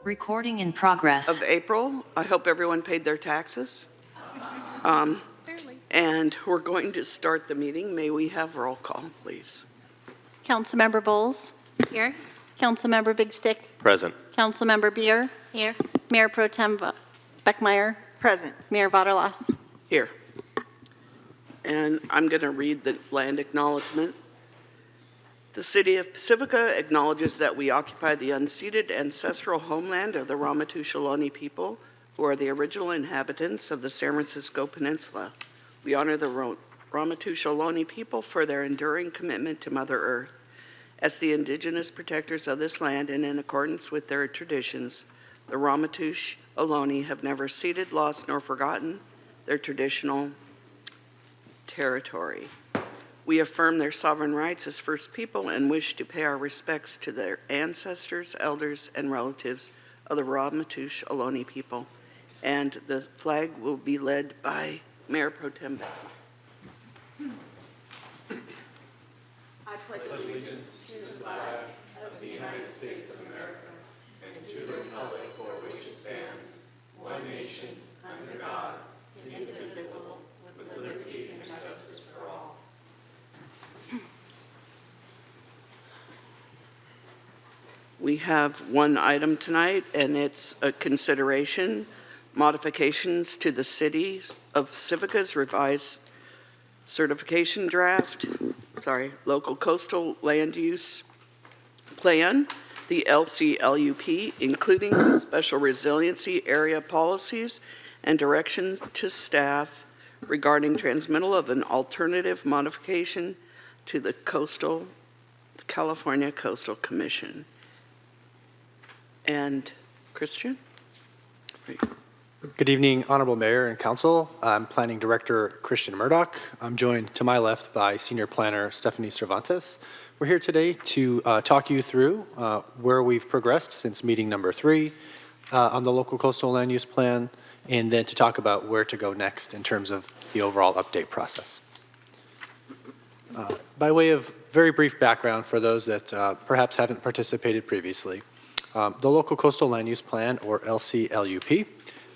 Recording in progress. Of April. I hope everyone paid their taxes. And we're going to start the meeting. May we have roll call, please? Councilmember Bowles. Here. Councilmember Big Stick. Present. Councilmember Beer. Here. Mayor Pro Tem Beckmeyer. Present. Mayor Vaterlas. Here. And I'm going to read the land acknowledgement. The City of Pacifica acknowledges that we occupy the unceded ancestral homeland of the Ramaytush Ohlone people, who are the original inhabitants of the San Francisco Peninsula. We honor the Ramaytush Ohlone people for their enduring commitment to Mother Earth. As the indigenous protectors of this land and in accordance with their traditions, the Ramaytush Ohlone have never ceded, lost, nor forgotten their traditional territory. We affirm their sovereign rights as First People and wish to pay our respects to their ancestors, elders, and relatives of the Ramaytush Ohlone people. And the flag will be led by Mayor Pro Tem Beckmeyer. I pledge allegiance to the flag of the United States of America and to the republic for which it stands, one nation, under God, indivisible, with liberty and justice for all. We have one item tonight, and it's a consideration, modifications to the City of Pacifica's revised certification draft, local coastal land use plan, the LCLUP, including special resiliency area policies and direction to staff regarding transmittal of an alternative modification to the California Coastal Commission. And Christian? Great. Good evening, Honorable Mayor and Council. I'm Planning Director Christian Murdoch. I'm joined to my left by Senior Planner Stephanie Cervantes. We're here today to talk you through where we've progressed since meeting number 3 on the local coastal land use plan, and then to talk about where to go next in terms of the overall update process. By way of very brief background for those that perhaps haven't participated previously, the Local Coastal Land Use Plan, or LCLUP,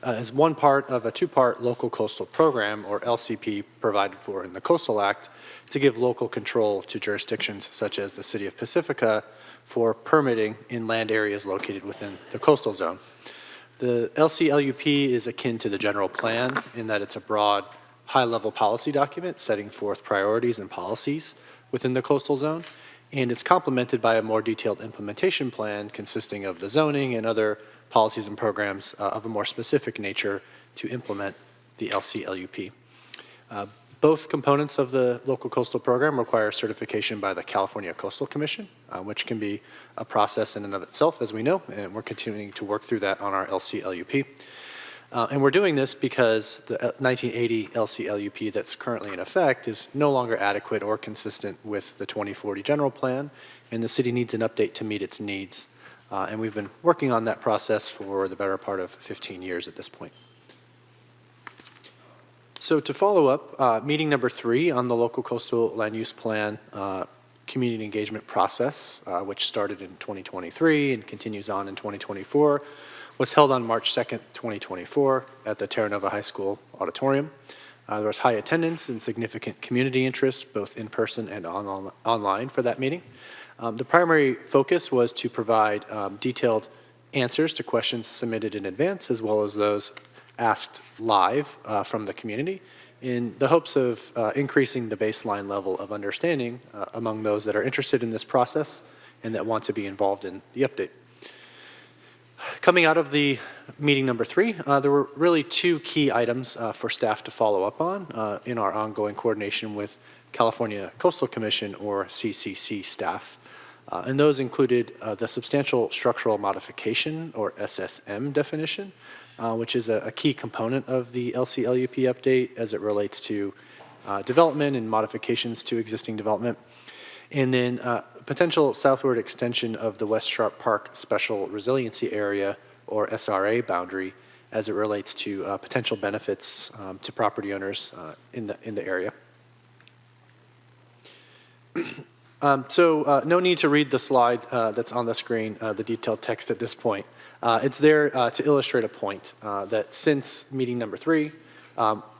is one part of a two-part local coastal program, or LCP, provided for in the Coastal Act to give local control to jurisdictions such as the City of Pacifica for permitting in land areas located within the coastal zone. The LCLUP is akin to the general plan in that it's a broad, high-level policy document setting forth priorities and policies within the coastal zone, and it's complemented by a more detailed implementation plan consisting of the zoning and other policies and programs of a more specific nature to implement the LCLUP. Both components of the local coastal program require certification by the California Coastal Commission, which can be a process in and of itself, as we know, and we're continuing to work through that on our LCLUP. And we're doing this because the 1980 LCLUP that's currently in effect is no longer adequate or consistent with the 2040 general plan, and the city needs an update to meet its needs. And we've been working on that process for the better part of 15 years at this point. So to follow up, meeting number 3 on the local coastal land use plan community engagement process, which started in 2023 and continues on in 2024, was held on March 2nd, 2024 at the Terra Nova High School auditorium. There was high attendance and significant community interest, both in person and online for that meeting. The primary focus was to provide detailed answers to questions submitted in advance, as well as those asked live from the community, in the hopes of increasing the baseline level of understanding among those that are interested in this process and that want to be involved in the update. Coming out of the meeting number 3, there were really 2 key items for staff to follow up on in our ongoing coordination with California Coastal Commission, or CCC, staff. And those included the substantial structural modification, or SSM, definition, which is a key component of the LCLUP update as it relates to development and modifications to existing development. And then potential southward extension of the West Sharp Park Special Resiliency Area, or SRA, boundary as it relates to potential benefits to property owners in the area. No need to read the slide that's on the screen, the detailed text at this point. It's there to illustrate a point that since meeting number 3,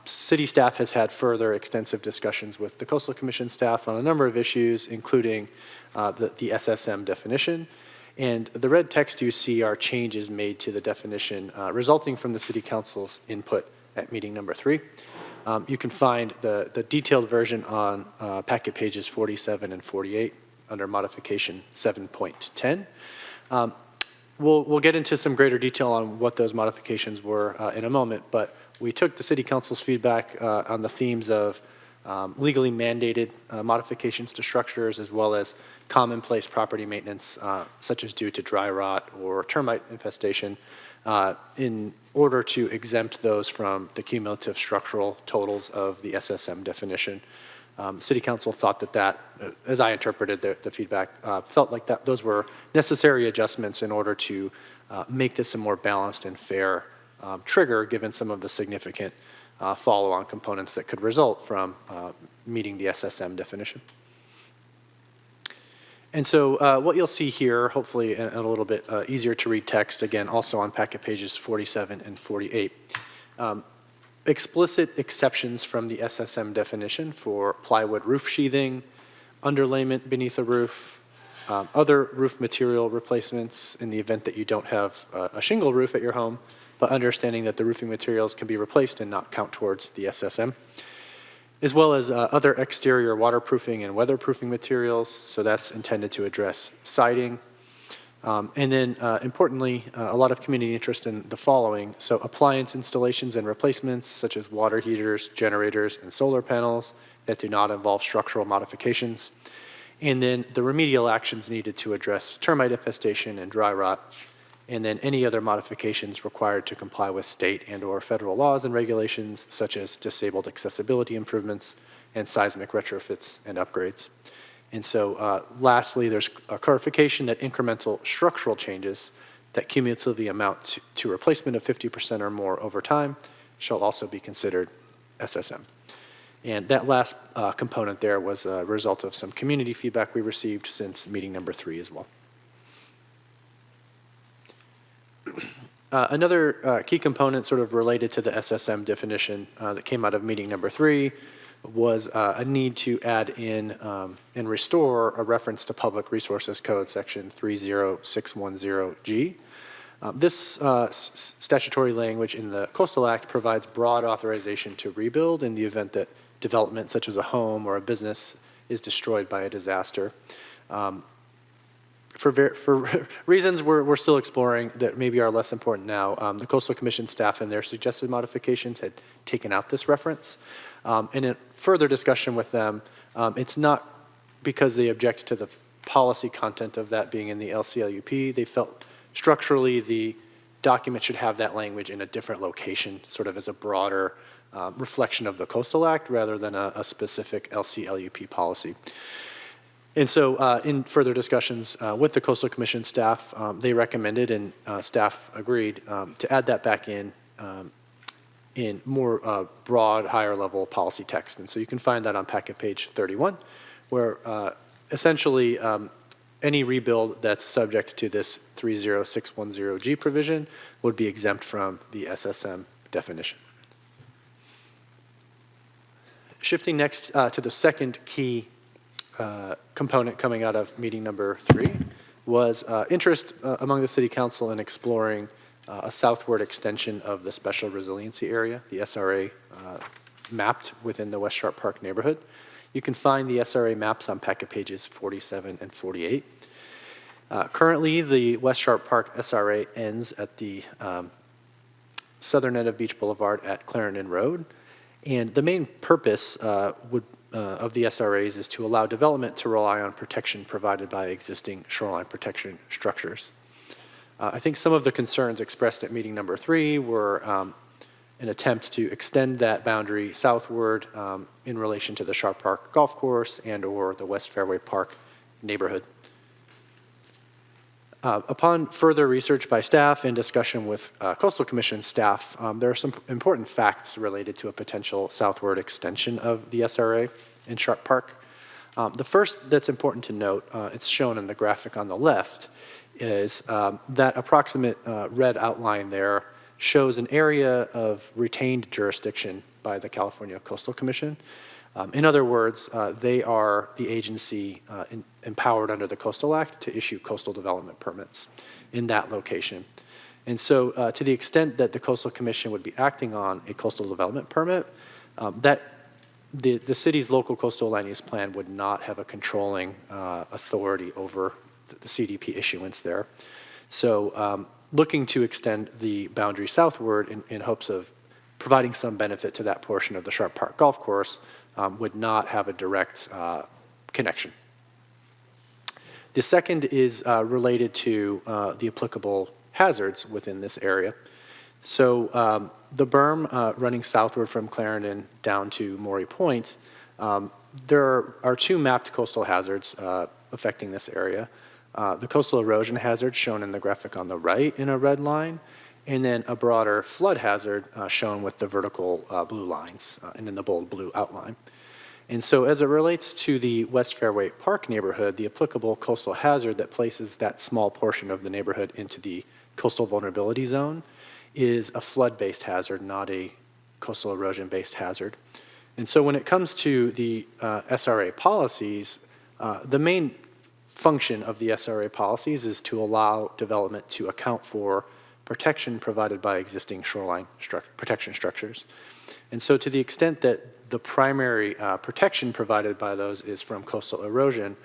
city staff has had further extensive discussions with the Coastal Commission staff on a number of issues, including the SSM definition. And the red text you see are changes made to the definition resulting from the City Council's input at meeting number 3. You can find the detailed version on packet pages 47 and 48 under modification 7.10. We'll get into some greater detail on what those modifications were in a moment, but we took the City Council's feedback on the themes of legally mandated modifications to structures, as well as commonplace property maintenance, such as due to dry rot or termite infestation, in order to exempt those from the cumulative structural totals of the SSM definition. City Council thought that, as I interpreted the feedback, felt like those were necessary adjustments in order to make this a more balanced and fair trigger, given some of the significant follow-on components that could result from meeting the SSM definition. And so what you'll see here, hopefully in a little bit easier to read text, again, also on packet pages 47 and 48, explicit exceptions from the SSM definition for plywood roof sheathing, underlayment beneath a roof, other roof material replacements in the event that you don't have a shingle roof at your home, but understanding that the roofing materials can be replaced and not count towards the SSM, as well as other exterior waterproofing and weatherproofing materials. So that's intended to address siding. And then importantly, a lot of community interest in the following. So appliance installations and replacements, such as water heaters, generators, and solar panels that do not involve structural modifications. And then the remedial actions needed to address termite infestation and dry rot. And then any other modifications required to comply with state and/or federal laws and regulations, such as disabled accessibility improvements and seismic retrofits and upgrades. And so lastly, there's a clarification that incremental structural changes that cumulatively amount to replacement of 50% or more over time shall also be considered SSM. And that last component there was a result of some community feedback we received since meeting number 3 as well. Another key component sort of related to the SSM definition that came out of meeting number 3 was a need to add in and restore a reference to Public Resources Code section 30610G. This statutory language in the Coastal Act provides broad authorization to rebuild in the event that development such as a home or a business is destroyed by a disaster. For reasons we're still exploring that maybe are less important now, the Coastal Commission staff and their suggested modifications had taken out this reference. And in further discussion with them, it's not because they object to the policy content of that being in the LCLUP. They felt structurally the document should have that language in a different location, sort of as a broader reflection of the Coastal Act rather than a specific LCLUP policy. And so in further discussions with the Coastal Commission staff, they recommended and staff agreed to add that back in more broad, higher level policy text. And so you can find that on packet page 31, where essentially any rebuild that's subject to this 30610G provision would be exempt from the SSM definition. Shifting next to the second key component coming out of meeting number 3 was interest among the City Council in exploring a southward extension of the Special Resiliency Area, the SRA, mapped within the West Sharp Park neighborhood. You can find the SRA maps on packet pages 47 and 48. Currently, the West Sharp Park SRA ends at the southern end of Beach Boulevard at Clarendon Road. And the main purpose of the SRAs is to allow development to rely on protection provided by existing shoreline protection structures. I think some of the concerns expressed at meeting number 3 were an attempt to extend that boundary southward in relation to the Sharp Park Golf Course and or the West Fairway Park neighborhood. Upon further research by staff and discussion with Coastal Commission staff, there are some important facts related to a potential southward extension of the SRA in Sharp Park. The first that's important to note, it's shown in the graphic on the left, is that approximate red outline there shows an area of retained jurisdiction by the California Coastal Commission. In other words, they are the agency empowered under the Coastal Act to issue coastal development permits in that location. And so to the extent that the Coastal Commission would be acting on a coastal development permit, that the city's local coastal land use plan would not have a controlling authority over the CDP issuance there. So looking to extend the boundary southward in hopes of providing some benefit to that portion of the Sharp Park Golf Course would not have a direct connection. The second is related to the applicable hazards within this area. So the berm running southward from Clarendon down to Maury Point, there are two mapped coastal hazards affecting this area. The coastal erosion hazard shown in the graphic on the right in a red line, and then a broader flood hazard shown with the vertical blue lines and in the bold blue outline. And so as it relates to the West Fairway Park neighborhood, the applicable coastal hazard that places that small portion of the neighborhood into the coastal vulnerability zone is a flood-based hazard, not a coastal erosion-based hazard. And so when it comes to the SRA policies, the main function of the SRA policies is to allow development to account for protection provided by existing shoreline protection structures. And so to the extent that the primary protection provided by those is from coastal erosion,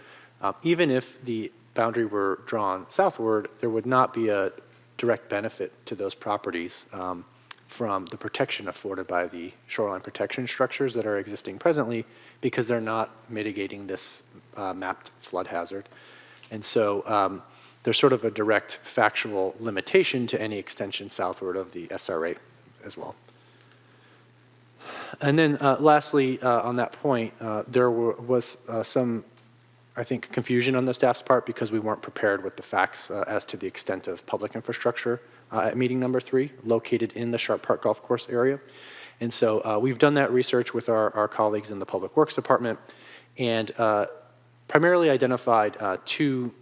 even if the boundary were drawn southward, there would not be a direct benefit to those properties from the protection afforded by the shoreline protection structures that are existing presently, because they're not mitigating this mapped flood hazard. And so there's sort of a direct factual limitation to any extension southward of the SRA as well. And then lastly, on that point, there was some, I think, confusion on the staff's part because we weren't prepared with the facts as to the extent of public infrastructure at meeting number 3, located in the Sharp Park Golf Course area. And so we've done that research with our colleagues in the Public Works Department and primarily identified two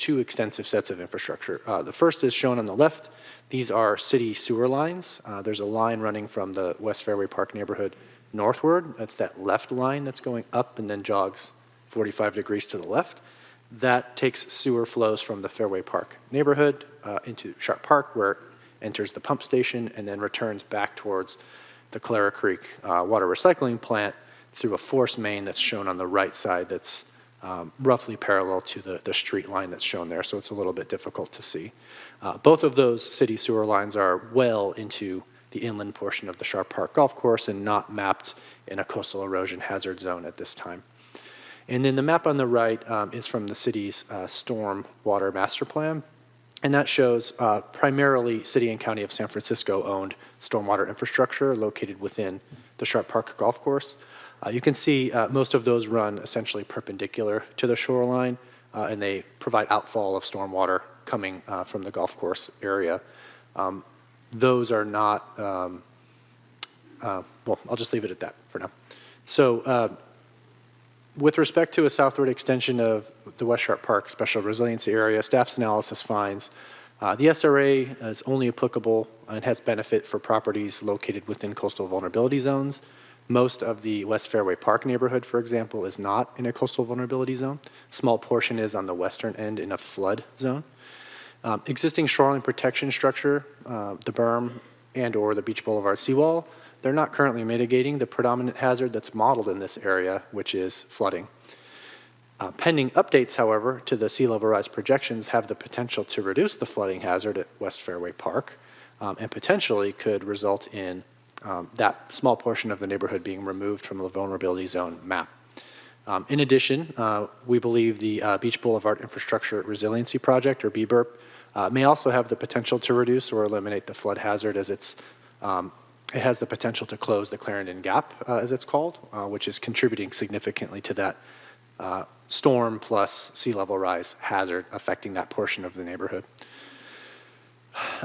extensive sets of infrastructure. The first is shown on the left. These are city sewer lines. There's a line running from the West Fairway Park neighborhood northward. That's that left line that's going up and then jogs 45 degrees to the left. That takes sewer flows from the Fairway Park neighborhood into Sharp Park, where it enters the pump station and then returns back towards the Clara Creek water recycling plant through a force main that's shown on the right side that's roughly parallel to the street line that's shown there, so it's a little bit difficult to see. Both of those city sewer lines are well into the inland portion of the Sharp Park Golf Course and not mapped in a coastal erosion hazard zone at this time. And then the map on the right is from the city's storm water master plan, and that shows primarily City and County of San Francisco owned stormwater infrastructure located within the Sharp Park Golf Course. You can see most of those run essentially perpendicular to the shoreline, and they provide outfall of stormwater coming from the golf course area. Those are not, well, I'll just leave it at that for now. So with respect to a southward extension of the West Sharp Park Special Resiliency Area, staff's analysis finds the SRA is only applicable and has benefit for properties located within coastal vulnerability zones. Most of the West Fairway Park neighborhood, for example, is not in a coastal vulnerability zone. Small portion is on the western end in a flood zone. Existing shoreline protection structure, the berm and or the Beach Boulevard seawall, they're not currently mitigating the predominant hazard that's modeled in this area, which is flooding. Pending updates, however, to the sea level rise projections have the potential to reduce the flooding hazard at West Fairway Park and potentially could result in that small portion of the neighborhood being removed from the vulnerability zone map. In addition, we believe the Beach Boulevard Infrastructure Resiliency Project, or BBIRP, may also have the potential to reduce or eliminate the flood hazard, as it has the potential to close the Clarendon Gap, as it's called, which is contributing significantly to that storm plus sea level rise hazard affecting that portion of the neighborhood.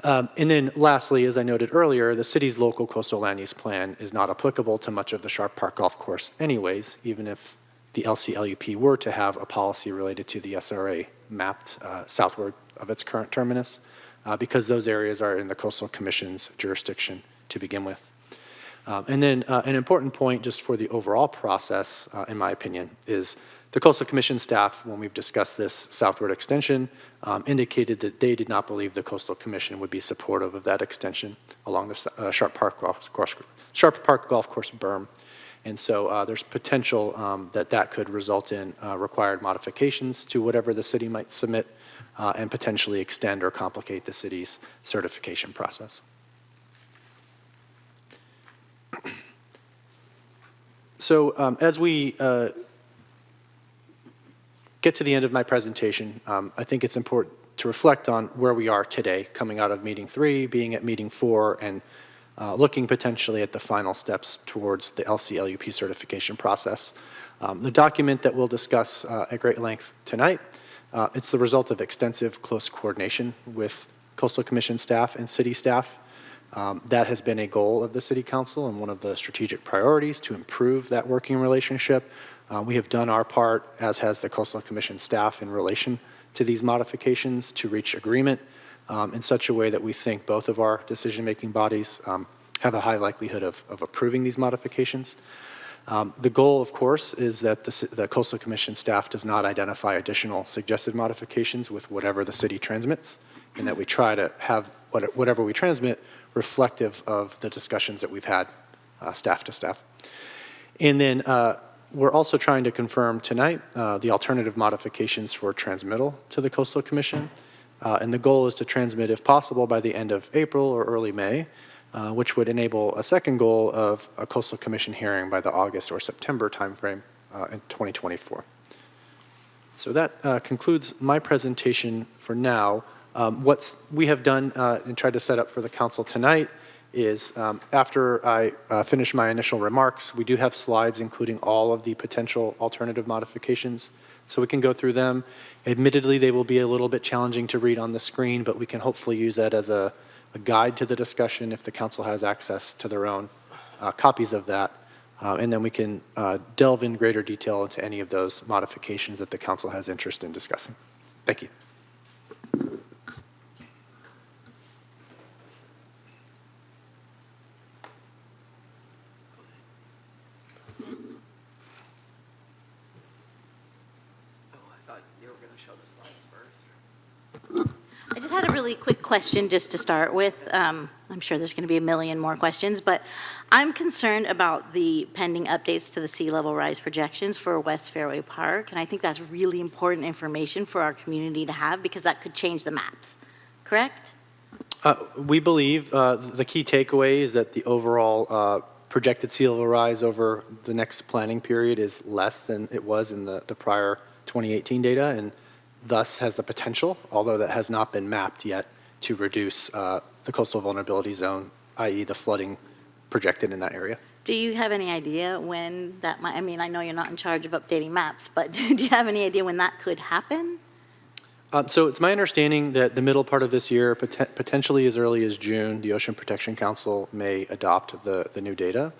And then lastly, as I noted earlier, the city's local coastal land use plan is not applicable to much of the Sharp Park Golf Course anyways, even if the LCLUP were to have a policy related to the SRA mapped southward of its current terminus, because those areas are in the Coastal Commission's jurisdiction to begin with. And then an important point just for the overall process, in my opinion, is the Coastal Commission staff, when we've discussed this southward extension, indicated that they did not believe the Coastal Commission would be supportive of that extension along the Sharp Park Golf Course berm. And so there's potential that could result in required modifications to whatever the city might submit and potentially extend or complicate the city's certification process. So as we get to the end of my presentation, I think it's important to reflect on where we are today, coming out of meeting 3, being at meeting 4, and looking potentially at the final steps towards the LCLUP certification process. The document that we'll discuss at great length tonight, it's the result of extensive close coordination with Coastal Commission staff and city staff. That has been a goal of the City Council and one of the strategic priorities to improve that working relationship. We have done our part, as has the Coastal Commission staff, in relation to these modifications to reach agreement in such a way that we think both of our decision-making bodies have a high likelihood of approving these modifications. The goal, of course, is that the Coastal Commission staff does not identify additional suggested modifications with whatever the city transmits, and that we try to have whatever we transmit reflective of the discussions that we've had staff to staff. And then we're also trying to confirm tonight the alternative modifications for transmittal to the Coastal Commission. And the goal is to transmit, if possible, by the end of April or early May, which would enable a second goal of a Coastal Commission hearing by the August or September timeframe in 2024. So that concludes my presentation for now. What we have done and tried to set up for the council tonight is after I finish my initial remarks, we do have slides including all of the potential alternative modifications, so we can go through them. Admittedly, they will be a little bit challenging to read on the screen, but we can hopefully use that as a guide to the discussion if the council has access to their own copies of that. And then we can delve in greater detail into any of those modifications that the council has interest in discussing. Thank you. I just had a really quick question just to start with. I'm sure there's going to be a million more questions, but I'm concerned about the pending updates to the sea level rise projections for West Fairway Park, and I think that's really important information for our community to have because that could change the maps, correct? We believe the key takeaway is that the overall projected sea level rise over the next planning period is less than it was in the prior 2018 data, and thus has the potential, although that has not been mapped yet, to reduce the coastal vulnerability zone, i.e. the flooding projected in that area. Do you have any idea when that might, I mean, I know you're not in charge of updating maps, but do you have any idea when that could happen? So it's my understanding that the middle part of this year, potentially as early as June, the Ocean Protection Council may adopt the new data.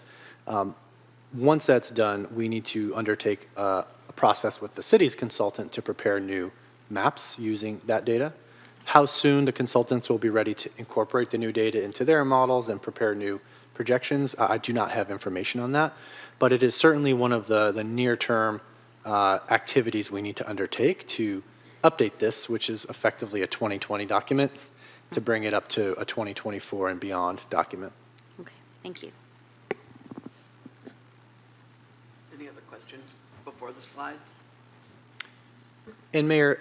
Once that's done, we need to undertake a process with the city's consultant to prepare new maps using that data. How soon the consultants will be ready to incorporate the new data into their models and prepare new projections, I do not have information on that, but it is certainly one of the near-term activities we need to undertake to update this, which is effectively a 2020 document, to bring it up to a 2024 and beyond document. Okay, thank you. Any other questions before the slides? And Mayor,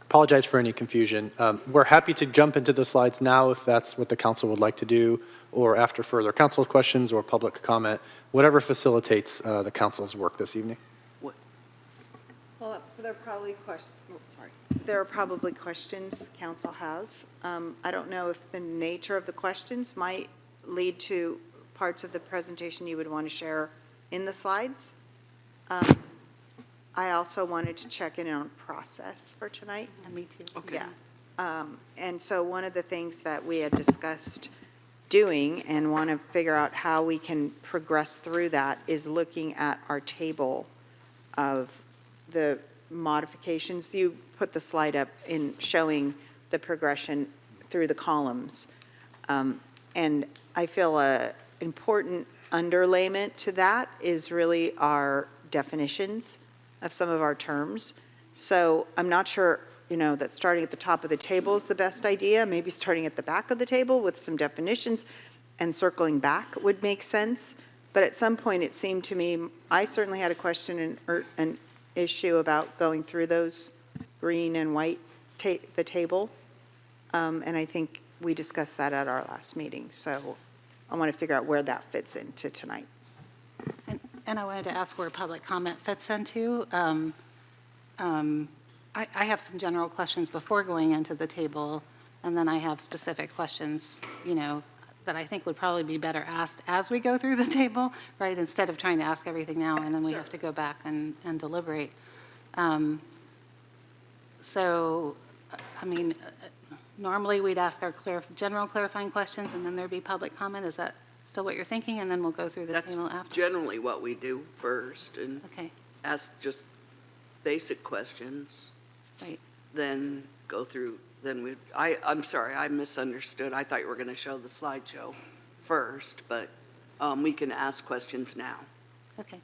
apologize for any confusion. We're happy to jump into the slides now if that's what the council would like to do, or after further council questions or public comment, whatever facilitates the council's work this evening. Well, there are probably questions. There are probably questions council has. I don't know if the nature of the questions might lead to parts of the presentation you would want to share in the slides. I also wanted to check in on process for tonight. Me too. Okay. Yeah. And so one of the things that we had discussed doing and want to figure out how we can progress through that is looking at our table of the modifications. You put the slide up in showing the progression through the columns. And I feel a important underlayment to that is really our definitions of some of our terms. So I'm not sure, that starting at the top of the table is the best idea. Maybe starting at the back of the table with some definitions and circling back would make sense. But at some point, it seemed to me, I certainly had a question or an issue about going through those green and white, the table. And I think we discussed that at our last meeting. So I want to figure out where that fits into tonight. And I wanted to ask where public comment fits into. I have some general questions before going into the table, and then I have specific questions, that I think would probably be better asked as we go through the table, right, instead of trying to ask everything now, and then we have to go back and deliberate. So, I mean, normally we'd ask our general clarifying questions, and then there'd be public comment. Is that still what you're thinking? And then we'll go through the That's table after? generally what we do first, and Okay, ask just basic questions, right. then go through, I'm sorry, I misunderstood. I thought you were going to show the slideshow first, but we can ask questions now. Okay.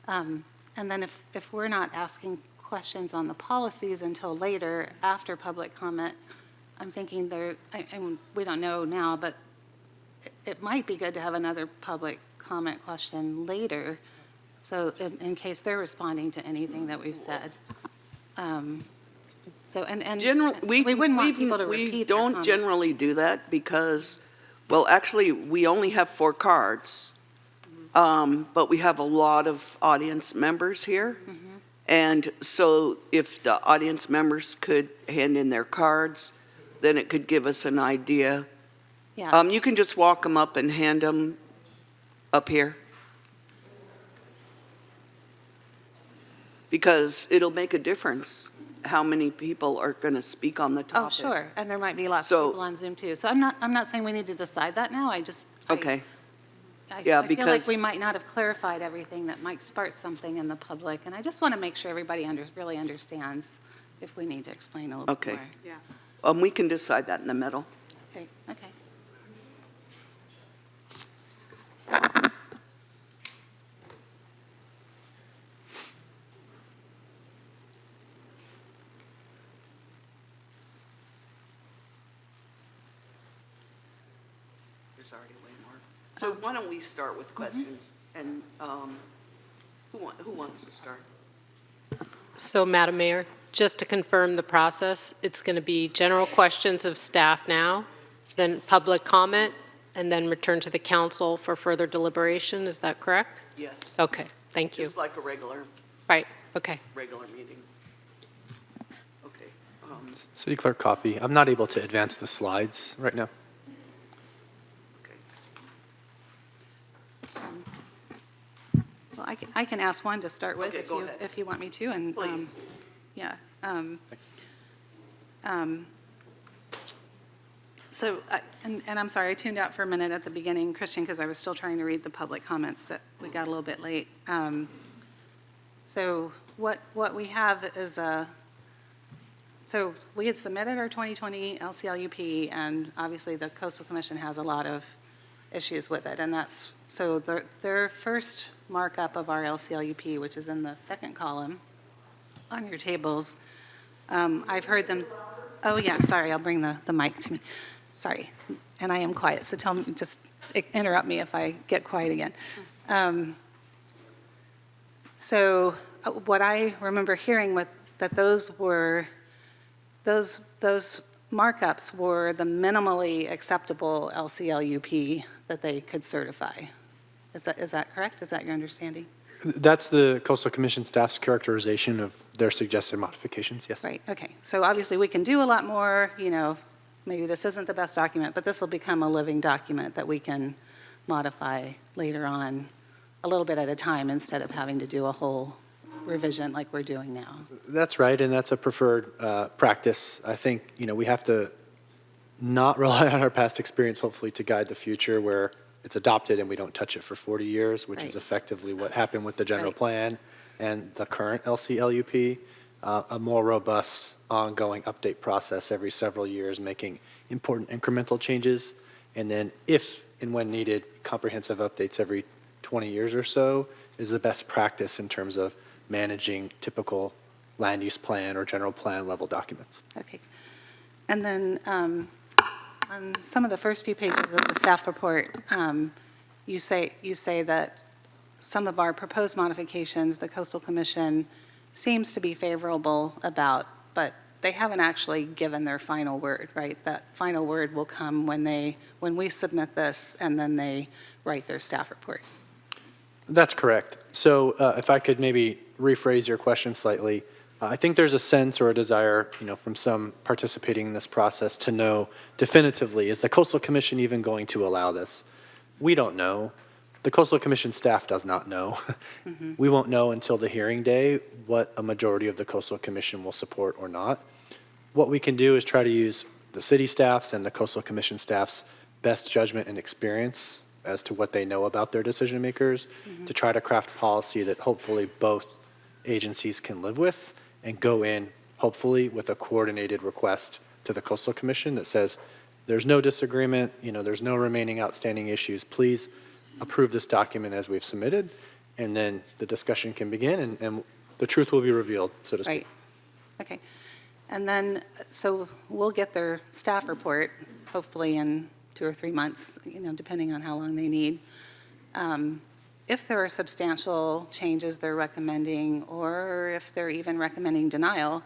And then if we're not asking questions on the policies until later, after public comment, I'm thinking we don't know now, but it might be good to have another public comment question later, so in case they're responding to anything that we've said. We wouldn't want people to repeat We their don't comments. generally do that because, well, actually, we only have 4 cards, but we have a lot of audience members here. And so if the audience members could hand in their cards, then it could give us an idea. Yeah, You can just walk them up and hand them up here. Because it'll make a difference how many people are going to speak on the topic. oh, sure, and there might be lots So- of people on Zoom too. So I'm not saying we need to decide that now, Okay. I Yeah, feel like because- we might not have clarified everything that might spark something in the public, and I just want to make sure everybody really understands if we need to explain a little bit Okay. more. Yeah. We can decide that in the middle. Okay, okay. There's already way more. So why don't we start with questions? And who wants to start? So, Madam Mayor, just to confirm the process, it's going to be general questions of staff now, then public comment, and then return to the council for further deliberation. Is that correct? Yes. Okay, thank you. Just like a regular Right, okay. meeting. Okay. City Clerk Coffey, I'm not able to advance the slides right now. Okay. Well, I can ask one to start with Okay, if go you, ahead. if you want me to, and, Please. yeah. Thanks. So, and I'm sorry, I tuned out for a minute at the beginning, Christian, because I was still trying to read the public comments that we got a little bit late. So what we have is so we had submitted our 2020 LCLUP, and obviously the Coastal Commission has a lot of issues with it, and that's, so their first markup of our LCLUP, which is in the second column on your tables, I've heard them, oh yeah, sorry, I'll bring the mic to me. Sorry, and I am quiet, so tell me, just interrupt me if I get quiet again. So what I remember hearing that those markups were the minimally acceptable LCLUP that they could certify. Is that correct? Is that your understanding? That's the Coastal Commission staff's characterization of their suggested modifications, yes. Right, okay. So obviously, we can do a lot more, maybe this isn't the best document, but this will become a living document that we can modify later on, a little bit at a time, instead of having to do a whole revision like we're doing now. That's right, and that's a preferred practice. I think, we have to not rely on our past experience, hopefully, to guide the future where it's adopted and we don't touch it for 40 years, which is Right. effectively what happened with the general Right. plan. and the current LCLUP, a more robust ongoing update process every several years, making important incremental changes, and then if and when needed, comprehensive updates every 20 years or so is the best practice in terms of managing typical land use plan or general plan level documents. Okay. And then on some of the first few pages of the staff report, you say that some of our proposed modifications, the Coastal Commission seems to be favorable about, but they haven't actually given their final word, right? That final word will come when we submit this and then they write their staff report. That's correct. So if I could maybe rephrase your question slightly, I think there's a sense or a desire, from some participating in this process to know definitively, is the Coastal Commission even going to allow this? We don't know. The Coastal Commission staff does not know. We won't know until the hearing day what a majority of the Coastal Commission will support or not. What we can do is try to use the city staff's and the Coastal Commission staff's best judgment and experience as to what they know about their decision makers to try to craft policy that hopefully both agencies can live with and go in, hopefully, with a coordinated request to the Coastal Commission that says, there's no disagreement, there's no remaining outstanding issues, please approve this document as we've submitted, and then the discussion can begin and the truth will be revealed, so to speak. Right. Okay. And then, so we'll get their staff report, hopefully in 2 or 3 months, depending on how long they need. If there are substantial changes they're recommending, or if they're even recommending denial,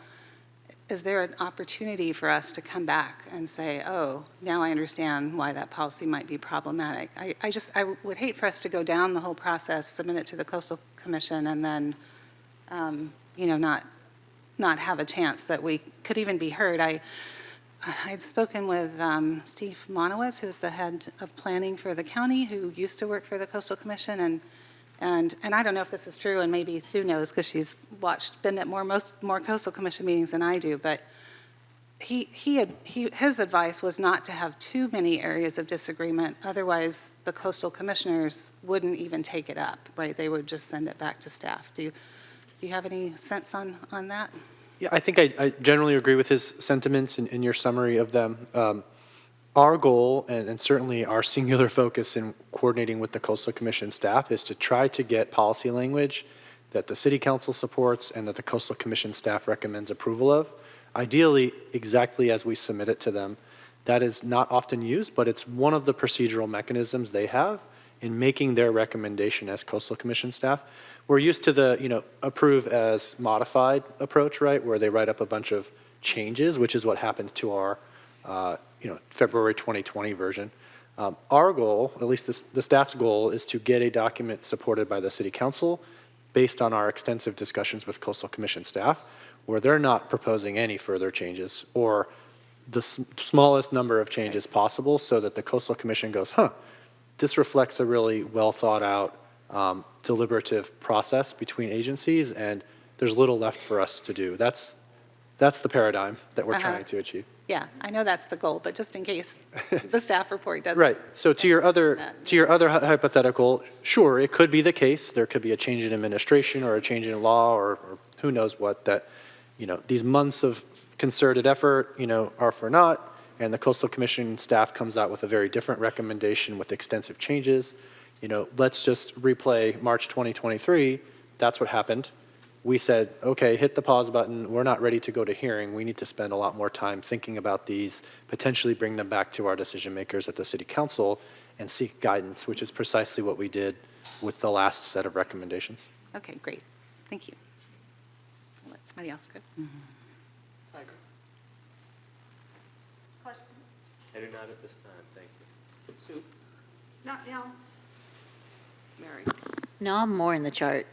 is there an opportunity for us to come back and say, oh, now I understand why that policy might be problematic? I would hate for us to go down the whole process, submit it to the Coastal Commission, and then, not have a chance that we could even be heard. I'd spoken with Steve Monowitz, who's the head of planning for the county, who used to work for the Coastal Commission, and I don't know if this is true, and maybe Sue knows because she's been at more Coastal Commission meetings than I do, but his advice was not to have too many areas of disagreement, otherwise the Coastal Commissioners wouldn't even take it up, right? They would just send it back to staff. Do you have any sense on that? Yeah, I think I generally agree with his sentiments in your summary of them. Our goal, and certainly our singular focus in coordinating with the Coastal Commission staff, is to try to get policy language that the City Council supports and that the Coastal Commission staff recommends approval of, ideally exactly as we submit it to them. That is not often used, but it's one of the procedural mechanisms they have in making their recommendation as Coastal Commission staff. We're used to the, approve as modified approach, right, where they write up a bunch of changes, which is what happened to our, February 2020 version. Our goal, at least the staff's goal, is to get a document supported by the City Council based on our extensive discussions with Coastal Commission staff, where they're not proposing any further changes or the smallest number of changes possible, so that the Coastal Commission goes, this reflects a really well thought out deliberative process between agencies, and there's little left for us to do. That's the paradigm that we're trying to achieve. Yeah, I know that's the goal, but just in case the staff report doesn't. Right. So to your other hypothetical, sure, it could be the case. There could be a change in administration or a change in law or who knows what, that these months of concerted effort are for naught, and the Coastal Commission staff comes out with a very different recommendation with extensive changes. Let's just replay March 2023. That's what happened. We said, okay, hit the pause button. We're not ready to go to hearing. We need to spend a lot more time thinking about these, potentially bring them back to our decision makers at the City Council and seek guidance, which is precisely what we did with the last set of recommendations. Okay, great. Thank you. I'll let somebody else go. I agree. Question? I do not at this time, thank you. Sue? Not now. Mary? No, I'm more in the chart.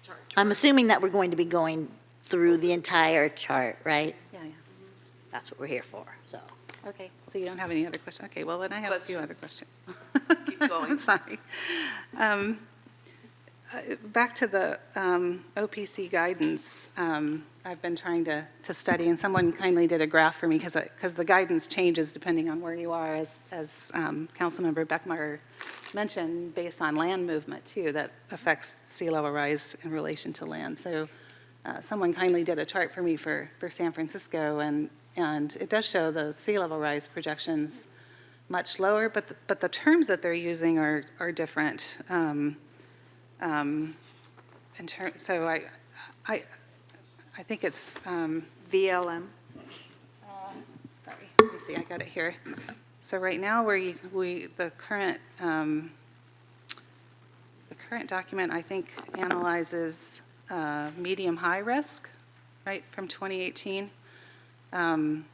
Chart. I'm assuming that we're going to be going through the entire chart, right? Yeah. That's what we're here for, so. Okay, so you don't have any other questions? Okay, well, then I have a few other questions. Keep going. Sorry. Back to the OPC guidance, I've been trying to study, and someone kindly did a graph for me, because the guidance changes depending on where you are, as Councilmember Beckmeyer mentioned, based on land movement, too, that affects sea level rise in relation to land. So someone kindly did a chart for me for San Francisco, and it does show those sea level rise projections much lower, but the terms that they're using are different. So I think it's, VLM. sorry, let me see, I got it here. So right now, the current document, I think, analyzes medium-high risk, right, from 2018. And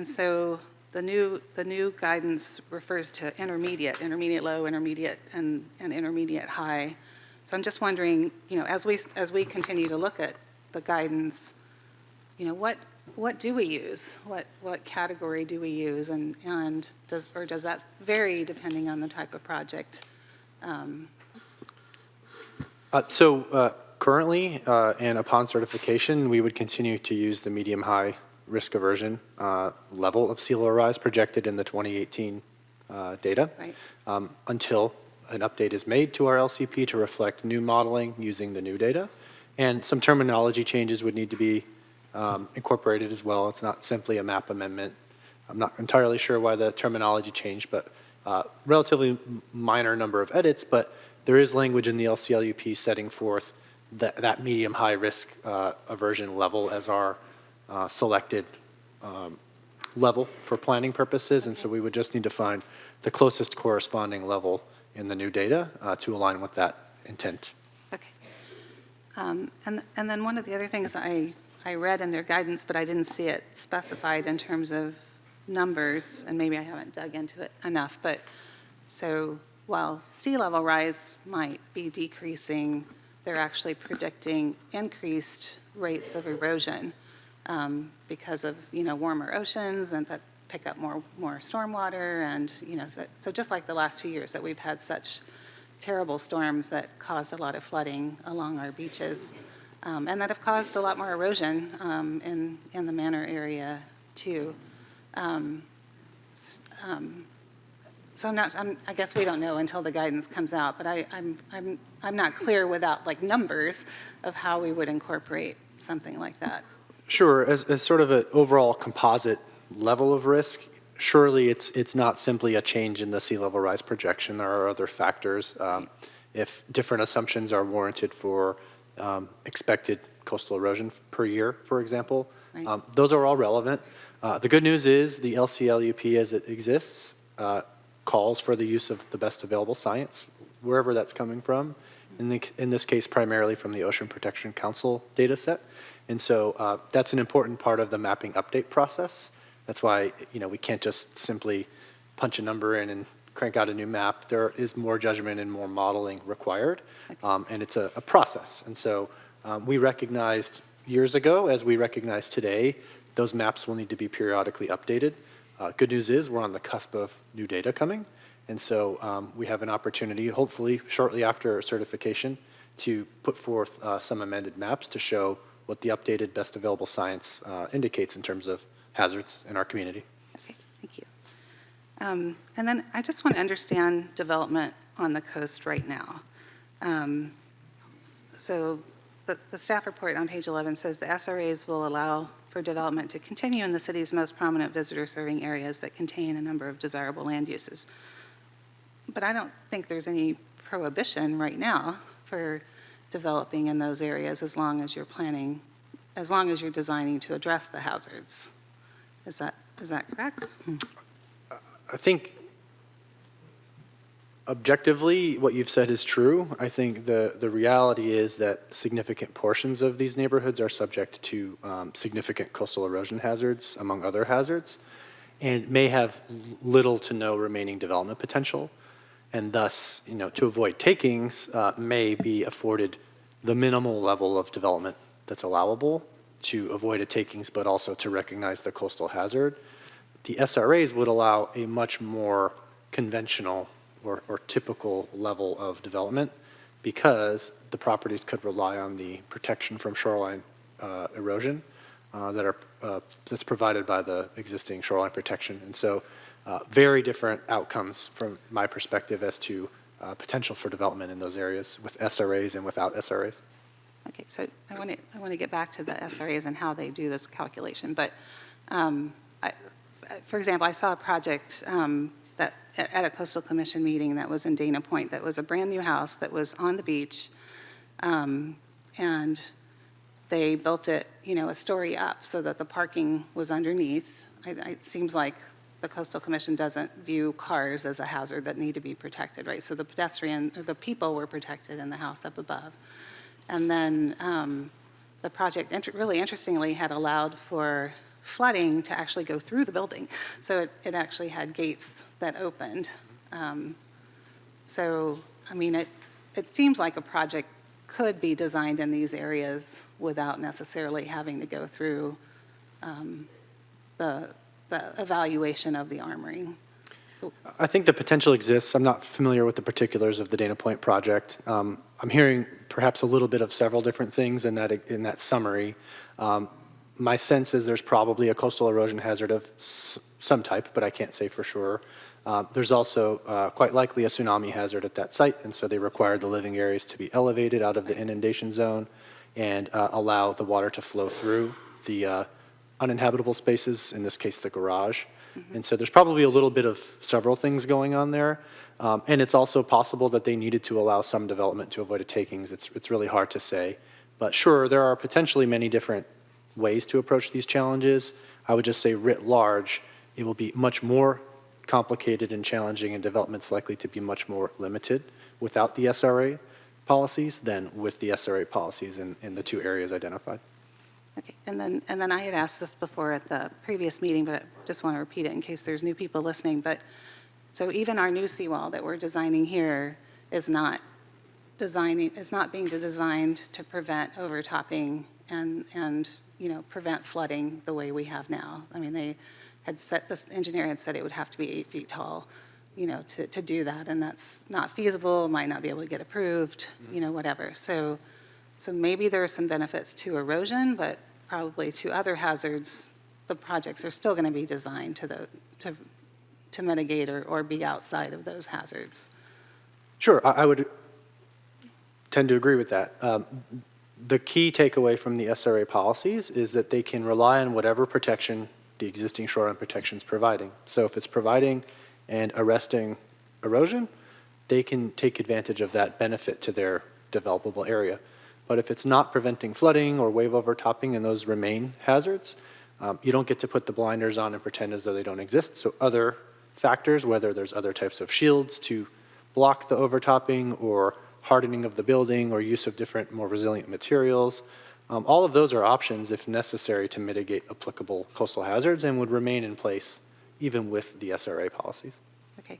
so the new guidance refers to intermediate low, intermediate, and intermediate high. So I'm just wondering, as we continue to look at the guidance, what do we use? What category do we use? And does that vary depending on the type of project? Currently, and upon certification, we would continue to use the medium-high risk aversion level of sea level rise projected in the 2018 data, Right. Until an update is made to our LCP to reflect new modeling using the new data. And some terminology changes would need to be incorporated as well. It's not simply a map amendment. I'm not entirely sure why the terminology changed, but relatively minor number of edits, but there is language in the LCLUP setting forth that medium-high risk aversion level as our selected level for planning purposes, and so we would just need to find the closest corresponding level in the new data to align with that intent. Okay. And then one of the other things I read in their guidance, but I didn't see it specified in terms of numbers, and maybe I haven't dug into it enough, but so while sea level rise might be decreasing, they're actually predicting increased rates of erosion because of, warmer oceans and that pick up more stormwater, and, so just like the last 2 years that we've had such terrible storms that caused a lot of flooding along our beaches, and that have caused a lot more erosion in the Manor area too. So I guess we don't know until the guidance comes out, but I'm not clear without numbers of how we would incorporate something like that. Sure, as sort of an overall composite level of risk, surely it's not simply a change in the sea level rise projection. There are other factors. If different assumptions are warranted for expected coastal erosion per year, for example, Right. Those are all relevant. The good news is the LCLUP as it exists calls for the use of the best available science, wherever that's coming from. In this case, primarily from the Ocean Protection Council data set. And so that's an important part of the mapping update process. That's why, we can't just simply punch a number in and crank out a new map. There is more judgment and more modeling required, and it's a process. And so we recognized years ago, as we recognize today, those maps will need to be periodically updated. Good news is we're on the cusp of new data coming, and so we have an opportunity, hopefully shortly after certification, to put forth some amended maps to show what the updated best available science indicates in terms of hazards in our community. Okay, thank you. And then I just want to understand development on the coast right now. So the staff report on page 11 says the SRAs will allow for development to continue in the city's most prominent visitor-serving areas that contain a number of desirable land uses. But I don't think there's any prohibition right now for developing in those areas as long as you're designing to address the hazards. Is that correct? I think objectively, what you've said is true. I think the reality is that significant portions of these neighborhoods are subject to significant coastal erosion hazards, among other hazards, and may have little to no remaining development potential. And thus, to avoid takings, may be afforded the minimal level of development that's allowable to avoid a takings, but also to recognize the coastal hazard. The SRAs would allow a much more conventional or typical level of development because the properties could rely on the protection from shoreline erosion that's provided by the existing shoreline protection. And so very different outcomes from my perspective as to potential for development in those areas with SRAs and without SRAs. Okay, so I want to get back to the SRAs and how they do this calculation. But for example, I saw a project that at a Coastal Commission meeting that was in Dana Point that was a brand-new house that was on the beach, and they built it, a story up so that the parking was underneath. It seems like the Coastal Commission doesn't view cars as a hazard that need to be protected, right? So the people were protected in the house up above. And then the project, really interestingly, had allowed for flooding to actually go through the building. So it actually had gates that opened. So, I mean, it seems like a project could be designed in these areas without necessarily having to go through the evaluation of the armory. I think the potential exists. I'm not familiar with the particulars of the Dana Point project. I'm hearing perhaps a little bit of several different things in that summary. My sense is there's probably a coastal erosion hazard of some type, but I can't say for sure. There's also quite likely a tsunami hazard at that site, and so they required the living areas to be elevated out of the inundation zone and allow the water to flow through the uninhabitable spaces, in this case the garage. And so there's probably a little bit of several things going on there. And it's also possible that they needed to allow some development to avoid a takings. It's really hard to say. But sure, there are potentially many different ways to approach these challenges. I would just say writ large, it will be much more complicated and challenging, and development's likely to be much more limited without the SRA policies than with the SRA policies in the two areas identified. Okay, and then I had asked this before at the previous meeting, but I just want to repeat it in case there's new people listening. But so even our new seawall that we're designing here is not being designed to prevent overtopping and prevent flooding the way we have now. I mean, this engineer had said it would have to be 8 feet tall, to do that, and that's not feasible, might not be able to get approved, whatever. So maybe there are some benefits to erosion, but probably to other hazards, the projects are still going to be designed to mitigate or be outside of those hazards. Sure, I would tend to agree with that. The key takeaway from the SRA policies is that they can rely on whatever protection the existing shoreline protection is providing. So if it's providing and arresting erosion, they can take advantage of that benefit to their developable area. But if it's not preventing flooding or wave overtopping and those remain hazards, you don't get to put the blinders on and pretend as though they don't exist. So other factors, whether there's other types of shields to block the overtopping or hardening of the building or use of different, more resilient materials, all of those are options if necessary to mitigate applicable coastal hazards and would remain in place even with the SRA policies. Okay.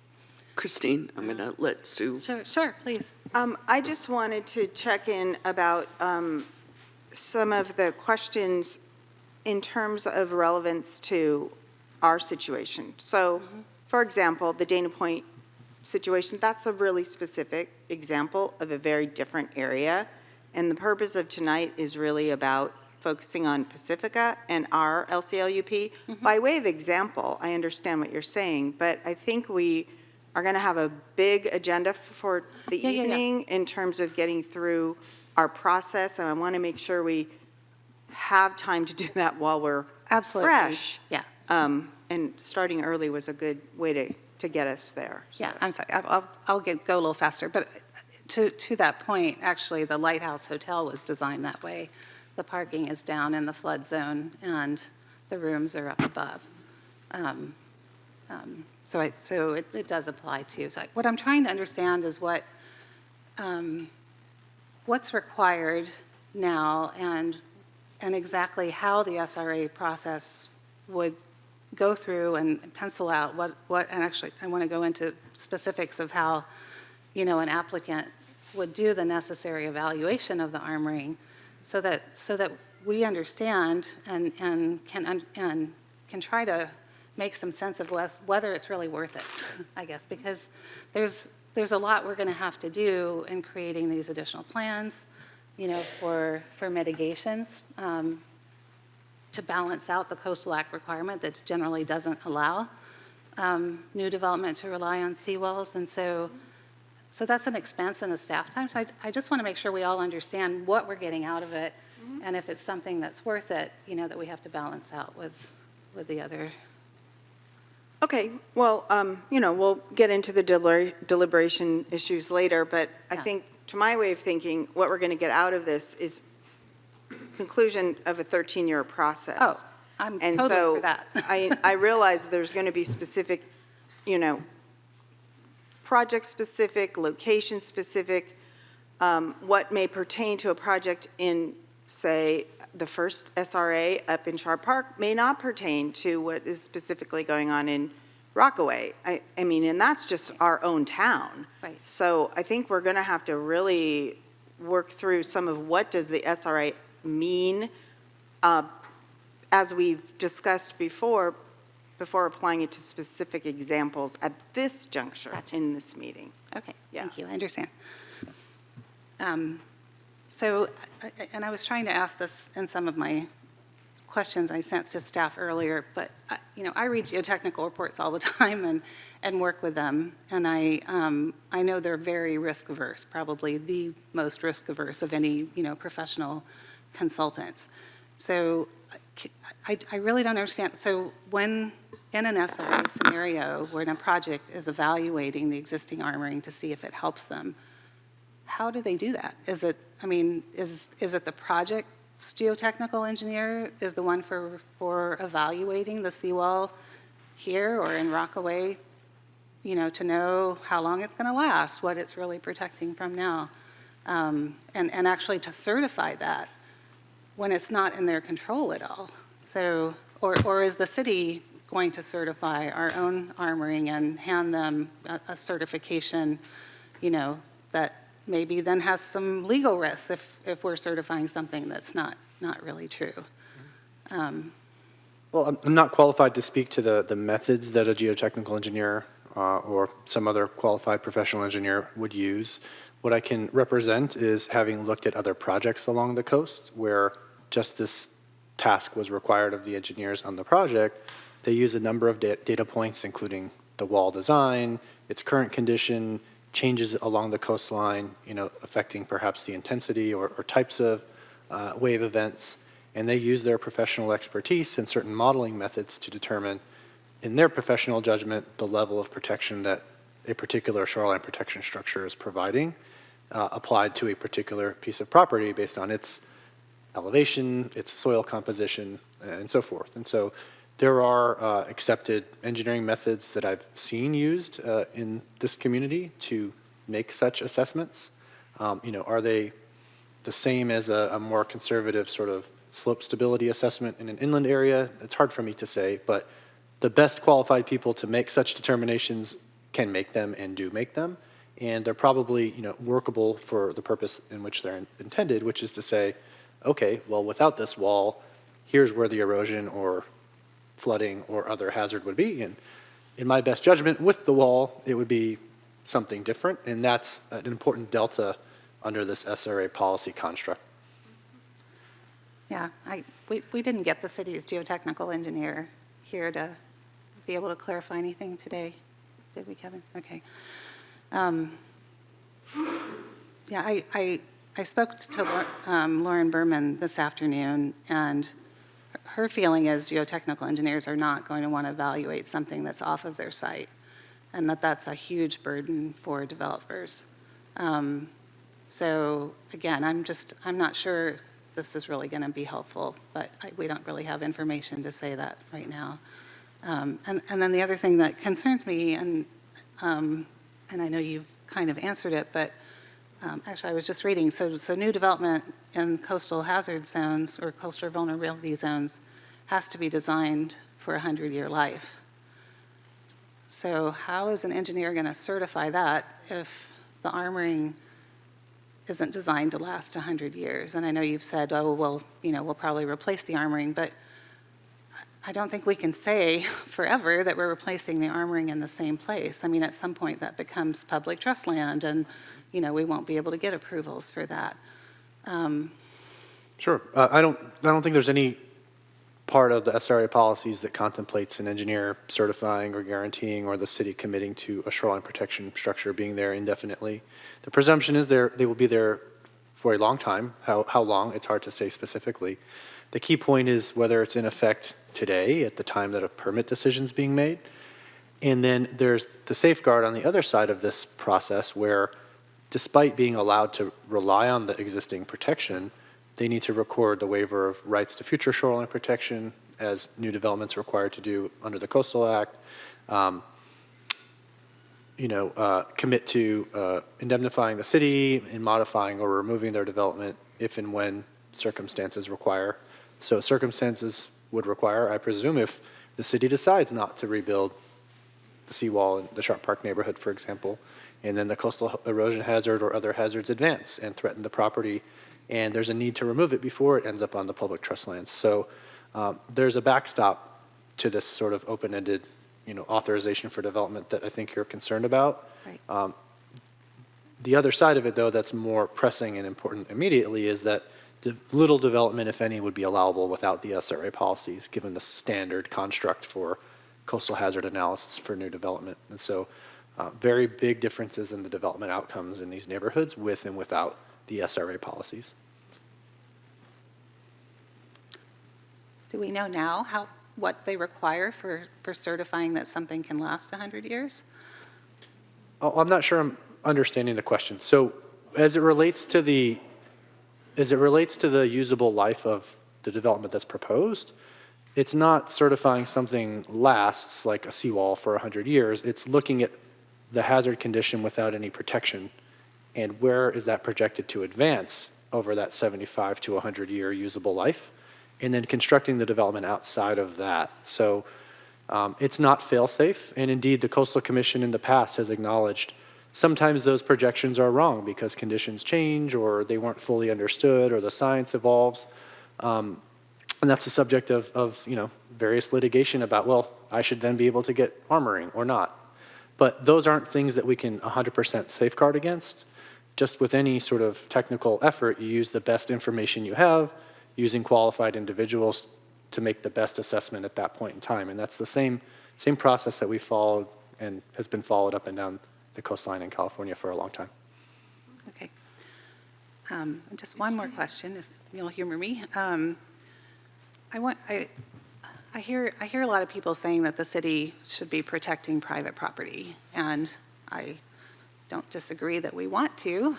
Christine, I'm going to let Sue. Sure, please. I just wanted to check in about some of the questions in terms of relevance to our situation. So, for example, the Dana Point situation, that's a really specific example of a very different area. And the purpose of tonight is really about focusing on Pacifica and our LCLUP. By way of example, I understand what you're saying, but I think we are going to have a big agenda for the evening in terms of getting through our process, and I want to make sure we have time to do that while we're Absolutely. fresh. Yeah. And starting early was a good way to get us there. Yeah, I'm sorry. I'll go a little faster. But to that point, actually, the Lighthouse Hotel was designed that way. The parking is down in the flood zone, and the rooms are up above. So it does apply too. So what I'm trying to understand is what's required now and exactly how the SRA process would go through and pencil out what and actually I want to go into specifics of how an applicant would do the necessary evaluation of the armoring so that we understand and can try to make some sense of whether it's really worth it, I guess, because there's a lot we're going to have to do in creating these additional plans, for mitigations, to balance out the Coastal Act requirement that generally doesn't allow new development to rely on seawalls. And so that's an expense and a staff time. So I just want to make sure we all understand what we're getting out of it, and if it's something that's worth it, that we have to balance out with the other. Okay, well, we'll get into the deliberation issues later, but I think, to my way of thinking, what we're going to get out of this is conclusion of a 13-year process. Oh, I'm totally for that. And so I realize there's going to be specific, project-specific, location-specific, what may pertain to a project in, say, the first SRA up in Sharp Park may not pertain to what is specifically going on in Rockaway. I mean, and that's just our own town. Right. So I think we're going to have to really work through some of what does the SRA mean, as we've discussed before applying it to specific examples at this juncture in this meeting. Okay, Yeah. thank you, I understand. So, and I was trying to ask this in some of my questions I sent to staff earlier, but, I read geotechnical reports all the time and work with them, and I know they're very risk averse, probably the most risk averse of any, professional consultants. So I really don't understand. So when in an SRA scenario when a project is evaluating the existing armoring to see if it helps them, how do they do that? Is it the project's geotechnical engineer is the one for evaluating the seawall here or in Rockaway, to know how long it's going to last, what it's really protecting from now, and actually to certify that when it's not in their control at all? So, or is the city going to certify our own armoring and hand them a certification, that maybe then has some legal risks if we're certifying something that's not really true? Well, I'm not qualified to speak to the methods that a geotechnical engineer or some other qualified professional engineer would use. What I can represent is having looked at other projects along the coast where just this task was required of the engineers on the project. They use a number of data points, including the wall design, its current condition, changes along the coastline, affecting perhaps the intensity or types of wave events. And they use their professional expertise and certain modeling methods to determine, in their professional judgment, the level of protection that a particular shoreline protection structure is providing, applied to a particular piece of property based on its elevation, its soil composition, and so forth. And so there are accepted engineering methods that I've seen used in this community to make such assessments. Are they the same as a more conservative sort of slope stability assessment in an inland area? It's hard for me to say, but the best qualified people to make such determinations can make them and do make them. And they're probably, workable for the purpose in which they're intended, which is to say, okay, well, without this wall, here's where the erosion or flooding or other hazard would be. And in my best judgment, with the wall, it would be something different. And that's an important delta under this SRA policy construct. Yeah, we didn't get the city's geotechnical engineer here to be able to clarify anything today, did we, Kevin? Okay. Yeah, I spoke to Lauren Berman this afternoon, and her feeling is geotechnical engineers are not going to want to evaluate something that's off of their site, and that's a huge burden for developers. So again, I'm not sure this is really going to be helpful, but we don't really have information to say that right now. And then the other thing that concerns me, and I know you've kind of answered it, but actually I was just reading, so new development in coastal hazard zones or coastal vulnerability zones has to be designed for a 100-year life. So how is an engineer going to certify that if the armoring isn't designed to last 100 years? And I know you've said, oh, well, we'll probably replace the armoring, but I don't think we can say forever that we're replacing the armoring in the same place. I mean, at some point, that becomes public trust land, and, you know, we won't be able to get approvals for that. Sure. I don't think there's any part of the SRA policies that contemplates an engineer certifying or guaranteeing or the city committing to a shoreline protection structure being there indefinitely. The presumption is they will be there for a long time. How long, it's hard to say specifically. The key point is whether it's in effect today at the time that a permit decision is being made. And then there's the safeguard on the other side of this process where, despite being allowed to rely on the existing protection, they need to record the waiver of rights to future shoreline protection as new developments are required to do under the Coastal Act. Commit to indemnifying the city in modifying or removing their development if and when circumstances require. So circumstances would require, I presume, if the city decides not to rebuild the seawall in the Sharp Park neighborhood, for example, and then the coastal erosion hazard or other hazards advance and threaten the property, and there's a need to remove it before it ends up on the public trust lands. So there's a backstop to this sort of open-ended, authorization for development that I think you're concerned about. Right. The other side of it, though, that's more pressing and important immediately is that little development, if any, would be allowable without the SRA policies, given the standard construct for coastal hazard analysis for new development. And so very big differences in the development outcomes in these neighborhoods with and without the SRA policies. Do we know now what they require for certifying that something can last 100 years? Oh, I'm not sure I'm understanding the question. So as it relates to the usable life of the development that's proposed, it's not certifying something lasts like a seawall for 100 years. It's looking at the hazard condition without any protection and where is that projected to advance over that 75 to 100 year usable life, and then constructing the development outside of that. So it's not fail-safe, and indeed the Coastal Commission in the past has acknowledged sometimes those projections are wrong because conditions change or they weren't fully understood or the science evolves. And that's the subject of various litigation about, well, I should then be able to get armoring or not. But those aren't things that we can 100% safeguard against. Just with any sort of technical effort, you use the best information you have, using qualified individuals to make the best assessment at that point in time. And that's the same process that we followed and has been followed up and down the coastline in California for a long time. Okay. Just one more question, if you'll humor me. I hear a lot of people saying that the city should be protecting private property, and I don't disagree that we want to.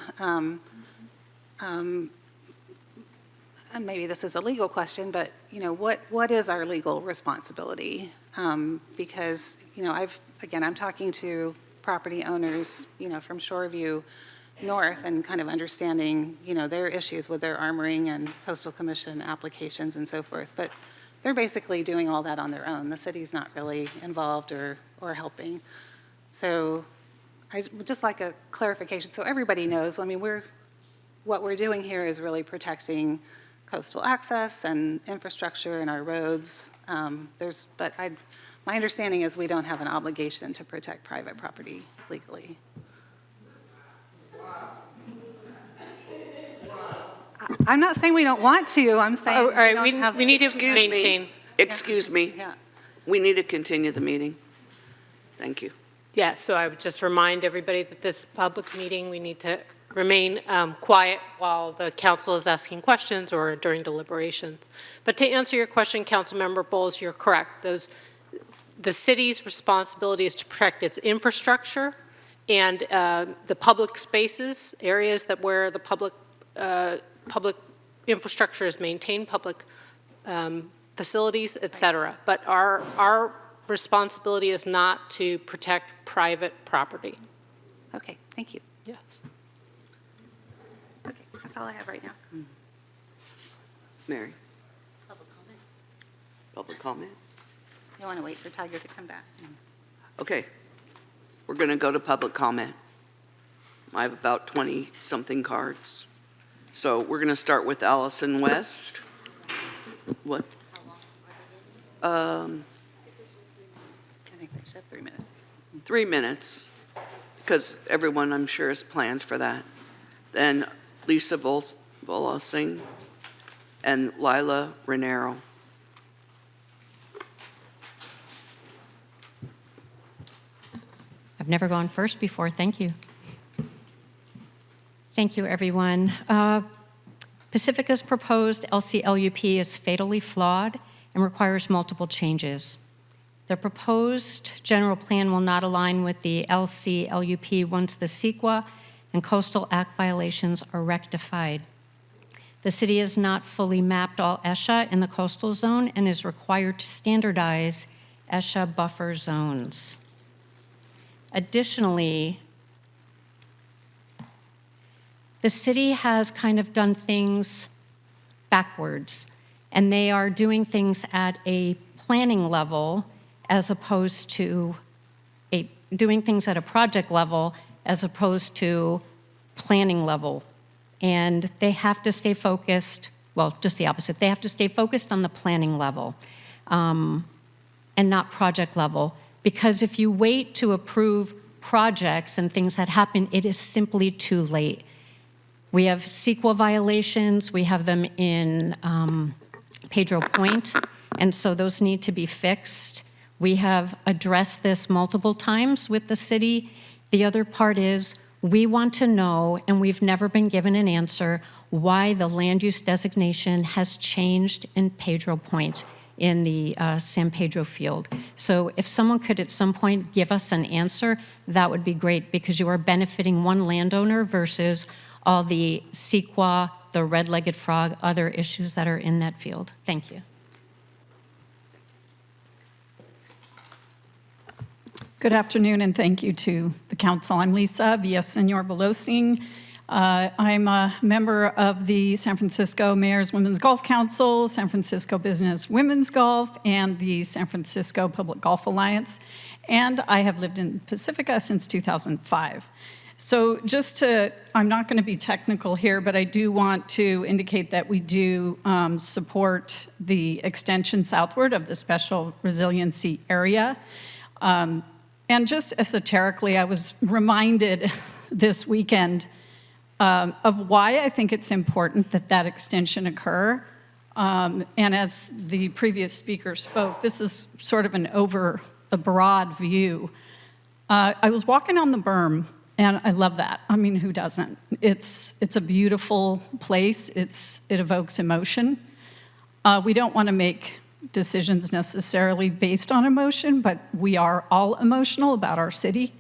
And maybe this is a legal question, but what is our legal responsibility? Because I'm talking to property owners, from Shoreview North and kind of understanding, their issues with their armoring and Coastal Commission applications and so forth. But they're basically doing all that on their own. The city's not really involved or helping. So I would just like a clarification so everybody knows. What we're doing here is really protecting coastal access and infrastructure and our roads. My understanding is we don't have an obligation to protect private property legally. I'm not saying we don't want to. I'm saying All right, we don't have. we need to Excuse maintain. me. Excuse me. Yeah. We need to continue the meeting. Thank you. Yeah, so I would just remind everybody that this public meeting, we need to remain quiet while the council is asking questions or during deliberations. But to answer your question, Councilmember Bowles, you're correct. The city's responsibility is to protect its infrastructure and the public spaces, areas where the public infrastructure is maintained, public facilities, et cetera. But our responsibility is not to protect private property. Okay, thank you. Yes. Okay, that's all I have right now. Mary? Public comment? You want to wait for Tiger to come back? Okay. We're going to go to public comment. I have about 20-something cards. So we're going to start with Allison West. What? I think we should have 3 minutes. 3 minutes, because everyone, I'm sure, is planned for that. Then Lisa Volosing and Lila Renero. I've never gone first before. Thank you. Thank you, everyone. Pacifica's proposed LCLUP is fatally flawed and requires multiple changes. The proposed general plan will not align with the LCLUP once the CEQA and Coastal Act violations are rectified. The city has not fully mapped all ESHA in the coastal zone and is required to standardize ESHA buffer zones. Additionally, the city has kind of done things backwards, and they are doing things at a planning level as opposed to doing things at a project level as opposed to planning level. And they have to stay focused, well, just the opposite. They have to stay focused on the planning level and not project level. Because if you wait to approve projects and things that happen, it is simply too late. We have CEQA violations. We have them in Pedro Point, and so those need to be fixed. We have addressed this multiple times with the city. The other part is we want to know, and we've never been given an answer, why the land use designation has changed in Pedro Point in the San Pedro field. So if someone could at some point give us an answer, that would be great, because you are benefiting one landowner versus all the CEQA, the red-legged frog, other issues that are in that field. Thank you. Good afternoon, and thank you to the council. I'm Lisa Villaseñor-Volosing. I'm a member of the San Francisco Mayor's Women's Golf Council, San Francisco Business Women's Golf, and the San Francisco Public Golf Alliance, and I have lived in Pacifica since 2005. So I'm not going to be technical here, but I do want to indicate that we do support the extension southward of the special resiliency area. And just esoterically, I was reminded this weekend of why I think it's important that that extension occur. And as the previous speaker spoke, this is sort of a broad view. I was walking on the berm, and I love that. I mean, who doesn't? It's a beautiful place. It evokes emotion. We don't want to make decisions necessarily based on emotion, but we are all emotional about our city.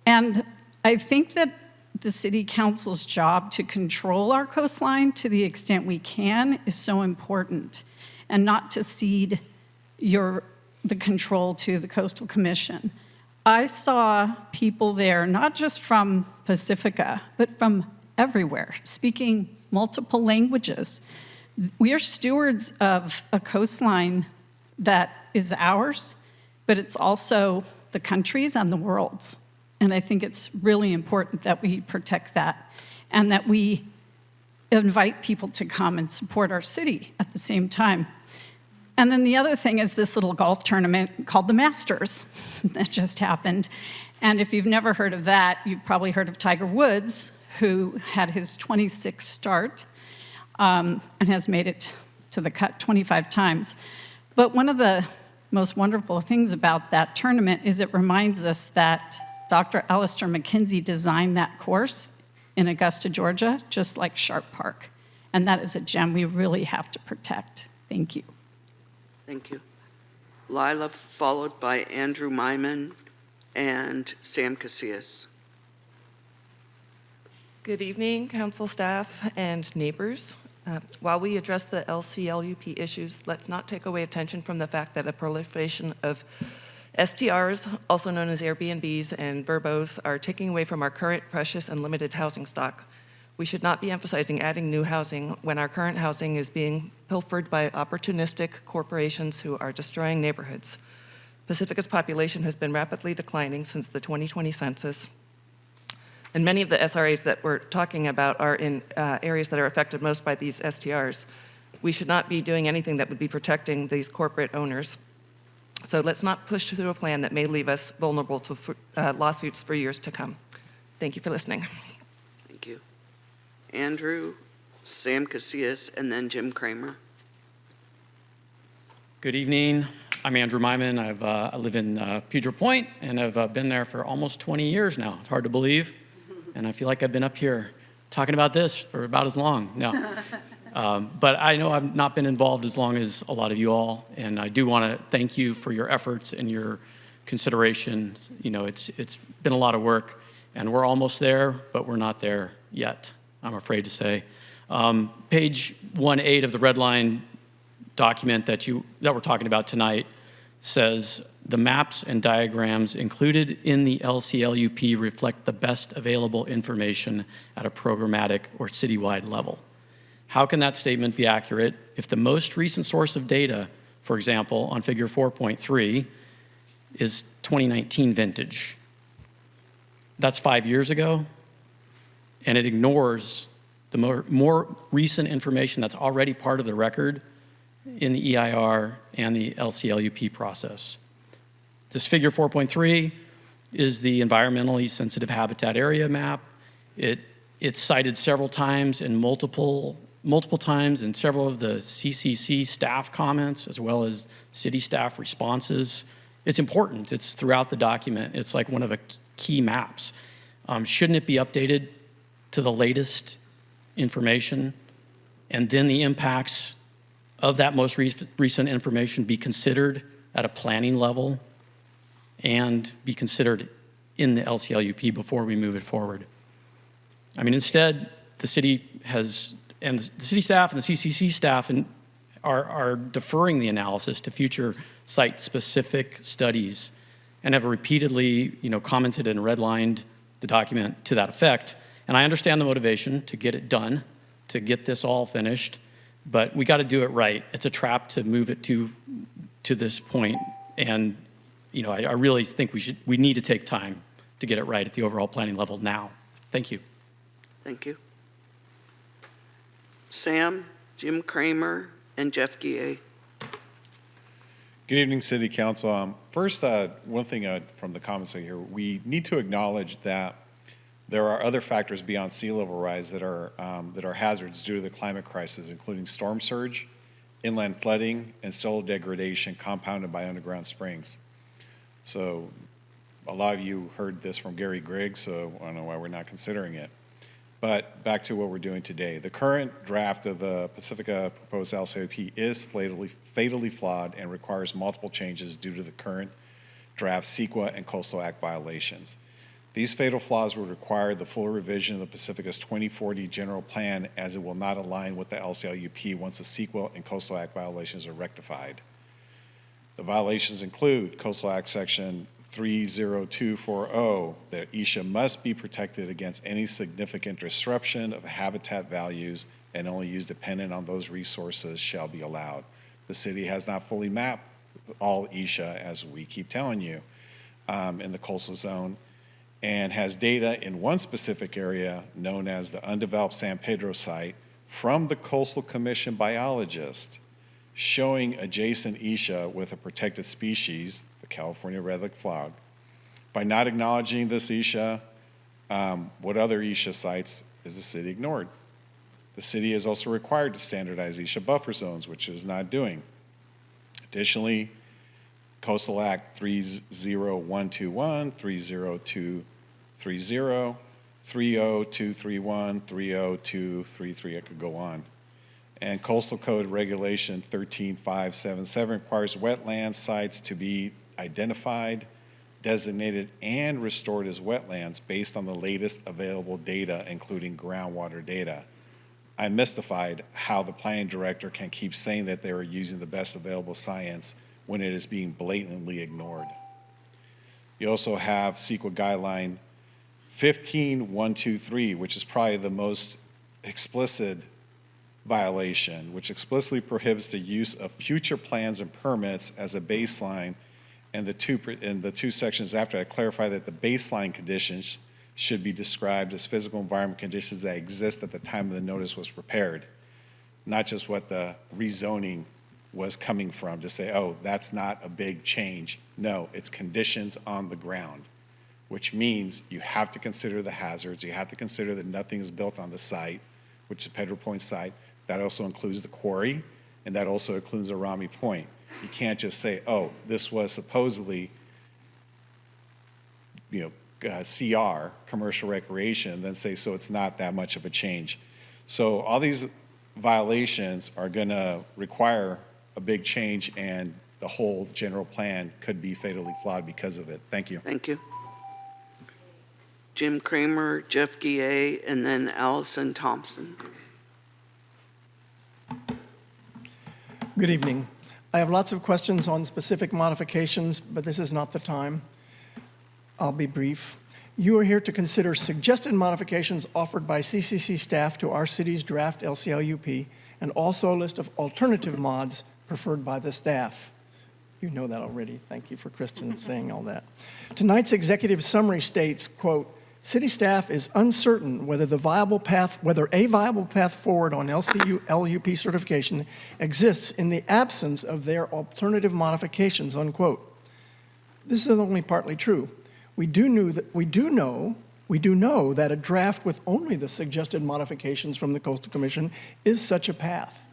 And I think that the city council's job to control our coastline to the extent we can is so important, and not to cede the control to the Coastal Commission. I saw people there, not just from Pacifica, but from everywhere, speaking multiple languages. We are stewards of a coastline that is ours, but it's also the country's and the world's. And I think it's really important that we protect that and that we invite people to come and support our city at the same time. And then the other thing is this little golf tournament called the Masters that just happened. And if you've never heard of that, you've probably heard of Tiger Woods, who had his 26th start and has made it to the cut 25 times. But one of the most wonderful things about that tournament is it reminds us that Dr. Alistair McKenzie designed that course in Augusta, Georgia, just like Sharp Park. And that is a gem we really have to protect. Thank you. Thank you. Lila, followed by Andrew Myman and Sam Casillas. Good evening, council staff and neighbors. While we address the LCLUP issues, let's not take away attention from the fact that a proliferation of STRs, also known as Airbnbs and Verbos, are taking away from our current precious and limited housing stock. We should not be emphasizing adding new housing when our current housing is being pilfered by opportunistic corporations who are destroying neighborhoods. Pacifica's population has been rapidly declining since the 2020 census, and many of the SRAs that we're talking about are in areas that are affected most by these STRs. We should not be doing anything that would be protecting these corporate owners. So let's not push through a plan that may leave us vulnerable to lawsuits for years to come. Thank you for listening. Thank you. Andrew, Sam Casillas, and then Jim Kramer. Good evening. I'm Andrew Myman. I live in Pedro Point, and I've been there for almost 20 years now. It's hard to believe, and I feel like I've been up here talking about this for about as long. No. But I know I've not been involved as long as a lot of you all, and I do want to thank you for your efforts and your consideration. You know, it's been a lot of work, and we're almost there, but we're not there yet, I'm afraid to say. Page 1-8 of the red line document that we're talking about tonight says the maps and diagrams included in the LCLUP reflect the best available information at a programmatic or citywide level. How can that statement be accurate if the most recent source of data, for example, on figure 4.3, is 2019 vintage? That's 5 years ago, and it ignores the more recent information that's already part of the record in the EIR and the LCLUP process. This figure 4.3 is the environmentally sensitive habitat area map. It's cited several times in multiple times in several of the CCC staff comments, as well as city staff responses. It's important. It's throughout the document. It's like one of the key maps. Shouldn't it be updated to the latest information, and then the impacts of that most recent information be considered at a planning level and be considered in the LCLUP before we move it forward? I mean, instead, the city has, and the city staff and the CCC staff are deferring the analysis to future site-specific studies and have repeatedly, commented and redlined the document to that effect. And I understand the motivation to get it done, to get this all finished, but we got to do it right. It's a trap to move it to this point, and I really think we need to take time to get it right at the overall planning level now. Thank you. Thank you. Sam, Jim Kramer, and Jeff Guillet. Good evening, City Council. First, one thing from the comments I hear, we need to acknowledge that there are other factors beyond sea level rise that are hazards due to the climate crisis, including storm surge, inland flooding, and soil degradation compounded by underground springs. So a lot of you heard this from Gary Griggs, so I don't know why we're not considering it. But back to what we're doing today. The current draft of the Pacifica proposed LCOP is fatally flawed and requires multiple changes due to the current draft CEQA and Coastal Act violations. These fatal flaws will require the full revision of the Pacifica's 2040 general plan, as it will not align with the LCLUP once the CEQA and Coastal Act violations are rectified. The violations include Coastal Act Section 30240, that Isha must be protected against any significant disruption of habitat values, and only use dependent on those resources shall be allowed. The city has not fully mapped all Isha, as we keep telling you, in the coastal zone, and has data in one specific area known as the undeveloped San Pedro site from the Coastal Commission biologist showing adjacent Isha with a protected species, the California red-legged frog. By not acknowledging this Isha, what other Isha sites is the city ignored? The city is also required to standardize Isha buffer zones, which it is not doing. Additionally, Coastal Act 30121, 30230, 30231, 30233, I could go on. And Coastal Code Regulation 13577 requires wetland sites to be identified, designated, and restored as wetlands based on the latest available data, including groundwater data. I'm mystified how the planning director can keep saying that they are using the best available science when it is being blatantly ignored. You also have CEQA guideline 15123, which is probably the most explicit violation, which explicitly prohibits the use of future plans and permits as a baseline, and the two sections after that clarify that the baseline conditions should be described as physical environment conditions that exist at the time of the notice was prepared, not just what the rezoning was coming from, to say, oh, that's not a big change. No, it's conditions on the ground, which means you have to consider the hazards. You have to consider that nothing is built on the site, which is Pedro Point site. That also includes the quarry, and that also includes Arami Point. You can't just say, oh, this was supposedly, CR, commercial recreation, then say, so it's not that much of a change. So all these violations are going to require a big change, and the whole general plan could be fatally flawed because of it. Thank you. Thank you. Jim Kramer, Jeff Guillet, and then Allison Thompson. Good evening. I have lots of questions on specific modifications, but this is not the time. I'll be brief. You are here to consider suggested modifications offered by CCC staff to our city's draft LCLUP, and also a list of alternative mods preferred by the staff. You know that already. Thank you for Kristen saying all that. Tonight's executive summary states, quote, city staff is uncertain whether a viable path forward on LCLUP certification exists in the absence of their alternative modifications, unquote. This is only partly true. We do know that a draft with only the suggested modifications from the Coastal Commission is such a path.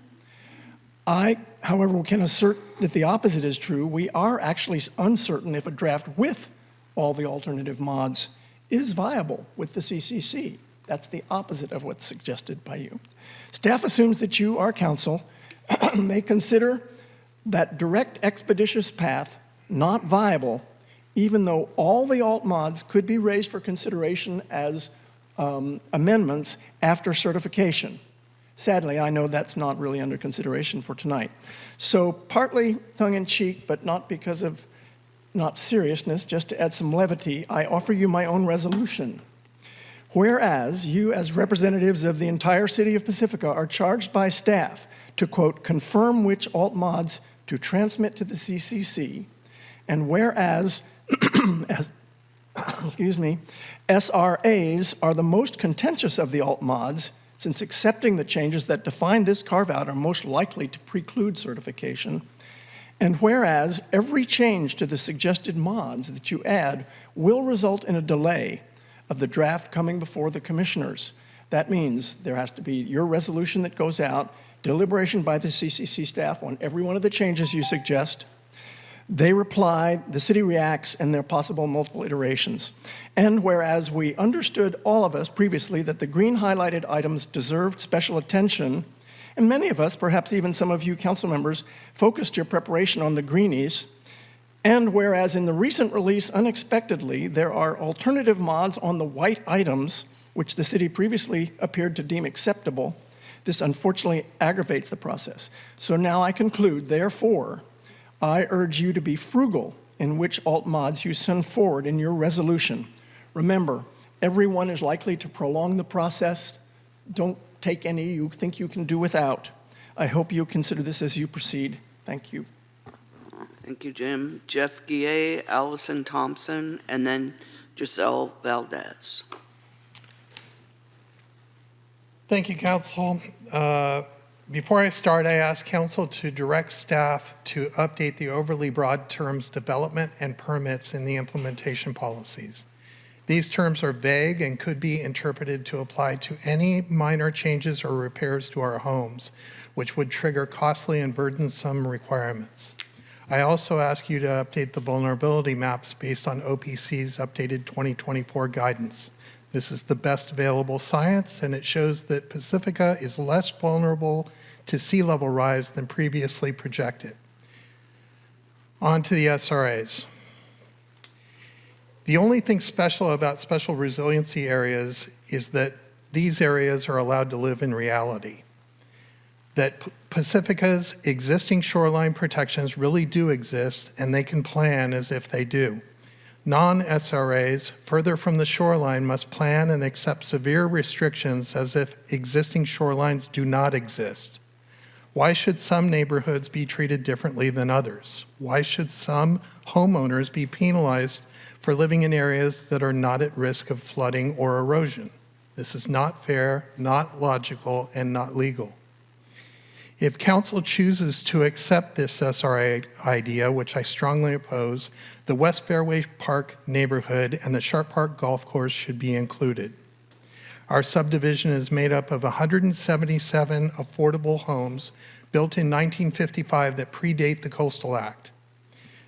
I, however, can assert that the opposite is true. We are actually uncertain if a draft with all the alternative mods is viable with the CCC. That's the opposite of what's suggested by you. Staff assumes that you, our council, may consider that direct expeditious path not viable, even though all the alt mods could be raised for consideration as amendments after certification. Sadly, I know that's not really under consideration for tonight. So partly tongue-in-cheek, but not because of not seriousness, just to add some levity, I offer you my own resolution. Whereas you, as representatives of the entire city of Pacifica, are charged by staff to, quote, confirm which alt mods to transmit to the CCC, and whereas SRAs are the most contentious of the alt mods, since accepting the changes that define this carve-out are most likely to preclude certification, and whereas every change to the suggested mods that you add will result in a delay of the draft coming before the commissioners. That means there has to be your resolution that goes out, deliberation by the CCC staff on every one of the changes you suggest. They reply, the city reacts, and there are possible multiple iterations. And whereas we understood, all of us previously, that the green highlighted items deserved special attention, and many of us, perhaps even some of you council members, focused your preparation on the greenies, and whereas in the recent release, unexpectedly, there are alternative mods on the white items, which the city previously appeared to deem acceptable, this unfortunately aggravates the process. So now I conclude, therefore, I urge you to be frugal in which alt mods you send forward in your resolution. Remember, everyone is likely to prolong the process. Don't take any you think you can do without. I hope you consider this as you proceed. Thank you. Thank you, Jim. Jeff Guillet, Allison Thompson, and then Giselle Valdez. Thank you, Council. Before I start, I ask Council to direct staff to update the overly broad terms development and permits in the implementation policies. These terms are vague and could be interpreted to apply to any minor changes or repairs to our homes, which would trigger costly and burdensome requirements. I also ask you to update the vulnerability maps based on OPC's updated 2024 guidance. This is the best available science, and it shows that Pacifica is less vulnerable to sea level rise than previously projected. On to the SRAs. The only thing special about special resiliency areas is that these areas are allowed to live in reality. That Pacifica's existing shoreline protections really do exist, and they can plan as if they do. Non-SRAs further from the shoreline must plan and accept severe restrictions as if existing shorelines do not exist. Why should some neighborhoods be treated differently than others? Why should some homeowners be penalized for living in areas that are not at risk of flooding or erosion? This is not fair, not logical, and not legal. If council chooses to accept this SRA idea, which I strongly oppose, the West Fairway Park neighborhood and the Sharp Park Golf Course should be included. Our subdivision is made up of 177 affordable homes built in 1955 that predate the Coastal Act.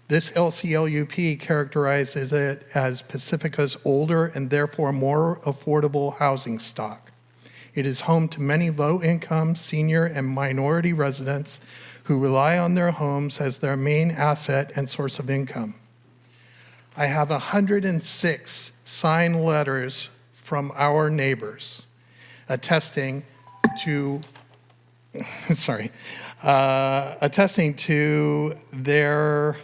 This LCLUP characterizes it as Pacifica's older and therefore more affordable housing stock. It is home to many low-income, senior, and minority residents who rely on their homes as their main asset and source of income. I have 106 signed letters from our neighbors attesting to their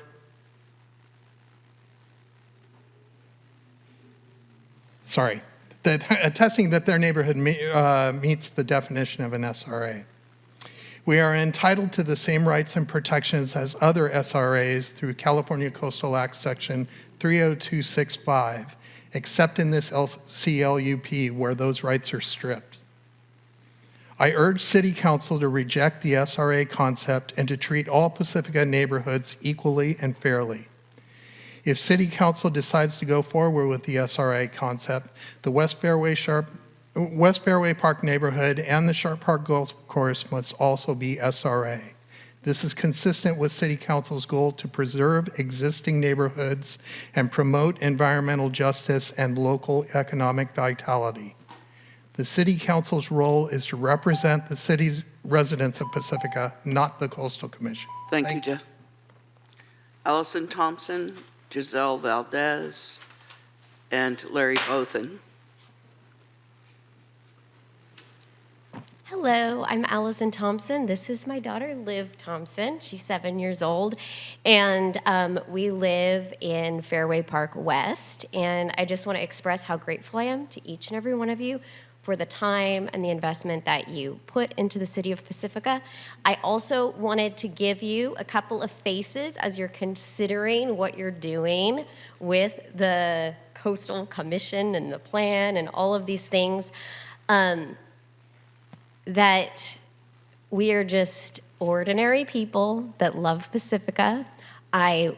attesting that their neighborhood meets the definition of an SRA. We are entitled to the same rights and protections as other SRAs through California Coastal Act Section 30265, except in this CLUP where those rights are stripped. I urge City Council to reject the SRA concept and to treat all Pacifica neighborhoods equally and fairly. If City Council decides to go forward with the SRA concept, the West Fairway Park neighborhood and the Sharp Park Golf Course must also be SRA. This is consistent with City Council's goal to preserve existing neighborhoods and promote environmental justice and local economic vitality. The City Council's role is to represent the city's residents of Pacifica, not the Coastal Commission. Thank you, Jeff. Allison Thompson, Giselle Valdez, and Larry Bothan. Hello, I'm Allison Thompson. This is my daughter, Liv Thompson. She's 7 years old, and we live in Fairway Park West, and I just want to express how grateful I am to each and every one of you for the time and the investment that you put into the city of Pacifica. I also wanted to give you a couple of faces as you're considering what you're doing with the Coastal Commission and the plan and all of these things, that we are just ordinary people that love Pacifica. I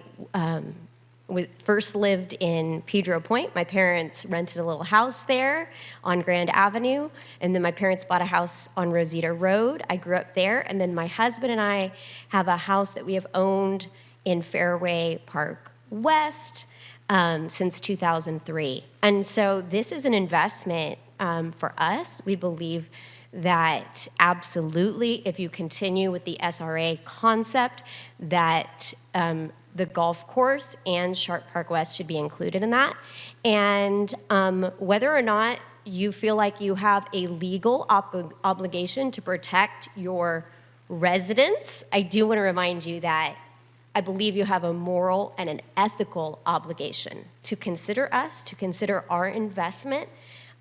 first lived in Pedro Point. My parents rented a little house there on Grand Avenue, and then my parents bought a house on Rosita Road. I grew up there, and then my husband and I have a house that we have owned in Fairway Park West since 2003. And so this is an investment for us. We believe that absolutely, if you continue with the SRA concept, that the golf course and Sharp Park West should be included in that. And whether or not you feel like you have a legal obligation to protect your residents, I do want to remind you that I believe you have a moral and an ethical obligation to consider us, to consider our investment,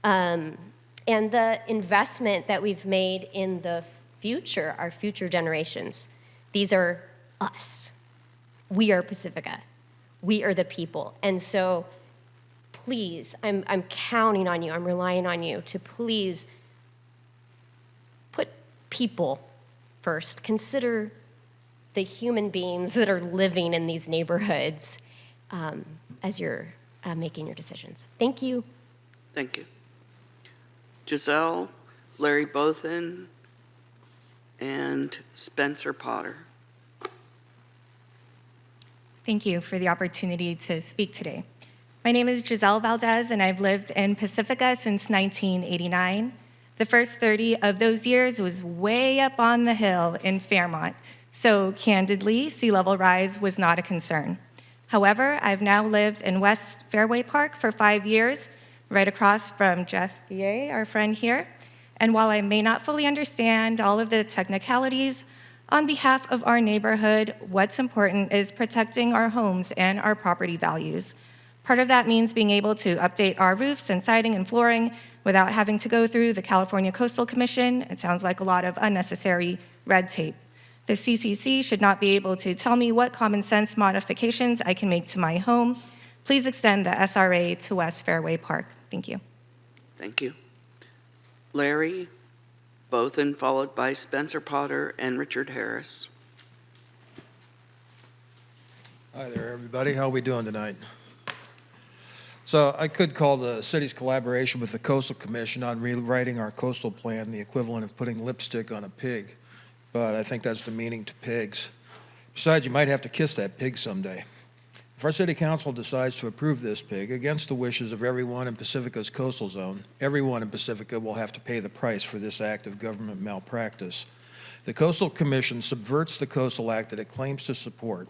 and the investment that we've made in the future, our future generations. These are us. We are Pacifica. We are the people. And so please, I'm counting on you, I'm relying on you to please put people first. Consider the human beings that are living in these neighborhoods as you're making your decisions. Thank you. Thank you. Giselle, Larry Bothan, and Spencer Potter. Thank you for the opportunity to speak today. My name is Giselle Valdez, and I've lived in Pacifica since 1989. The first 30 of those years was way up on the hill in Fairmont, so candidly, sea level rise was not a concern. However, I've now lived in West Fairway Park for 5 years, right across from Jeff Guillet, our friend here, and while I may not fully understand all of the technicalities, on behalf of our neighborhood, what's important is protecting our homes and our property values. Part of that means being able to update our roofs and siding and flooring without having to go through the California Coastal Commission. It sounds like a lot of unnecessary red tape. The CCC should not be able to tell me what common sense modifications I can make to my home. Please extend the SRA to West Fairway Park. Thank you. Thank you. Larry Bothan, followed by Spencer Potter and Richard Harris. Hi there, everybody. How are we doing tonight? So I could call the city's collaboration with the Coastal Commission on rewriting our coastal plan the equivalent of putting lipstick on a pig, but I think that's demeaning to pigs. Besides, you might have to kiss that pig someday. If our city council decides to approve this pig against the wishes of everyone in Pacifica's coastal zone, everyone in Pacifica will have to pay the price for this act of government malpractice. The Coastal Commission subverts the Coastal Act that it claims to support.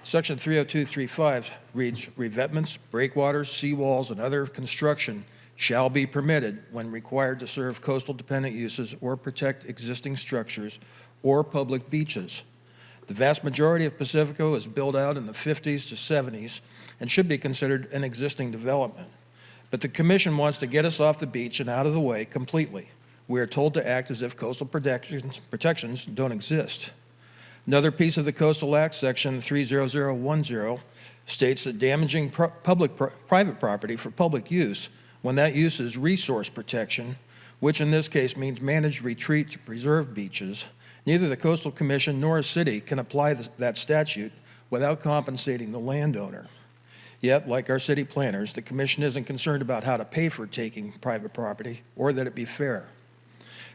Section 30235 reads, revetments, breakwaters, seawalls, and other construction shall be permitted when required to serve coastal dependent uses or protect existing structures or public beaches. The vast majority of Pacifica was built out in the 50s to 70s and should be considered an existing development. But the Commission wants to get us off the beach and out of the way completely. We are told to act as if coastal protections don't exist. Another piece of the Coastal Act, Section 30010, states that damaging private property for public use, when that use is resource protection, which in this case means managed retreat to preserve beaches, neither the Coastal Commission nor a city can apply that statute without compensating the landowner. Yet, like our city planners, the Commission isn't concerned about how to pay for taking private property or that it be fair.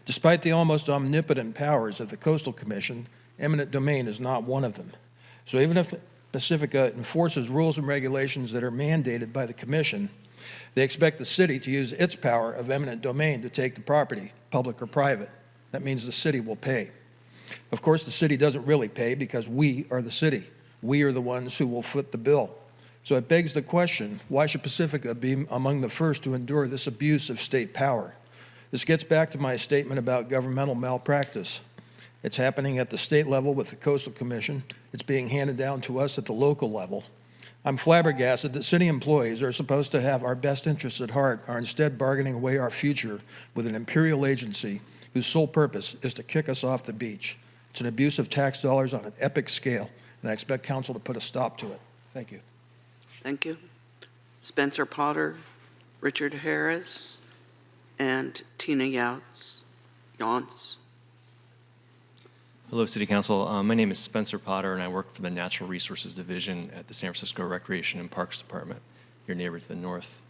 Despite the almost omnipotent powers of the Coastal Commission, eminent domain is not one of them. So even if Pacifica enforces rules and regulations that are mandated by the Commission, they expect the city to use its power of eminent domain to take the property, public or private. That means the city will pay. Of course, the city doesn't really pay because we are the city. We are the ones who will foot the bill. So it begs the question, why should Pacifica be among the first to endure this abuse of state power? This gets back to my statement about governmental malpractice. It's happening at the state level with the Coastal Commission. It's being handed down to us at the local level. I'm flabbergasted that city employees are supposed to have our best interests at heart are instead bargaining away our future with an imperial agency whose sole purpose is to kick us off the beach. It's an abuse of tax dollars on an epic scale, and I expect council to put a stop to it. Thank you. Thank you. Spencer Potter, Richard Harris, and Tina Yance. Hello, City Council. My name is Spencer Potter, and I work for the Natural Resources Division at the San Francisco Recreation and Parks Department, your neighbor to the north.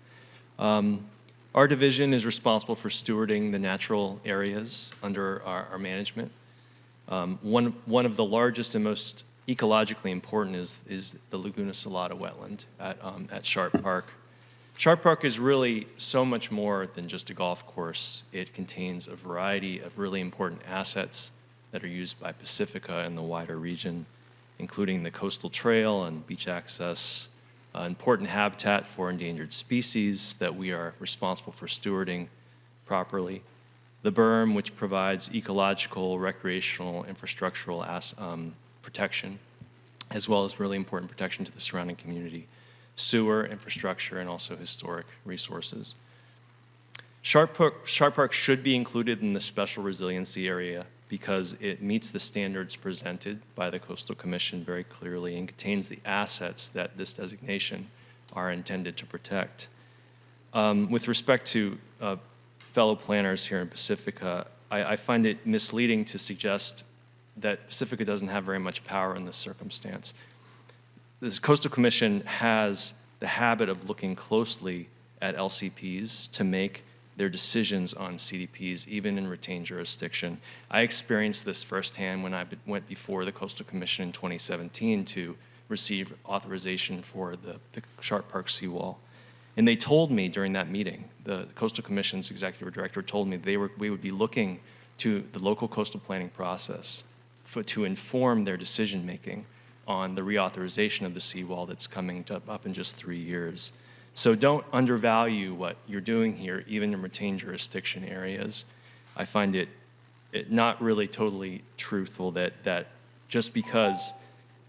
Our division is responsible for stewarding the natural areas under our management. One of the largest and most ecologically important is the Laguna Salada wetland at Sharp Park. Sharp Park is really so much more than just a golf course. It contains a variety of really important assets that are used by Pacifica and the wider region, including the coastal trail and beach access, important habitat for endangered species that we are responsible for stewarding properly, the berm, which provides ecological, recreational, infrastructural protection, as well as really important protection to the surrounding community, sewer, infrastructure, and also historic resources. Sharp Park should be included in the special resiliency area because it meets the standards presented by the Coastal Commission very clearly and contains the assets that this designation are intended to protect. With respect to fellow planners here in Pacifica, I find it misleading to suggest that Pacifica doesn't have very much power in this circumstance. This Coastal Commission has the habit of looking closely at LCPs to make their decisions on CDPs, even in retained jurisdiction. I experienced this firsthand when I went before the Coastal Commission in 2017 to receive authorization for the Sharp Park seawall. And they told me during that meeting, the Coastal Commission's executive director told me we would be looking to the local coastal planning process to inform their decision-making on the reauthorization of the seawall that's coming up in just 3 years. So don't undervalue what you're doing here, even in retained jurisdiction areas. I find it not really totally truthful that just because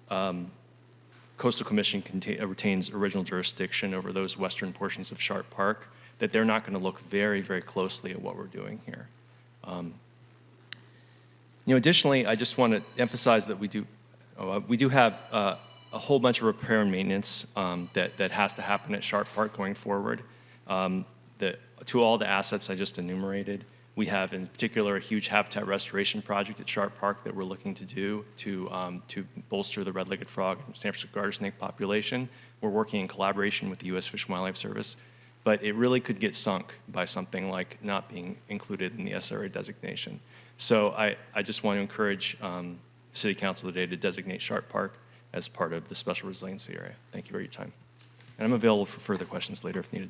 Coastal Commission retains original jurisdiction over those western portions of Sharp Park, that they're not going to look very, very closely at what we're doing here. Additionally, I just want to emphasize that we do have a whole bunch of repair and maintenance that has to happen at Sharp Park going forward. To all the assets I just enumerated, We have, in particular, a huge habitat restoration project at Sharp Park that we're looking to do to bolster the red-legged frog and San Francisco garter snake population. We're working in collaboration with the U.S. Fish and Wildlife Service, but it really could get sunk by something like not being included in the SRA designation. So I just want to encourage City Council today to designate Sharp Park as part of the special resiliency area. Thank you for your time. And I'm available for further questions later if needed.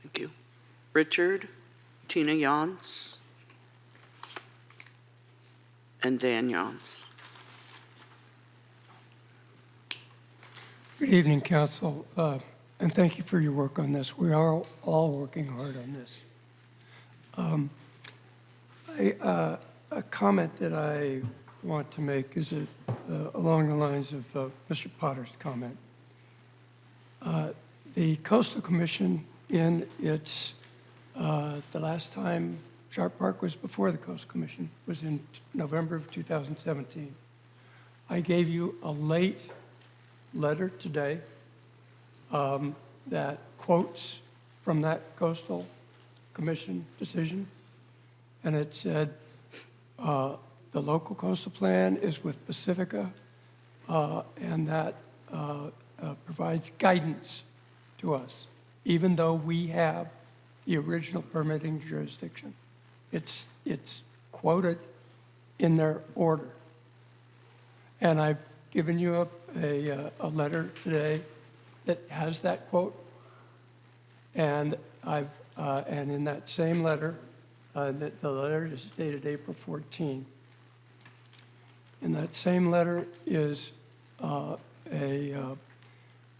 Thank you. Richard, Tina Jans, and Dan Jans. Good evening, Council, and thank you for your work on this. We are all working hard on this. A comment that I want to make is along the lines of Mr. Potter's comment. The Coastal Commission, in its the last time Sharp Park was before the Coastal Commission was in November of 2017. I gave you a late letter today that quotes from that Coastal Commission decision, and it said the local coastal plan is with Pacifica, and that provides guidance to us, even though we have the original permitting jurisdiction. It's quoted in their order. And I've given you a letter today that has that quote. And and in that same letter, the letter is dated April 14. In that same letter is a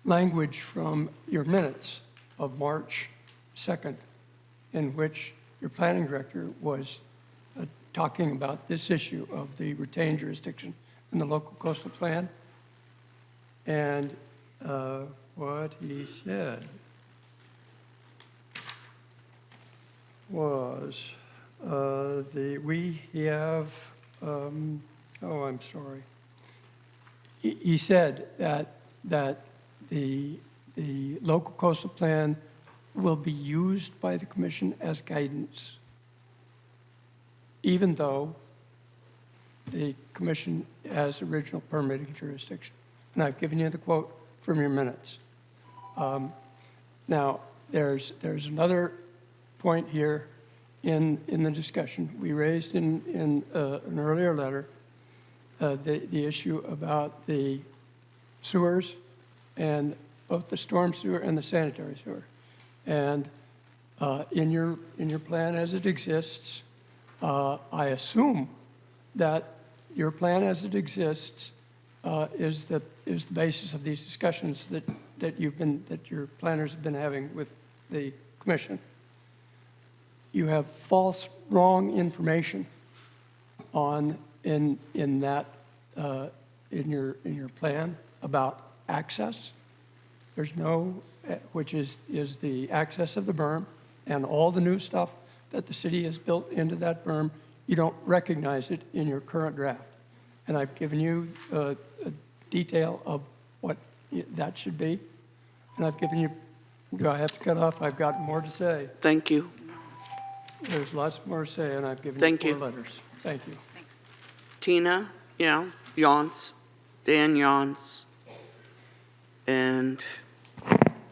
language from your minutes of March 2nd, in which your planning director was talking about this issue of the retained jurisdiction in the local coastal plan. And what he said was we have, oh, I'm sorry. He said that the local coastal plan will be used by the commission as guidance, even though the commission has original permitting jurisdiction. And I've given you the quote from your minutes. Now, there's another point here in the discussion. We raised in an earlier letter the issue about the sewers, and both the storm sewer and the sanitary sewer. And in your plan as it exists, I assume that your plan as it exists is the basis of these discussions that your planners have been having with the commission. You have false, wrong information in your plan about access. There's no, which is the access of the berm, and all the new stuff that the city has built into that berm. You don't recognize it in your current draft. And I've given you a detail of what that should be. And I've given you, do I have to cut off? I've got more to say. Thank you. There's lots more to say, and I've given Thank you you. 4 letters. Thank you. Thanks. Tina, yeah, Jans, Dan Jans, and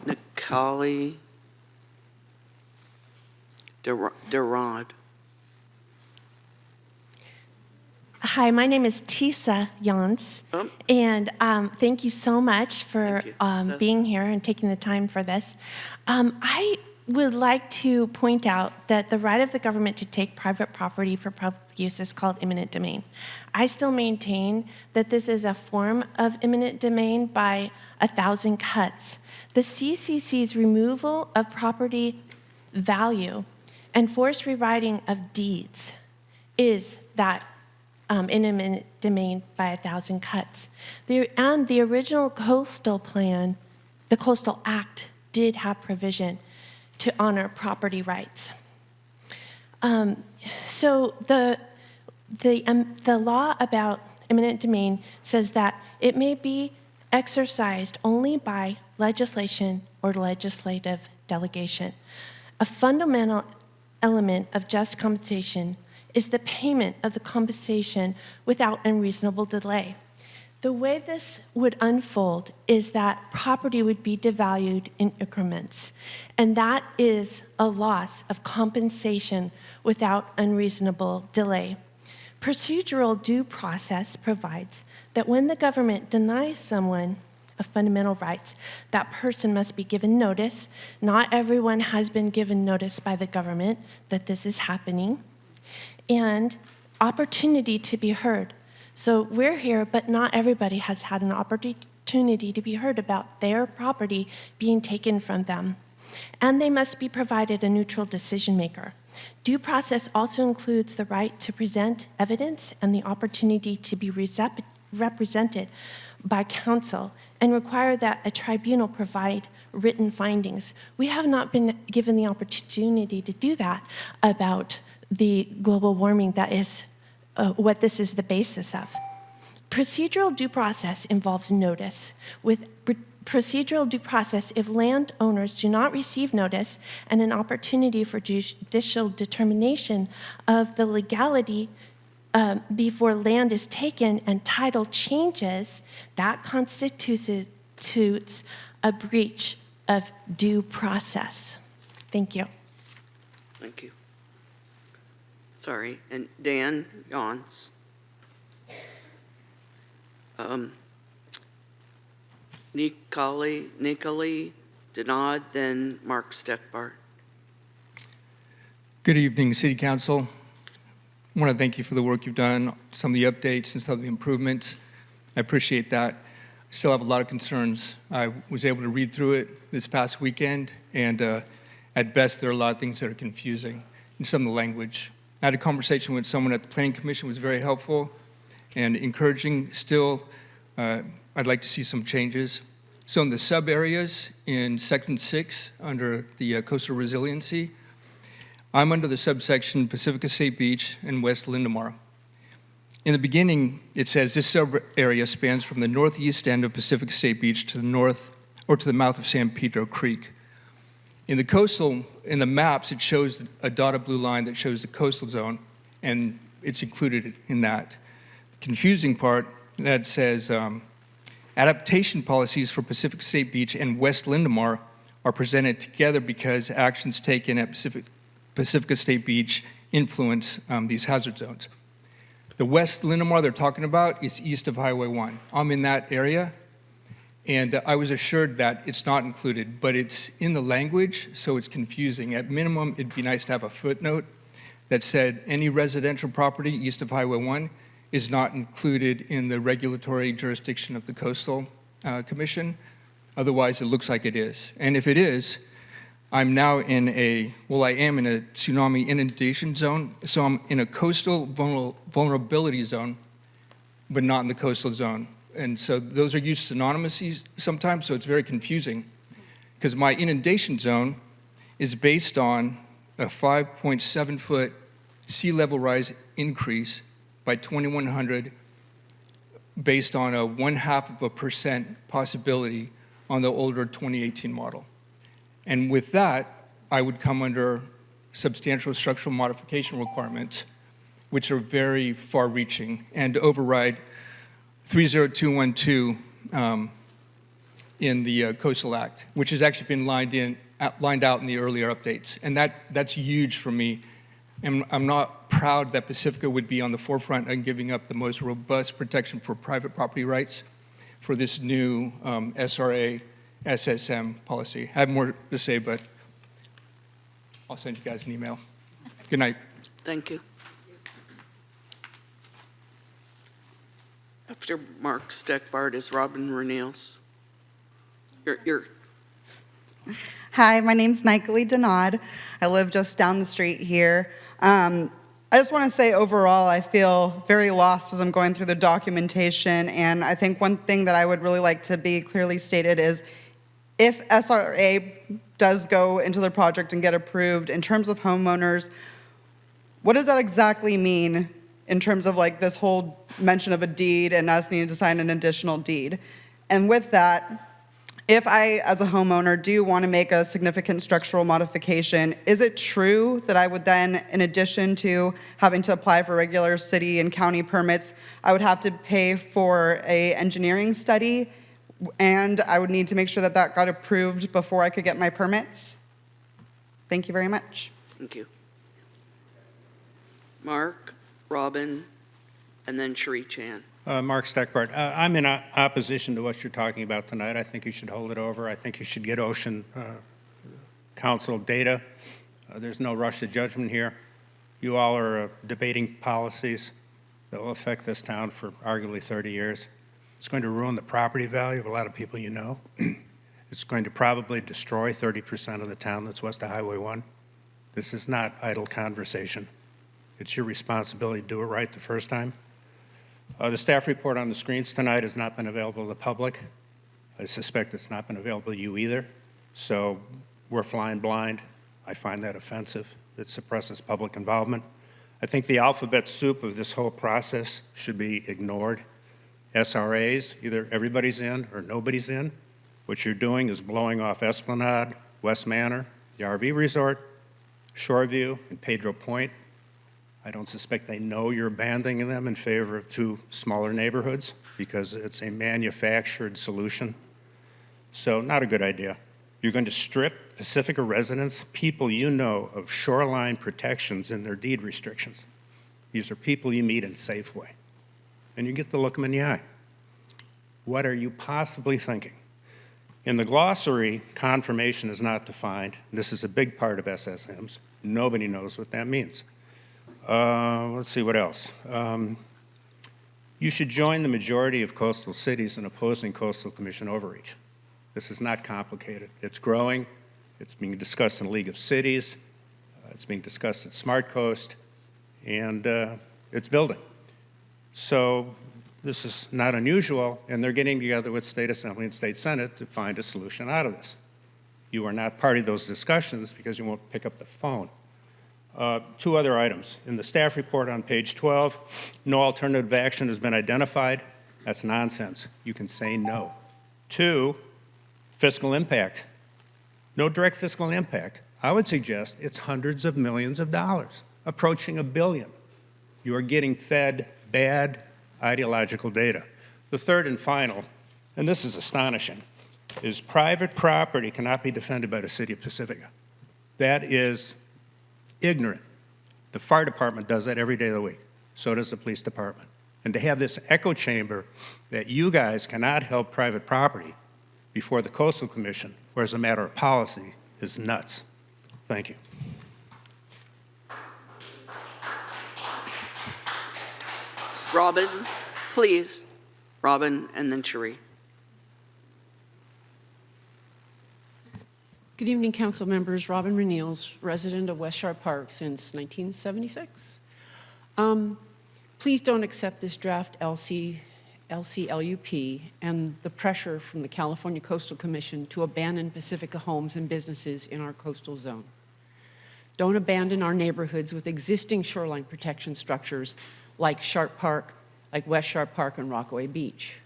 Nikali Derod. Hi, my name is Tisa Jans, and thank you so much for being here and taking the time for this. I would like to point out that the right of the government to take private property for public use is called eminent domain. I still maintain that this is a form of eminent domain by 1,000 cuts. The CCC's removal of property value and forced rewriting of deeds is that in eminent domain by 1,000 cuts. And the original coastal plan, the Coastal Act, did have provision to honor property rights. So the law about eminent domain says that it may be exercised only by legislation or legislative delegation. A fundamental element of just compensation is the payment of the compensation without unreasonable delay. The way this would unfold is that property would be devalued in increments, and that is a loss of compensation without unreasonable delay. Procedural due process provides that when the government denies someone of fundamental rights, that person must be given notice. Not everyone has been given notice by the government that this is happening, and opportunity to be heard. So we're here, but not everybody has had an opportunity to be heard about their property being taken from them. And they must be provided a neutral decision maker. Due process also includes the right to present evidence and the opportunity to be represented by counsel, and require that a tribunal provide written findings. We have not been given the opportunity to do that about the global warming that is what this is the basis of. Procedural due process involves notice. With procedural due process, if landowners do not receive notice and an opportunity for judicial determination of the legality before land is taken and title changes, that constitutes a breach of due process. Thank you. Thank you. Sorry, and Dan Yawns. Nikoli Denod, then Mark Steckbart. Good evening, City Council. I want to thank you for the work you've done, some of the updates and some of the improvements. I appreciate that. I still have a lot of concerns. I was able to read through it this past weekend, and at best, there are a lot of things that are confusing in some of the language. I had a conversation with someone at the Planning Commission, was very helpful and encouraging. Still, I'd like to see some changes. So in the sub areas in Section 6 under the coastal resiliency, I'm under the subsection Pacifica State Beach and West Lindemar. In the beginning, it says this sub-area spans from the northeast end of Pacifica State Beach to the north or to the mouth of San Pedro Creek. In the maps, it shows a dotted blue line that shows the coastal zone, and it's included in that. The confusing part that says adaptation policies for Pacifica State Beach and West Lindemar are presented together because actions taken at Pacifica State Beach influence these hazard zones. The West Lindemar they're talking about is east of Highway 1. I'm in that area, and I was assured that it's not included, but it's in the language, so it's confusing. At minimum, it'd be nice to have a footnote that said any residential property east of Highway 1 is not included in the regulatory jurisdiction of the Coastal Commission. Otherwise, it looks like it is. And if it is, I'm now I am in a tsunami inundation zone, so I'm in a coastal vulnerability zone, but not in the coastal zone. And so those are used synonymously sometimes, so it's very confusing. Because my inundation zone is based on a 5.7-foot sea level rise increase by 2100 based on a 0.5% possibility on the older 2018 model. And with that, I would come under substantial structural modification requirements, which are very far-reaching, and override 30212 in the Coastal Act, which has actually been lined out in the earlier updates. And that's huge for me. And I'm not proud that Pacifica would be on the forefront of giving up the most robust protection for private property rights for this new SRA SSM policy. I have more to say, but I'll send you guys an email. Good night. Thank you. After Mark Steckbart is Robin Renils. You're Hi, my name's Nikoli Denod. I live just down the street here. I just want to say overall, I feel very lost as I'm going through the documentation, and I think one thing that I would really like to be clearly stated is if SRA does go into the project and get approved, in terms of homeowners, what does that exactly mean in terms of like this whole mention of a deed and us needing to sign an additional deed? And with that, if I, as a homeowner, do want to make a significant structural modification, is it true that I would then, in addition to having to apply for regular city and county permits, I would have to pay for a engineering study, and I would need to make sure that that got approved before I could get my permits? Thank you very much. Thank you. Mark, Robin, and then Sheree Chan. Mark Steckbart. I'm in opposition to what you're talking about tonight. I think you should hold it over. I think you should get Ocean Council data. There's no rush to judgment here. You all are debating policies that will affect this town for arguably 30 years. It's going to ruin the property value of a lot of people you know. It's going to probably destroy 30% of the town that's west of Highway 1. This is not idle conversation. It's your responsibility to do it right the first time. The staff report on the screens tonight has not been available to the public. I suspect it's not been available to you either. So we're flying blind. I find that offensive. It suppresses public involvement. I think the alphabet soup of this whole process should be ignored. SRAs, either everybody's in or nobody's in. What you're doing is blowing off Esplanade, West Manor, the RV Resort, Shoreview, and Pedro Point. I don't suspect they know you're abandoning them in favor of two smaller neighborhoods because it's a manufactured solution. So not a good idea. You're going to strip Pacifica residents, people you know, of shoreline protections in their deed restrictions. These are people you meet in Safeway. And you get to look them in the eye. What are you possibly thinking? In the glossary, confirmation is not defined. This is a big part of SSMs. Nobody knows what that means. Let's see what else. You should join the majority of coastal cities in opposing coastal commission overreach. This is not complicated. It's growing. It's being discussed in the League of Cities. It's being discussed at Smart Coast, and it's building. So this is not unusual, and they're getting together with State Assembly and State Senate to find a solution out of this. You are not part of those discussions because you won't pick up the phone. Two other items. In the staff report on page 12, no alternative action has been identified. That's nonsense. You can say no. Two, fiscal impact. No direct fiscal impact. I would suggest it's hundreds of millions of dollars, approaching $1 billion. You are getting fed bad ideological data. The third and final, and this is astonishing, is private property cannot be defended by the city of Pacifica. That is ignorant. The fire department does that every day of the week. So does the police department. And to have this echo chamber that you guys cannot help private property before the Coastal Commission, or as a matter of policy, is nuts. Thank you. Robin, please. Robin, and then Sheree. Good evening, council members. Robin Reneals, resident of West Sharp Park since 1976. Please don't accept this draft LCLUP and the pressure from the California Coastal Commission to abandon Pacifica homes and businesses in our coastal zone. Don't abandon our neighborhoods with existing shoreline protection structures like Sharp Park, like West Sharp Park and Rockaway Beach.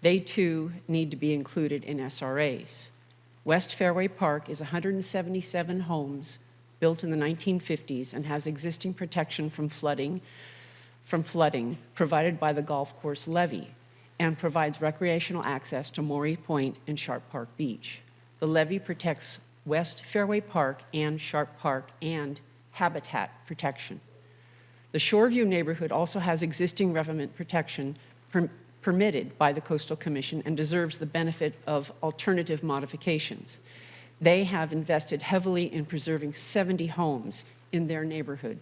They too need to be included in SRAs. West Fairway Park is 177 homes built in the 1950s and has existing protection from flooding provided by the golf course levee and provides recreational access to Maury Point and Sharp Park Beach. The levee protects West Fairway Park and Sharp Park and habitat protection. The Shoreview neighborhood also has existing revetment protection permitted by the Coastal Commission and deserves the benefit of alternative modifications. They have invested heavily in preserving 70 homes in their neighborhood.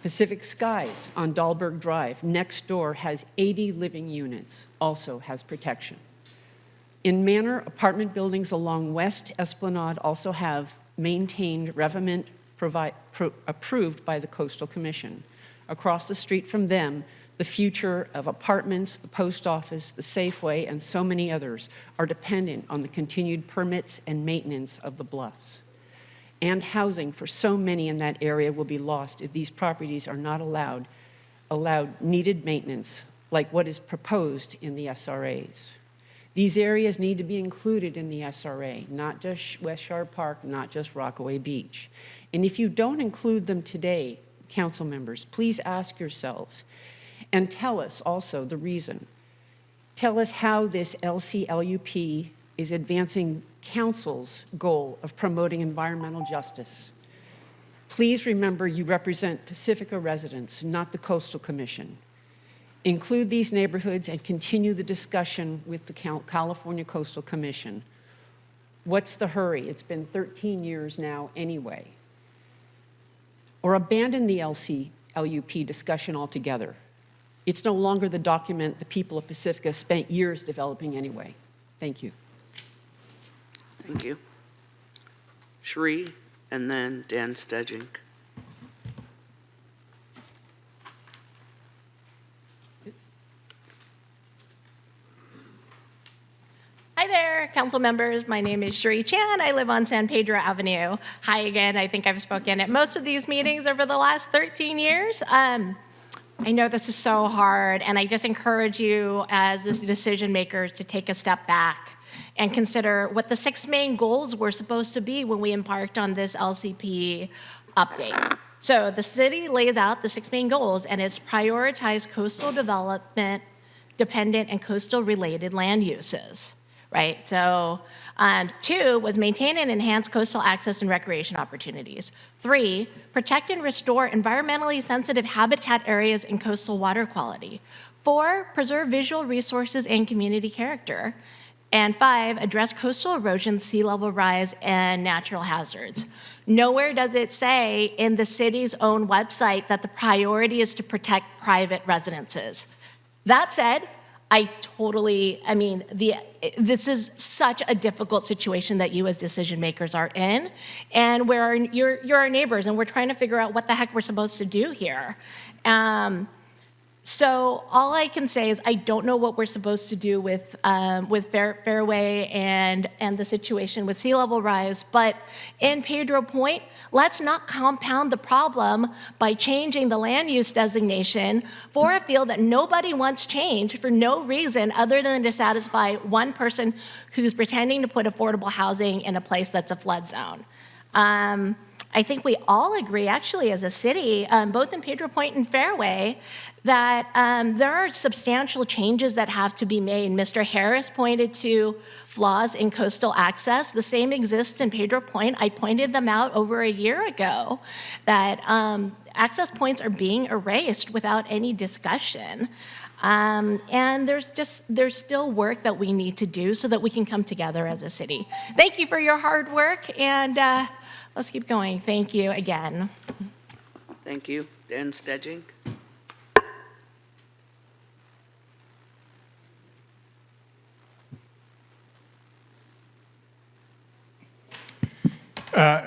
Pacific Skies on Dahlberg Drive, next door, has 80 living units, also has protection. In Manor, apartment buildings along West Esplanade also have maintained revetment approved by the Coastal Commission. Across the street from them, the future of apartments, the post office, the Safeway, and so many others are dependent on the continued permits and maintenance of the bluffs. And housing for so many in that area will be lost if these properties are not allowed needed maintenance like what is proposed in the SRAs. These areas need to be included in the SRA, not just West Shore Park, not just Rockaway Beach. And if you don't include them today, council members, please ask yourselves and tell us also the reason. Tell us how this LCLUP is advancing council's goal of promoting environmental justice. Please remember you represent Pacifica residents, not the Coastal Commission. Include these neighborhoods and continue the discussion with the California Coastal Commission. What's the hurry? It's been 13 years now anyway. Or abandon the LCLUP discussion altogether. It's no longer the document the people of Pacifica spent years developing anyway. Thank you. Thank you. Sheree, and then Dan Stedgink. Hi there, council members. My name is Sheree Chan. I live on San Pedro Avenue. Hi again. I think I've spoken at most of these meetings over the last 13 years. I know this is so hard, and I just encourage you as the decision makers to take a step back and consider what the 6 main goals were supposed to be when we embarked on this LCP update. So the city lays out the 6 main goals, and it's prioritize coastal development, dependent and coastal related land uses, right? So 2 was maintain and enhance coastal access and recreation opportunities. 3, protect and restore environmentally sensitive habitat areas and coastal water quality. 4, preserve visual resources and community character. And 5, address coastal erosion, sea level rise, and natural hazards. Nowhere does it say in the city's own website that the priority is to protect private residences. That said, this is such a difficult situation that you as decision makers are in, and you're our neighbors, and we're trying to figure out what the heck we're supposed to do here. So all I can say is I don't know what we're supposed to do with Fairway and the situation with sea level rise, but in Pedro Point, let's not compound the problem by changing the land use designation for a field that nobody wants changed for no reason other than to satisfy one person who's pretending to put affordable housing in a place that's a flood zone. I think we all agree, actually, as a city, both in Pedro Point and Fairway, that there are substantial changes that have to be made. Mr. Harris pointed to flaws in coastal access. The same exists in Pedro Point. I pointed them out over a year ago, that access points are being erased without any discussion. And there's still work that we need to do so that we can come together as a city. Thank you for your hard work, and let's keep going. Thank you again. Thank you. Dan Stedgink.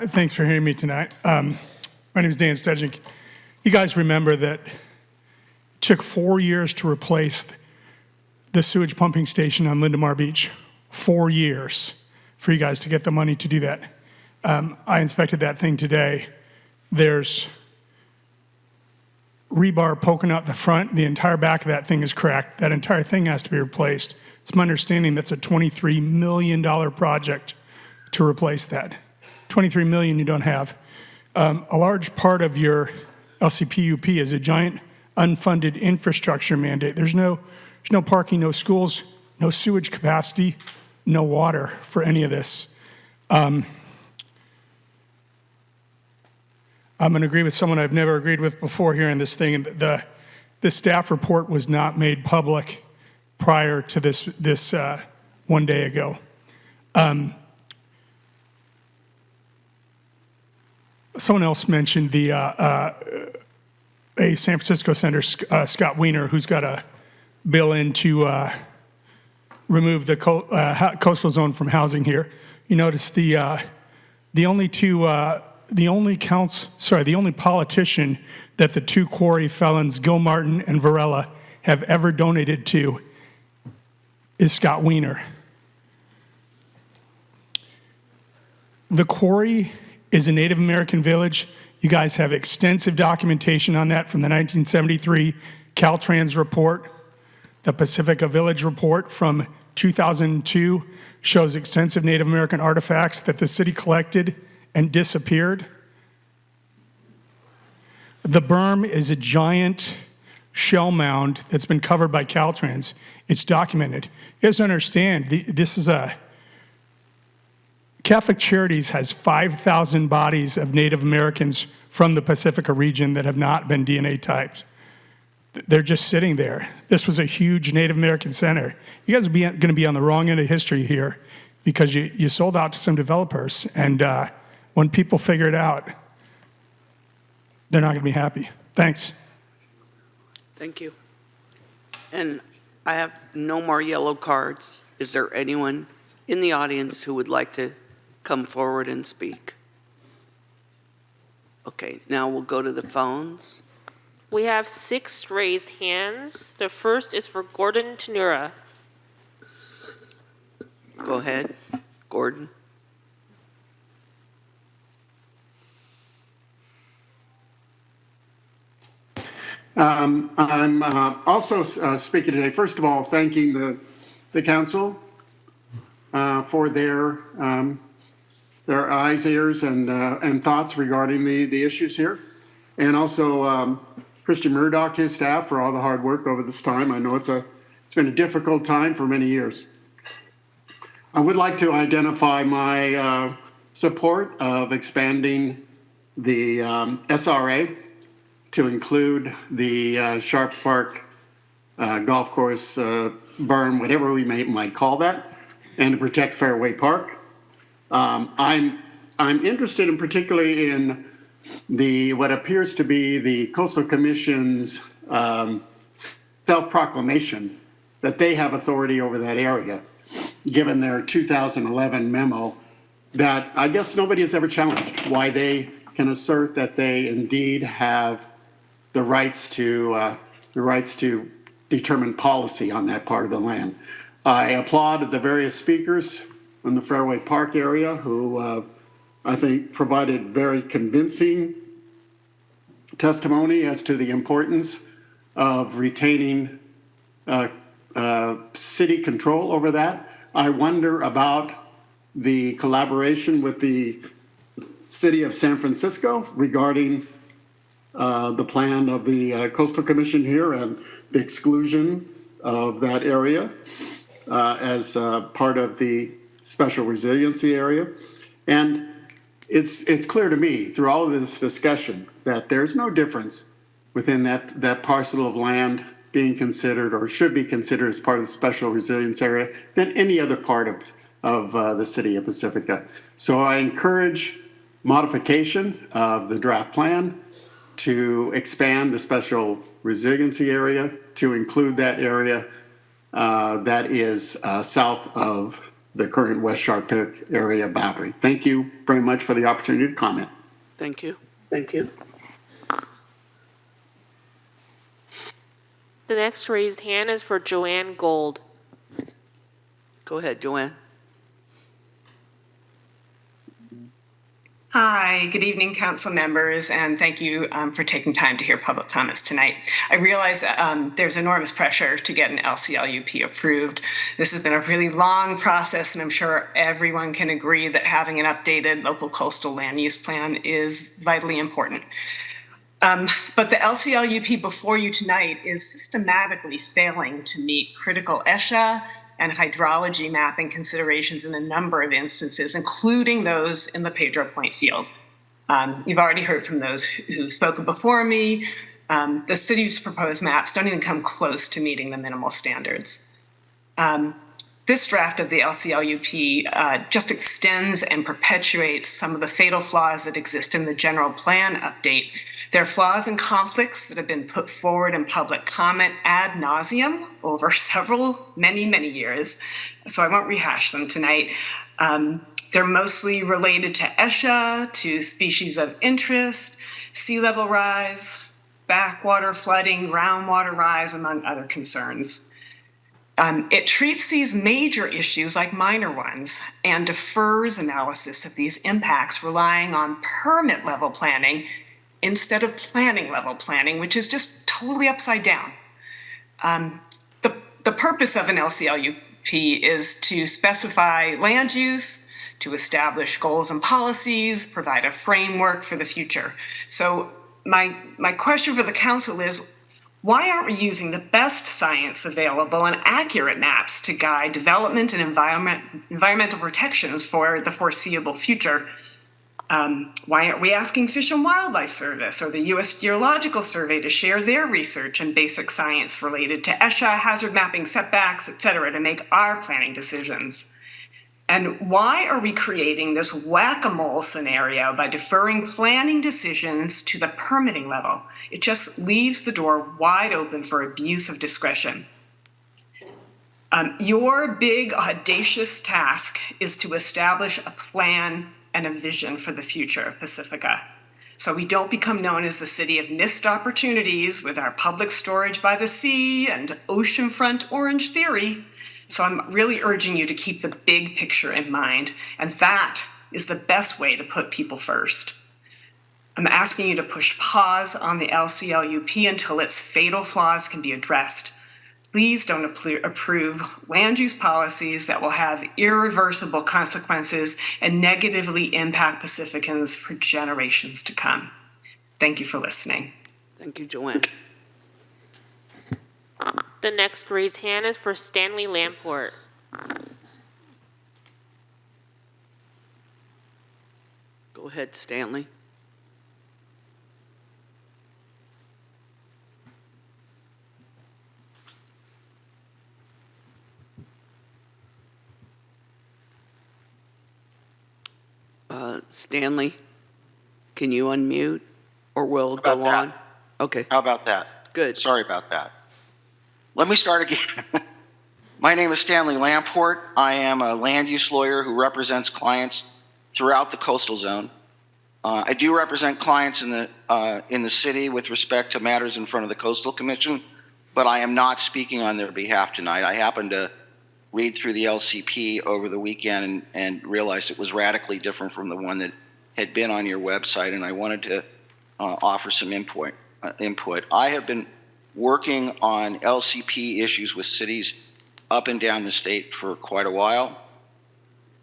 Thanks for hearing me tonight. My name is Dan Stedgink. You guys remember that it took 4 years to replace the sewage pumping station on Lindemar Beach. 4 years for you guys to get the money to do that. I inspected that thing today. There's rebar poking out the front. The entire back of that thing is cracked. That entire thing has to be replaced. It's my understanding that's a $23 million project to replace that. $23 million you don't have. A large part of your LCPUP is a giant unfunded infrastructure mandate. There's no parking, no schools, no sewage capacity, no water for any of this. I'm going to agree with someone I've never agreed with before here in this thing. The staff report was not made public prior to this 1 day ago. Someone else mentioned a San Francisco Senator, Scott Wiener, who's got a bill in to remove the coastal zone from housing here. You notice the only politician that the 2 quarry felons, Gilmartin and Varela, have ever donated to is Scott Wiener. The quarry is a Native American village. You guys have extensive documentation on that from the 1973 Caltrans report, the Pacifica Village report from 2002 shows extensive Native American artifacts that the city collected and disappeared. The berm is a giant shell mound that's been covered by Caltrans. It's documented. You guys understand, this is Catholic Charities has 5,000 bodies of Native Americans from the Pacifica region that have not been DNA typed. They're just sitting there. This was a huge Native American center. You guys are going to be on the wrong end of history here because you sold out to some developers, and when people figure it out, they're not going to be happy. Thanks. Thank you. And I have no more yellow cards. Is there anyone in the audience who would like to come forward and speak? Okay, now we'll go to the phones. We have 6 raised hands. The first is for Gordon Tenura. Go ahead, Gordon. I'm also speaking today, first of all, thanking the council for their eyes, ears, and thoughts regarding the issues here. And also Christian Murdoch, his staff, for all the hard work over this time. I know it's been a difficult time for many years. I would like to identify my support of expanding the SRA to include the Sharp Park golf course berm, whatever we might call that, and to protect Fairway Park. I'm interested in particularly in what appears to be the Coastal Commission's self-proclamation that they have authority over that area, given their 2011 memo that I guess nobody has ever challenged, why they can assert that they indeed have the rights to determine policy on that part of the land. I applaud the various speakers from the Fairway Park area who I think provided very convincing testimony as to the importance of retaining city control over that. I wonder about the collaboration with the city of San Francisco regarding the plan of the Coastal Commission here and the exclusion of that area as part of the special resiliency area. And it's clear to me through all of this discussion that there's no difference within that parcel of land being considered or should be considered as part of the special resilience area than any other part of the city of Pacifica. So I encourage modification of the draft plan to expand the special resiliency area to include that area that is south of the current West Sharp area boundary. Thank you very much for the opportunity to comment. Thank you. Thank you. The next raised hand is for Joanne Gold. Go ahead, Joanne. Hi, good evening, council members, and thank you for taking time to hear public comments tonight. I realize there's enormous pressure to get an LCLUP approved. This has been a really long process, and I'm sure everyone can agree that having an updated local coastal land use plan is vitally important. But the LCLUP before you tonight is systematically failing to meet critical ESHA and hydrology mapping considerations in a number of instances, including those in the Pedro Point field. You've already heard from those who've spoken before me. The city's proposed maps don't even come close to meeting the minimal standards. This draft of the LCLUP just extends and perpetuates some of the fatal flaws that exist in the general plan update. There are flaws and conflicts that have been put forward in public comment ad nauseum over many years, so I won't rehash them tonight. They're mostly related to ESHA, to species of interest, sea level rise, backwater flooding, groundwater rise, among other concerns. It treats these major issues like minor ones and defers analysis of these impacts, relying on permit level planning instead of planning level planning, which is just totally upside down. The purpose of an LCLUP is to specify land use, to establish goals and policies, provide a framework for the future. So my question for the council is, why aren't we using the best science available and accurate maps to guide development and environmental protections for the foreseeable future? Why aren't we asking Fish and Wildlife Service or the U.S. Geological Survey to share their research and basic science related to ESHA, hazard mapping, setbacks, et cetera, to make our planning decisions? And why are we creating this whack-a-mole scenario by deferring planning decisions to the permitting level? It just leaves the door wide open for abuse of discretion. Your big, audacious task is to establish a plan and a vision for the future of Pacifica, so we don't become known as the city of missed opportunities with our public storage by the sea and oceanfront orange theory. So I'm really urging you to keep the big picture in mind, and that is the best way to put people first. I'm asking you to push pause on the LCLUP until its fatal flaws can be addressed. Please don't approve land use policies that will have irreversible consequences and negatively impact Pacificans for generations to come. Thank you for listening. Thank you, Joanne. The next raised hand is for Stanley Lamport. Go ahead, Stanley. Stanley, can you unmute or we'll go on? Okay. How about that? Good. Sorry about that. Let me start again. My name is Stanley Lamport. I am a land use lawyer who represents clients throughout the coastal zone. I do represent clients in the city with respect to matters in front of the Coastal Commission, but I am not speaking on their behalf tonight. I happened to read through the LCP over the weekend and realized it was radically different from the one that had been on your website, and I wanted to offer some input. I have been working on LCP issues with cities up and down the state for quite a while,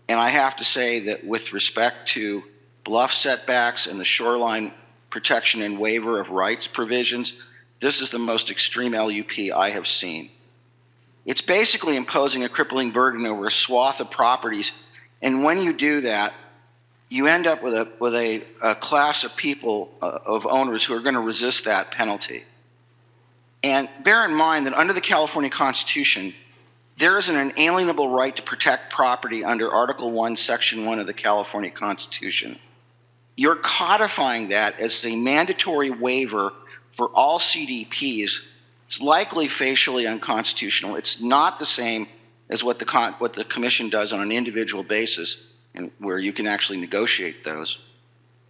and I have to say that with respect to bluff setbacks and the shoreline protection and waiver of rights provisions, this is the most extreme LUP I have seen. It's basically imposing a crippling burden over a swath of properties, and when you do that, you end up with a class of people, of owners who are going to resist that penalty. And bear in mind that under the California Constitution, there is an inalienable right to protect property under Article 1, Section 1 of the California Constitution. You're codifying that as a mandatory waiver for all CDPs. It's likely facially unconstitutional. It's not the same as what the commission does on an individual basis, and where you can actually negotiate those.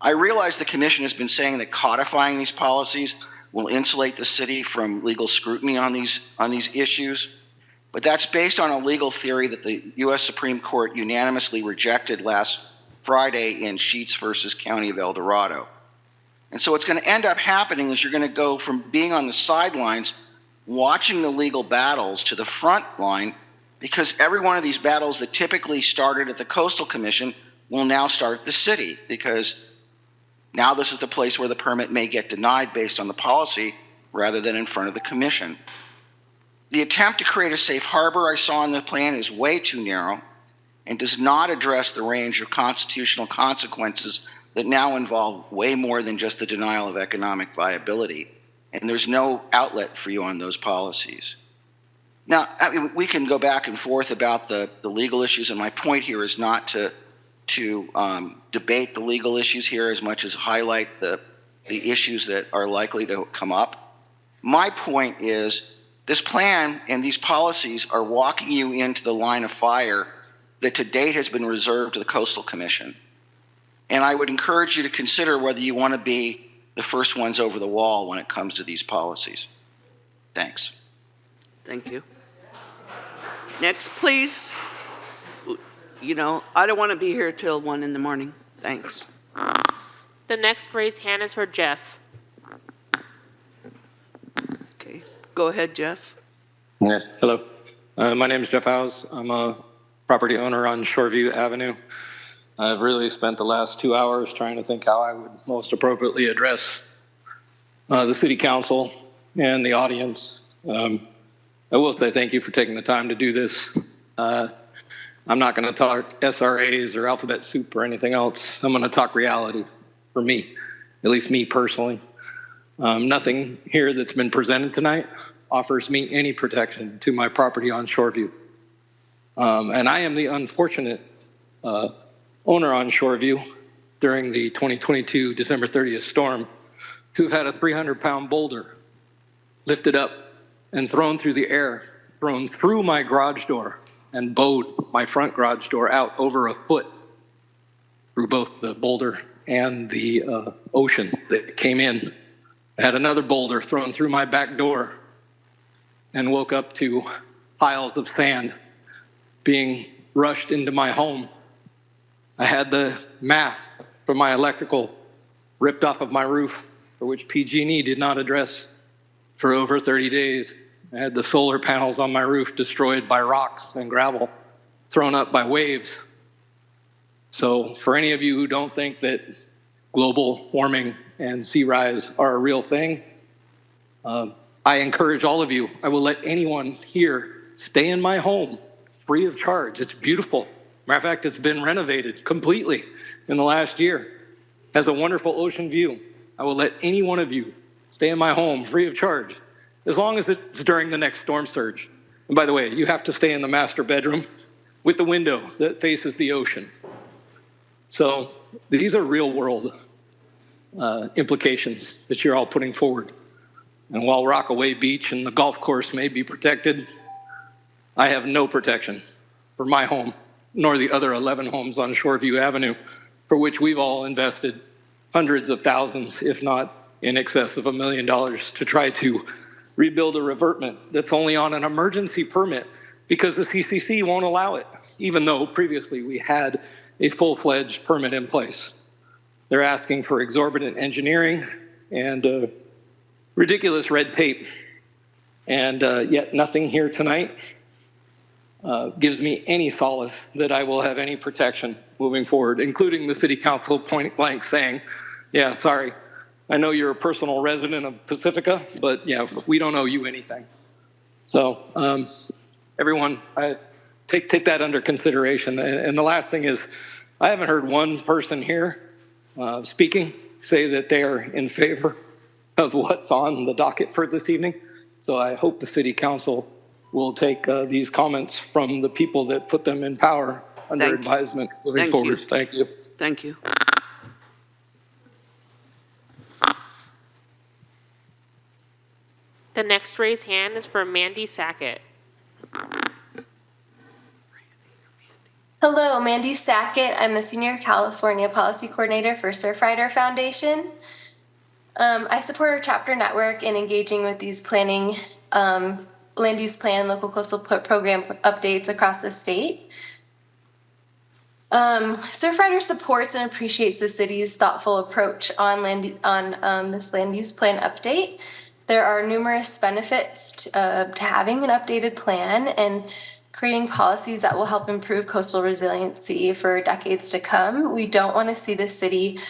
I realize the commission has been saying that codifying these policies will insulate the city from legal scrutiny on these issues, but that's based on a legal theory that the U.S. Supreme Court unanimously rejected last Friday in Sheets versus County of El Dorado. And so what's going to end up happening is you're going to go from being on the sidelines watching the legal battles to the front line, because every one of these battles that typically started at the Coastal Commission will now start at the city, because now this is the place where the permit may get denied based on the policy rather than in front of the commission. The attempt to create a safe harbor I saw in the plan is way too narrow and does not address the range of constitutional consequences that now involve way more than just the denial of economic viability. And there's no outlet for you on those policies. Now, I mean, we can go back and forth about the legal issues, and my point here is not to debate the legal issues here as much as highlight the issues that are likely to come up. My point is this plan and these policies are walking you into the line of fire that to date has been reserved to the Coastal Commission. And I would encourage you to consider whether you want to be the first ones over the wall when it comes to these policies. Thanks. Thank you. Next, please. You know, I don't want to be here till 1 in the morning. Thanks. The next raised hand is for Jeff. Okay, go ahead, Jeff. Yes, hello. My name is Jeff Howes. I'm a property owner on Shoreview Avenue. I've really spent the last 2 hours trying to think how I would most appropriately address the city council and the audience. I will say thank you for taking the time to do this. I'm not going to talk SRAs or alphabet soup or anything else. I'm going to talk reality for me, at least me personally. Nothing here that's been presented tonight offers me any protection to my property on Shoreview. And I am the unfortunate owner on Shoreview during the 2022 December 30th storm who had a 300-pound boulder lifted up and thrown through the air, thrown through my garage door and bowed my front garage door out over a foot through both the boulder and the ocean that came in. I had another boulder thrown through my back door and woke up to piles of sand being rushed into my home. I had the math for my electrical ripped off of my roof, for which PG&E did not address for over 30 days. I had the solar panels on my roof destroyed by rocks and gravel thrown up by waves. So for any of you who don't think that global warming and sea rise are a real thing, I encourage all of you. I will let anyone here stay in my home free of charge. It's beautiful. Matter of fact, it's been renovated completely in the last year. Has a wonderful ocean view. I will let any one of you stay in my home free of charge, as long as it's during the next storm surge. And by the way, you have to stay in the master bedroom with the window that faces the ocean. So these are real world implications that you're all putting forward. And while Rockaway Beach and the golf course may be protected, I have no protection for my home, nor the other 11 homes on Shoreview Avenue, for which we've all invested hundreds of thousands, if not in excess of $1 million, to try to rebuild a revetment that's only on an emergency permit because the CCC won't allow it, even though previously we had a full-fledged permit in place. They're asking for exorbitant engineering and ridiculous red tape, and yet nothing here tonight gives me any solace that I will have any protection moving forward, including the city council point blank saying, yeah, sorry, I know you're a personal resident of Pacifica, but yeah, we don't owe you anything. So everyone, take that under consideration. And the last thing is, I haven't heard one person here speaking say that they are in favor of what's on the docket for this evening. So I hope the city council will take these comments from the people that put them in power under advisement moving forward. Thank you. Thank you. The next raised hand is for Mandy Sackett. Hello, Mandy Sackett. I'm the Senior California Policy Coordinator for Surfrider Foundation. I support our chapter network in engaging with these planning, land use plan, local coastal program updates across the state. Surfrider supports and appreciates the city's thoughtful approach on this land use plan update. There are numerous benefits to having an updated plan and creating policies that will help improve coastal resiliency for decades to come. We don't want to see the city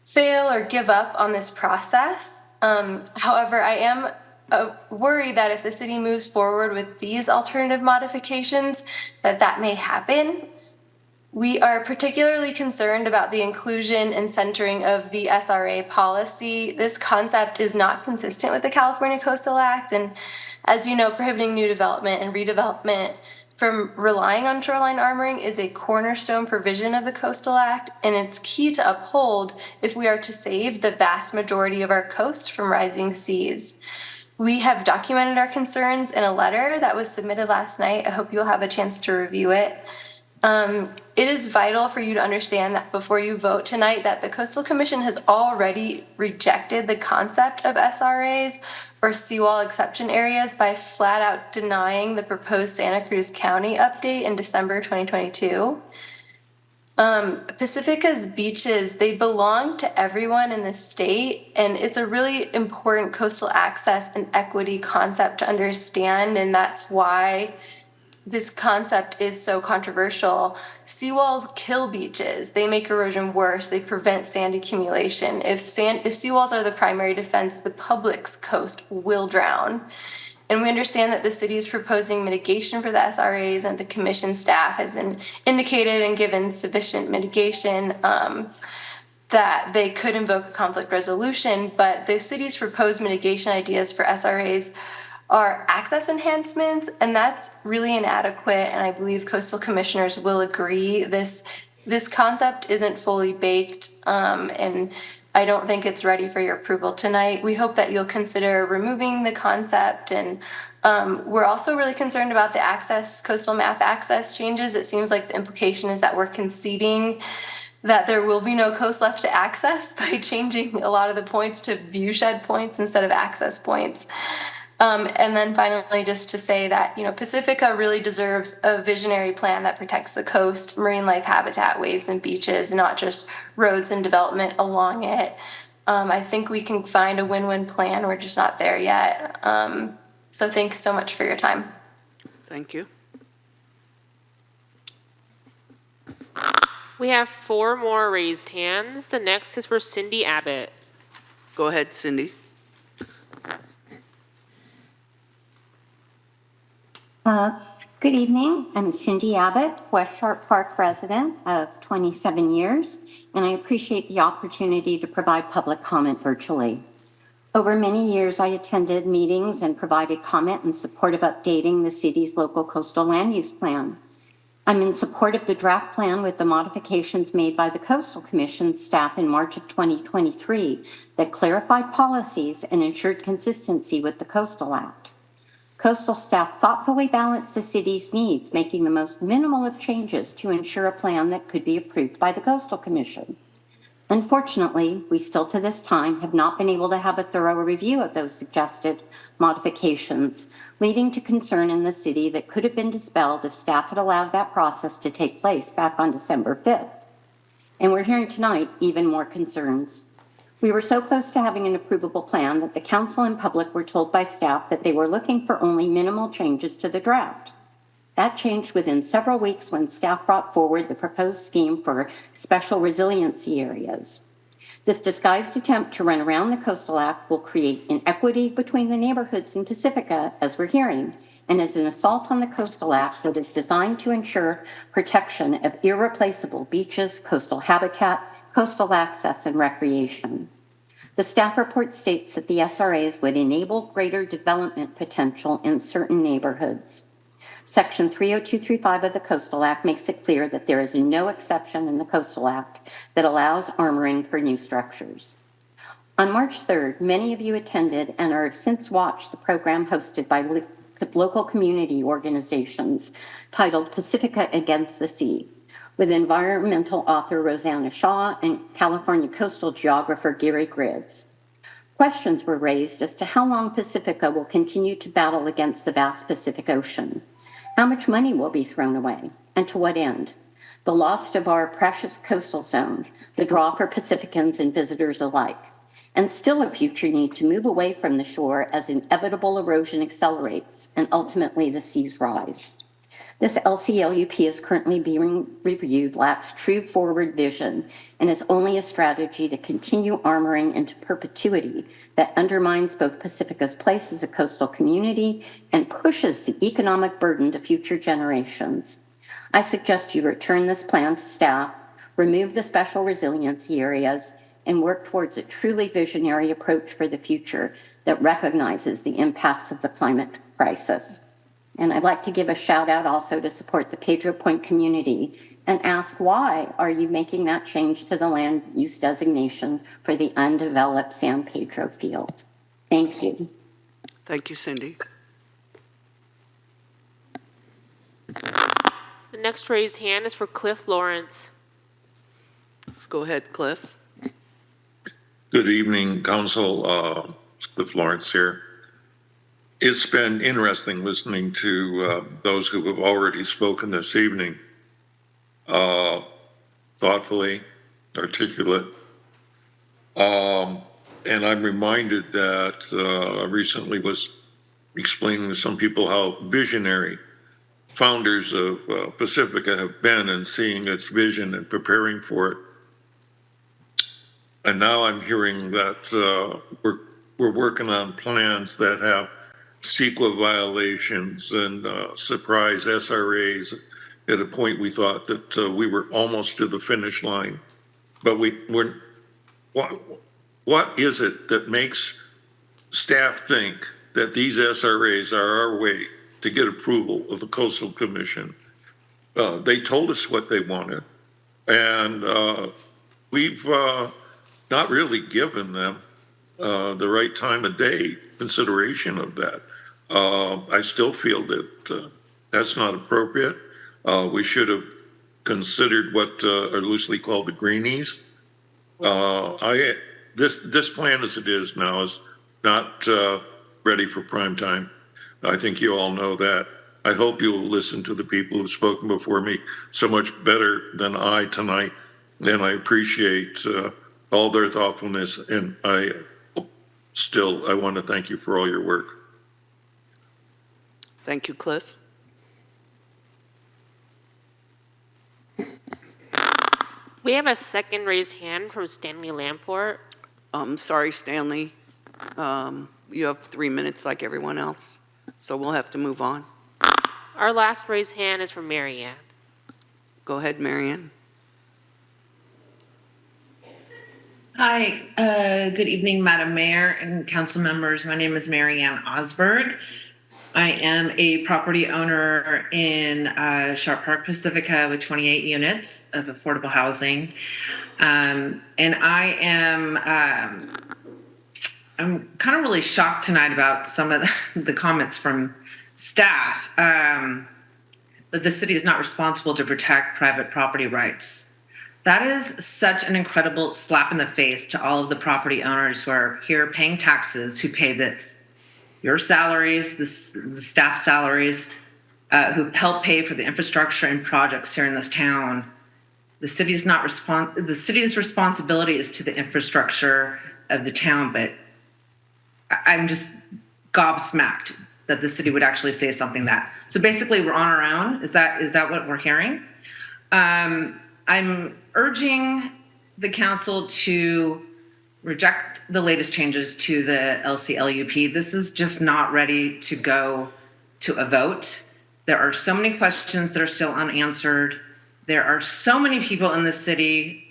fail or give up on this process. However, I am worried that if the city moves forward with these alternative modifications, that may happen. We are particularly concerned about the inclusion and centering of the SRA policy. This concept is not consistent with the California Coastal Act, and as you know, prohibiting new development and redevelopment from relying on shoreline armoring is a cornerstone provision of the Coastal Act, and it's key to uphold if we are to save the vast majority of our coast from rising seas. We have documented our concerns in a letter that was submitted last night. I hope you'll have a chance to review it. It is vital for you to understand that before you vote tonight that the Coastal Commission has already rejected the concept of SRAs or seawall exception areas by flat out denying the proposed Santa Cruz County update in December 2022. Pacifica's beaches, they belong to everyone in the state, and it's a really important coastal access and equity concept to understand, and that's why this concept is so controversial. Seawalls kill beaches. They make erosion worse. They prevent sand accumulation. If seawalls are the primary defense, the public's coast will drown. And we understand that the city is proposing mitigation for the SRAs, and the commission staff has indicated and given sufficient mitigation that they could invoke a conflict resolution. But the city's proposed mitigation ideas for SRAs are access enhancements, and that's really inadequate. And I believe coastal commissioners will agree this concept isn't fully baked, and I don't think it's ready for your approval tonight. We hope that you'll consider removing the concept, and we're also really concerned about the coastal map access changes. It seems like the implication is that we're conceding that there will be no coast left to access by changing a lot of the points to viewshed points instead of access points. And then finally, just to say that, Pacifica really deserves a visionary plan that protects the coast, marine life habitat, waves and beaches, not just roads and development along it. I think we can find a win-win plan. We're just not there yet. So thanks so much for your time. Thank you. We have 4 more raised hands. The next is for Cindy Abbott. Go ahead, Cindy. Good evening. I'm Cindy Abbott, West Sharp Park resident of 27 years, and I appreciate the opportunity to provide public comment virtually. Over many years, I attended meetings and provided comment in support of updating the city's local coastal land use plan. I'm in support of the draft plan with the modifications made by the Coastal Commission staff in March of 2023 that clarified policies and ensured consistency with the Coastal Act. Coastal staff thoughtfully balanced the city's needs, making the most minimal of changes to ensure a plan that could be approved by the Coastal Commission. Unfortunately, we still to this time have not been able to have a thorough review of those suggested modifications, leading to concern in the city that could have been dispelled if staff had allowed that process to take place back on December 5th. And we're hearing tonight even more concerns. We were so close to having an approvable plan that the council and public were told by staff that they were looking for only minimal changes to the draft. That changed within several weeks when staff brought forward the proposed scheme for special resiliency areas. This disguised attempt to run around the Coastal Act will create inequity between the neighborhoods in Pacifica, as we're hearing, and is an assault on the Coastal Act that is designed to ensure protection of irreplaceable beaches, coastal habitat, coastal access, and recreation. The staff report states that the SRAs would enable greater development potential in certain neighborhoods. Section 30235 of the Coastal Act makes it clear that there is no exception in the Coastal Act that allows armoring for new structures. On March 3rd, many of you attended and have since watched the program hosted by local community organizations titled Pacifica Against the Sea, with environmental author Rosanna Shaw and California coastal geographer Gary Griggs. Questions were raised as to how long Pacifica will continue to battle against the vast Pacific Ocean. How much money will be thrown away, and to what end? The loss of our precious coastal zone, the draw for Pacificans and visitors alike, and still a future need to move away from the shore as inevitable erosion accelerates and ultimately the seas rise. This LCLUP is currently being reviewed, lacks true forward vision, and is only a strategy to continue armoring into perpetuity that undermines both Pacifica's place as a coastal community and pushes the economic burden to future generations. I suggest you return this plan to staff, remove the special resiliency areas, and work towards a truly visionary approach for the future that recognizes the impacts of the climate crisis. And I'd like to give a shout out also to support the Pedro Point community and ask, why are you making that change to the land use designation for the undeveloped San Pedro field? Thank you. Thank you, Cindy. The next raised hand is for Cliff Lawrence. Go ahead, Cliff. Good evening, Council. Cliff Lawrence here. It's been interesting listening to those who have already spoken this evening. Thoughtfully, articulate. And I'm reminded that I recently was explaining to some people how visionary founders of Pacifica have been in seeing its vision and preparing for it. And now I'm hearing that we're working on plans that have CEQA violations and surprise SRAs at a point we thought that we were almost to the finish line. But we're what is it that makes staff think that these SRAs are our way to get approval of the Coastal Commission? They told us what they wanted, and we've not really given them the right time of day consideration of that. I still feel that that's not appropriate. We should have considered what are loosely called the greenies. This plan as it is now is not ready for prime time. I think you all know that. I hope you will listen to the people who've spoken before me so much better than I tonight, and I appreciate all their thoughtfulness, and I want to thank you for all your work. Thank you, Cliff. We have a second raised hand from Stanley Lamport. Sorry, Stanley. You have 3 minutes like everyone else, so we'll have to move on. Our last raised hand is from Marianne. Go ahead, Marianne. Hi, good evening, Madam Mayor and council members. My name is Marianne Osberg. I am a property owner in Sharp Park, Pacifica with 28 units of affordable housing. And I am, I'm kind of really shocked tonight about some of the comments from staff that the city is not responsible to protect private property rights. That is such an incredible slap in the face to all of the property owners who are here paying taxes, who pay your salaries, the staff salaries, who help pay for the infrastructure and projects here in this town. The city's responsibility is to the infrastructure of the town, but I'm just gobsmacked that the city would actually say something that. So basically, we're on our own. Is that what we're hearing? I'm urging the council to reject the latest changes to the LCLUP. This is just not ready to go to a vote. There are so many questions that are still unanswered. There are so many people in the city,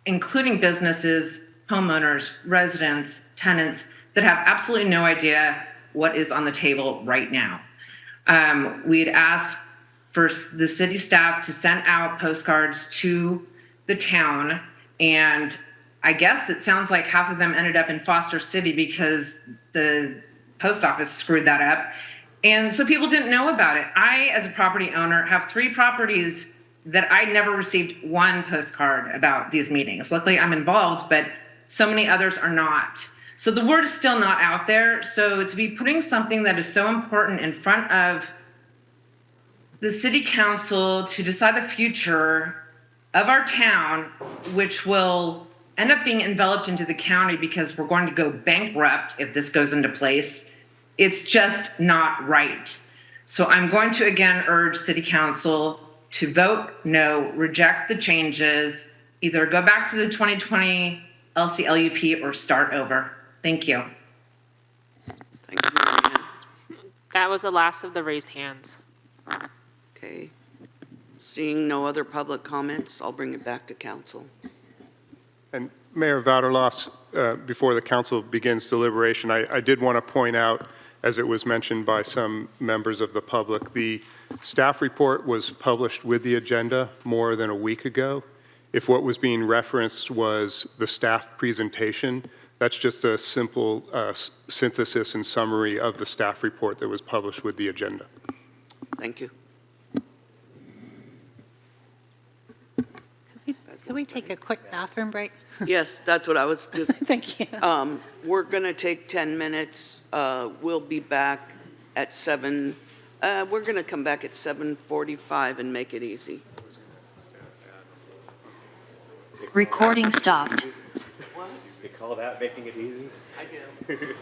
including businesses, homeowners, residents, tenants, that have absolutely no idea what is on the table right now. We'd asked for the city staff to send out postcards to the town, and I guess it sounds like half of them ended up in Foster City because the post office screwed that up. And so people didn't know about it. I, as a property owner, have 3 properties that I never received one postcard about these meetings. Luckily, I'm involved, but so many others are not. So the word is still not out there. So to be putting something that is so important in front of the city council to decide the future of our town, which will end up being enveloped into the county because we're going to go bankrupt if this goes into place, it's just not right. So I'm going to again urge city council to vote no, reject the changes, either go back to the 2020 LCLUP or start over. Thank you. Thank you, Marianne. That was the last of the raised hands. Okay. Seeing no other public comments, I'll bring it back to council. And Mayor Vaterlos, before the council begins deliberation, I did want to point out, as it was mentioned by some members of the public, the staff report was published with the agenda more than a week ago. If what was being referenced was the staff presentation, that's just a simple synthesis and summary of the staff report that was published with the agenda. Thank you. Can we take a quick bathroom break? Yes, that's what I was just. Thank you. We're going to take 10 minutes. We'll be back at 7. We're going to come back at 7:45 and make it easy. Recording stopped. What? You call that making it easy? I do.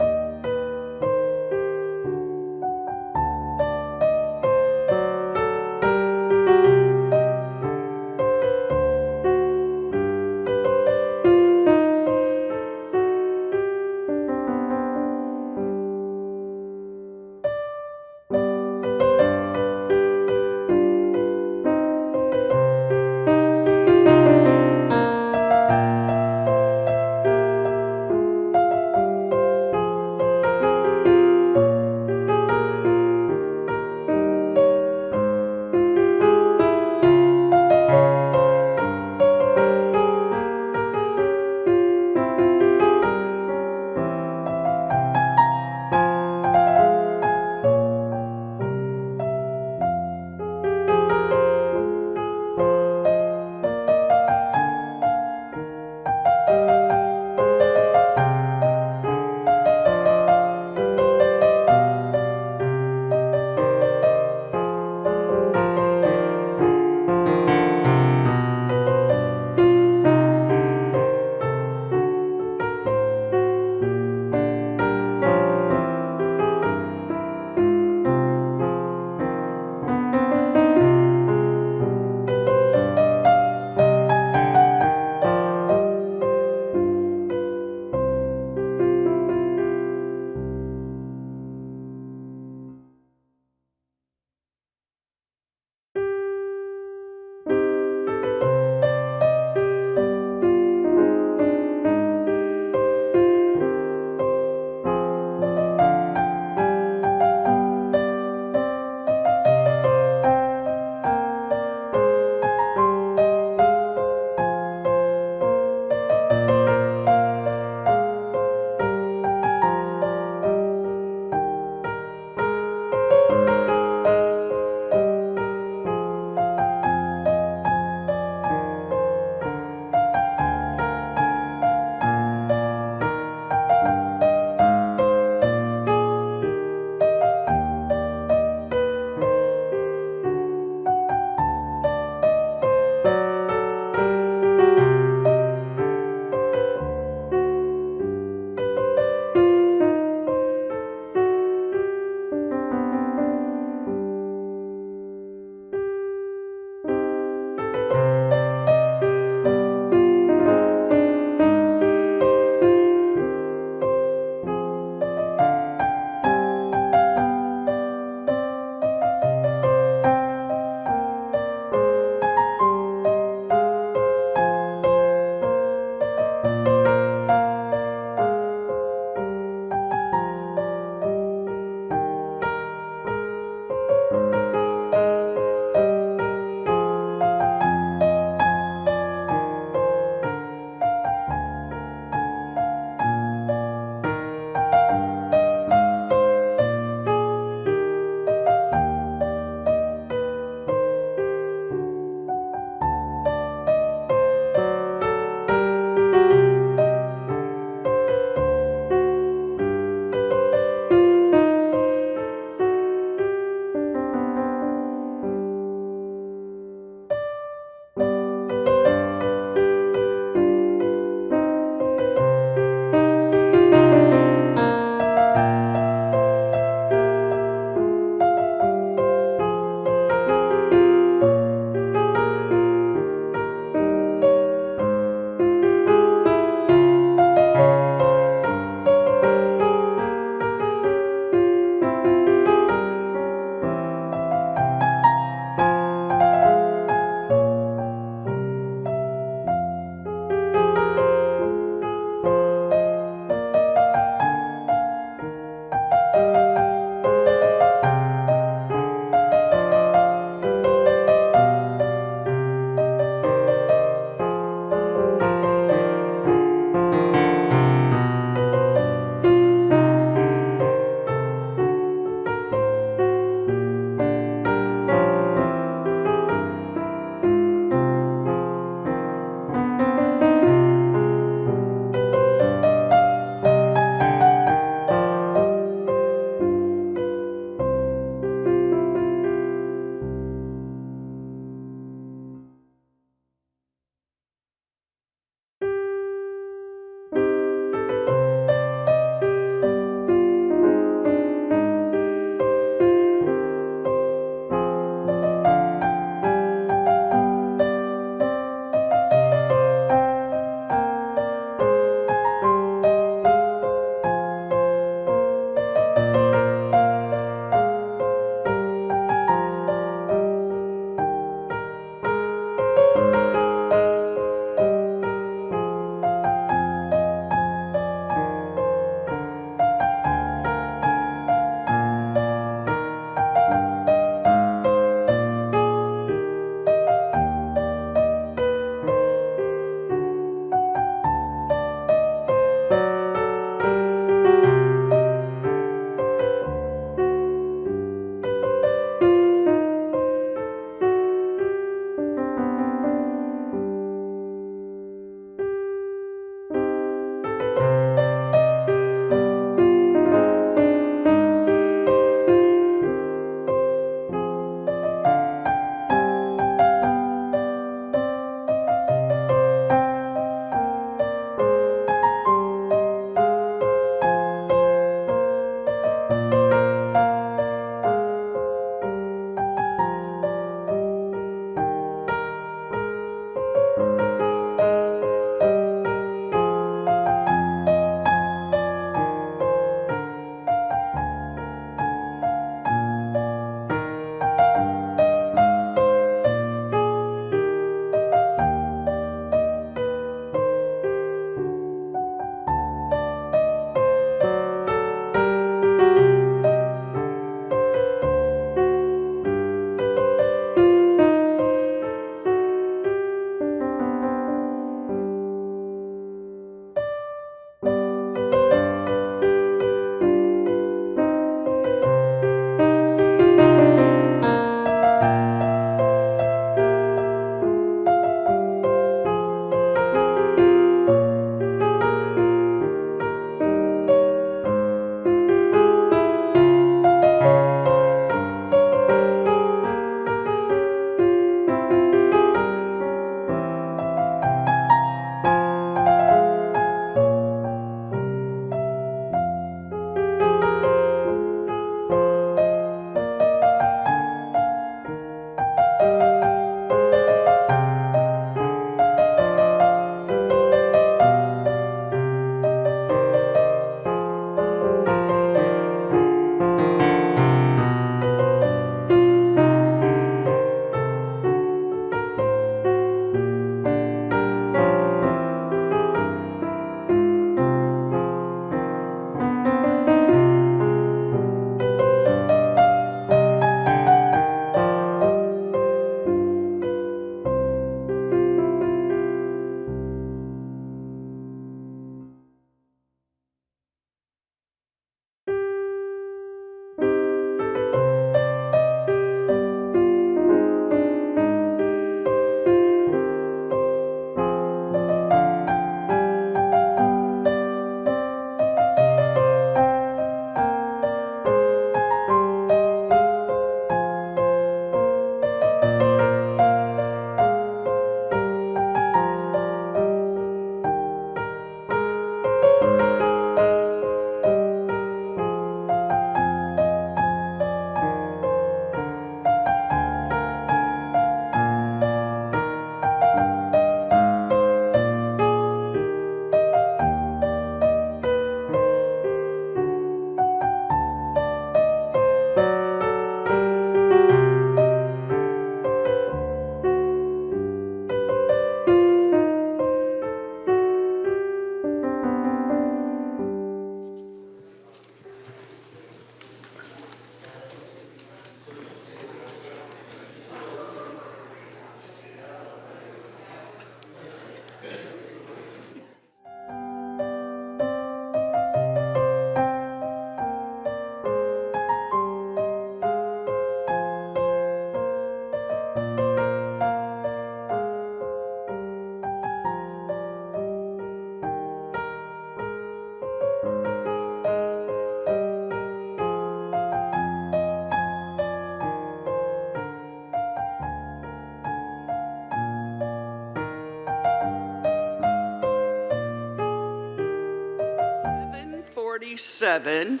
6:37,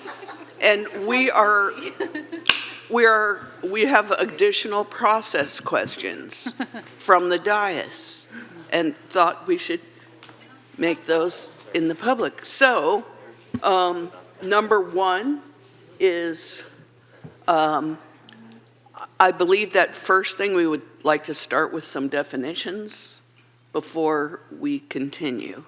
and we have additional process questions from the dais, and thought we should make those in the public. So, number one is, I believe that first thing we would like to start with some definitions before we continue.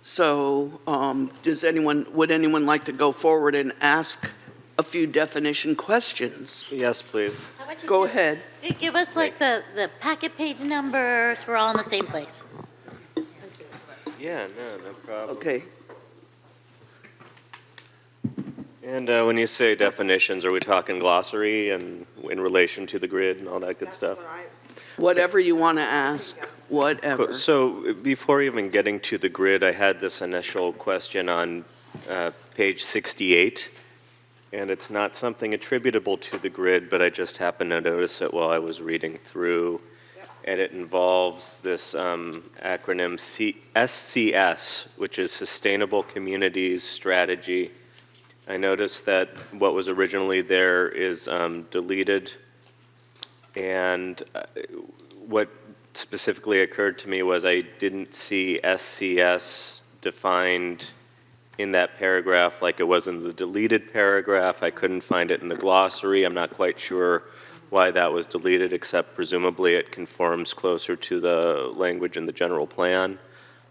So, would anyone like to go forward and ask a few definition questions? Yes, please. Go ahead. Give us like the packet page numbers, we're all in the same place. Yeah, no problem. Okay. And when you say definitions, are we talking glossary and in relation to the grid and all that good stuff? Whatever you want to ask, whatever. So before even getting to the grid, I had this initial question on page 68, and it's not something attributable to the grid, but I just happened to notice it while I was reading through, and it involves this acronym SCS, which is Sustainable Communities Strategy. I noticed that what was originally there is deleted, and what specifically occurred to me was I didn't see SCS defined in that paragraph like it was in the deleted paragraph. I couldn't find it in the glossary. I'm not quite sure why that was deleted, except presumably it conforms closer to the language in the general plan.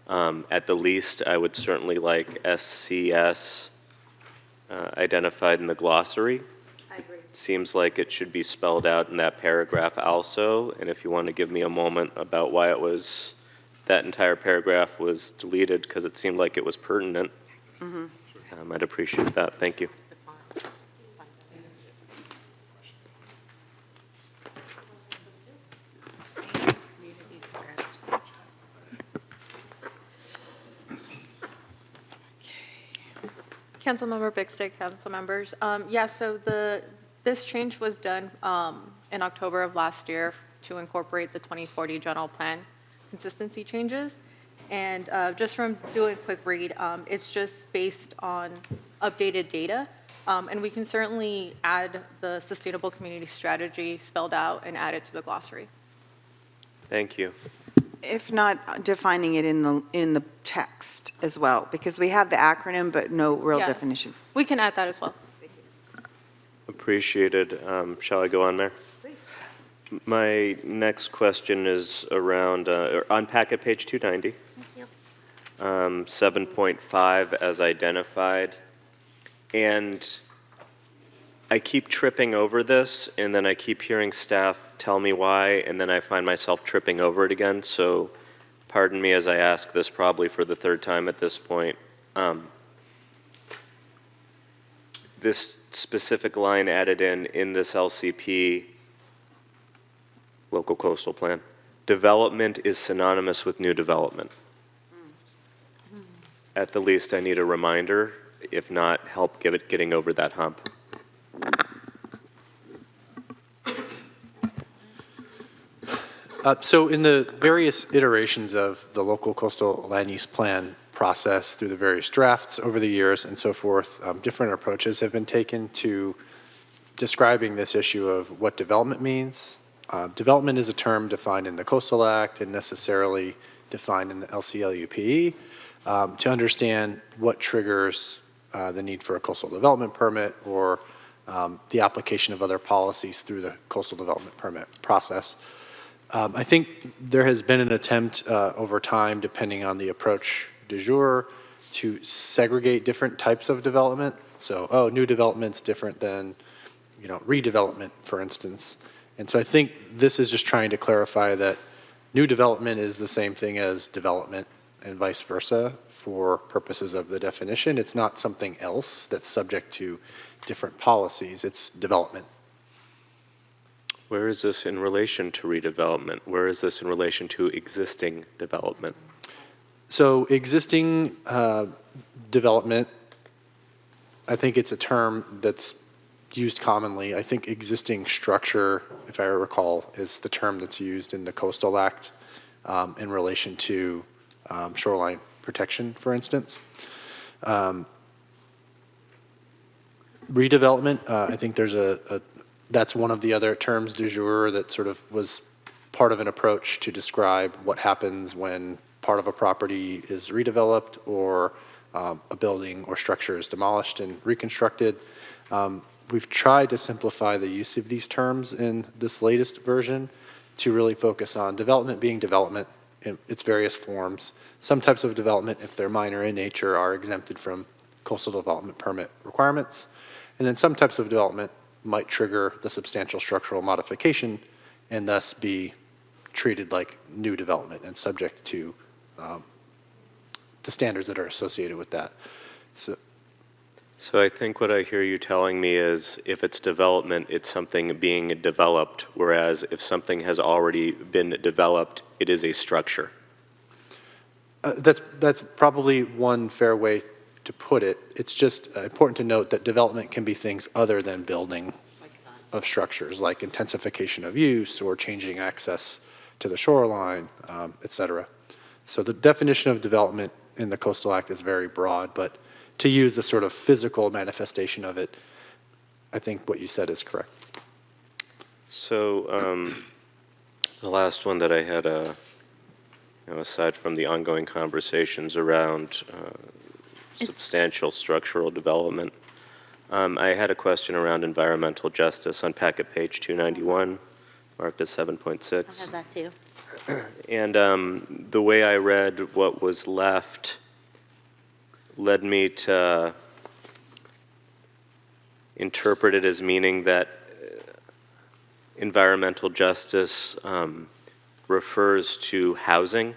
At the least, I would certainly like SCS identified in the glossary. I agree. Seems like it should be spelled out in that paragraph also, and if you want to give me a moment about why it was, that entire paragraph was deleted, because it seemed like it was pertinent, I'd appreciate that. Thank you. Councilmember Bixstick, council members. Yeah, so this change was done in October of last year to incorporate the 2040 general plan consistency changes. And just from doing a quick read, it's just based on updated data. And we can certainly add the sustainable community strategy spelled out and add it to the glossary. Thank you. If not defining it in the text as well, because we have the acronym, but no real Yeah. definition. We can add that as well. Appreciated. Shall I go on, Mayor? Please. My next question is around, on packet page 290. 7.5 as identified. And I keep tripping over this, and then I keep hearing staff tell me why, and then I find myself tripping over it again. So pardon me as I ask this probably for the third time at this point. This specific line added in this LCP, local coastal plan, development is synonymous with new development. At the least, I need a reminder, if not, help getting over that hump. So in the various iterations of the local coastal land use plan process through the various drafts over the years and so forth, different approaches have been taken to describing this issue of what development means. Development is a term defined in the Coastal Act and necessarily defined in the LCLUP to understand what triggers the need for a coastal development permit or the application of other policies through the coastal development permit process. I think there has been an attempt over time, depending on the approach du jour, to segregate different types of development. So, new development's different than, redevelopment, for instance. And so I think this is just trying to clarify that new development is the same thing as development and vice versa for purposes of the definition. It's not something else that's subject to different policies. It's development. Where is this in relation to redevelopment? Where is this in relation to existing development? So existing development, I think it's a term that's used commonly. I think existing structure, if I recall, is the term that's used in the Coastal Act in relation to shoreline protection, for instance. redevelopment, I think there's that's one of the other terms du jour that sort of was part of an approach to describe what happens when part of a property is redeveloped or a building or structure is demolished and reconstructed. We've tried to simplify the use of these terms in this latest version to really focus on development being development in its various forms. Some types of development, if they're minor in nature, are exempted from coastal development permit requirements. And then some types of development might trigger the substantial structural modification and thus be treated like new development and subject to the standards that are associated with that. So I think what I hear you telling me is if it's development, it's something being developed, whereas if something has already been developed, it is a structure. That's probably one fair way to put it. It's just important to note that development can be things other than building of structures, like intensification of use or changing access to the shoreline, et cetera. So the definition of development in the Coastal Act is very broad, but to use the sort of physical manifestation of it, I think what you said is correct. So the last one that I had, aside from the ongoing conversations around substantial structural development, I had a question around environmental justice on packet page 291, marked as 7.6. I have that too. And the way I read what was left led me to interpret it as meaning that environmental justice refers to housing.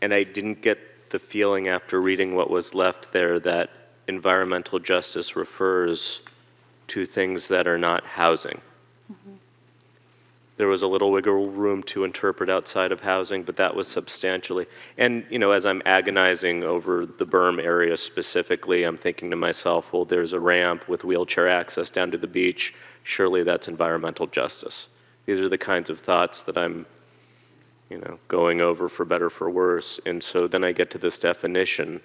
And I didn't get the feeling after reading what was left there that environmental justice refers to things that are not housing. There was a little wiggle room to interpret outside of housing, but that was substantially. And, as I'm agonizing over the berm area specifically, I'm thinking to myself, well, there's a ramp with wheelchair access down to the beach. Surely that's environmental justice. These are the kinds of thoughts that I'm, going over for better, for worse. And so then I get to this definition.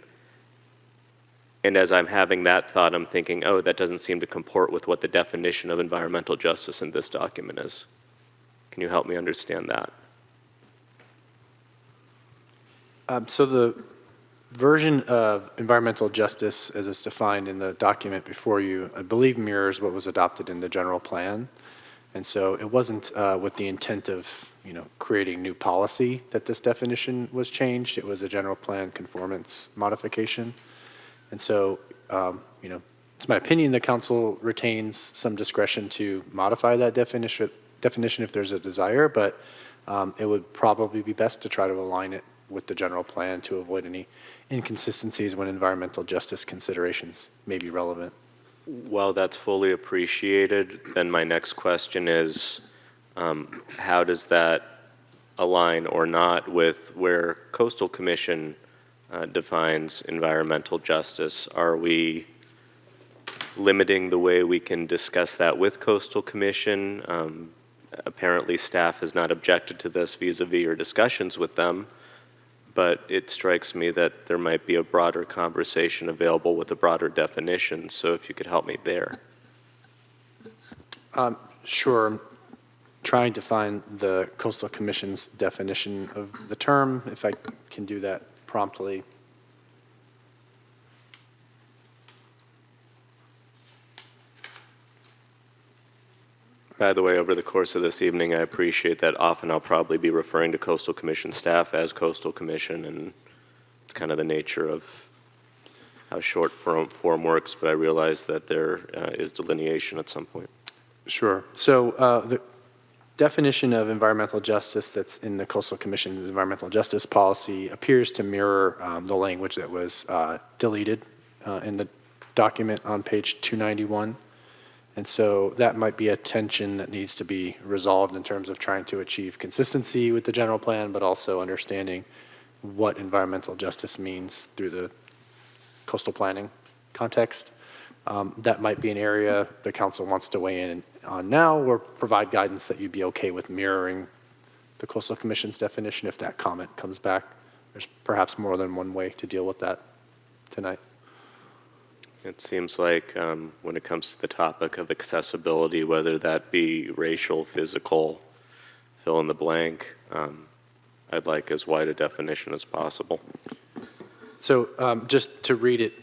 And as I'm having that thought, I'm thinking, oh, that doesn't seem to comport with what the definition of environmental justice in this document is. Can you help me understand that? So the version of environmental justice as it's defined in the document before you, I believe mirrors what was adopted in the general plan. And so it wasn't with the intent of, creating new policy that this definition was changed. It was a general plan conformance modification. And so, it's my opinion the council retains some discretion to modify that definition if there's a desire, but it would probably be best to try to align it with the general plan to avoid any inconsistencies when environmental justice considerations may be relevant. While that's fully appreciated, then my next question is, how does that align or not with where Coastal Commission defines environmental justice? Are we limiting the way we can discuss that with Coastal Commission? Apparently staff has not objected to this vis-a-vis your discussions with them, but it strikes me that there might be a broader conversation available with a broader definition. So if you could help me there. Sure. I'm trying to find the Coastal Commission's definition of the term, if I can do that promptly. By the way, over the course of this evening, I appreciate that often I'll probably be referring to Coastal Commission staff as Coastal Commission, and it's kind of the nature of how short form works, but I realize that there is delineation at some point. Sure. So the definition of environmental justice that's in the Coastal Commission's environmental justice policy appears to mirror the language that was deleted in the document on page 291. And so that might be a tension that needs to be resolved in terms of trying to achieve consistency with the general plan, but also understanding what environmental justice means through the coastal planning context. That might be an area the council wants to weigh in on now, or provide guidance that you'd be okay with mirroring the Coastal Commission's definition if that comment comes back. There's perhaps more than one way to deal with that tonight. It seems like when it comes to the topic of accessibility, whether that be racial, physical, fill in the blank, I'd like as wide a definition as possible. So just to read it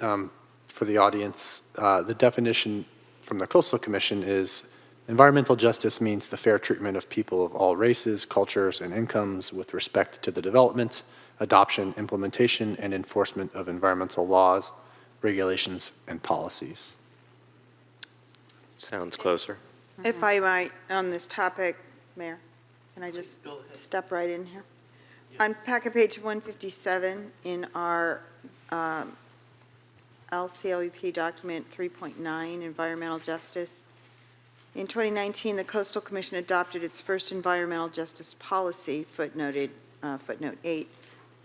for the audience, the definition from the Coastal Commission is environmental justice means the fair treatment of people of all races, cultures, and incomes with respect to the development, adoption, implementation, and enforcement of environmental laws, regulations, and policies. Sounds closer. If I might, on this topic, Mayor, can I just step right in here? On packet page 157 in our LCLUP document 3.9, environmental justice, in 2019, the Coastal Commission adopted its first environmental justice policy, footnote 8.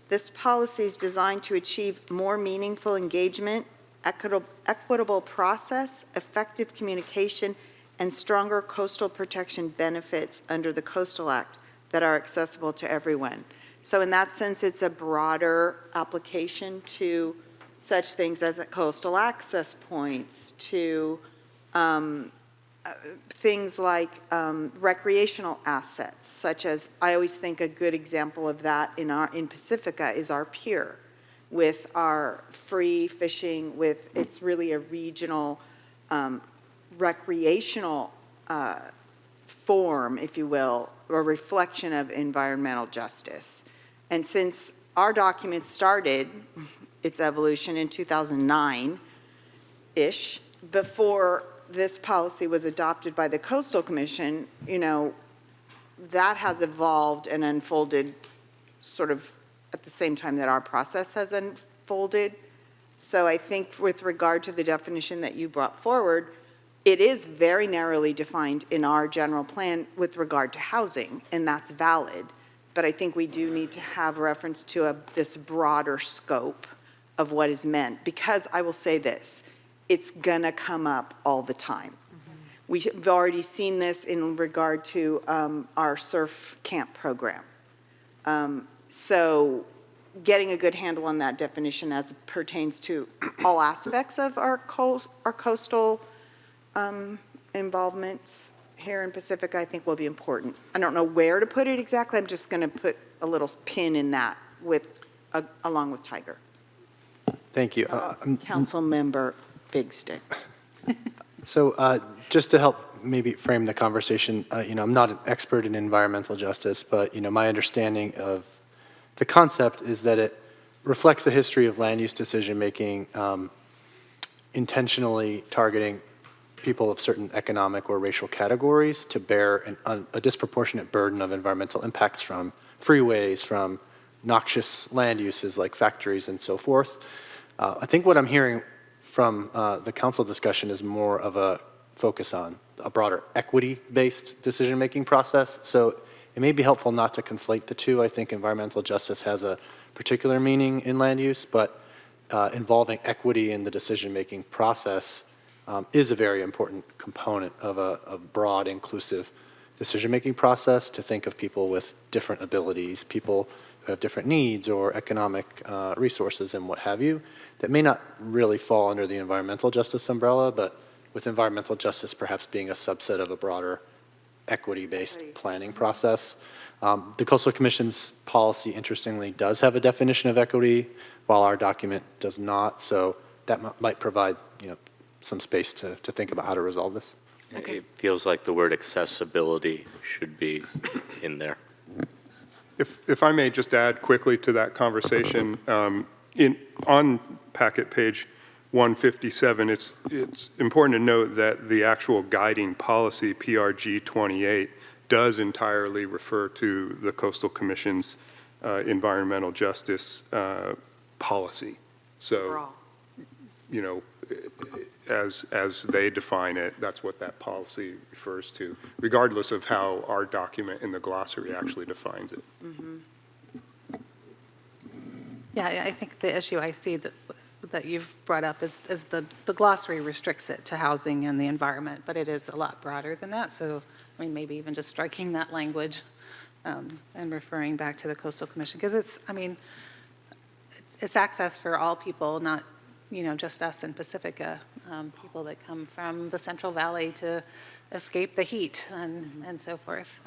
This policy is designed to achieve more meaningful engagement, equitable process, effective communication, and stronger coastal protection benefits under the Coastal Act that are accessible to everyone. So in that sense, it's a broader application to such things as coastal access points, to things like recreational assets, such as, I always think a good example of that in Pacifica is our pier with our free fishing it's really a regional recreational form, if you will, or reflection of environmental justice. And since our document started its evolution in 2009-ish, before this policy was adopted by the Coastal Commission, that has evolved and unfolded sort of at the same time that our process has unfolded. So I think with regard to the definition that you brought forward, it is very narrowly defined in our general plan with regard to housing, and that's valid. But I think we do need to have reference to this broader scope of what is meant, because I will say this, it's gonna come up all the time. We've already seen this in regard to our surf camp program. So getting a good handle on that definition as it pertains to all aspects of our coastal involvements here in Pacifica, I think will be important. I don't know where to put it exactly. I'm just gonna put a little pin in that along with Tiger. Thank you. Council Member Big Stick. So just to help maybe frame the conversation, I'm not an expert in environmental justice, but my understanding of the concept is that it reflects a history of land use decision-making intentionally targeting people of certain economic or racial categories to bear a disproportionate burden of environmental impacts from freeways, from noxious land uses like factories and so forth. I think what I'm hearing from the council discussion is more of a focus on a broader equity-based decision-making process. So it may be helpful not to conflate the two. I think environmental justice has a particular meaning in land use, but involving equity in the decision-making process is a very important component of a broad, inclusive decision-making process, to think of people with different abilities, people who have different needs or economic resources and what have you, that may not really fall under the environmental justice umbrella, but with environmental justice perhaps being a subset of a broader equity-based planning process. The Coastal Commission's policy, interestingly, does have a definition of equity, while our document does not, so that might provide some space to think about how to resolve this. Okay. It feels like the word accessibility should be in there. If I may just add quickly to that conversation, on packet page 157, it's important to note that the actual guiding policy, PRG 28, does entirely refer to the Coastal Commission's environmental justice policy. So, as they define it, that's what that policy refers to, regardless of how our document in the glossary actually defines it. Mm-hmm. Yeah, I think the issue I see that you've brought up is the glossary restricts it to housing and the environment, but it is a lot broader than that. So, maybe even just striking that language and referring back to the Coastal Commission, because it's access for all people, not just us in Pacifica, people that come from the Central Valley to escape the heat and so forth.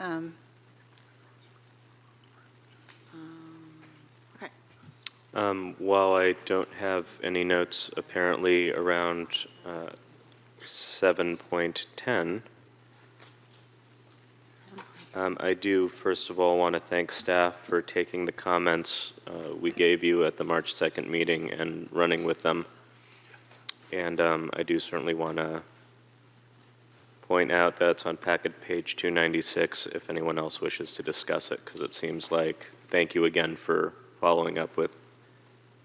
While I don't have any notes apparently around 7.10, I do, first of all, want to thank staff for taking the comments we gave you at the March 2nd meeting and running with them. And I do certainly want to point out that it's on packet page 296 if anyone else wishes to discuss it, because it seems like, thank you again for following up with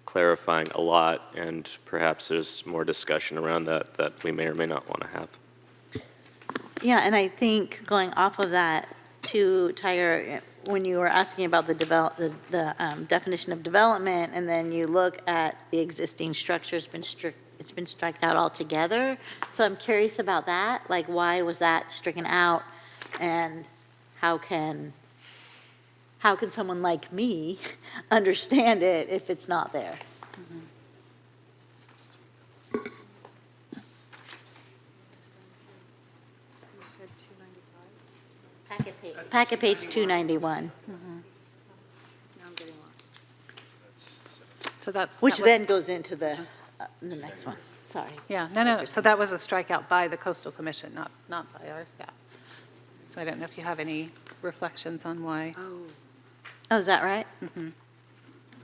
clarifying a lot, and perhaps there's more discussion around that we may or may not want to have. Yeah, and I think going off of that too, Tiger, when you were asking about the definition of development, and then you look at the existing structure, it's been striked out altogether. So I'm curious about that, like why was that stricken out, and how can someone like me understand it if it's not there? Packet page 291. So that Which was- then goes into the next one, sorry. Yeah, no, so that was a strikeout by the Coastal Commission, not by our staff. So I don't know if you have any reflections on why. Oh, is that right? Mm-hmm.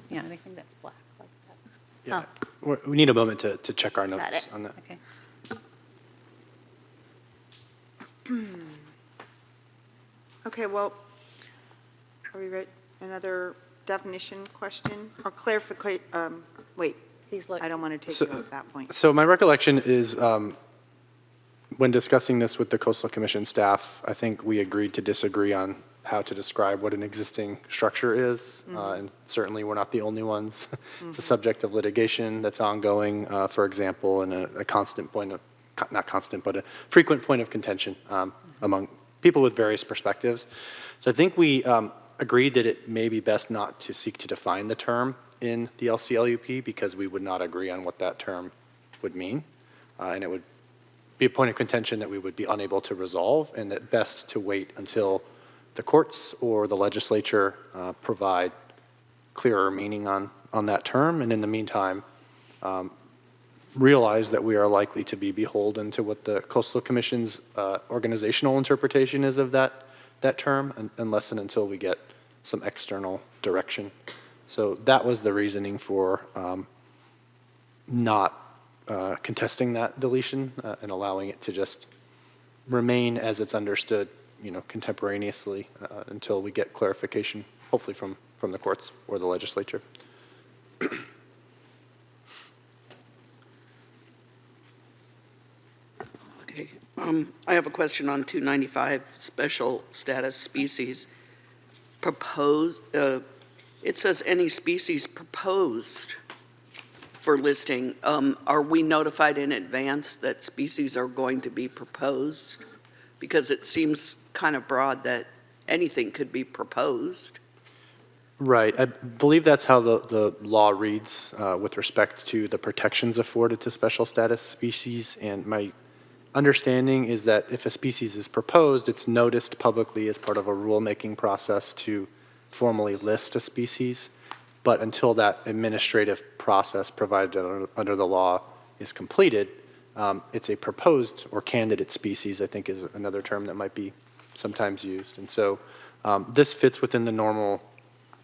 Yeah, I think that's black like that. Yeah. We need a moment to check our Got notes it. on that. Okay. Okay, well, are we ready? Another definition question or clarification? Wait, I don't want to take you at that point. So my recollection is when discussing this with the Coastal Commission staff, I think we agreed to disagree on how to describe what an existing structure is. And certainly we're not the only ones. It's a subject of litigation that's ongoing, for example, and a constant point of, not constant, but a frequent point of contention among people with various perspectives. So I think we agreed that it may be best not to seek to define the term in the LCLUP because we would not agree on what that term would mean. And it would be a point of contention that we would be unable to resolve, and that best to wait until the courts or the legislature provide clearer meaning on that term. And in the meantime, realize that we are likely to be beholden to what the Coastal Commission's organizational interpretation is of that term, unless and until we get some external direction. So that was the reasoning for not contesting that deletion and allowing it to just remain as it's understood, contemporaneously until we get clarification, hopefully from the courts or the legislature. Okay, I have a question on 295, special status species. Proposed, it says any species proposed for listing. Are we notified in advance that species are going to be proposed? Because it seems kind of broad that anything could be proposed. Right. I believe that's how the law reads with respect to the protections afforded to special status species. And my understanding is that if a species is proposed, it's noticed publicly as part of a rulemaking process to formally list a species. But until that administrative process provided under the law is completed, it's a proposed or candidate species, I think is another term that might be sometimes used. And so this fits within the normal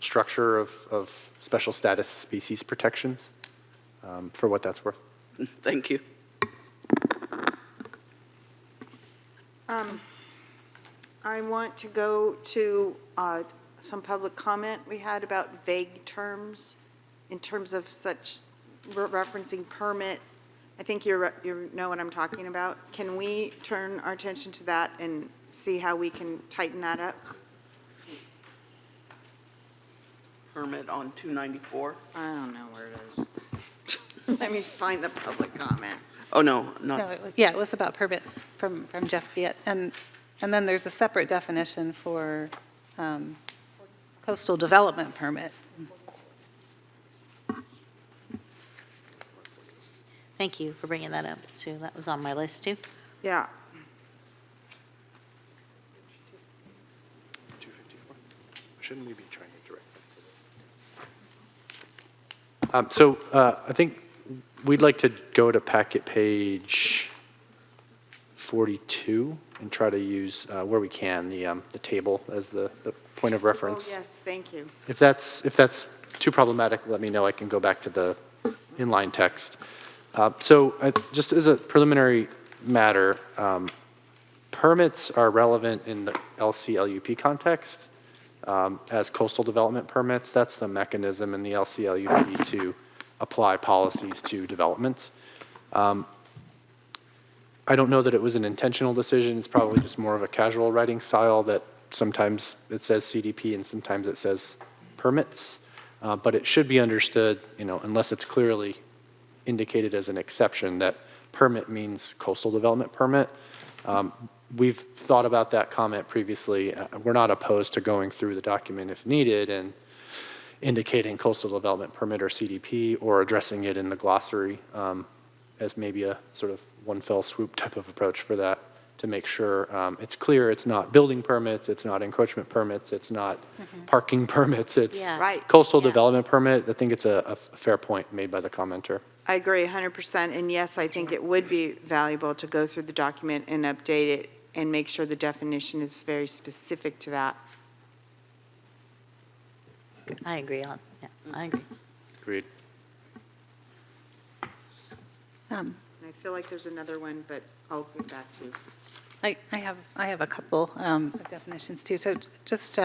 structure of special status species protections, for what that's worth. Thank you. I want to go to some public comment we had about vague terms in terms of such referencing permit. I think you know what I'm talking about. Can we turn our attention to that and see how we can tighten that up? Permit on 294. I don't know where it is. Let me find the public comment. Oh, no, not. No, it was about permit from Jeff Giet. And then there's a separate definition for coastal development permit. Thank you for bringing that up, too. That was on my list, too. Yeah. Shouldn't we be trying to direct this? So I think we'd like to go to packet page 42 and try to use, where we can, the table as the point of reference. Oh, yes, thank you. If that's too problematic, let me know. I can go back to the inline text. So just as a preliminary matter, permits are relevant in the LCLUP context as coastal development permits. That's the mechanism in the LCLUP to apply policies to development. I don't know that it was an intentional decision. It's probably just more of a casual writing style that sometimes it says CDP and sometimes it says permits. But it should be understood, unless it's clearly indicated as an exception, that permit means coastal development permit. We've thought about that comment previously. We're not opposed to going through the document if needed and indicating coastal development permit or CDP or addressing it in the glossary as maybe a sort of one fell swoop type of approach for that to make sure it's clear it's not building permits, it's not encroachment permits, it's not parking permits, it's Right. coastal development permit. I think it's a fair point made by the commenter. I agree 100%. And yes, I think it would be valuable to go through the document and update it and make sure the definition is very specific to that. I agree on, yeah, I agree. Agreed. And I feel like there's another one, but I'll get back to you. I have a couple of definitions too. So just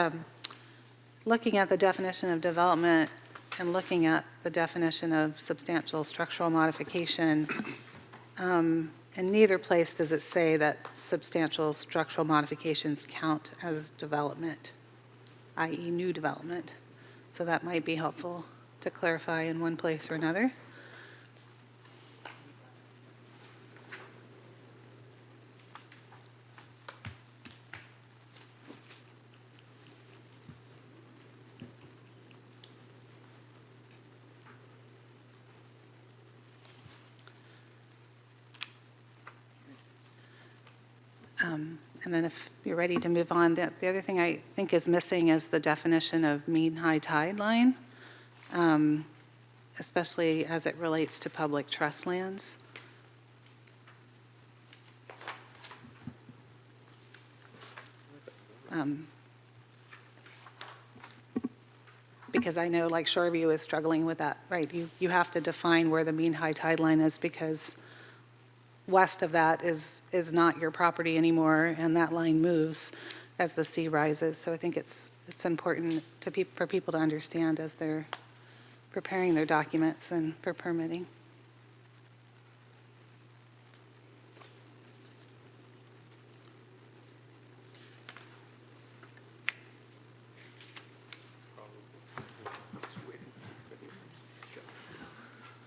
looking at the definition of development and looking at the definition of substantial structural modification, in neither place does it say that substantial structural modifications count as development, i.e. new development. So that might be helpful to clarify in one place or another. And then if you're ready to move on, the other thing I think is missing is the definition of mean high tide line, especially as it relates to public trust lands. Because I know like Shoreview is struggling with that, right? You have to define where the mean high tide line is because west of that is not your property anymore, and that line moves as the sea rises. So I think it's important for people to understand as they're preparing their documents and for permitting.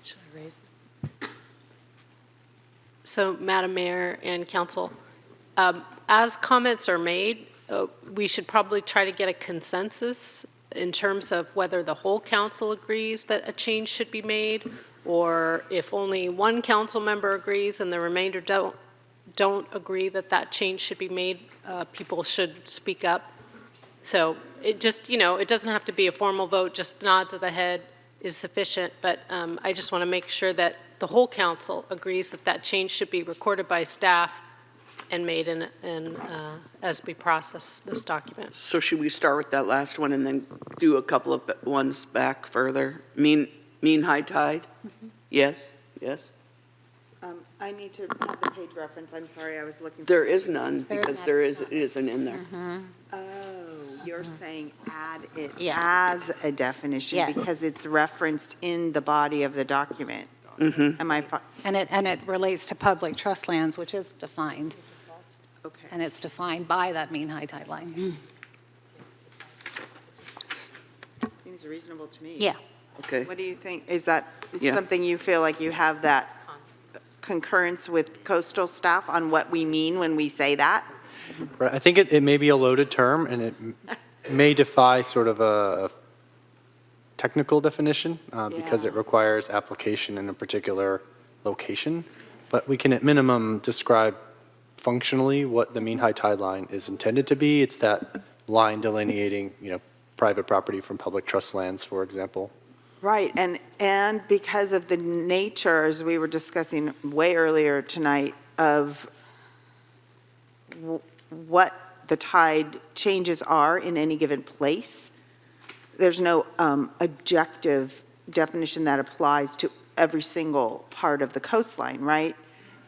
Should I raise it? So, Madam Mayor and Council, as comments are made, we should probably try to get a consensus in terms of whether the whole council agrees that a change should be made, or if only one council member agrees and the remainder don't agree that that change should be made, people should speak up. So it just, it doesn't have to be a formal vote, just nods of the head is sufficient, but I just want to make sure that the whole council agrees that that change should be recorded by staff and made as we process this document. So should we start with that last one and then do a couple of ones back further? Mean high tide? Yes, yes. I need to have the page reference. I'm sorry, I was looking. There is none because it isn't in there. Oh, you're saying add it Yeah. as a definition Yes. because it's referenced in the body of the document. Am I, And it relates to public trust lands, which is defined, okay. and it's defined by that mean high tide line. Seems reasonable to me. Yeah. Okay. What do you think? Is that Yeah. something you feel like you have that concurrence with coastal staff on what we mean when we say that? Right. I think it may be a loaded term, and it may defy sort of a technical definition because it requires application in a particular location, but we can at minimum describe functionally what the mean high tide line is intended to be. It's that line delineating, private property from public trust lands, for example. Right, and because of the nature, as we were discussing way earlier tonight, of what the tide changes are in any given place, there's no objective definition that applies to every single part of the coastline, right?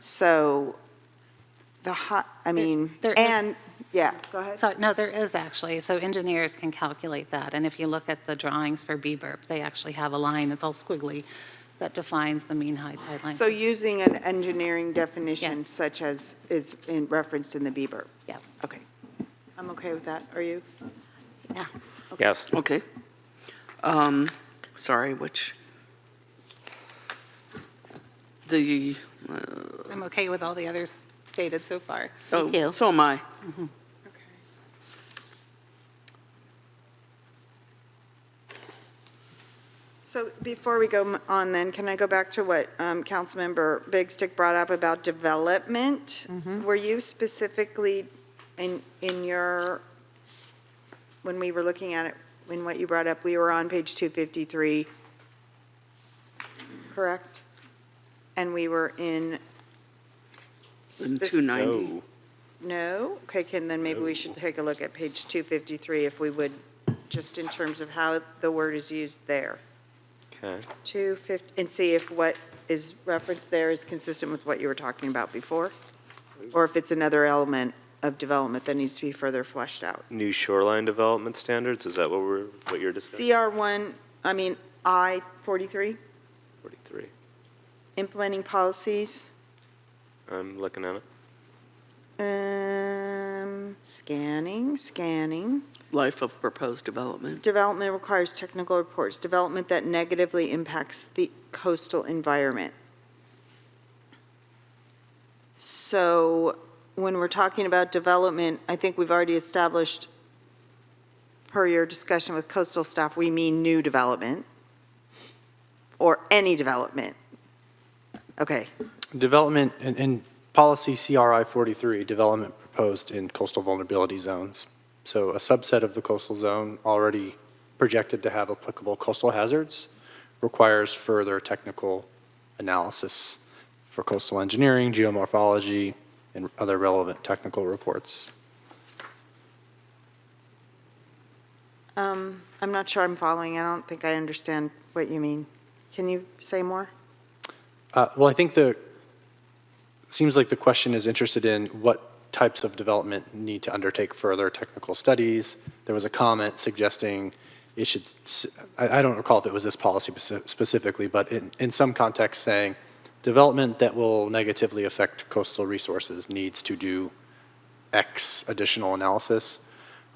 So yeah, go ahead. So, no, there is actually. So engineers can calculate that. And if you look at the drawings for BBURP, they actually have a line, it's all squiggly, that defines the mean high tide line. So using an engineering definition Yes. such as is referenced in the BBURP? Yeah. Okay. I'm okay with that. Are you? Yeah. Yes. Okay. Sorry, I'm okay with all the others stated so far. oh, so am I. So before we go on then, can I go back to what Councilmember Big Stick brought up about development? Were you specifically in your, when we were looking at it, in what you brought up, we were on page 253, correct? And we were in. In 290. No? Okay, then maybe we should take a look at page 253 if we would, just in terms of how the word is used there. Okay. 250, and see if what is referenced there is consistent with what you were talking about before, or if it's another element of development that needs to be further fleshed out. New shoreline development standards, is that what you're discussing? I-43, 43. implementing policies. I'm looking at it. Scanning. Life of proposed development. Development requires technical reports. Development that negatively impacts the coastal environment. So when we're talking about development, I think we've already established, per your discussion with coastal staff, we mean new development or any development. Okay. Development in policy CRI 43, development proposed in coastal vulnerability zones. So a subset of the coastal zone already projected to have applicable coastal hazards requires further technical analysis for coastal engineering, geomorphology, and other relevant technical reports. I'm not sure I'm following. I don't think I understand what you mean. Can you say more? Well, I think seems like the question is interested in what types of development need to undertake further technical studies. There was a comment suggesting it should, I don't recall if it was this policy specifically, but in some context saying development that will negatively affect coastal resources needs to do X additional analysis.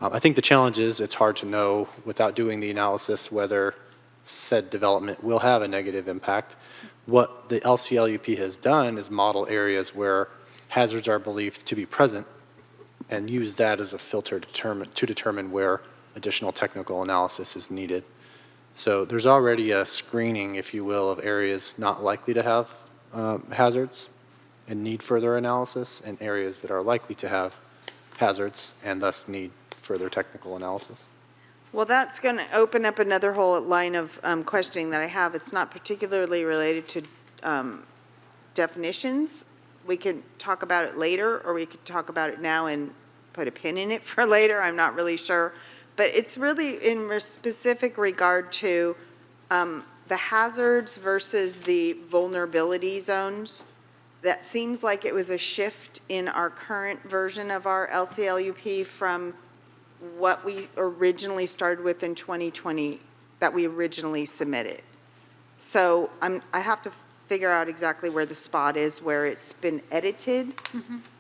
I think the challenge is it's hard to know without doing the analysis whether said development will have a negative impact. What the LCLUP has done is model areas where hazards are believed to be present and use that as a filter to determine where additional technical analysis is needed. So there's already a screening, if you will, of areas not likely to have hazards and need further analysis, and areas that are likely to have hazards and thus need further technical analysis. Well, that's going to open up another whole line of questioning that I have. It's not particularly related to definitions. We can talk about it later, or we could talk about it now and put a pin in it for later. I'm not really sure. But it's really in specific regard to the hazards versus the vulnerability zones. That seems like it was a shift in our current version of our LCLUP from what we originally started with in 2020 that we originally submitted. So I have to figure out exactly where the spot is where it's been edited.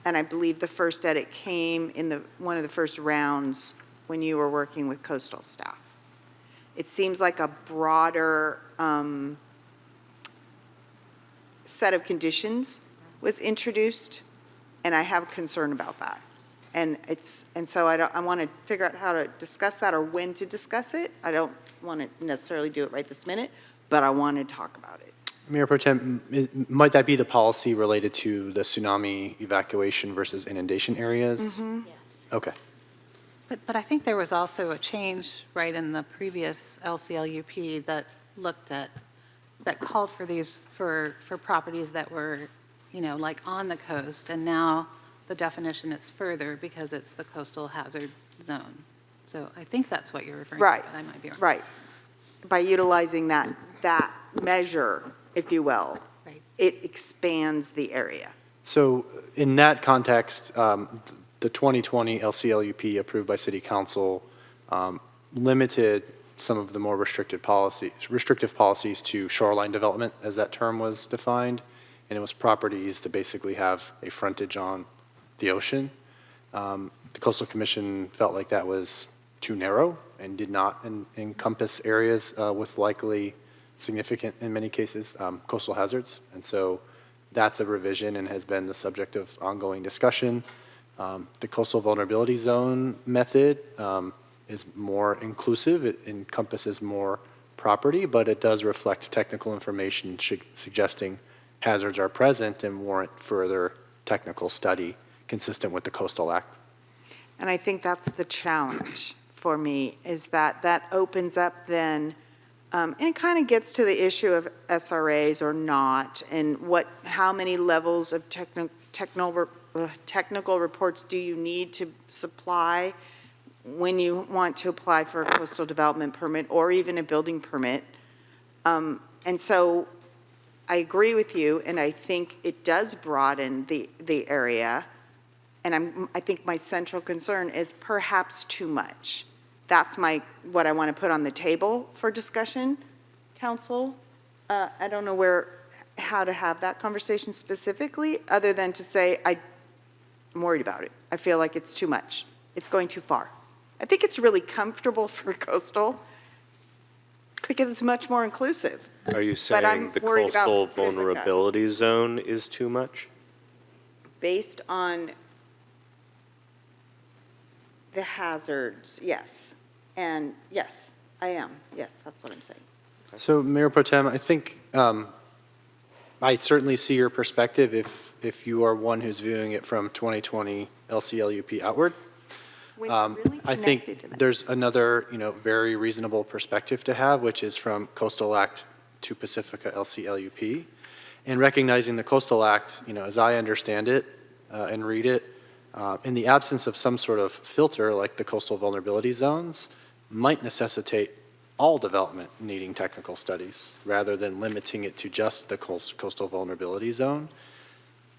And I believe the first edit came in one of the first rounds when you were working with coastal staff. It seems like a broader set of conditions was introduced, and I have concern about that. And so I want to figure out how to discuss that or when to discuss it. I don't want to necessarily do it right this minute, but I want to talk about it. Mayor Pro Tem, might that be the policy related to the tsunami evacuation versus inundation areas? Yes. Okay. But I think there was also a change, right, in the previous LCLUP that looked at, that called for these, for properties that were, you know, like on the coast, and now the definition is further because it's the coastal hazard zone. So I think that's what you're referring Right, to, but I might be wrong. right. By utilizing that measure, if you will, Right. it expands the area. So in that context, the 2020 LCLUP approved by City Council limited some of the more restrictive policies to shoreline development, as that term was defined, and it was properties that basically have a frontage on the ocean. The Coastal Commission felt like that was too narrow and did not encompass areas with likely significant, in many cases, coastal hazards. And so that's a revision and has been the subject of ongoing discussion. The coastal vulnerability zone method is more inclusive. It encompasses more property, but it does reflect technical information suggesting hazards are present and warrant further technical study consistent with the Coastal Act. And I think that's the challenge for me, is that that opens up then, and it kind of gets to the issue of SRAs or not, and how many levels of technical reports do you need to supply when you want to apply for a coastal development permit or even a building permit. And so I agree with you, and I think it does broaden the area. And I think my central concern is perhaps too much. That's what I want to put on the table for discussion, council. I don't know how to have that conversation specifically, other than to say I'm worried about it. I feel like it's too much. It's going too far. I think it's really comfortable for coastal because it's much more inclusive. Are you But saying I'm the worried about coastal Pacifica. vulnerability zone is too much? Based on the hazards, yes. And yes, I am. Yes, that's what I'm saying. So Mayor Pro Tem, I think I certainly see your perspective if you are one who's viewing it from 2020 LCLUP outward. When you're really I connected think to that. there's another, very reasonable perspective to have, which is from Coastal Act to Pacifica LCLUP. And recognizing the Coastal Act, as I understand it and read it, in the absence of some sort of filter like the coastal vulnerability zones, might necessitate all development needing technical studies rather than limiting it to just the coastal vulnerability zone.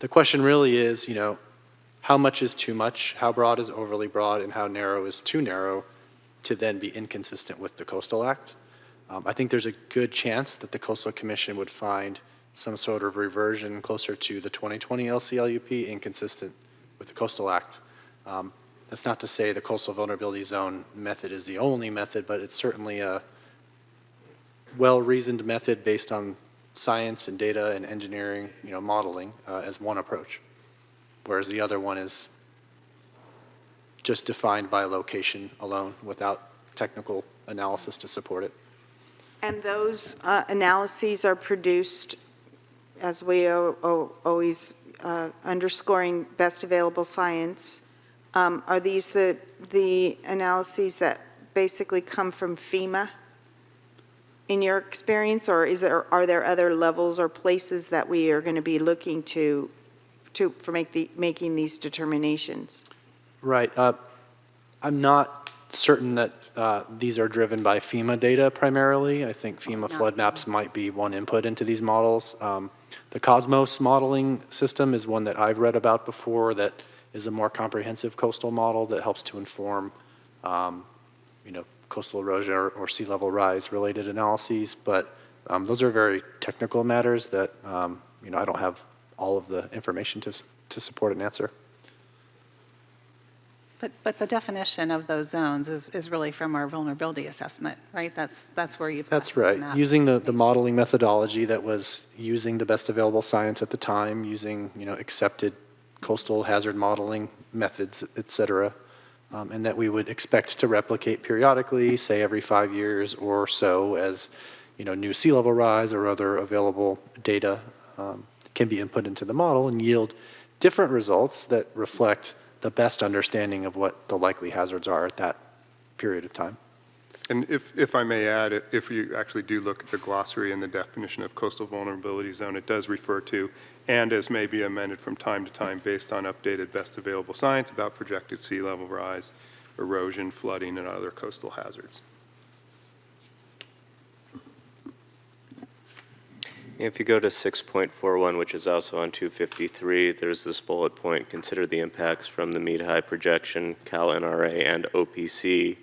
The question really is, how much is too much, how broad is overly broad, and how narrow is too narrow to then be inconsistent with the Coastal Act. I think there's a good chance that the Coastal Commission would find some sort of reversion closer to the 2020 LCLUP inconsistent with the Coastal Act. That's not to say the coastal vulnerability zone method is the only method, but it's certainly a well-reasoned method based on science and data and engineering, modeling as one approach, whereas the other one is just defined by location alone without technical analysis to support it. And those analyses are produced, as we always underscoring best available science. Are these the analyses that basically come from FEMA in your experience, or are there other levels or places that we are going to be looking to for making these determinations? Right. I'm not certain that these are driven by FEMA data primarily. I think FEMA flood maps might be one input into these models. The Cosmos modeling system is one that I've read about before that is a more comprehensive coastal model that helps to inform, coastal erosion or sea level rise related analyses. But those are very technical matters that, I don't have all of the information to support an answer. But the definition of those zones is really from our vulnerability assessment, right? That's where you've. That's got right. map. Using the modeling methodology that was using the best available science at the time, using, accepted coastal hazard modeling methods, et cetera, and that we would expect to replicate periodically, say every 5 years or so, as new sea level rise or other available data can be input into the model and yield different results that reflect the best understanding of what the likely hazards are at that period of time. And if I may add, if you actually do look at the glossary and the definition of coastal vulnerability zone, it does refer to, and as may be amended from time to time based on updated best available science about projected sea level rise, erosion, flooding, and other coastal hazards. If you go to 6.41, which is also on 253, there's this bullet point, consider the impacts from the mean-high projection, Cal NRA, and OPC.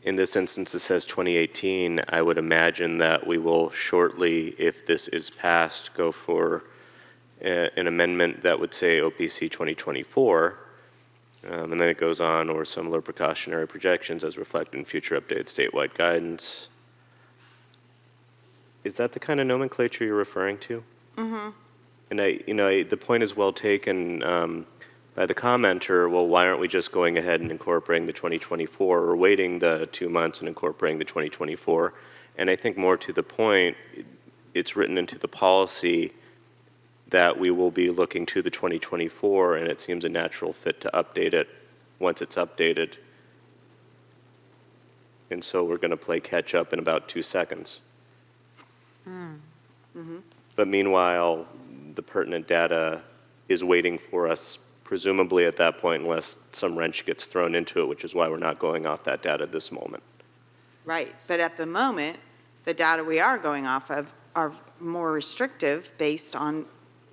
In this instance, it says 2018. I would imagine that we will shortly, if this is passed, go for an amendment that would say OPC 2024, and then it goes on, or similar precautionary projections as reflected in future updated statewide guidance. Is that the kind of nomenclature you're referring to? Mm-hmm. And the point is well taken by the commenter. Well, why aren't we just going ahead and incorporating the 2024, or waiting the 2 months and incorporating the 2024? And I think more to the point, it's written into the policy that we will be looking to the 2024, and it seems a natural fit to update it once it's updated. And so we're going to play catch up in about 2 seconds. Mm-hmm. But meanwhile, the pertinent data is waiting for us, presumably at that point, unless some wrench gets thrown into it, which is why we're not going off that data at this moment. Right, but at the moment, the data we are going off of are more restrictive based on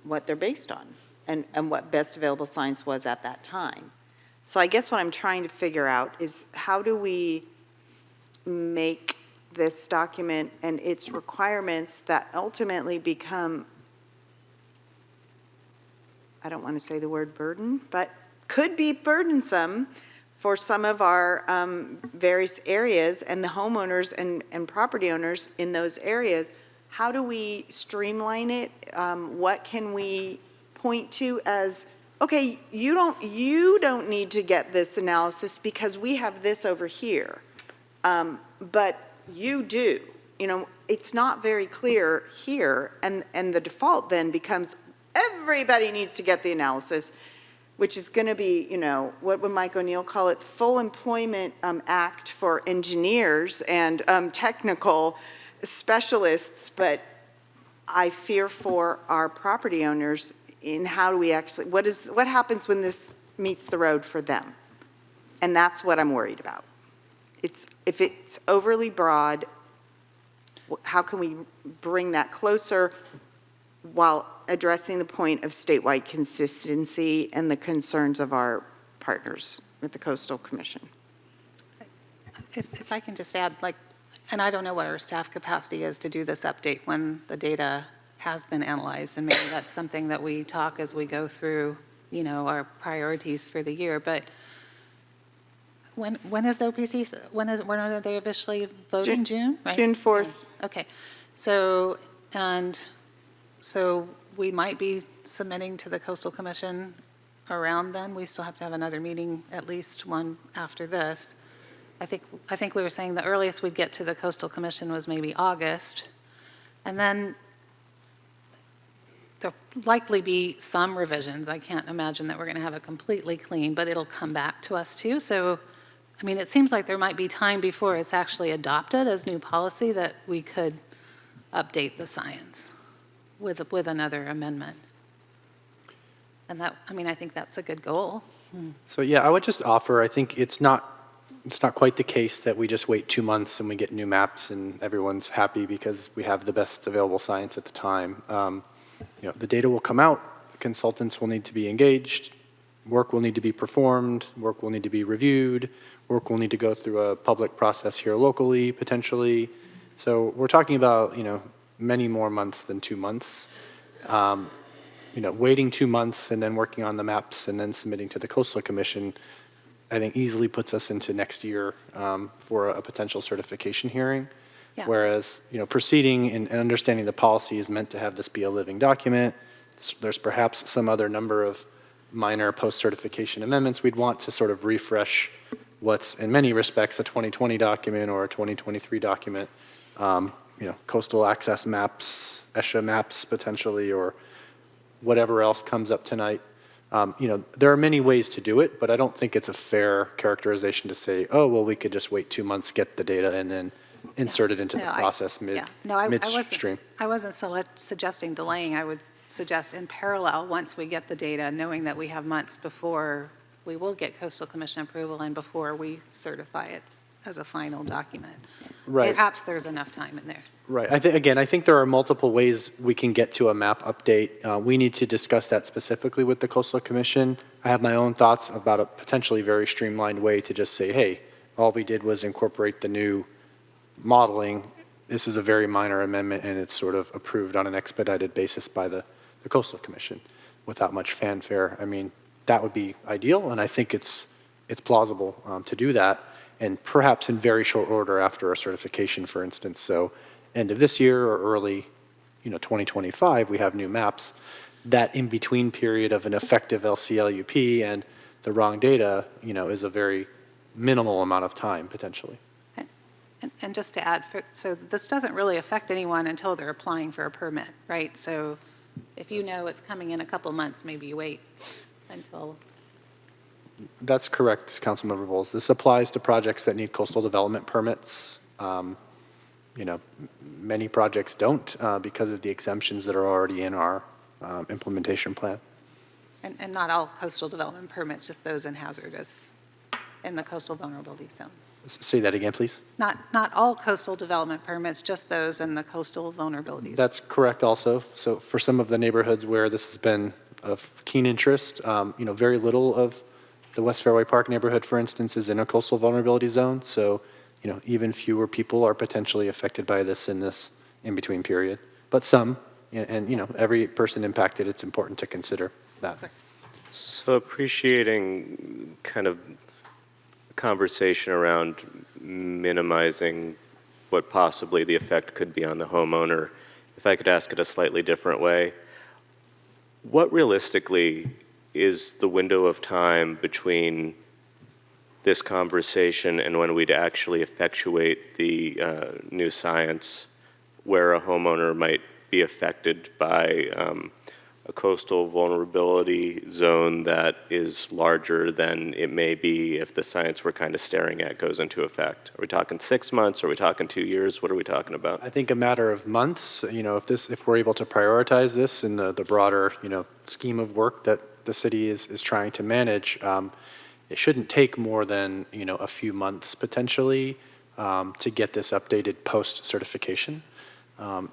what they're based on and what best available science was at that time. So I guess what I'm trying to figure out is how do we make this document and its requirements that ultimately become, I don't want to say the word burden, but could be burdensome for some of our various areas and the homeowners and property owners in those areas. How do we streamline it? What can we point to as, okay, you don't need to get this analysis because we have this over here, but you do. It's not very clear here, and the default then becomes everybody needs to get the analysis, which is going to be, what would Mike O'Neill call it? Full Employment Act for engineers and technical specialists. But I fear for our property owners in how do we actually, what happens when this meets the road for them? And that's what I'm worried about. If it's overly broad, how can we bring that closer while addressing the point of statewide consistency and the concerns of our partners with the Coastal Commission? If I can just add, and I don't know what our staff capacity is to do this update when the data has been analyzed, and maybe that's something that we talk as we go through, our priorities for the year, but when is OPC, when are they officially voting? June, right? June 4th. Okay, so we might be submitting to the Coastal Commission around then. We still have to have another meeting, at least one after this. I think we were saying the earliest we'd get to the Coastal Commission was maybe August. And then there'll likely be some revisions. I can't imagine that we're going to have it completely clean, but it'll come back to us too. So, it seems like there might be time before it's actually adopted as new policy that we could update the science with another amendment. And that, I think that's a good goal. So yeah, I would just offer, I think it's not quite the case that we just wait 2 months and we get new maps and everyone's happy because we have the best available science at the time. The data will come out, consultants will need to be engaged, work will need to be performed, work will need to be reviewed, work will need to go through a public process here locally, potentially. So we're talking about, many more months than 2 months. Waiting 2 months and then working on the maps and then submitting to the Coastal Commission, I think easily puts us into next year for a potential certification hearing. Yeah. Whereas, proceeding and understanding the policy is meant to have this be a living document. There's perhaps some other number of minor post-certification amendments we'd want to sort of refresh what's in many respects a 2020 document or a 2023 document. coastal access maps, ESHA maps potentially, or whatever else comes up tonight. There are many ways to do it, but I don't think it's a fair characterization to say, oh, well, we could just wait 2 months, get the data, and then insert it into the process midstream. I wasn't suggesting delaying. I would suggest in parallel, once we get the data, knowing that we have months before we will get Coastal Commission approval and before we certify it as a final document. Right. Perhaps there's enough time in there. Right. I think there are multiple ways we can get to a map update. We need to discuss that specifically with the Coastal Commission. I have my own thoughts about a potentially very streamlined way to just say, hey, all we did was incorporate the new modeling. This is a very minor amendment, and it's sort of approved on an expedited basis by the Coastal Commission without much fanfare. I mean, that would be ideal, and I think it's plausible to do that, and perhaps in very short order after a certification, for instance. So end of this year or early 2025, we have new maps. That in-between period of an effective LCLUP and the wrong data, is a very minimal amount of time, potentially. And just to add, so this doesn't really affect anyone until they're applying for a permit, right? So if it's coming in a couple months, maybe you wait until. That's correct, Councilmember Bowles. This applies to projects that need coastal development permits. Many projects don't because of the exemptions that are already in our implementation plan. And not all coastal development permits, just those in hazardous, in the coastal vulnerability zone. Say that again, please. Not all coastal development permits, just those in the coastal vulnerability zone. That's correct also. So for some of the neighborhoods where this has been of keen interest, very little of the West Fairway Park neighborhood, for instance, is in a coastal vulnerability zone. So, even fewer people are potentially affected by this in this in-between period. But some, and every person impacted, it's important to consider that. So appreciating kind of conversation around minimizing what possibly the effect could be on the homeowner. If I could ask it a slightly different way, what realistically is the window of time between this conversation and when we'd actually effectuate the new science where a homeowner might be affected by a coastal vulnerability zone that is larger than it may be if the science we're kind of staring at goes into effect? Are we talking 6 months? Are we talking 2 years? What are we talking about? I think a matter of months. If we're able to prioritize this in the broader scheme of work that the city is trying to manage, it shouldn't take more than a few months potentially to get this updated post certification.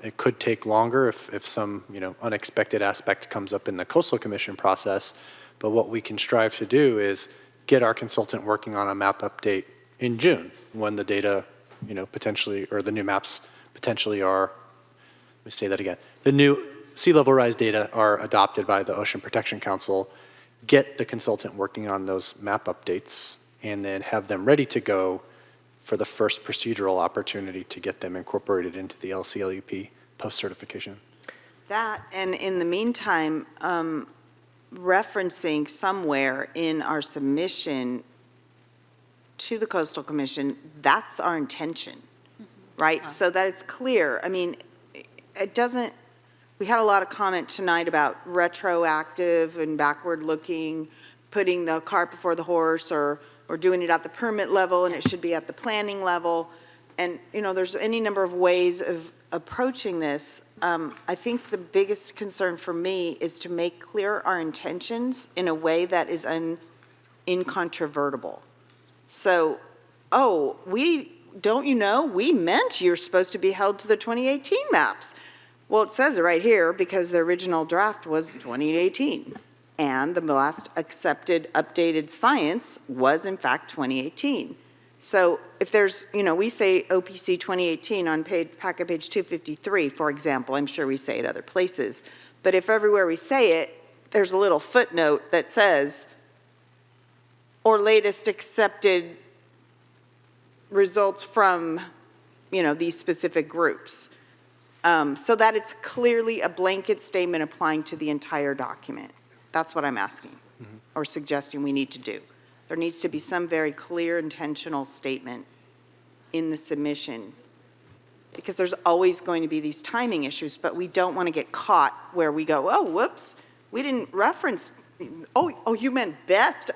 It could take longer if some unexpected aspect comes up in the Coastal Commission process, but what we can strive to do is get our consultant working on a map update in June when the data potentially, or the new maps potentially are, let me say that again, the new sea level rise data are adopted by the Ocean Protection Council, get the consultant working on those map updates, and then have them ready to go for the first procedural opportunity to get them incorporated into the LCLUP post-certification. That, and in the meantime, referencing somewhere in our submission to the Coastal Commission, that's our intention, right? So that it's clear. I mean, it doesn't, we had a lot of comment tonight about retroactive and backward-looking, putting the cart before the horse, or doing it at the permit level, and it should be at the planning level. And, there's any number of ways of approaching this. I think the biggest concern for me is to make clear our intentions in a way that is incontrovertible. So, we meant you're supposed to be held to the 2018 maps. Well, it says it right here because the original draft was 2018. And the last accepted updated science was in fact 2018. So if there's, we say OPC 2018 on packet page 253, for example. I'm sure we say it other places. But if everywhere we say it, there's a little footnote that says, or latest accepted results from, these specific groups. So that it's clearly a blanket statement applying to the entire document. That's what I'm asking or suggesting we need to do. There needs to be some very clear intentional statement in the submission because there's always going to be these timing issues, but we don't want to get caught where we go, oh, whoops, we didn't reference, oh, you meant best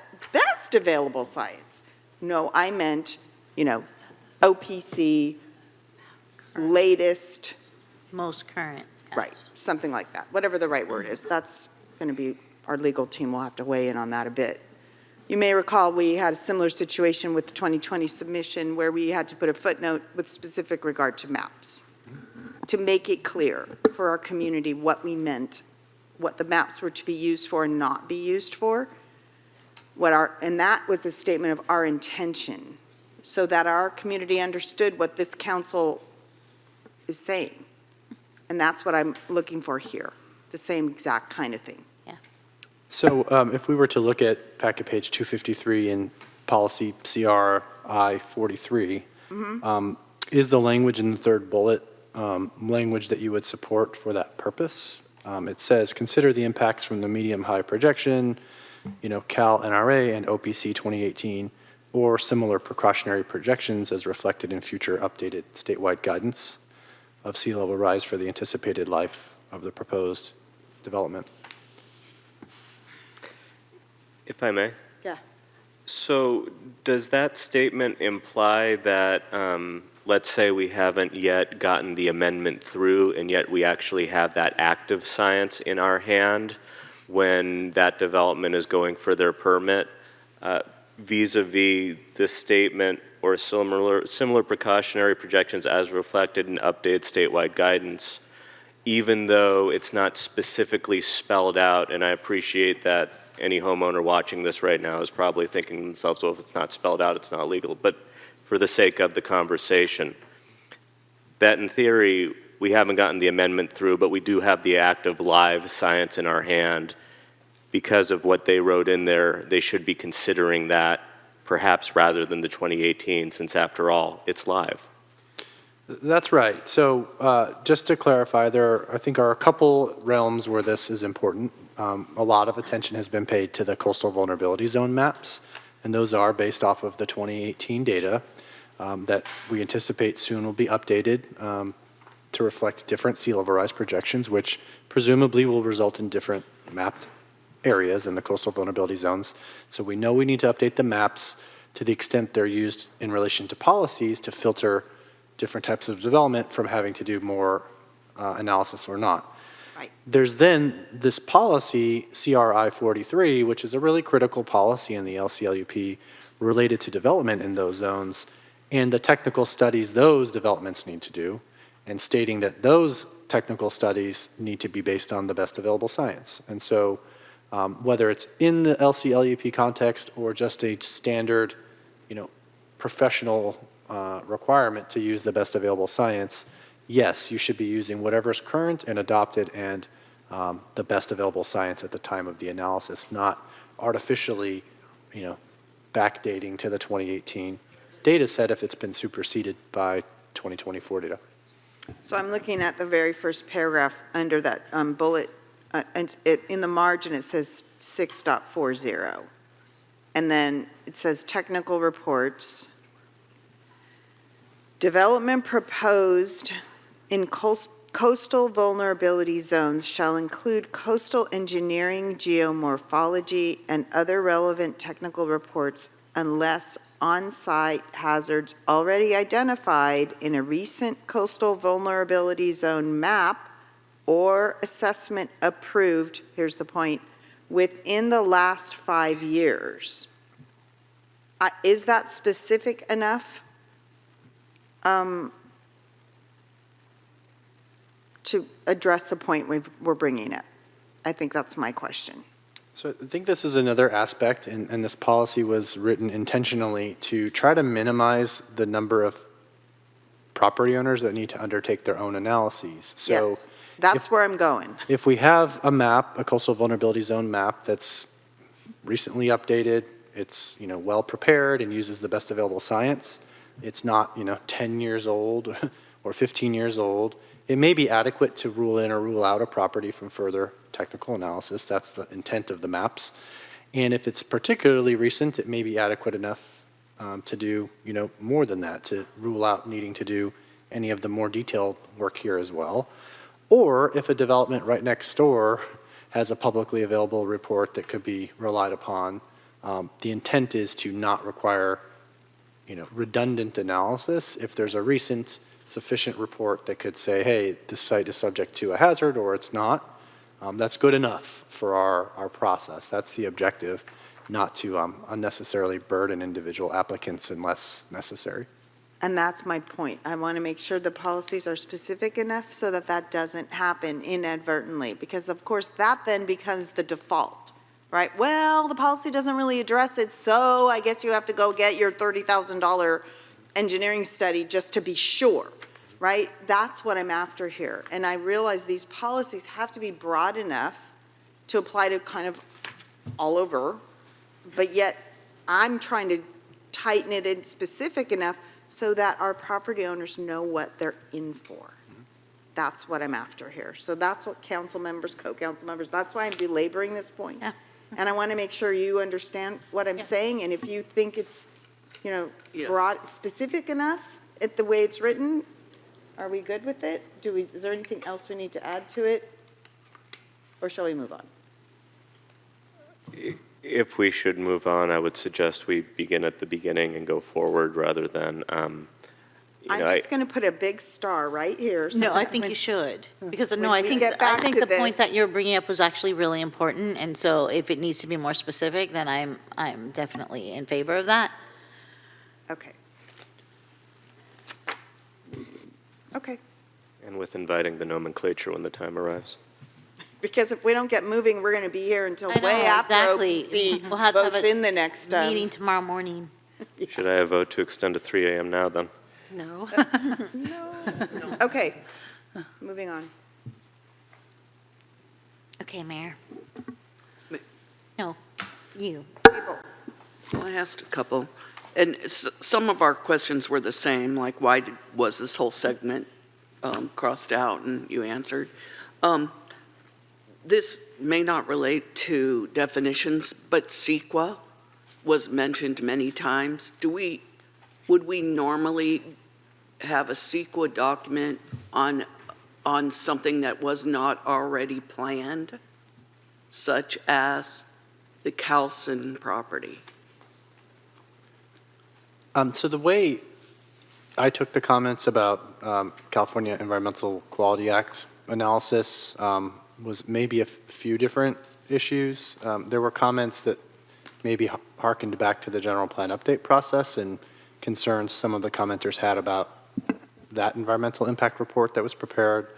available science. No, I meant, OPC, latest. Most current. Yes. Right, something like that, whatever the right word is. That's going to be, our legal team will have to weigh in on that a bit. You may recall we had a similar situation with the 2020 submission where we had to put a footnote with specific regard to maps to make it clear for our community what we meant, what the maps were to be used for and not be used for. And that was a statement of our intention so that our community understood what this council is saying. And that's what I'm looking for here, the same exact kind of thing. So if we were to look at packet page 253 in policy CRI 43, is the language in the third bullet language that you would support for that purpose? It says, consider the impacts from the medium-high projection, Cal NRA and OPC 2018, or similar precautionary projections as reflected in future updated statewide guidance of sea level rise for the anticipated life of the proposed development. If I may? Yeah. So does that statement imply that, let's say we haven't yet gotten the amendment through, and yet we actually have that active science in our hand when that development is going for their permit, vis-a-vis this statement or similar precautionary projections as reflected in updated statewide guidance, even though it's not specifically spelled out? And I appreciate that any homeowner watching this right now is probably thinking to themselves, well, if it's not spelled out, it's not legal. But for the sake of the conversation, that in theory, we haven't gotten the amendment through, but we do have the active live science in our hand. Because of what they wrote in there, they should be considering that perhaps rather than the 2018, since after all, it's live. That's right. So just to clarify, I think are a couple realms where this is important. A lot of attention has been paid to the coastal vulnerability zone maps, and those are based off of the 2018 data that we anticipate soon will be updated to reflect different sea level rise projections, which presumably will result in different mapped areas in the coastal vulnerability zones. So we know we need to update the maps to the extent they're used in relation to policies to filter different types of development from having to do more analysis or not. Right. There's then this policy, CRI 43, which is a really critical policy in the LCLUP related to development in those zones and the technical studies those developments need to do, and stating that those technical studies need to be based on the best available science. And so whether it's in the LCLUP context or just a standard, professional requirement to use the best available science, yes, you should be using whatever's current and adopted and the best available science at the time of the analysis, not artificially, backdating to the 2018 data set if it's been superseded by 2024 data. So I'm looking at the very first paragraph under that bullet, and in the margin it says 6.40. And then it says technical reports. Development proposed in coastal vulnerability zones shall include coastal engineering, geomorphology, and other relevant technical reports unless on-site hazards already identified in a recent coastal vulnerability zone map or assessment approved, here's the point, within the last 5 years. Is that specific enough to address the point we're bringing up? I think that's my question. So I think this is another aspect, and this policy was written intentionally to try to minimize the number of property owners that need to undertake their own analyses. So yes, that's where I'm going. If we have a map, a coastal vulnerability zone map that's recently updated, it's well prepared and uses the best available science, it's not 10 years old or 15 years old, it may be adequate to rule in or rule out a property from further technical analysis. That's the intent of the maps. And if it's particularly recent, it may be adequate enough to do more than that, to rule out needing to do any of the more detailed work here as well. Or if a development right next door has a publicly available report that could be relied upon, the intent is to not require, redundant analysis. If there's a recent sufficient report that could say, hey, this site is subject to a hazard or it's not, that's good enough for our process. That's the objective, not to unnecessarily burden individual applicants unless necessary. And that's my point. I want to make sure the policies are specific enough so that that doesn't happen inadvertently, because of course that then becomes the default, right? Well, the policy doesn't really address it, so I guess you have to go get your $30,000 engineering study just to be sure, right? That's what I'm after here. And I realize these policies have to be broad enough to apply to kind of all over, but yet I'm trying to tighten it in specific enough so that our property owners know what they're in for. That's what I'm after here. So that's what council members, co-council members, that's why I'm belaboring this point. Yeah. And I want to make sure you understand what I'm saying, and if you think it's, broad, specific enough, the way it's written, are we good with it? Is there anything else we need to add to it? Or shall we move on? If we should move on, I would suggest we begin at the beginning and go forward rather than, I'm just going to put a big star right here. so No, I that think when- you should, because when no, I we think, get back to the point this- that you're bringing up was actually really important, and so if it needs to be more specific, then I'm definitely in favor of that. Okay. Okay, and with inviting the nomenclature when the time arrives. because if we don't get moving, we're going to be here until I know, way after exactly. OPC We'll have to have votes a in the next. Meeting tomorrow morning. Should I vote to extend to 3 a.m. now then? No. Okay, moving on. Okay, Mayor. No, you. Well, I asked a couple, and some of our questions were the same, like why was this whole segment crossed out, and you answered. This may not relate to definitions, but CEQA was mentioned many times. Would we normally have a CEQA document on something that was not already planned, such as the Carlson property? So the way I took the comments about California Environmental Quality Act analysis was maybe a few different issues. There were comments that maybe harkened back to the general plan update process and concerns some of the commenters had about that environmental impact report that was prepared.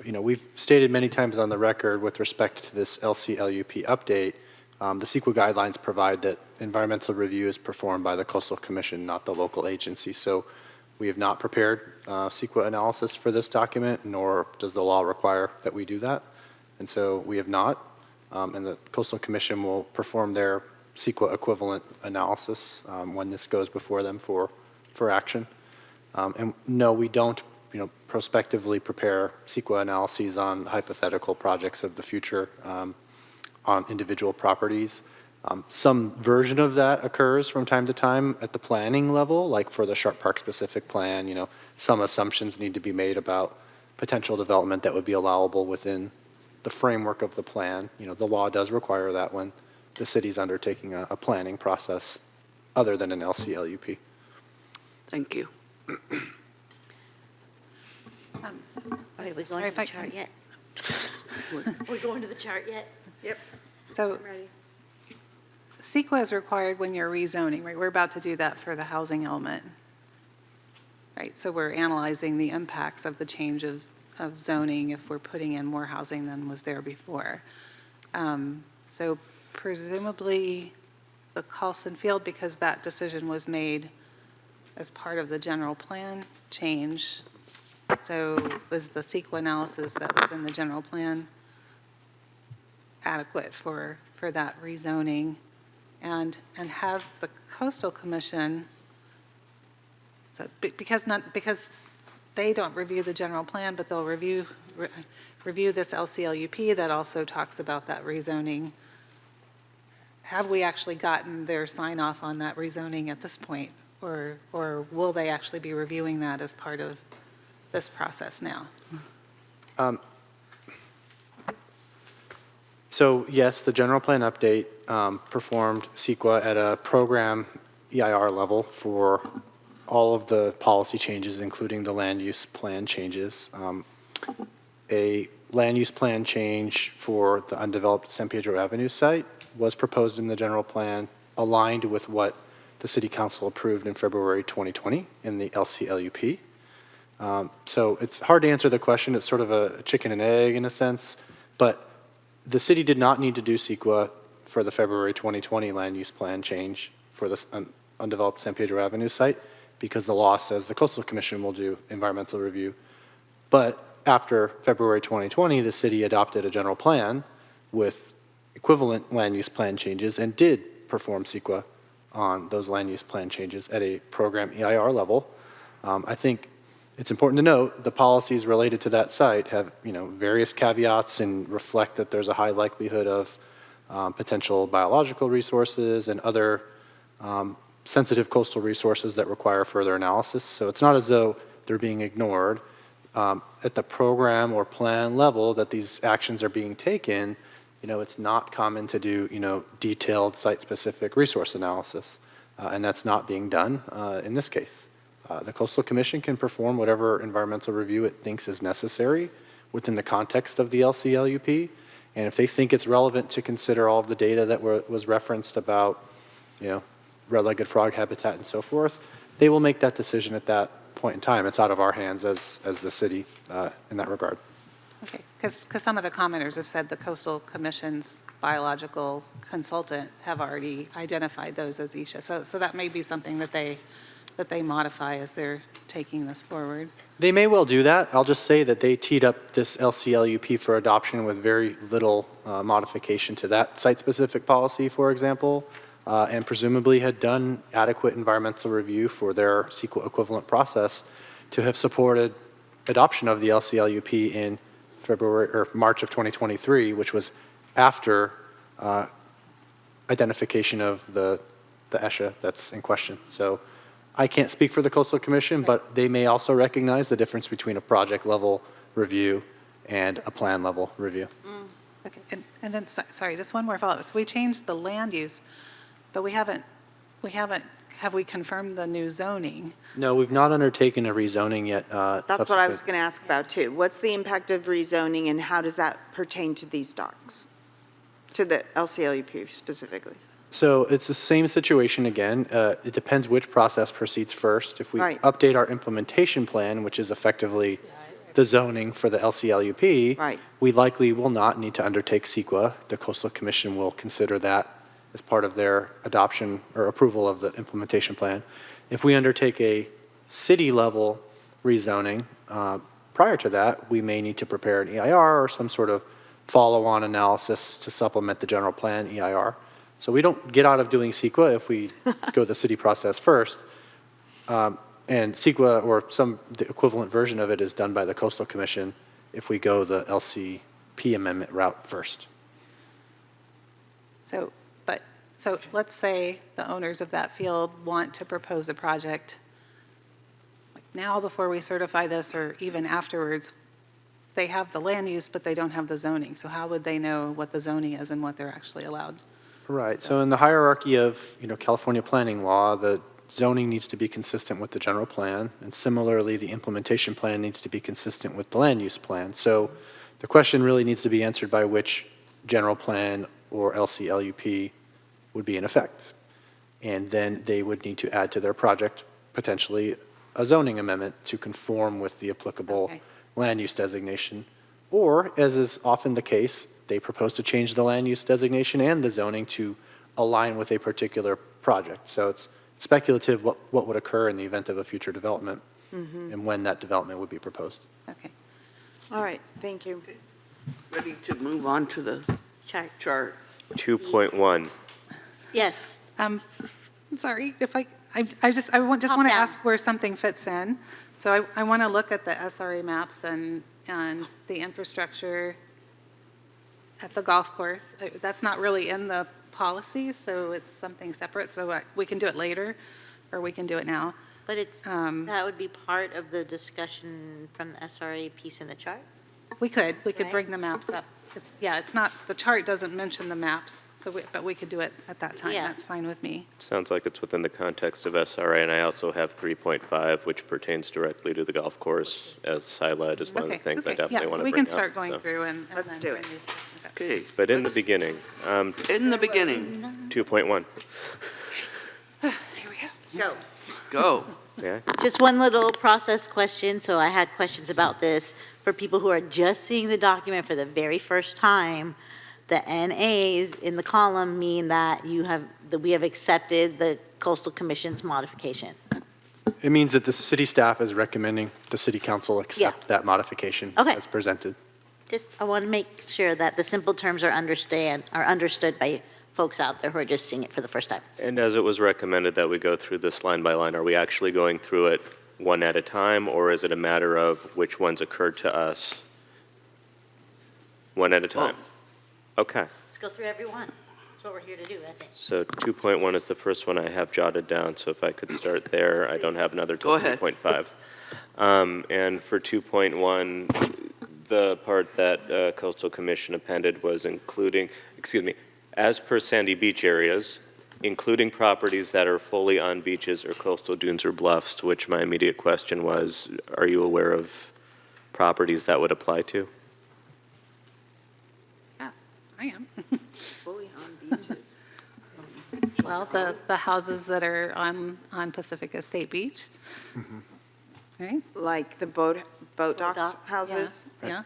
We've stated many times on the record with respect to this LCLUP update, the CEQA guidelines provide that environmental review is performed by the Coastal Commission, not the local agency. So we have not prepared CEQA analysis for this document, nor does the law require that we do that. And so we have not. And the Coastal Commission will perform their CEQA equivalent analysis when this goes before them for action. And no, we don't, prospectively prepare CEQA analyses on hypothetical projects of the future on individual properties. Some version of that occurs from time to time at the planning level, like for the Sharp Park specific plan, some assumptions need to be made about potential development that would be allowable within the framework of the plan. The law does require that when the city's undertaking a planning process other than an LCLUP. Thank you. Are we going to the chart yet? We're going to the chart yet? Yep. So I'm ready. CEQA is required when you're rezoning, right? We're about to do that for the housing element. Right, so we're analyzing the impacts of the change of zoning if we're putting in more housing than was there before. So presumably the Carlson Field, because that decision was made as part of the general plan change. So was the CEQA analysis that was in the general plan adequate for that rezoning? And has the Coastal Commission, so because they don't review the general plan, but they'll review this LCLUP that also talks about that rezoning. Have we actually gotten their sign off on that rezoning at this point? Or will they actually be reviewing that as part of this process now? So yes, the general plan update performed CEQA at a program EIR level for all of the policy changes, including the land use plan changes. A land use plan change for the undeveloped San Pedro Avenue site was proposed in the general plan, aligned with what the City Council approved in February 2020 in the LCLUP. So it's hard to answer the question. It's sort of a chicken and egg in a sense, but the city did not need to do CEQA for the February 2020 land use plan change for this undeveloped San Pedro Avenue site because the law says the Coastal Commission will do environmental review. But after February 2020, the city adopted a general plan with equivalent land use plan changes and did perform CEQA on those land use plan changes at a program EIR level. I think it's important to note the policies related to that site have various caveats and reflect that there's a high likelihood of potential biological resources and other sensitive coastal resources that require further analysis. So it's not as though they're being ignored. At the program or plan level that these actions are being taken, it's not common to do, detailed site-specific resource analysis, and that's not being done in this case. The Coastal Commission can perform whatever environmental review it thinks is necessary within the context of the LCLUP, and if they think it's relevant to consider all of the data that was referenced about, red-legged frog habitat and so forth, they will make that decision at that point in time. It's out of our hands as the city in that regard. Okay, because some of the commenters have said the Coastal Commission's biological consultant have already identified those as ESHA. So that may be something that they modify as they're taking this forward. They may well do that. I'll just say that they teed up this LCLUP for adoption with very little modification to that site-specific policy, for example, and presumably had done adequate environmental review for their CEQA equivalent process to have supported adoption of the LCLUP in February or March of 2023, which was after identification of the ESHA that's in question. So I can't speak for the Coastal Commission, but they may also recognize the difference between a project level review and a plan level review. Okay, and then, sorry, just one more follow-up. So we changed the land use, but have we confirmed the new zoning? No, we've not undertaken a rezoning yet. That's what I was going to ask about too. What's the impact of rezoning and how does that pertain to these docks? To the LCLUP specifically? So it's the same situation again. It depends which process proceeds first. If we Right. update our implementation plan, which is effectively the zoning for the LCLUP, Right. we likely will not need to undertake CEQA. The Coastal Commission will consider that as part of their adoption or approval of the implementation plan. If we undertake a city-level rezoning, prior to that, we may need to prepare an EIR or some sort of follow-on analysis to supplement the general plan EIR. So we don't get out of doing CEQA if we go the city process first. And CEQA or the equivalent version of it is done by the Coastal Commission if we go the LCP amendment route first. So let's say the owners of that field want to propose a project like now before we certify this or even afterwards. They have the land use, but they don't have the zoning. So how would they know what the zoning is and what they're actually allowed? Right. So in the hierarchy of California planning law, the zoning needs to be consistent with the general plan, and similarly, the implementation plan needs to be consistent with the land use plan. So the question really needs to be answered by which general plan or LCLUP would be in effect. And then they would need to add to their project potentially a zoning amendment to conform with the applicable land use designation. Or, as is often the case, they propose to change the land use designation and the zoning to align with a particular project. So it's speculative what would occur in the event of a future development and when that development would be proposed. Okay. All right, thank you. Ready to move on to the chart. 2.1. Yes. Sorry, if I just want to ask where something fits in. So I want to look at the SRA maps and the infrastructure at the golf course. That's not really in the policy, so it's something separate, so we can do it later. or we can do it now. But it's, that would be part of the discussion from the SRA piece in the chart? We could Right. bring the maps up. It's not, the chart doesn't mention the maps, but we could do it at that time. Yeah. That's fine with me. Sounds like it's within the context of SRA, and I also have 3.5, which pertains directly to the golf course, as highlight is one of the things I definitely Yeah, want so to we bring can up. start going so. through and. Let's then do bring it. these questions up. Okay, But in the beginning, in the beginning, 2.1, Here we go. Go. go. yeah? Just one little process question, so I had questions about this. For people who are just seeing the document for the very first time, the NAs in the column mean that we have accepted the Coastal Commission's modification. It means that the city staff is recommending the city council accept that modification Okay. as presented. Just, I want to make sure that the simple terms are understood by folks out there who are just seeing it for the first time. And as it was recommended that we go through this line by line, are we actually going through it one at a time, or is it a matter of which ones occurred to us one at a time? Okay. Let's go through every one. That's what we're here to do, I think. So 2.1 is the first one I have jotted down, so if I could start there, I don't have another Go ahead. 2.5. And for 2.1, the part that Coastal Commission appended was as per sandy beach areas, including properties that are fully on beaches or coastal dunes or bluffs, to which my immediate question was, are you aware of properties that would apply to? Yeah, I am. Fully on beaches. Well, the houses that are on Pacifica State Beach. Right? Like the boat docks dock, houses? Yeah.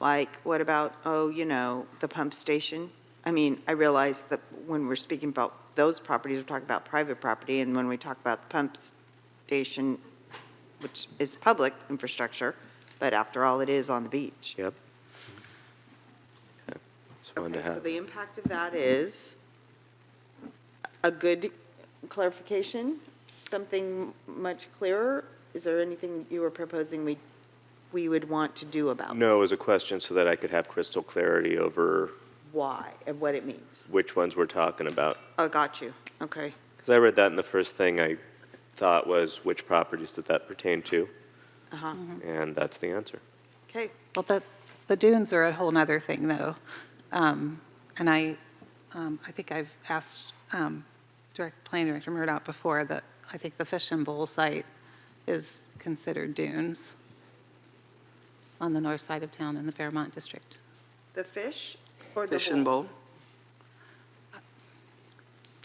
Like, what about, the pump station? I mean, I realize that when we're speaking about those properties, we're talking about private property, and when we talk about the pump station, which is public infrastructure, but after all, it is on the beach. Yep. Okay. Just wanted to Okay, so have. the impact of that is a good clarification, something much clearer? Is there anything you were proposing we would want to do about No, it was a question so that I could have crystal clarity over why and what it means? which ones we're talking about. Oh, got you. Okay. Because I read that, and the first thing I thought was, which properties did that pertain to? Uh-huh. And that's the answer. Okay. Well, the dunes are a whole nother thing, though. And I think I've asked Planning Director Murdoch before that I think the Fish and Bowl site is considered dunes on the north side of town in the Fairmont District. The fish or the Fish and bowl.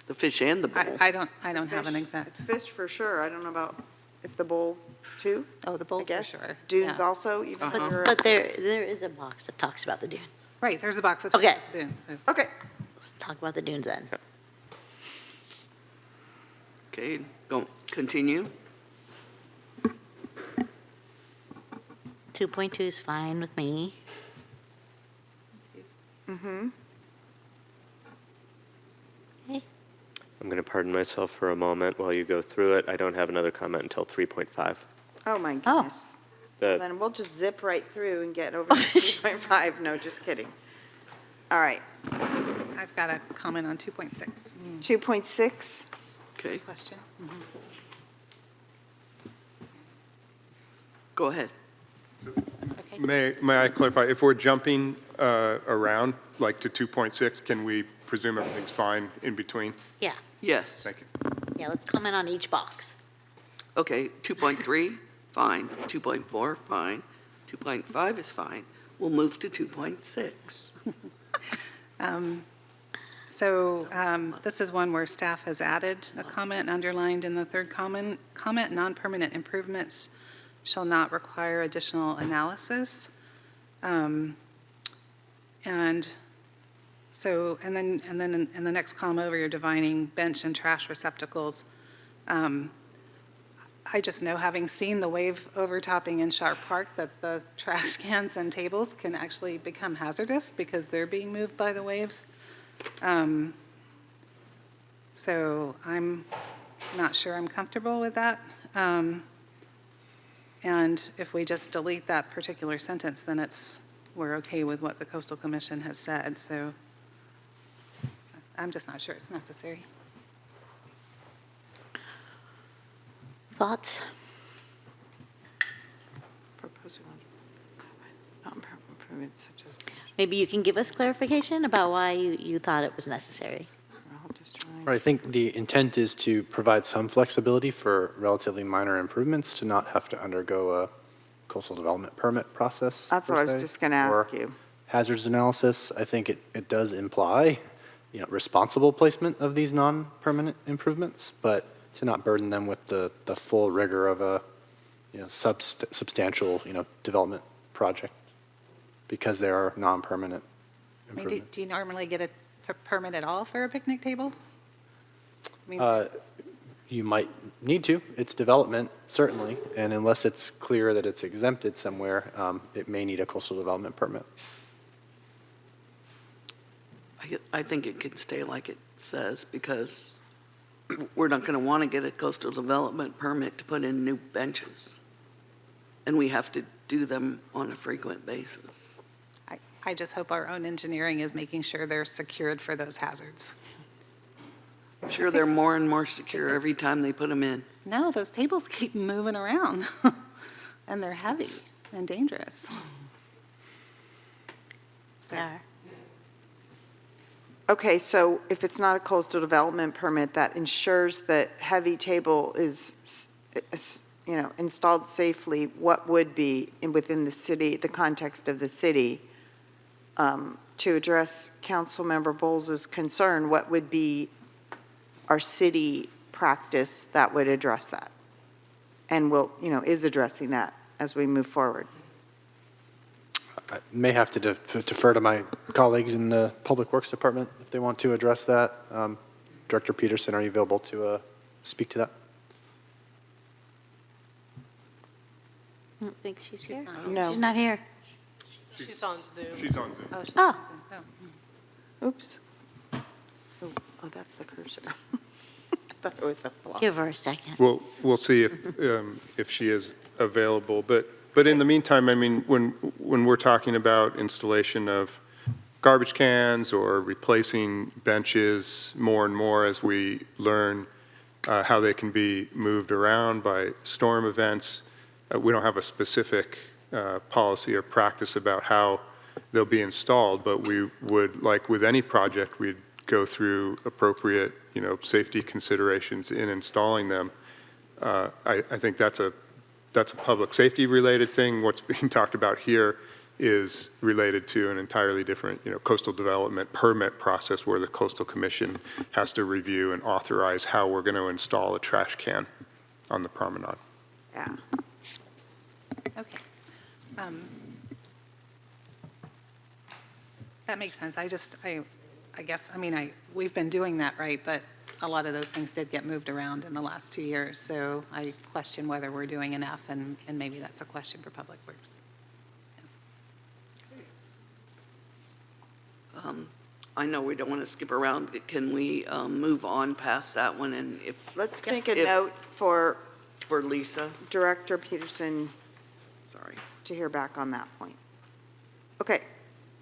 The fish and the bowl. I don't have an Fish. exact. It's fish for sure. I don't know about if the bowl too. Oh, the bowl I for guess. sure. Dunes Yeah. also, even further But up. there is a box that talks about the dunes. Right, there's a box that talks Okay. about the dunes. So. Okay. Let's talk about the dunes then. Okay, go, continue. 2.2 is fine with me. Mm-hmm. I'm going to pardon myself for a moment while you go through it. I don't have another comment until 3.5. Oh, my goodness. The- Then we'll just zip right through and get over to 3.5. No, just kidding. All right. I've got a comment on 2.6. 2.6. Okay, Question? go ahead. May I clarify, if we're jumping around, like to 2.6, can we presume everything's fine in between? Yeah, Yes. Thank you. yeah, let's comment on each box. Okay, 2.3, fine. 2.4, fine. 2.5 is fine. We'll move to 2.6. This is one where staff has added a comment underlined in the third comment. Non-permanent improvements shall not require additional analysis. And then in the next column over, you're defining bench and trash receptacles. I just know, having seen the wave overtopping in Sharp Park, that the trash cans and tables can actually become hazardous because they're being moved by the waves. So I'm not sure I'm comfortable with that. And if we just delete that particular sentence, then we're okay with what the Coastal Commission has said. So I'm just not sure it's necessary. Thoughts? Maybe you can give us clarification about why you thought it was necessary. I think the intent is to provide some flexibility for relatively minor improvements to not have to undergo a coastal development permit process. That's per what I was se, just going to or ask you. hazards analysis. I think it does imply, responsible placement of these non-permanent improvements, but to not burden them with the full rigor of a, substantial, development project because they are non-permanent I mean, improvements. do you normally get a permit at all for a picnic table? I mean, You might need to. It's development, certainly, and unless it's clear that it's exempted somewhere, it may need a coastal development permit. I think it can stay like it says, because we're not going to want to get a coastal development permit to put in new benches. And we have to do them on a frequent basis. I just hope our own engineering is making sure they're secured for those hazards. I'm sure they're more and more secure every time they put them in. No, those tables keep moving around, and they're heavy and dangerous. So, Okay, so if it's not a coastal development permit that ensures that heavy table is, installed safely, what would be within the city, the context of the city, to address Councilmember Bowles' concern, what would be our city practice that would address that? And is addressing that as we move forward? I may have to defer to my colleagues in the Public Works Department if they want to address that. Director Peterson, are you available to speak to that? I don't think she's here. No. She's not here. She's on Zoom. She's on Zoom. oh, she's Oh. on Zoom. Oh. Oops. Oh, that's the cursor. I thought it was a flaw. Give her a second. We'll see if she is available. But in the meantime, I mean, when we're talking about installation of garbage cans or replacing benches more and more as we learn how they can be moved around by storm events, we don't have a specific policy or practice about how they'll be installed, but we would, like with any project, we'd go through appropriate, safety considerations in installing them. I think that's a public safety related thing. What's being talked about here is related to an entirely different, coastal development permit process where the Coastal Commission has to review and authorize how we're going to install a trash can on the promenade. Yeah. Okay. That makes sense. I guess, we've been doing that, right? But a lot of those things did get moved around in the last 2 years. So I question whether we're doing enough, and maybe that's a question for Public Works. I know we don't want to skip around, but can we move on past that one? And Let's make a note for Lisa, Director Peterson sorry. to hear back on that point. Okay,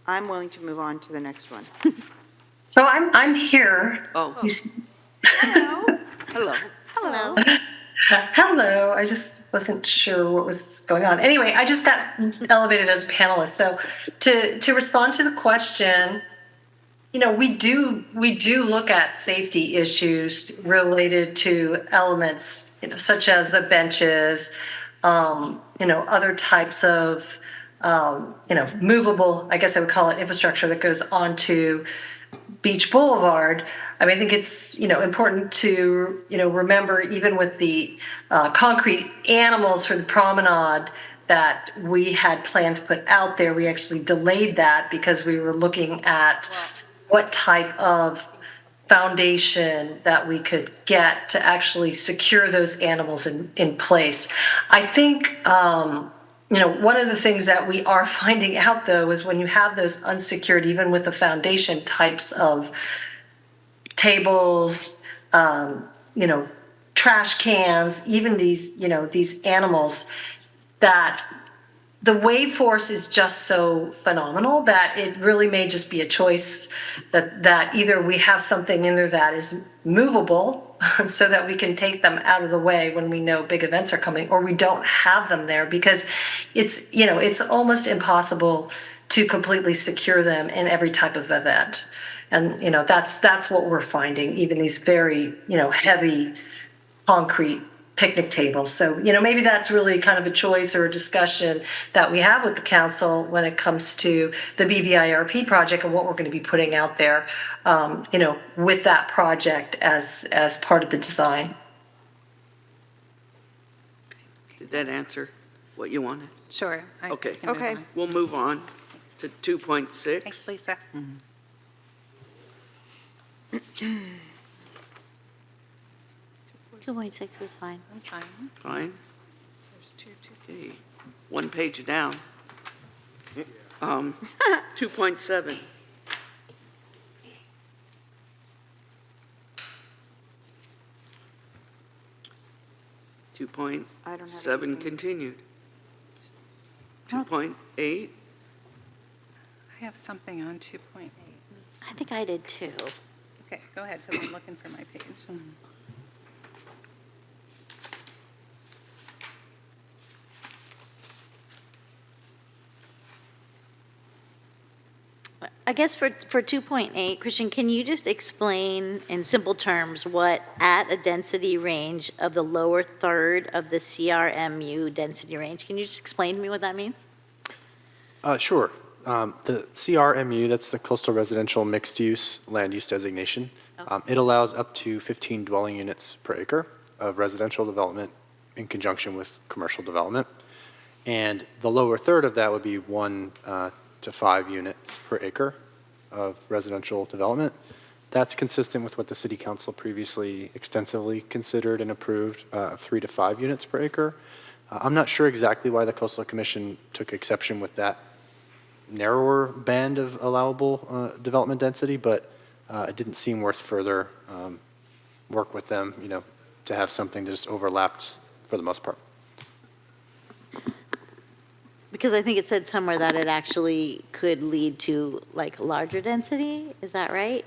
I'm willing to move on to the next one. So I'm here. Oh. You see- Hello. Hello. Hello. Hello. I just wasn't sure what was going on. Anyway, I just got elevated as a panelist. So to respond to the question, we do look at safety issues related to elements, such as the benches, other types of, movable, I guess I would call it, infrastructure that goes onto Beach Boulevard. I think it's, important to, remember, even with the concrete animals for the promenade that we had planned to put out there, we actually delayed that because we were looking at what type of foundation that we could get to actually secure those animals in place. I think, one of the things that we are finding out, though, is when you have those unsecured, even with the foundation types of tables, trash cans, even these animals, that the wave force is just so phenomenal that it really may just be a choice that either we have something in there that is movable so that we can take them out of the way when we know big events are coming, or we don't have them there because it's, it's almost impossible to completely secure them in every type of event. And, that's what we're finding, even these very, heavy concrete picnic tables. So, maybe that's really kind of a choice or a discussion that we have with the council when it comes to the BBIRP project and what we're going to be putting out there, with that project as part of the design. Did that answer what you wanted? Sure. Okay. Okay. We'll move on to 2.6. Thanks, Lisa. 2.6 is fine. I'm fine. Fine. There's two. Okay. One page down. 2.7. I don't have 2.7 anything. continued. Oh. 2.8. I have something on 2.8. I think I did too. Okay, go ahead, because I'm looking for my page. I guess for 2.8, Christian, can you just explain in simple terms what at a density range of the lower third of the CRMU density range? Can you just explain to me what that means? Sure. The CRMU, that's the Coastal Residential Mixed Use Land Use Designation. It allows up to 15 dwelling units per acre of residential development in conjunction with commercial development. And the lower third of that would be 1 to 5 units per acre of residential development. That's consistent with what the City Council previously extensively considered and approved, 3 to 5 units per acre. I'm not sure exactly why the Coastal Commission took exception with that narrower band of allowable development density, but it didn't seem worth further work with them, to have something that just overlapped for the most part. Because I think it said somewhere that it actually could lead to like larger density, is that right?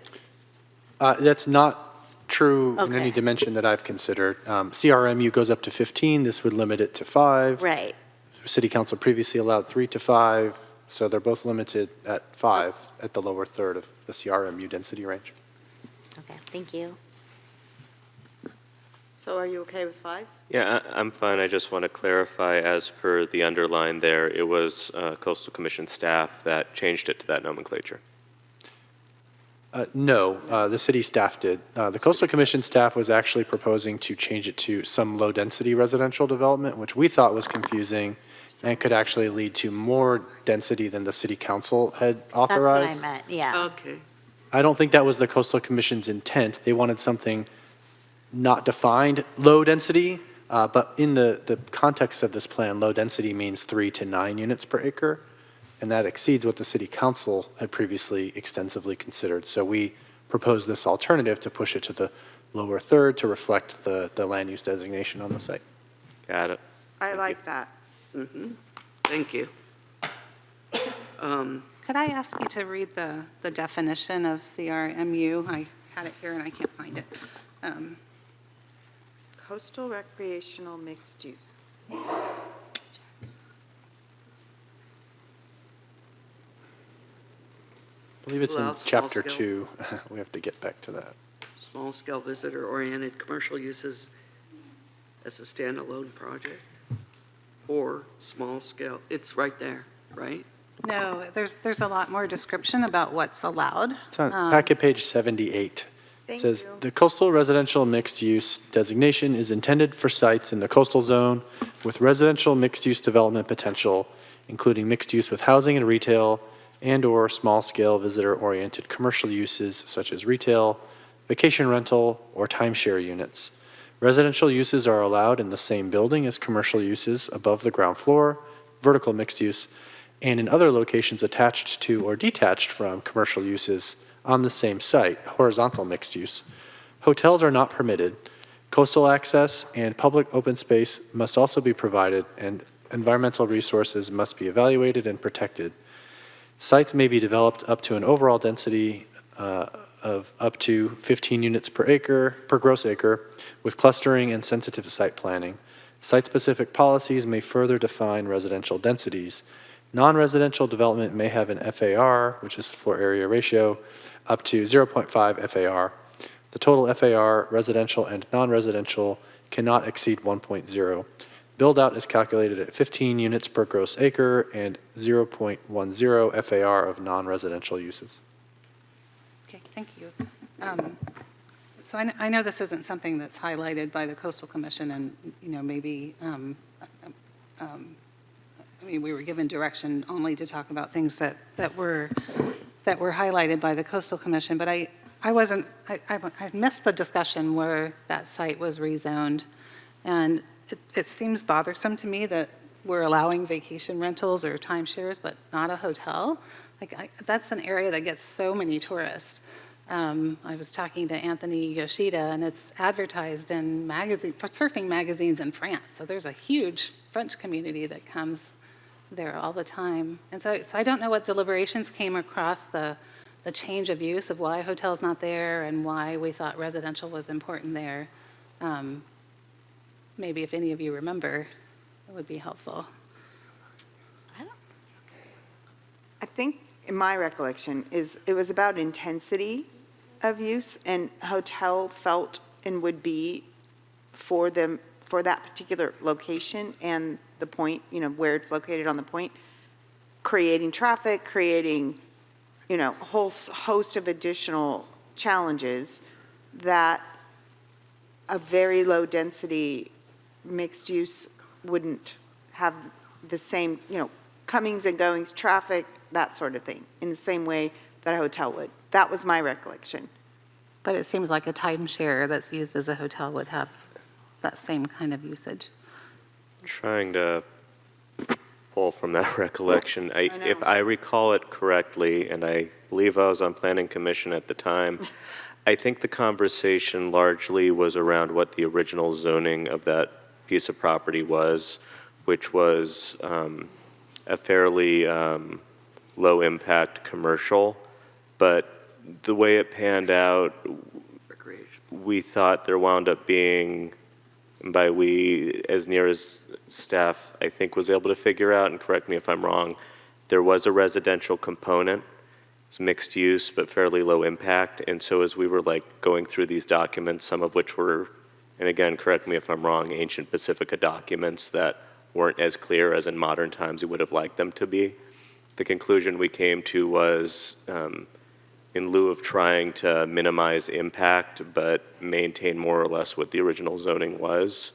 That's not true in any Okay. dimension that I've considered. CRMU goes up to 15, this would limit it to 5. Right. City Council previously allowed 3 to 5, so they're both limited at 5 at the lower third of the CRMU density range. Okay, thank you. So are you okay with 5? Yeah, I'm fine. I just want to clarify, as per the underline there, it was Coastal Commission staff that changed it to that nomenclature. No, the city staff did. The Coastal Commission staff was actually proposing to change it to some low-density residential development, which we thought was confusing and could actually lead to more density than the City Council had authorized. That's what I meant, yeah. Okay. I don't think that was the Coastal Commission's intent. They wanted something not defined, low density, but in the context of this plan, low density means 3 to 9 units per acre, and that exceeds what the City Council had previously extensively considered. So we proposed this alternative to push it to the lower third to reflect the land use designation on the site. Got it. I like that. Thank you. Could I ask you to read the definition of CRMU? I had it here and I can't find it. Coastal recreational mixed use. I believe it's in Allows chapter small-scale. 2. We have to get back to that. Small-scale visitor-oriented commercial uses as a standalone project, or small-scale, it's right there, right? No, there's a lot more description about what's allowed. It's on packet page 78. It says, "The coastal residential mixed-use designation is intended for sites in the coastal zone with residential mixed-use development potential, including mixed use with housing and retail, and/or small-scale visitor-oriented commercial uses such as retail, vacation rental, or timeshare units. Residential uses are allowed in the same building as commercial uses above the ground floor, vertical mixed use, and in other locations attached to or detached from commercial uses on the same site, horizontal mixed use. Hotels are not permitted. Coastal access and public open space must also be provided, and environmental resources must be evaluated and protected. Sites may be developed up to an overall density of up to 15 units per gross acre, with clustering and sensitive site planning. Site-specific policies may further define residential densities. Non-residential development may have an FAR, which is floor area ratio, up to 0.5 FAR. The total FAR, residential and non-residential, cannot exceed 1.0. Build-out is calculated at 15 units per gross acre and 0.10 FAR of non-residential uses. Okay, thank you. So I know this isn't something that's highlighted by the Coastal Commission, and, maybe, we were given direction only to talk about things that were highlighted by the Coastal Commission, but I missed the discussion where that site was rezoned, and it seems bothersome to me that we're allowing vacation rentals or timeshares, but not a hotel. That's an area that gets so many tourists. I was talking to Anthony Yoshida, and it's advertised in surfing magazines in France. So there's a huge French community that comes there all the time. And so I don't know what deliberations came across the change of use of why a hotel's not there and why we thought residential was important there. Maybe if any of you remember, it would be helpful. I think, in my recollection, it was about intensity of use, and hotel felt and would be for that particular location and the point, where it's located on the point, creating traffic, creating, a whole host of additional challenges that a very low density mixed use wouldn't have the same, comings and goings, traffic, that sort of thing, in the same way that a hotel would. That was my recollection. But it seems like a timeshare that's used as a hotel would have that same kind of usage. Trying to pull from that recollection. I know. If I recall it correctly, and I believe I was on Planning Commission at the time, I think the conversation largely was around what the original zoning of that piece of property was, which was a fairly low-impact commercial, but the way it panned out, we thought there wound up being, and by we, as near as staff, I think, was able to figure out, and correct me if I'm wrong, there was a residential component. It's mixed use, but fairly low impact. And so as we were going through these documents, some of which were, and again, correct me if I'm wrong, ancient Pacifica documents that weren't as clear as in modern times we would have liked them to be, the conclusion we came to was, in lieu of trying to minimize impact but maintain more or less what the original zoning was,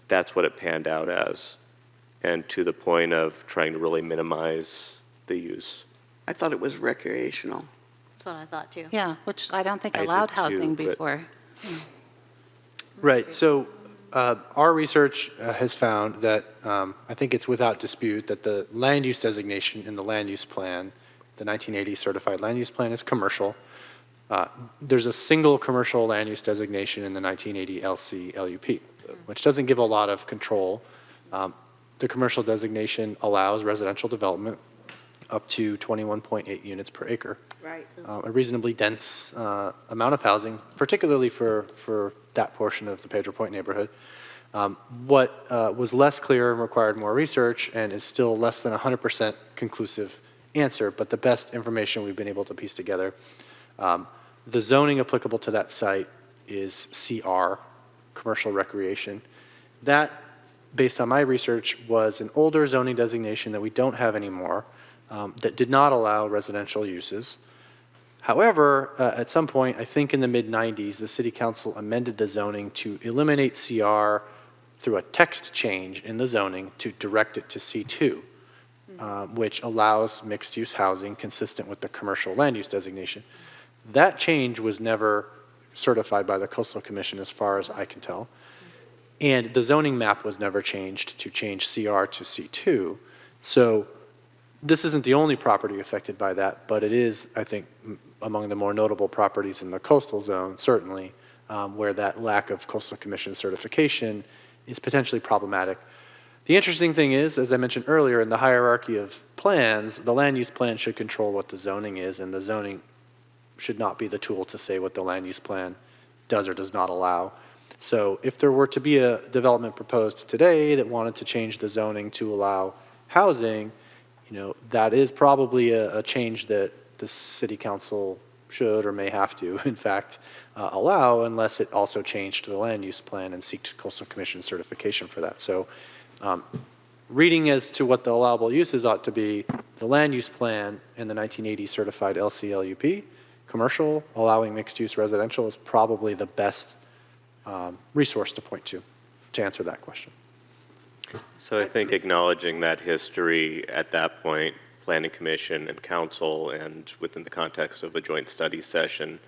that's what it panned out as, and to the point of trying to really minimize the use. I thought it was recreational. That's what I thought too. Yeah, which I don't think I did allowed too, housing but- before. Right. So our research has found that I think it's without dispute that the land use designation in the land use plan, the 1980 certified land use plan, is commercial. There's a single commercial land use designation in the 1980 LC-LUP, which doesn't give a lot of control. The commercial designation allows residential development up to 21.8 units per acre. Right. A reasonably dense amount of housing, particularly for that portion of the Pedro Point neighborhood. What was less clear and required more research and is still less than 100% conclusive answer, but the best information we've been able to piece together. The zoning applicable to that site is CR, commercial recreation. That, based on my research, was an older zoning designation that we don't have anymore, that did not allow residential uses. However, at some point, I think in the mid-90s, the City Council amended the zoning to eliminate CR through a text change in the zoning to direct it to C2, which allows mixed-use housing consistent with the commercial land use designation. That change was never certified by the Coastal Commission as far as I can tell. And the zoning map was never changed to change CR to C2. So this isn't the only property affected by that, but it is, I think, among the more notable properties in the coastal zone, certainly, where that lack of Coastal Commission certification is potentially problematic. The interesting thing is, as I mentioned earlier, in the hierarchy of plans, the land use plan should control what the zoning is, and the zoning should not be the tool to say what the land use plan does or does not allow. So if there were to be a development proposed today that wanted to change the zoning to allow housing, that is probably a change that the city council should or may have to, in fact, allow, unless it also changed the land use plan and seeked Coastal Commission certification for that. So reading as to what the allowable uses ought to be, the land use plan in the 1980 certified LCLUP, commercial, allowing mixed-use residential is probably the best resource to point to answer that question. So I think acknowledging that history at that point, Planning Commission and Council, and within the context of a joint study session,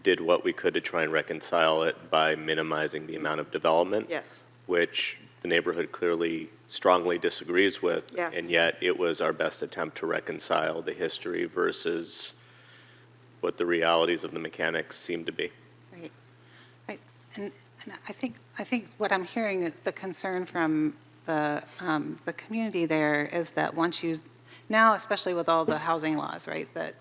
did what we could to try and reconcile it by minimizing the amount of development. Yes. Which the neighborhood clearly strongly disagrees with. Yes. And yet it was our best attempt to reconcile the history versus what the realities of the mechanics seem to be. Right. And I think what I'm hearing, the concern from the community there is that once you, now especially with all the housing laws, right, that,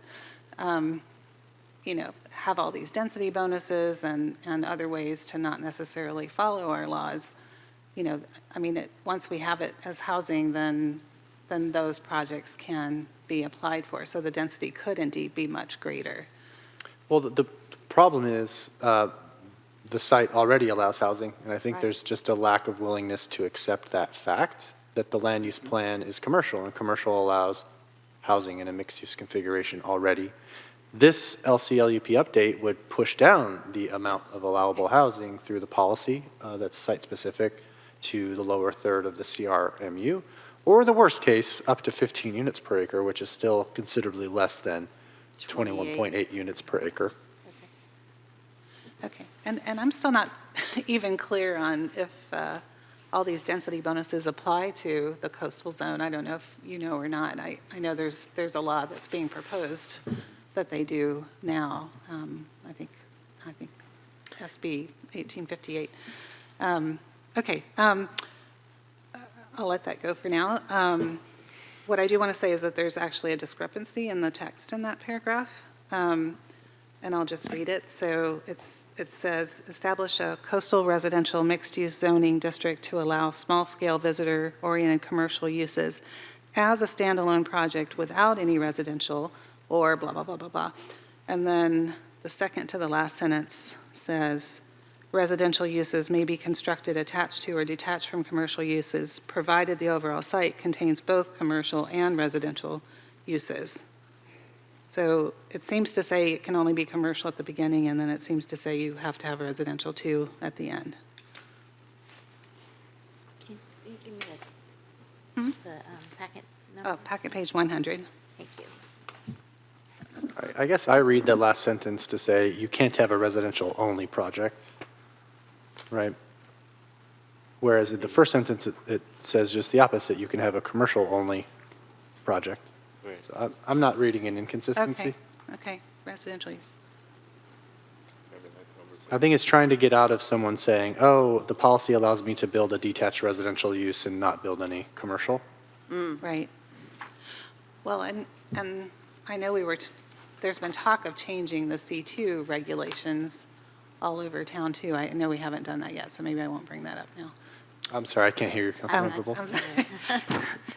have all these density bonuses and other ways to not necessarily follow our laws, once we have it as housing, then those projects can be applied for. So the density could indeed be much greater. Well, the problem is the site already allows housing, and I think there's just a lack of willingness to accept that fact, that the land use plan is commercial, and commercial allows housing in a mixed-use configuration already. This LCLUP update would push down the amount of allowable housing through the policy that's site-specific to the lower third of the CRMU, or the worst case, up to 15 units per acre, which is still considerably less than 21.8 units per acre. Okay, and I'm still not even clear on if all these density bonuses apply to the coastal zone. I don't know if you know or not. I know there's a law that's being proposed that they do now. I think SB 1858. Okay, I'll let that go for now. What I do want to say is that there's actually a discrepancy in the text in that paragraph. And I'll just read it. So it says, establish a coastal residential mixed-use zoning district to allow small-scale visitor-oriented commercial uses as a standalone project without any residential or blah, blah, blah, blah, blah. And then the second to the last sentence says, residential uses may be constructed attached to or detached from commercial uses, provided the overall site contains both commercial and residential uses. So it seems to say it can only be commercial at the beginning, and then it seems to say you have to have residential too at the end. Can you give me the packet number? Oh, packet page 100. Thank you. I guess I read the last sentence to say you can't have a residential-only project, right? Whereas in the first sentence, it says just the opposite. You can have a commercial-only project. So I'm not reading an inconsistency. Okay, residential use. I think it's trying to get out of someone saying, oh, the policy allows me to build a detached residential use and not build any commercial. Right. Well, and I know there's been talk of changing the C2 regulations all over town too. I know we haven't done that yet, so maybe I won't bring that up now. I'm sorry, I can't hear you, Councilmember Bowles.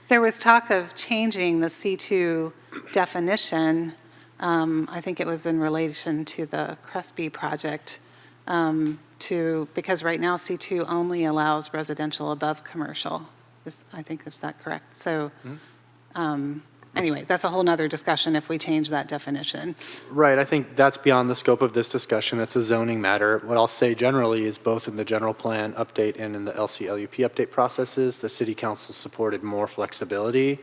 There was talk of changing the C2 definition. I think it was in relation to the Crespi project, because right now C2 only allows residential above commercial. I think is that correct? So anyway, that's a whole nother discussion if we change that definition. Right, I think that's beyond the scope of this discussion. It's a zoning matter. What I'll say generally is both in the general plan update and in the LCLUP update processes, the city council supported more flexibility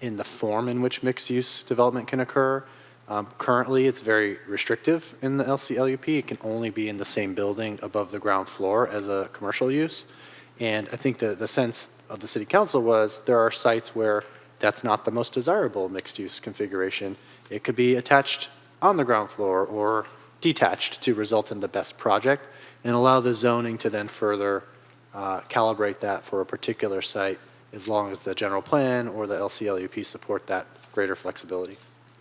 in the form in which mixed-use development can occur. Currently, it's very restrictive in the LCLUP. It can only be in the same building above the ground floor as a commercial use. And I think the sense of the city council was there are sites where that's not the most desirable mixed-use configuration. It could be attached on the ground floor or detached to result in the best project, and allow the zoning to then further calibrate that for a particular site as long as the general plan or the LCLUP support that greater flexibility.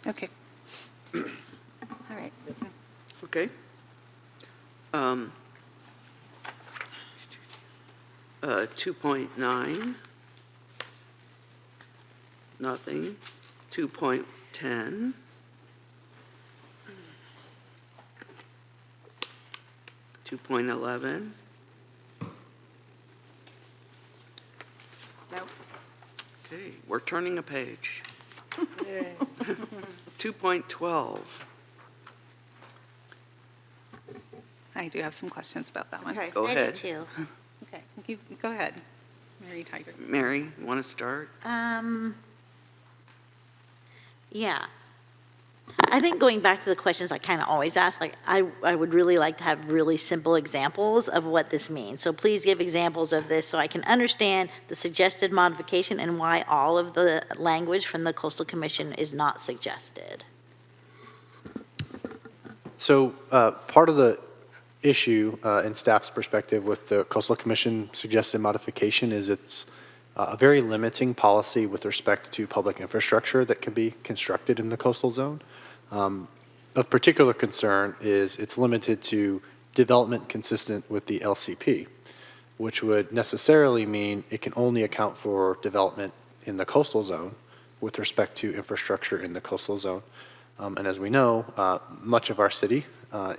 Okay. All right. Okay. 2.9, nothing. 2.10. 2.11. Nope. Okay, we're turning a page. 2.12. I do have some questions about that one. Okay. Go ahead. too. Okay, you go ahead, Mary Tiger. Mary, you want to start? Yeah. I think going back to the questions I kind of always ask, like, I would really like to have really simple examples of what this means. So please give examples of this so I can understand the suggested modification and why all of the language from the Coastal Commission is not suggested. So part of the issue in staff's perspective with the Coastal Commission suggested modification is it's a very limiting policy with respect to public infrastructure that can be constructed in the coastal zone. Of particular concern is it's limited to development consistent with the LCP, which would necessarily mean it can only account for development in the coastal zone with respect to infrastructure in the coastal zone. And as we know, much of our city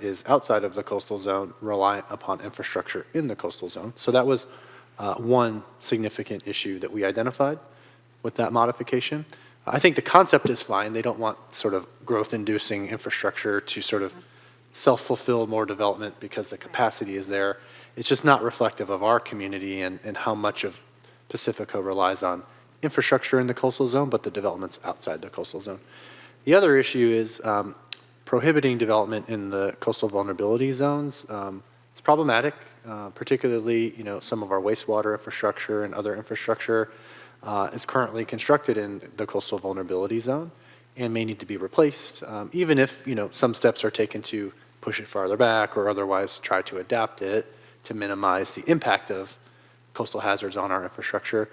is outside of the coastal zone, reliant upon infrastructure in the coastal zone. So that was one significant issue that we identified with that modification. I think the concept is fine. They don't want sort of growth-inducing infrastructure to sort of self-fulfill more development because the capacity is there. It's just not reflective of our community and how much of Pacifica relies on infrastructure in the coastal zone, but the development's outside the coastal zone. The other issue is prohibiting development in the coastal vulnerability zones. It's problematic, particularly, some of our wastewater infrastructure and other infrastructure is currently constructed in the coastal vulnerability zone and may need to be replaced, even if, some steps are taken to push it farther back or otherwise try to adapt it to minimize the impact of coastal hazards on our infrastructure.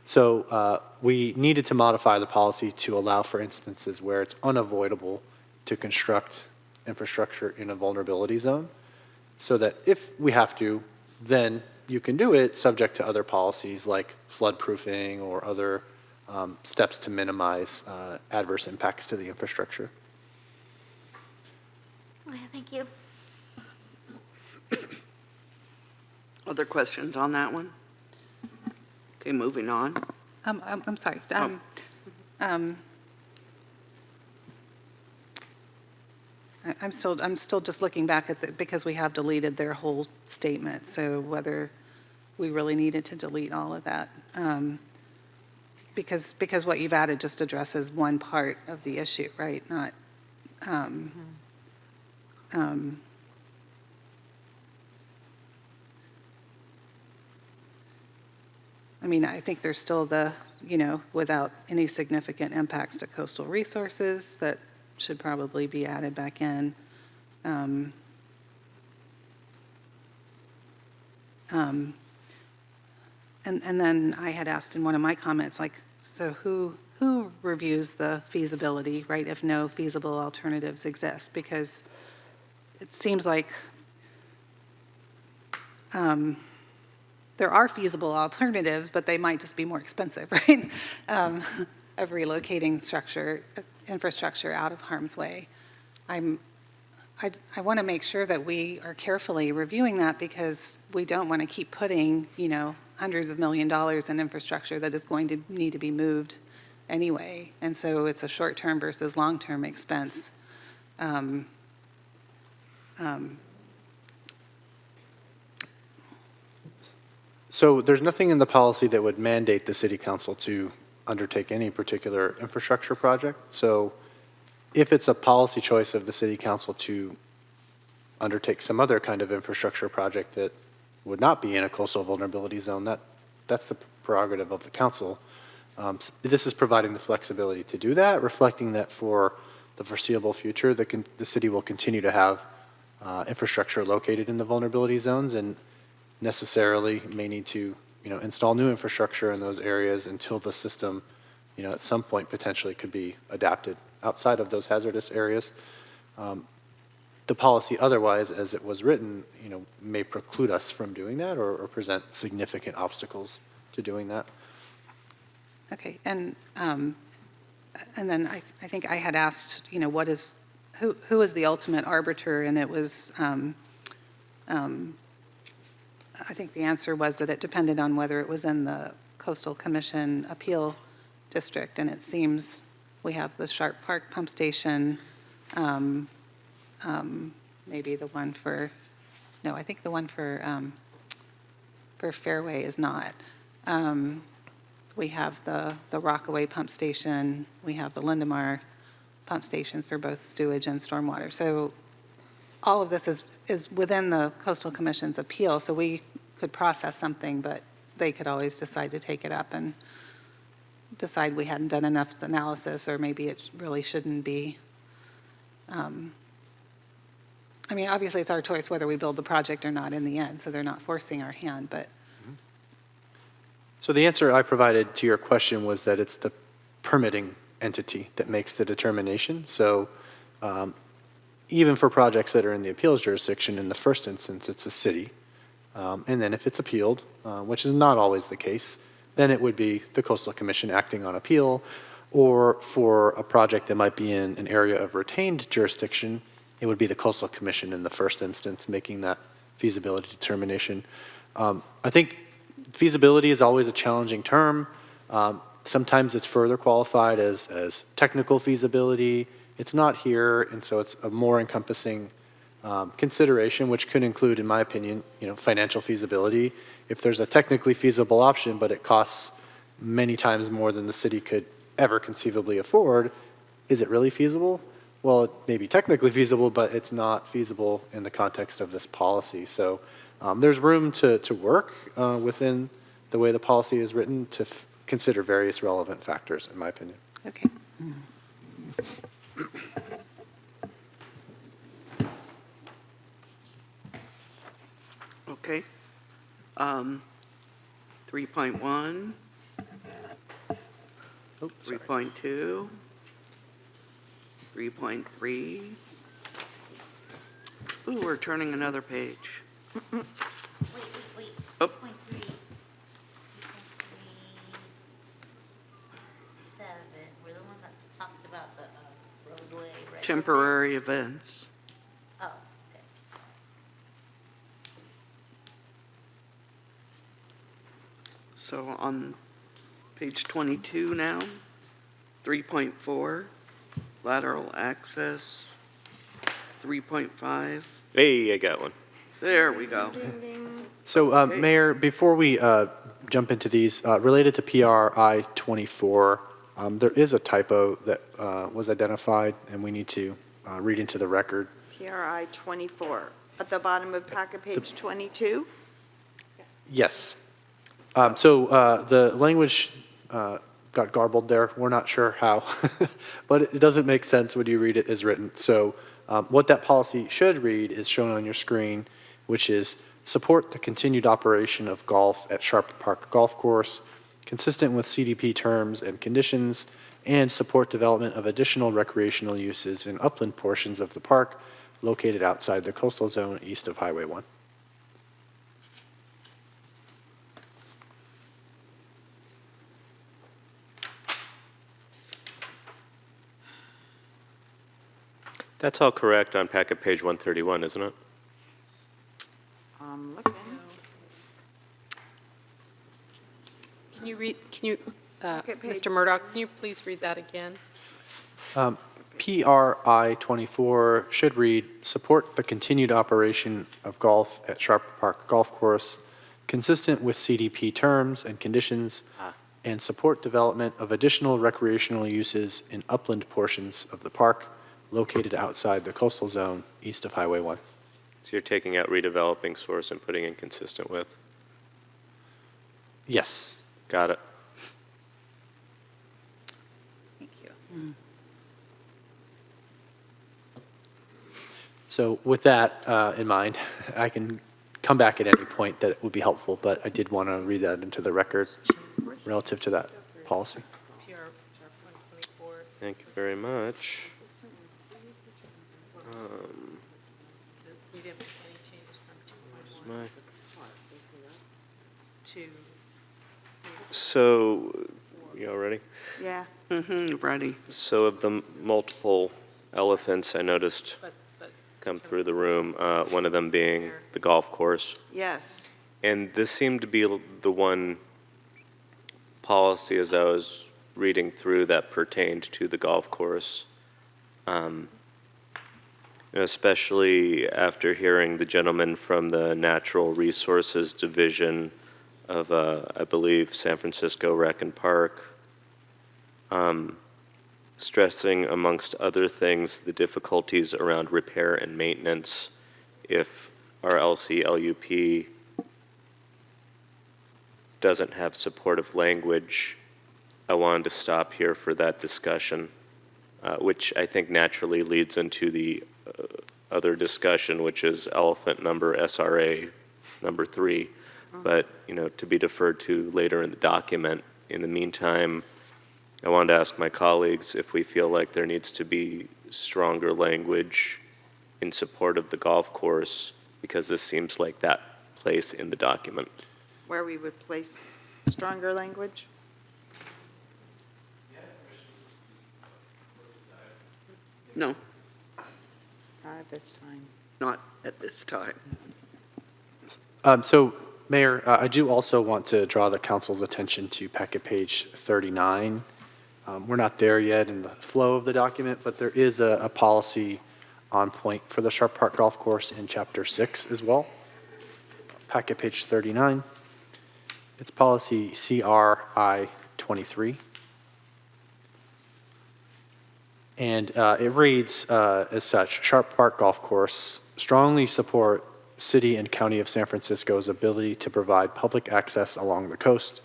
So we needed to modify the policy to allow for instances where it's unavoidable to construct infrastructure in a vulnerability zone so that if we have to, then you can do it subject to other policies like flood proofing or other steps to minimize adverse impacts to the infrastructure. Okay, thank you. Other questions on that one? Okay, moving on. I'm sorry. I'm still just looking back at because we have deleted their whole statement, so whether we really needed to delete all of that. Because what you've added just addresses one part of the issue, right? Not, I mean, I think there's still the, without any significant impacts to coastal resources that should probably be added back in. And then I had asked in one of my comments, like, so who reviews the feasibility, right, if no feasible alternatives exist? Because it seems like there are feasible alternatives, but they might just be more expensive, right? Of relocating infrastructure out of harm's way. I want to make sure that we are carefully reviewing that because we don't want to keep putting, hundreds of $millions in infrastructure that is going to need to be moved anyway. And so it's a short-term versus long-term expense. So there's nothing in the policy that would mandate the city council to undertake any particular infrastructure project. So if it's a policy choice of the city council to undertake some other kind of infrastructure project that would not be in a coastal vulnerability zone, that's the prerogative of the council. This is providing the flexibility to do that, reflecting that for the foreseeable future, the city will continue to have infrastructure located in the vulnerability zones and necessarily may need to install new infrastructure in those areas until the system, at some point potentially could be adapted outside of those hazardous areas. The policy otherwise, as it was written, may preclude us from doing that or present significant obstacles to doing that. Okay, and then I think I had asked, who is the ultimate arbiter, and it was, I think the answer was that it depended on whether it was in the Coastal Commission appeal district, and it seems we have the Sharp Park Pump Station, maybe the one for, no, I think the one for Fairway is not. We have the Rockaway Pump Station, we have the Lindemar pump stations for both sewage and stormwater. So all of this is within the Coastal Commission's appeal, so we could process something, but they could always decide to take it up and decide we hadn't done enough analysis, or maybe it really shouldn't be. Obviously, it's our choice whether we build the project or not in the end, so they're not forcing our hand, but. So the answer I provided to your question was that it's the permitting entity that makes the determination. So even for projects that are in the appeals jurisdiction, in the first instance, it's a city. And then if it's appealed, which is not always the case, then it would be the Coastal Commission acting on appeal. Or for a project that might be in an area of retained jurisdiction, it would be the Coastal Commission in the first instance making that feasibility determination. I think feasibility is always a challenging term. Sometimes it's further qualified as technical feasibility. It's not here, and so it's a more encompassing consideration, which could include, in my opinion, financial feasibility. If there's a technically feasible option, but it costs many times more than the city could ever conceivably afford, is it really feasible? Well, it may be technically feasible, but it's not feasible in the context of this policy. So there's room to work within the way the policy is written to consider various relevant factors, in my opinion. Okay. Okay. 3.1. 3.2. 3.3. Ooh, we're turning another page. Wait. Oh. 3.3. 7. We're the one that's talked about the roadway. Temporary events. Oh, okay. So on page 22 now, 3.4, lateral access, 3.5. Hey, I got one. There we go. So, Mayor, before we jump into these, related to PRI 24, there is a typo that was identified, and we need to read into the record. PRI 24, at the bottom of packet page 22? Yes. So the language got garbled there. We're not sure how, but it doesn't make sense when you read it as written. So what that policy should read is shown on your screen, which is support the continued operation of golf at Sharp Park Golf Course, consistent with CDP terms and conditions, and support development of additional recreational uses in upland portions of the park located outside the coastal zone east of Highway 1. That's all correct on packet page 131, isn't it? I'm looking. Can you read, Packet page- Mr. Murdoch, can you please read that again? PRI 24 should read, support the continued operation of golf at Sharp Park Golf Course, consistent with CDP terms and conditions, and support development of additional recreational uses in upland portions of the park located outside the coastal zone east of Highway 1. So you're taking out redeveloping source and putting in consistent with? Yes. Got it. Thank you. So with that in mind, I can come back at any point that would be helpful, but I did want to read that into the record relative to that policy. Thank you very much. My- So, you all ready? Yeah. Ready. So of the multiple elephants I noticed come through the room, one of them being the golf course. Yes. And this seemed to be the one policy as I was reading through that pertained to the golf course. Especially after hearing the gentleman from the Natural Resources Division of, I believe, San Francisco Rec and Park, stressing, amongst other things, the difficulties around repair and maintenance if our LCLUP doesn't have supportive language. I wanted to stop here for that discussion, which I think naturally leads into the other discussion, which is elephant number SRA number 3, but to be deferred to later in the document. In the meantime, I wanted to ask my colleagues if we feel like there needs to be stronger language in support of the golf course, because this seems like that place in the document. Where we would place stronger language? No, Not at this time. not at this time. So, Mayor, I do also want to draw the council's attention to packet page 39. We're not there yet in the flow of the document, but there is a policy on point for the Sharp Park Golf Course in Chapter 6 as well. Packet page 39. It's policy CRI 23. And it reads as such: Sharp Park Golf Course strongly support City and County of San Francisco's ability to provide public access along the coast,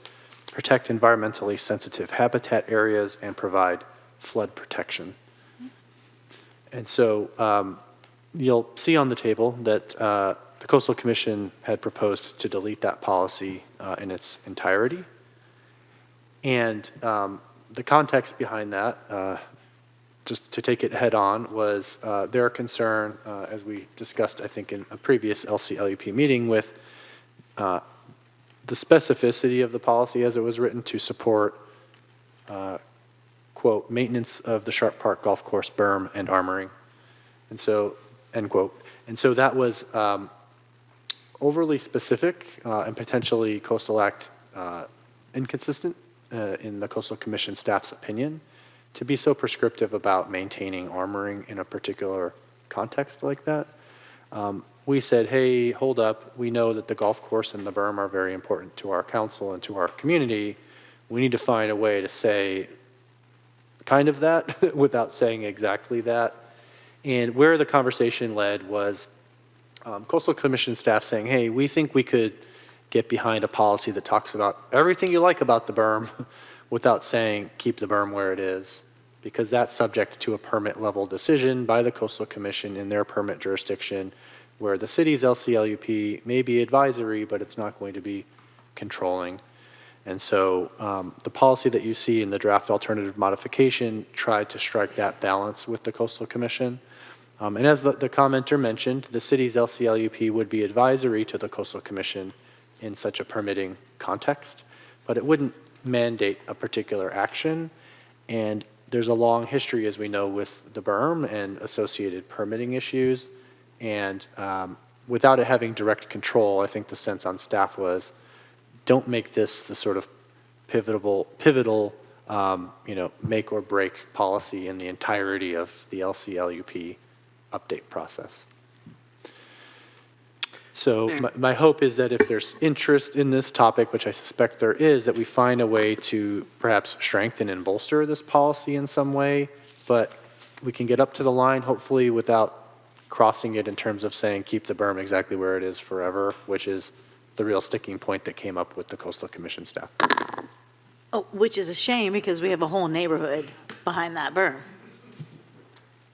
protect environmentally sensitive habitat areas, and provide flood protection. And so you'll see on the table that the Coastal Commission had proposed to delete that policy in its entirety. And the context behind that, just to take it head on, was their concern, as we discussed, I think, in a previous LCLUP meeting, with the specificity of the policy as it was written to support, quote, maintenance of the Sharp Park Golf Course berm and armoring. And so, end quote. And so that was overly specific and potentially Coastal Act inconsistent in the Coastal Commission staff's opinion, to be so prescriptive about maintaining armoring in a particular context like that. We said, hey, hold up. We know that the golf course and the berm are very important to our council and to our community. We need to find a way to say kind of that without saying exactly that. And where the conversation led was Coastal Commission staff saying, hey, we think we could get behind a policy that talks about everything you like about the berm without saying keep the berm where it is, because that's subject to a permit level decision by the Coastal Commission in their permit jurisdiction, where the city's LCLUP may be advisory, but it's not going to be controlling. And so the policy that you see in the draft alternative modification tried to strike that balance with the Coastal Commission. And as the commenter mentioned, the city's LCLUP would be advisory to the Coastal Commission in such a permitting context, but it wouldn't mandate a particular action. And there's a long history, as we know, with the berm and associated permitting issues. And without it having direct control, I think the sense on staff was, don't make this the sort of pivotal make or break policy in the entirety of the LCLUP update process. So my hope is that if there's interest in this topic, which I suspect there is, that we find a way to perhaps strengthen and bolster this policy in some way, but we can get up to the line, hopefully, without crossing it in terms of saying keep the berm exactly where it is forever, which is the real sticking point that came up with the Coastal Commission staff. Oh, which is a shame, because we have a whole neighborhood behind that berm.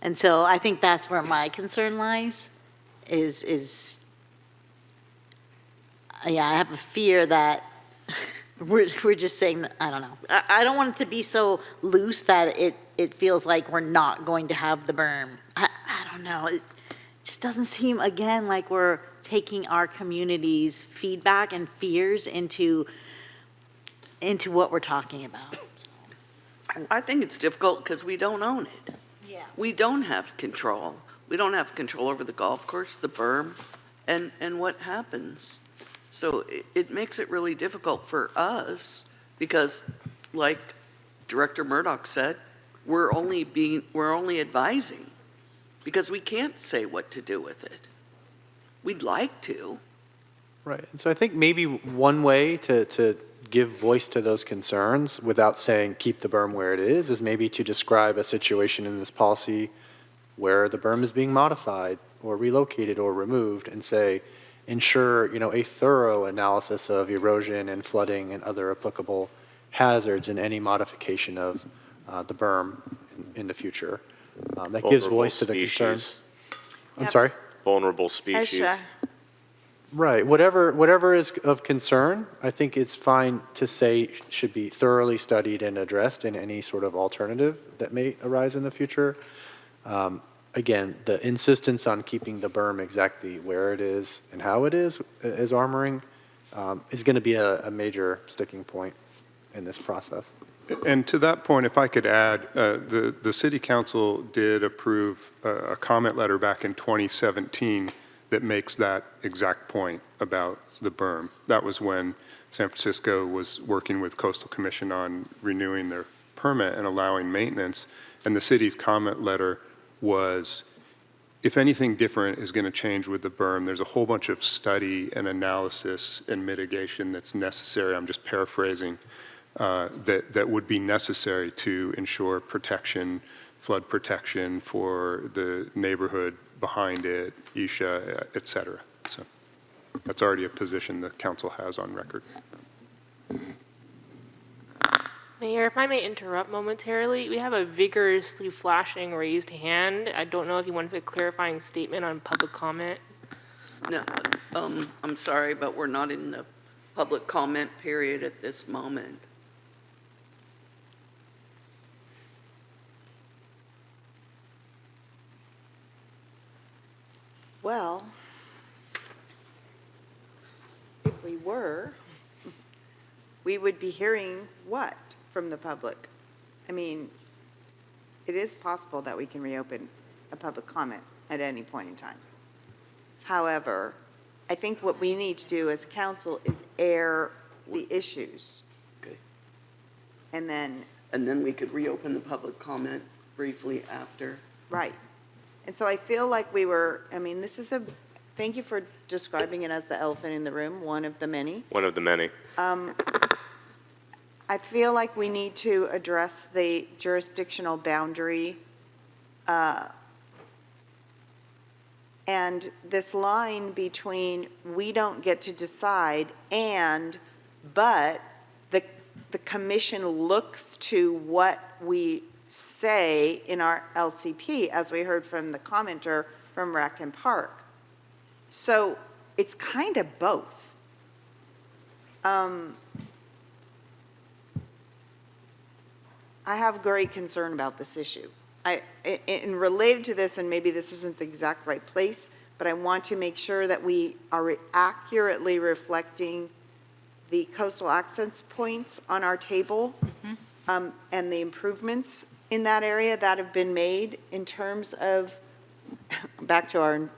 And so I think that's where my concern lies, is yeah, I have a fear that we're just saying, I don't know. I don't want it to be so loose that it feels like we're not going to have the berm. I don't know. It just doesn't seem, again, like we're taking our community's feedback and fears into what we're talking about. I think it's difficult because we don't own it. Yeah. We don't have control. We don't have control over the golf course, the berm, and what happens. So it makes it really difficult for us because, like Director Murdoch said, we're only advising because we can't say what to do with it. We'd like to. Right. And so I think maybe one way to give voice to those concerns without saying keep the berm where it is maybe to describe a situation in this policy where the berm is being modified or relocated or removed and say, ensure, a thorough analysis of erosion and flooding and other applicable hazards in any modification of the berm in the future. That gives voice to the concerns. I'm sorry? Vulnerable species. Right. Whatever is of concern, I think it's fine to say should be thoroughly studied and addressed in any sort of alternative that may arise in the future. Again, the insistence on keeping the berm exactly where it is and how it is armoring is going to be a major sticking point in this process. And to that point, if I could add, the City Council did approve a comment letter back in 2017 that makes that exact point about the berm. That was when San Francisco was working with Coastal Commission on renewing their permit and allowing maintenance, and the city's comment letter was, if anything different is going to change with the berm, there's a whole bunch of study and analysis and mitigation that's necessary. I'm just paraphrasing, that would be necessary to ensure protection, flood protection for the neighborhood behind it, Isha, et cetera. So that's already a position the council has on record. Mayor, if I may interrupt momentarily, we have a vigorously flashing raised hand. I don't know if you wanted a clarifying statement on public comment. No, I'm sorry, but we're not in the public comment period at this moment. Well, if we were, we would be hearing what from the public? I mean, it is possible that we can reopen a public comment at any point in time. However, I think what we need to do as council is air the issues. Okay. And then, we could reopen the public comment briefly after. right. And so I feel like thank you for describing it as the elephant in the room, one of the many. One of the many. I feel like we need to address the jurisdictional boundary and this line between we don't get to decide but the commission looks to what we say in our LCP, as we heard from the commenter from Rackham Park. So it's kind of both. I have great concern about this issue. And related to this, and maybe this isn't the exact right place, but I want to make sure that we are accurately reflecting the coastal access points on our table, and the improvements in that area that have been made in terms of, back to our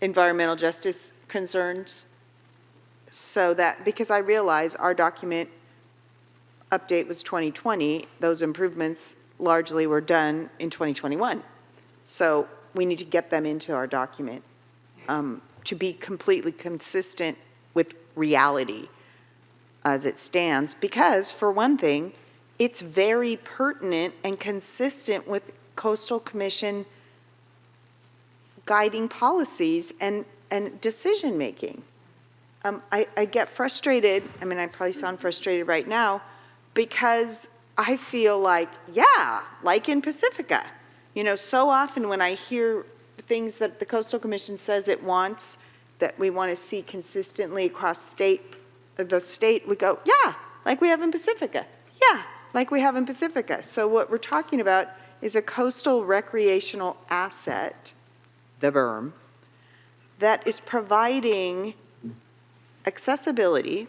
environmental justice concerns. So that, because I realize our document update was 2020, those improvements largely were done in 2021. So we need to get them into our document to be completely consistent with reality as it stands. Because, for one thing, it's very pertinent and consistent with Coastal Commission guiding policies and decision-making. I get frustrated, I probably sound frustrated right now, because I feel like, like in Pacifica, so often when I hear things that the Coastal Commission says it wants, that we want to see consistently across the state, we go, yeah, like we have in Pacifica. Yeah, like we have in Pacifica. So what we're talking about is a coastal recreational asset, the berm, that is providing accessibility,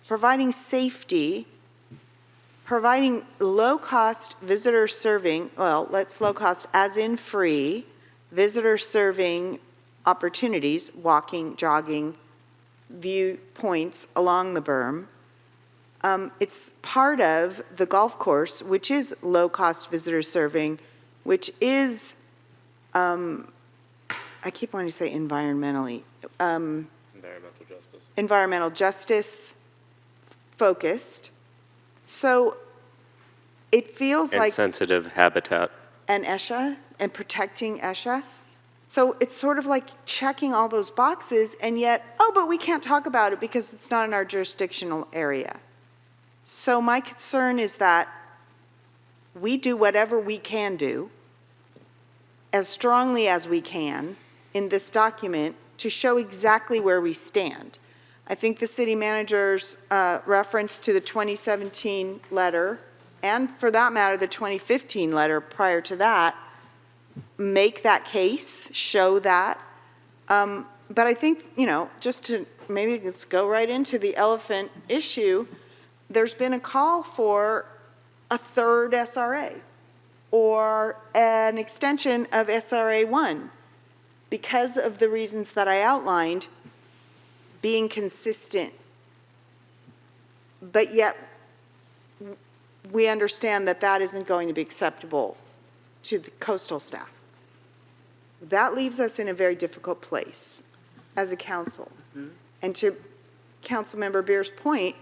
providing safety, providing low-cost visitor serving, well, let's low-cost as in free, visitor serving opportunities, walking, jogging, viewpoints along the berm. It's part of the golf course, which is low-cost visitor serving, which is, I keep wanting to say environmentally, environmental justice focused. So it feels And like. sensitive habitat. And ESHA, and protecting ESHA. So it's sort of like checking all those boxes, and yet, oh, but we can't talk about it because it's not in our jurisdictional area. So my concern is that we do whatever we can do, as strongly as we can, in this document to show exactly where we stand. I think the city manager's reference to the 2017 letter, and for that matter, the 2015 letter prior to that, make that case, show that. But I think, just to maybe let's go right into the elephant issue, there's been a call for a third SRA or an extension of SRA 1 because of the reasons that I outlined, being consistent. But yet, we understand that that isn't going to be acceptable to the coastal staff. That leaves us in a very difficult place as a council. Mm-hmm. And to Councilmember Beer's point,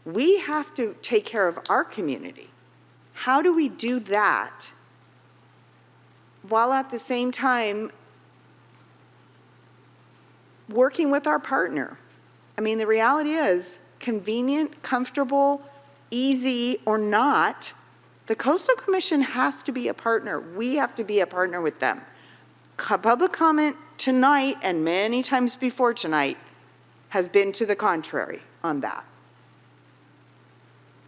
we have to take care of our community. How do we do that while at the same time working with our partner? I mean, the reality is convenient, comfortable, easy or not, the Coastal Commission has to be a partner. We have to be a partner with them. Public comment tonight and many times before tonight has been to the contrary on that.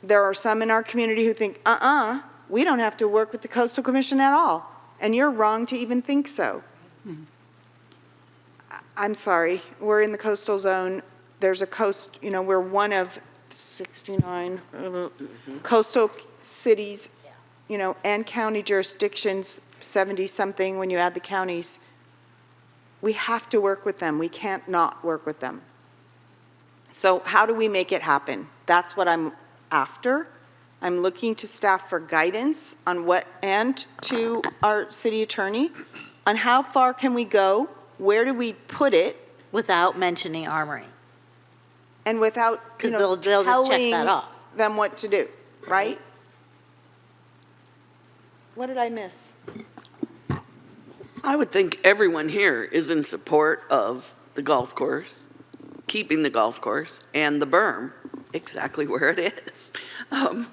There are some in our community who think, we don't have to work with the Coastal Commission at all. And you're wrong to even think so. Mm-hmm. I'm sorry, we're in the coastal zone. There's a coast, we're one of 69 coastal cities, and county jurisdictions, 70-something when you add the counties. We have to work with them. We can't not work with them. So how do we make it happen? That's what I'm after. I'm looking to staff for guidance on what, and to our city attorney, on how far can we go? Where do we put it? Without mentioning armoring. And without, because they'll just check that off. Them what to do, right? What did I miss? I would think everyone here is in support of the golf course, keeping the golf course, and the berm exactly where it is. Did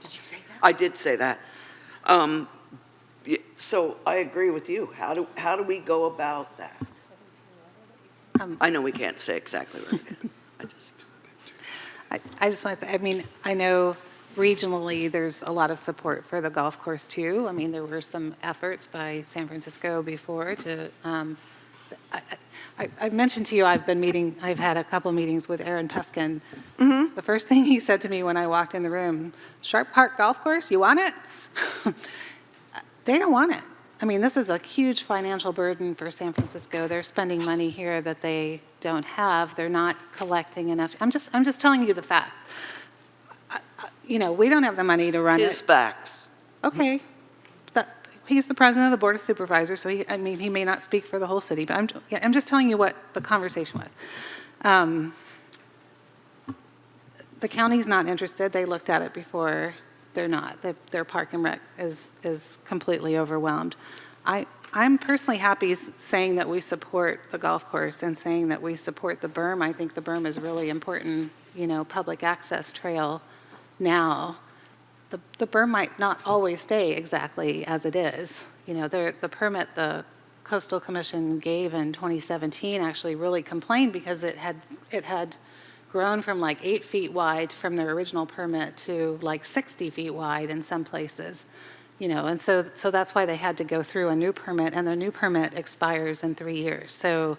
you say that? I did say that. So I agree with you. How do we go about that? I know we can't say exactly where it is. I just want to say, I know regionally there's a lot of support for the golf course too. There were some efforts by San Francisco before to, I mentioned to you I've had a couple meetings with Aaron Peskin. Mm-hmm. The first thing he said to me when I walked in the room, Sharp Park Golf Course, you want it? They don't want it. This is a huge financial burden for San Francisco. They're spending money here that they don't have. They're not collecting enough. I'm just telling you the facts. We don't have the money to run it. His facts. Okay. He's the president of the Board of Supervisors, so he may not speak for the whole city, but I'm just telling you what the conversation was. The county's not interested. They looked at it before. They're not. Their park and rec is completely overwhelmed. I'm personally happy saying that we support the golf course and saying that we support the berm. I think the berm is really important, public access trail now. the berm might not always stay exactly as it is. You know, the permit the Coastal Commission gave in 2017 actually really complained because it had grown from like 8 feet wide from their original permit to like 60 feet wide in some places. You know, and so that's why they had to go through a new permit, and the new permit expires in 3 years. So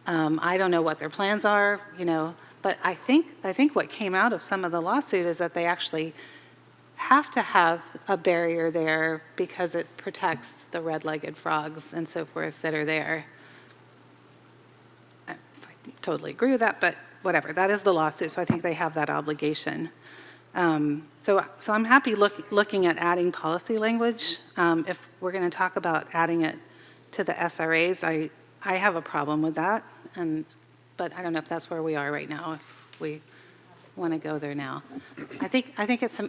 I don't know what their plans are, you know, but I think what came out of some of the lawsuit is that they actually have to have a barrier there because it protects the red-legged frogs and so forth that are there. I totally agree with that, but whatever, that is the lawsuit, so I think they have that obligation. So I'm happy looking at adding policy language. If we're going to talk about adding it to the SRAs, I have a problem with that, but I don't know if that's where we are right now, if we want to go there now. I think it's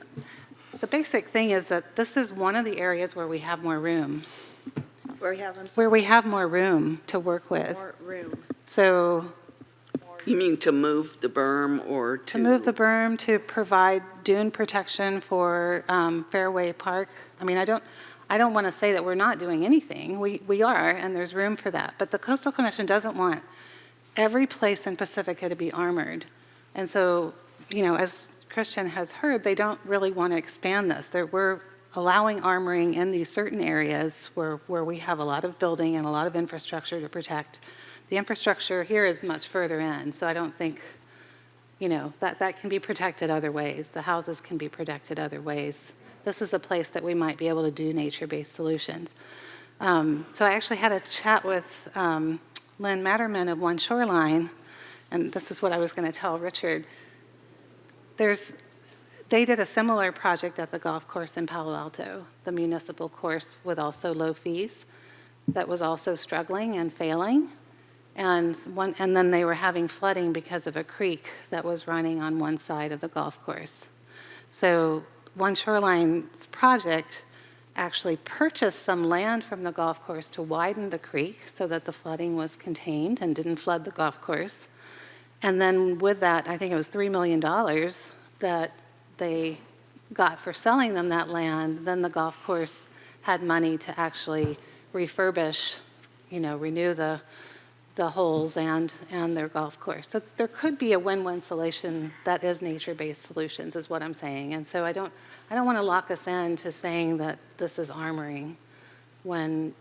the basic thing is that this is one of the areas where we have more room. Where we have, I'm sorry, Where we have more room to work with. more room. So You mean to move the berm or to? to move the berm, to provide dune protection for Fairway Park. I mean, I don't want to say that we're not doing anything. We are, and there's room for that. But the Coastal Commission doesn't want every place in Pacifica to be armored. And so, you know, as Christian has heard, they don't really want to expand this. We're allowing armoring in these certain areas where we have a lot of building and a lot of infrastructure to protect. The infrastructure here is much further in, so I don't think, you know, that can be protected other ways. The houses can be protected other ways. This is a place that we might be able to do nature-based solutions. So I actually had a chat with Lynn Matterman of One Shoreline, and this is what I was going to tell Richard. They did a similar project at the golf course in Palo Alto, the municipal course with also low fees, that was also struggling and failing. And then they were having flooding because of a creek that was running on one side of the golf course. So One Shoreline's project actually purchased some land from the golf course to widen the creek so that the flooding was contained and didn't flood the golf course. And then with that, I think it was $3 million that they got for selling them that land. Then the golf course had money to actually refurbish, you know, renew the holes and their golf course. So there could be a win-win solution that is nature-based solutions, is what I'm saying. And so I don't want to lock us into saying that this is armoring when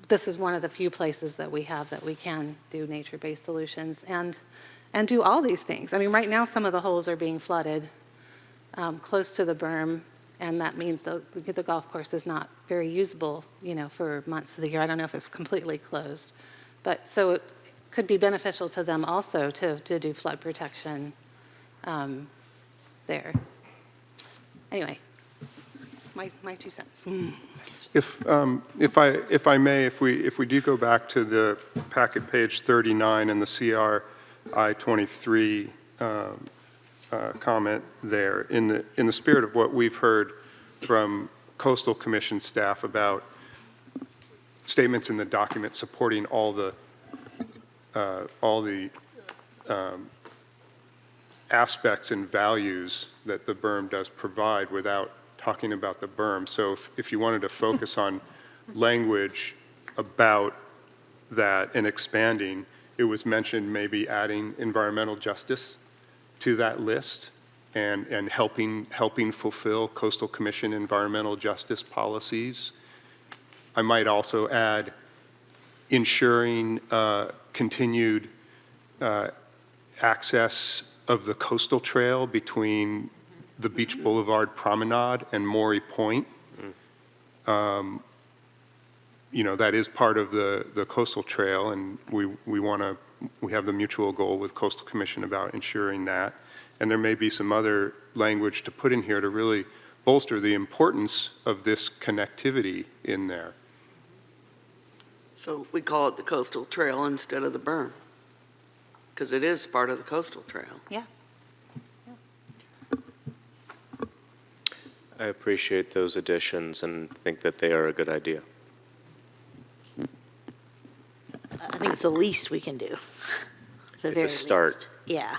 this is one of the few places that we have that we can do nature-based solutions and do all these things. I mean, right now some of the holes are being flooded close to the berm, and that means the golf course is not very usable, you know, for months of the year. I don't know if it's completely closed. But so it could be beneficial to them also to do flood protection there. Anyway, that's my 2 cents. If I may, if we do go back to the packet page 39 and the CRI 23 comment there, in the spirit of what we've heard from Coastal Commission staff about statements in the document supporting all the aspects and values that the berm does provide without talking about the berm. So if you wanted to focus on language about that and expanding, it was mentioned maybe adding environmental justice to that list and helping fulfill Coastal Commission environmental justice policies. I might also add ensuring continued access of the coastal trail between the Beach Boulevard Promenade and Maury Point. You know, that is part of the coastal trail, and we have the mutual goal with Coastal Commission about ensuring that. And there may be some other language to put in here to really bolster the importance of this connectivity in there. So we call it the coastal trail instead of the berm, because it is part of the coastal trail. Yeah. I appreciate those additions and think that they are a good idea. I think it's the least we can do. It's a start. Least. Yeah.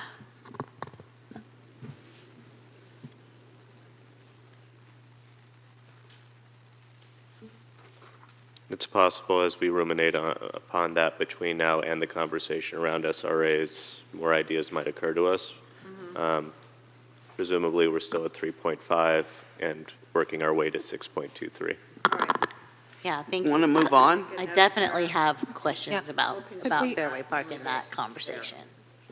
it's possible as we ruminate upon that between now and the conversation around SRAs, more ideas might occur to us. Presumably, we're still at 3.5 and working our way to 6.23. Yeah, I think. Want to move on? I definitely have questions Yeah. about we- Fairway Park in that conversation.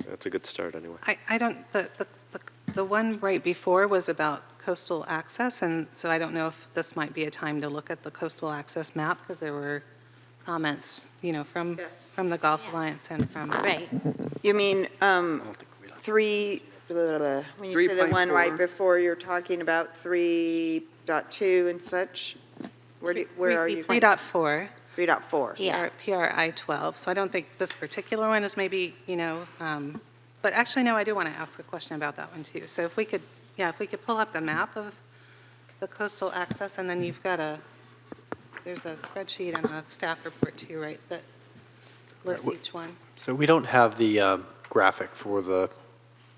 That's a good start anyway. I don't, the one right before was about coastal access, and so I don't know if this might be a time to look at the coastal access map, because there were comments, from the Gulf Alliance and from. Right. You mean, when you say the one 3.4. right before, you're talking about 3.2 and such? Where are you? 3.4. 3.4. Yeah. PRI 12, so I don't think this particular one is maybe, but actually, no, I do want to ask a question about that one too. So if we could pull up the map of the coastal access, and then you've got there's a spreadsheet and a staff report too, right, that lists each one. So we don't have the graphic for the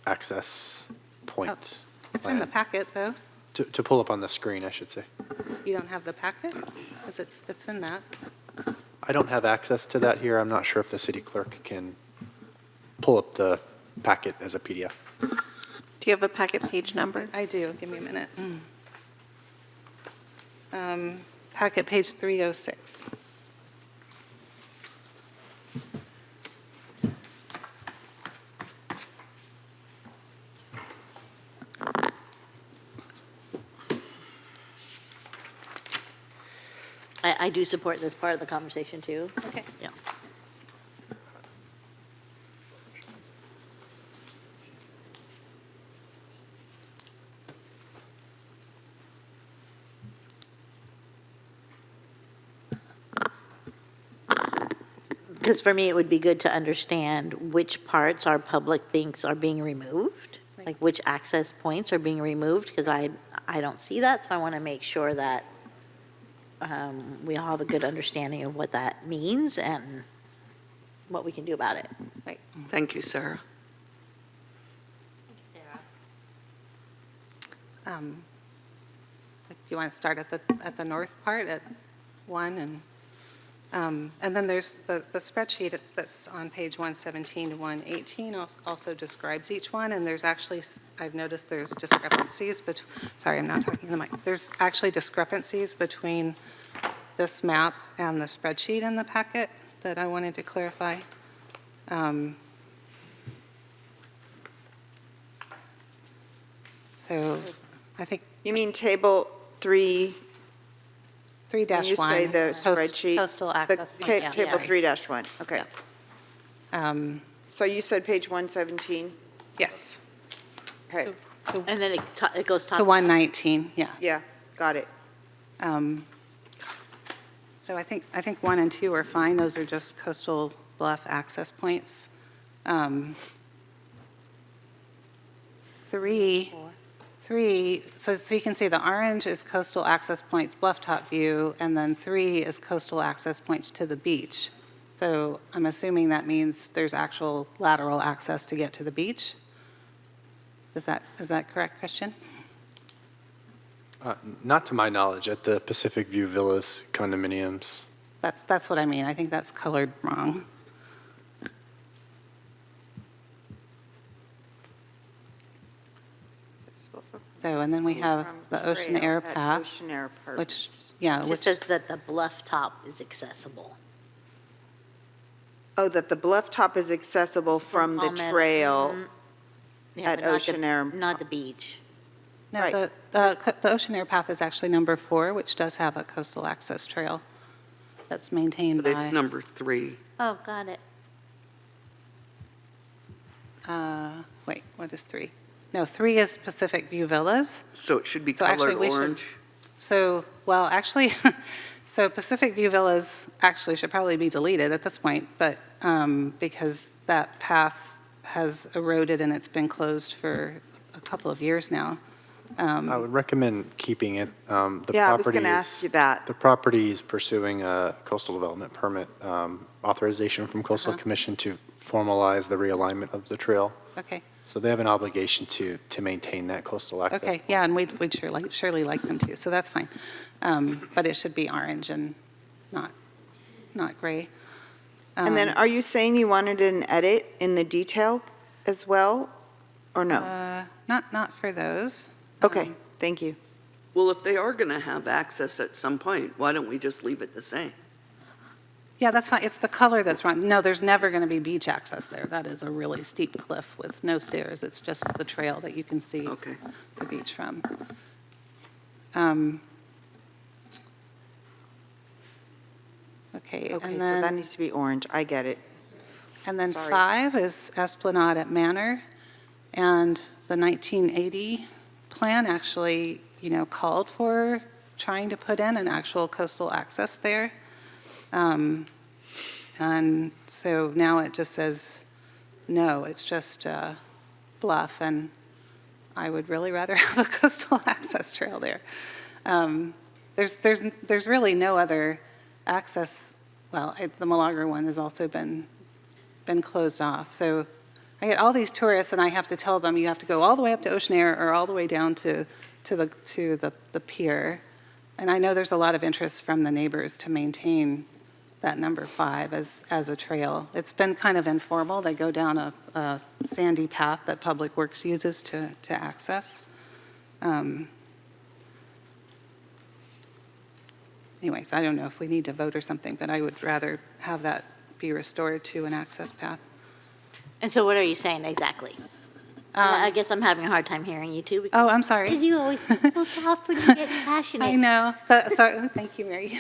access point. It's in the packet, though. To pull up on the screen, I should say. You don't have the packet? Because it's in that. I don't have access to that here. I'm not sure if the city clerk can pull up the packet as a PDF. Do you have a packet page number? I do. Give me a minute. Packet page 306. I do support this part of the conversation too. Okay. Yeah. Because for me, it would be good to understand which parts our public thinks are being removed, like which access points are being removed, because I don't see that, so I want to make sure that we all have a good understanding of what that means and what we can do about it. Right. Thank you, Sarah. Do you want to start at the north part at 1 and then there's the spreadsheet that's on page 117 to 118 also describes each one, and there's actually, I've noticed there's discrepancies sorry, I'm not talking to the mic. There's actually discrepancies between this map and the spreadsheet in the packet that I wanted to clarify. So I think. You mean table 3? 3-1. When you say the spreadsheet? Coastal access The point, yeah. table Sorry. 3-1, okay. So you said page 117? Yes. Okay, And then it goes top. To 119, yeah. yeah, got it. So I think 1 and 2 are fine. Those are just coastal bluff access points. 3, so you can see the orange is coastal access points, bluff top view, and then 3 is coastal access points to the beach. So I'm assuming that means there's actual lateral access to get to the beach. Is that correct, Christian? Not to my knowledge, at the Pacific View Villas condominiums. That's what I mean. I think that's colored wrong. So, and then we have the ocean air path, Ocean Air Park. which, It just says that the bluff top is accessible. Oh, that the bluff top is accessible from the Palmetto. trail Yeah, at but not the- Ocean Air. Not the beach. no, Right. the ocean air path is actually number 4, which does have a coastal access trail that's maintained But by. it's number 3. Oh, got it. Wait, what is 3? No, 3 is Pacific View Villas. So it should be So actually, colored we should- orange? So, well, actually, so Pacific View Villas actually should probably be deleted at this point, but because that path has eroded and it's been closed for a couple of years now. I would recommend keeping it. Yeah, I was going to ask you that. The property is pursuing a coastal development permit authorization from Coastal Commission to formalize the realignment of the trail. Okay, So they have an obligation to maintain that coastal access. okay, yeah, and we'd surely like them to, so that's fine. But it should be orange and not not gray. And then are you saying you wanted an edit in the detail as well, or no? Not for those. Okay, thank you. Well, if they are going to have access at some point, why don't we just leave it the same? Yeah, that's fine. It's the color that's wrong. No, there's never going to be beach access there. That is a really steep cliff with no stairs. It's just the trail that you can see the beach from. Okay, Okay, and so then, that needs to be orange. I get it. and then sorry. 5 is Esplanade at Manor. And the 1980 plan actually, called for trying to put in an actual coastal access there. And so now it just says, no, it's just bluff, and I would really rather have a coastal access trail there. There's really no other access. Well, the Milagro one has also been closed off. So I get all these tourists, and I have to tell them you have to go all the way up to Ocean Air or all the way down to the pier. And I know there's a lot of interest from the neighbors to maintain that number 5 as a trail. It's been kind of informal. They go down a sandy path that Public Works uses to access. Anyways, I don't know if we need to vote or something, but I would rather have that be restored to an access path. And so what are you saying exactly? I guess I'm having a hard time hearing you too. Oh, I'm sorry. Because you always so soft when you get passionate. I know. Thank you, Mary.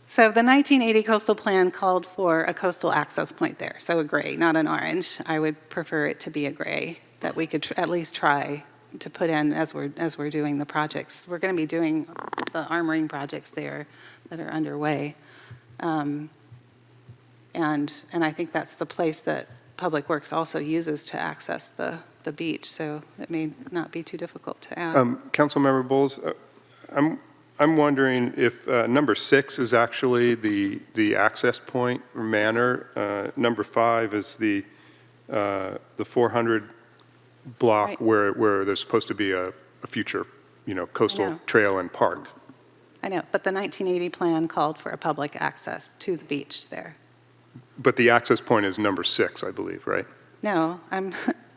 So the 1980 coastal plan called for a coastal access point there, so a gray, not an orange. I would prefer it to be a gray, that we could at least try to put in as we're doing the projects. We're going to be doing the armoring projects there that are underway. And I think that's the place that Public Works also uses to access the beach, so it may not be too difficult to add. Councilmember Bowles, I'm wondering if number 6 is actually the access point or manor. Number 5 is the 400 block Right. where there's supposed to be a future, coastal trail and park. I know, but the 1980 plan called for a public access to the beach there. But the access point is number 6, I believe, right? No,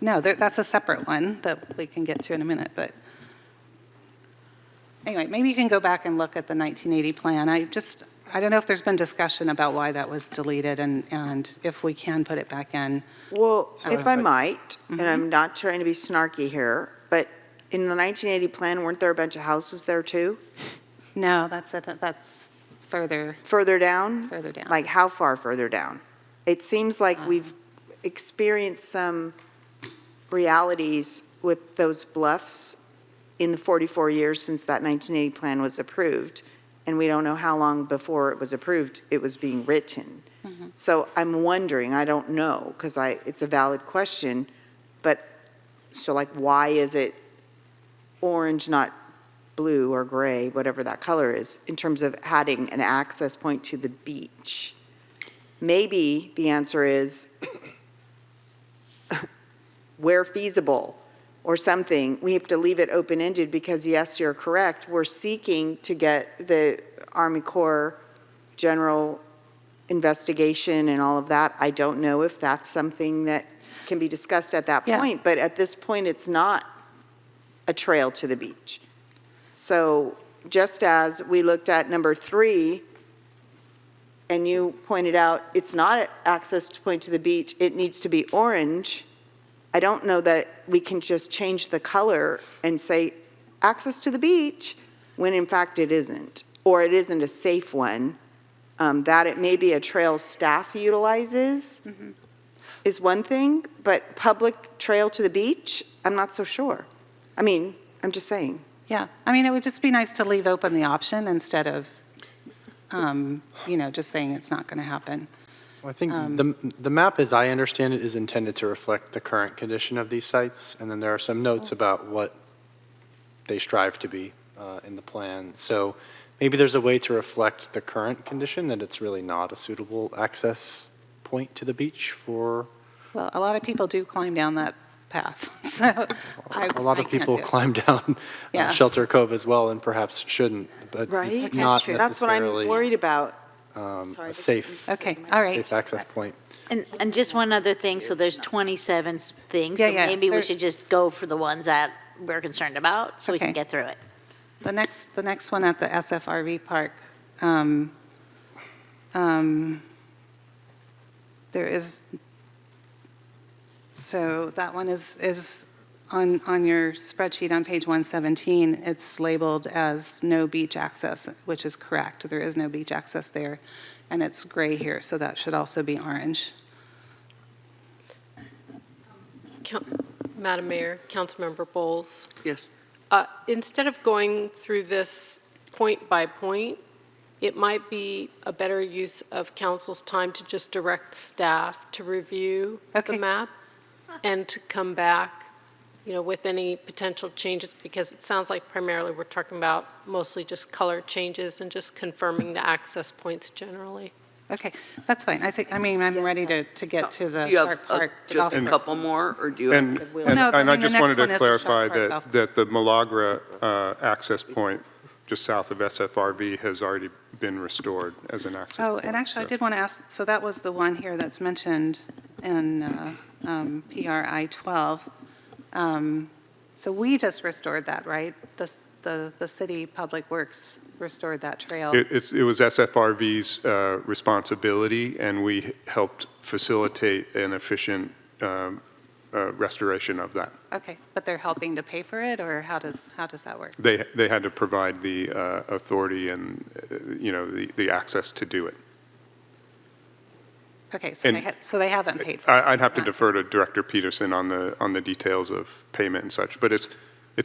that's a separate one that we can get to in a minute, but anyway, maybe you can go back and look at the 1980 plan. I don't know if there's been discussion about why that was deleted and if we can put it back in. Well, if I might, and I'm not trying to be snarky here, but in the 1980 plan, weren't there a bunch of houses there too? No, that's further. Further down? Further down. Like how far further down? It seems like we've experienced some realities with those bluffs in the 44 years since that 1980 plan was approved, and we don't know how long before it was approved it was being written. So I'm wondering, I don't know, because it's a valid question, but so like why is it orange, not blue or gray, whatever that color is, in terms of adding an access point to the beach? Maybe the answer is where feasible or something. We have to leave it open-ended because, yes, you're correct. We're seeking to get the Army Corps general investigation and all of that. I don't know if that's something that can be discussed at that point, but at this point, it's not a trail to the beach. So just as we looked at number 3, and you pointed out it's not an access point to the beach, it needs to be orange, I don't know that we can just change the color and say access to the beach when in fact it isn't, or it isn't a safe one. That it may be a trail staff utilizes is one thing, but public trail to the beach, I'm not so sure. I mean, I'm just saying. Yeah, I mean, it would just be nice to leave open the option instead of, just saying it's not going to happen. Well, I think the map, as I understand it, is intended to reflect the current condition of these sites, and then there are some notes about what they strive to be in the plan. So maybe there's a way to reflect the current condition, that it's really not a suitable access point to the beach for... Well, a lot of people do climb down that path, so A lot of people climb down Yeah. Shelter Cove as well, and perhaps shouldn't, but Right? it's not necessarily... That's what I'm worried about. a safe, Okay, all right. safe access point. And just one other thing, so there's 27 things. Yeah, so yeah, maybe we there- should just go for the ones that we're concerned about, so we can Okay. get through it. The next one at the SFRV park, there is, so that one is on your spreadsheet on page 117, it's labeled as no beach access, which is correct. There is no beach access there, and it's gray here, so that should also be orange. Madam Mayor, Councilmember Bowles, Yes. instead of going through this point by point, it might be a better use of council's time to just direct staff to review the map and to come back, with any potential changes, because it sounds like primarily we're talking about mostly just color changes and just confirming the access points generally. Okay, that's fine. I'm ready to get to the Do you have park. just a couple more, or do you And, have? and I the just next wanted one to is the Shark clarify Park Golf that the Malagra access point, just south of SFRV, has already been restored as an access point. Oh, and actually, I so- did want to ask, so that was the one here that's mentioned in PRI 12. So we just restored that, right? The city public works restored that trail. It was SFRV's responsibility, and we helped facilitate an efficient restoration of that. Okay, but they're helping to pay for it, or how does that work? They had to provide the authority and, the access to do it. Okay, so And- so they haven't paid for it. I'd have to defer to Director Peterson on the details of payment and such, but it's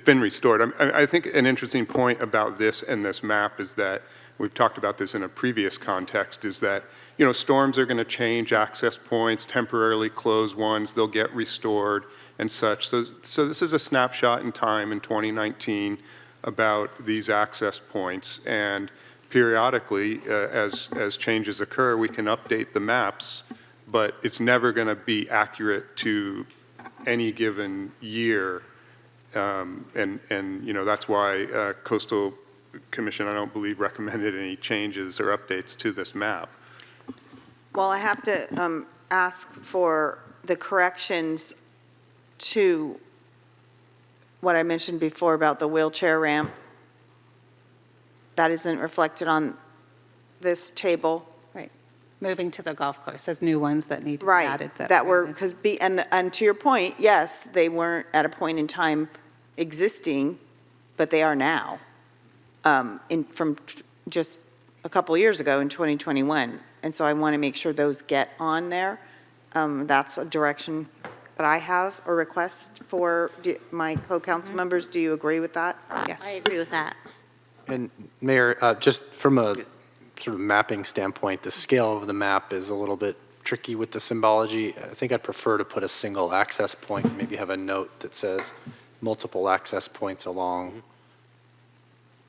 been restored. I think an interesting point about this and this map is that, we've talked about this in a previous context, is that, storms are going to change access points, temporarily close ones, they'll get restored and such. So this is a snapshot in time in 2019 about these access points, and periodically, as changes occur, we can update the maps, but it's never going to be accurate to any given year. That's why Coastal Commission, I don't believe, recommended any changes or updates to this map. Well, I have to ask for the corrections to what I mentioned before about the wheelchair ramp. That isn't reflected on this table. Right, moving to the golf course, as new ones that need to be Right, added. that were, because, and to your point, yes, they weren't at a point in time existing, but they are now, from just a couple years ago in 2021. And so I want to make sure those get on there. That's a direction that I have, a request for my co-council members. Do you agree with that? Yes. I agree with that. And Mayor, just from a sort of mapping standpoint, the scale of the map is a little bit tricky with the symbology. I think I'd prefer to put a single access point, maybe have a note that says multiple access points along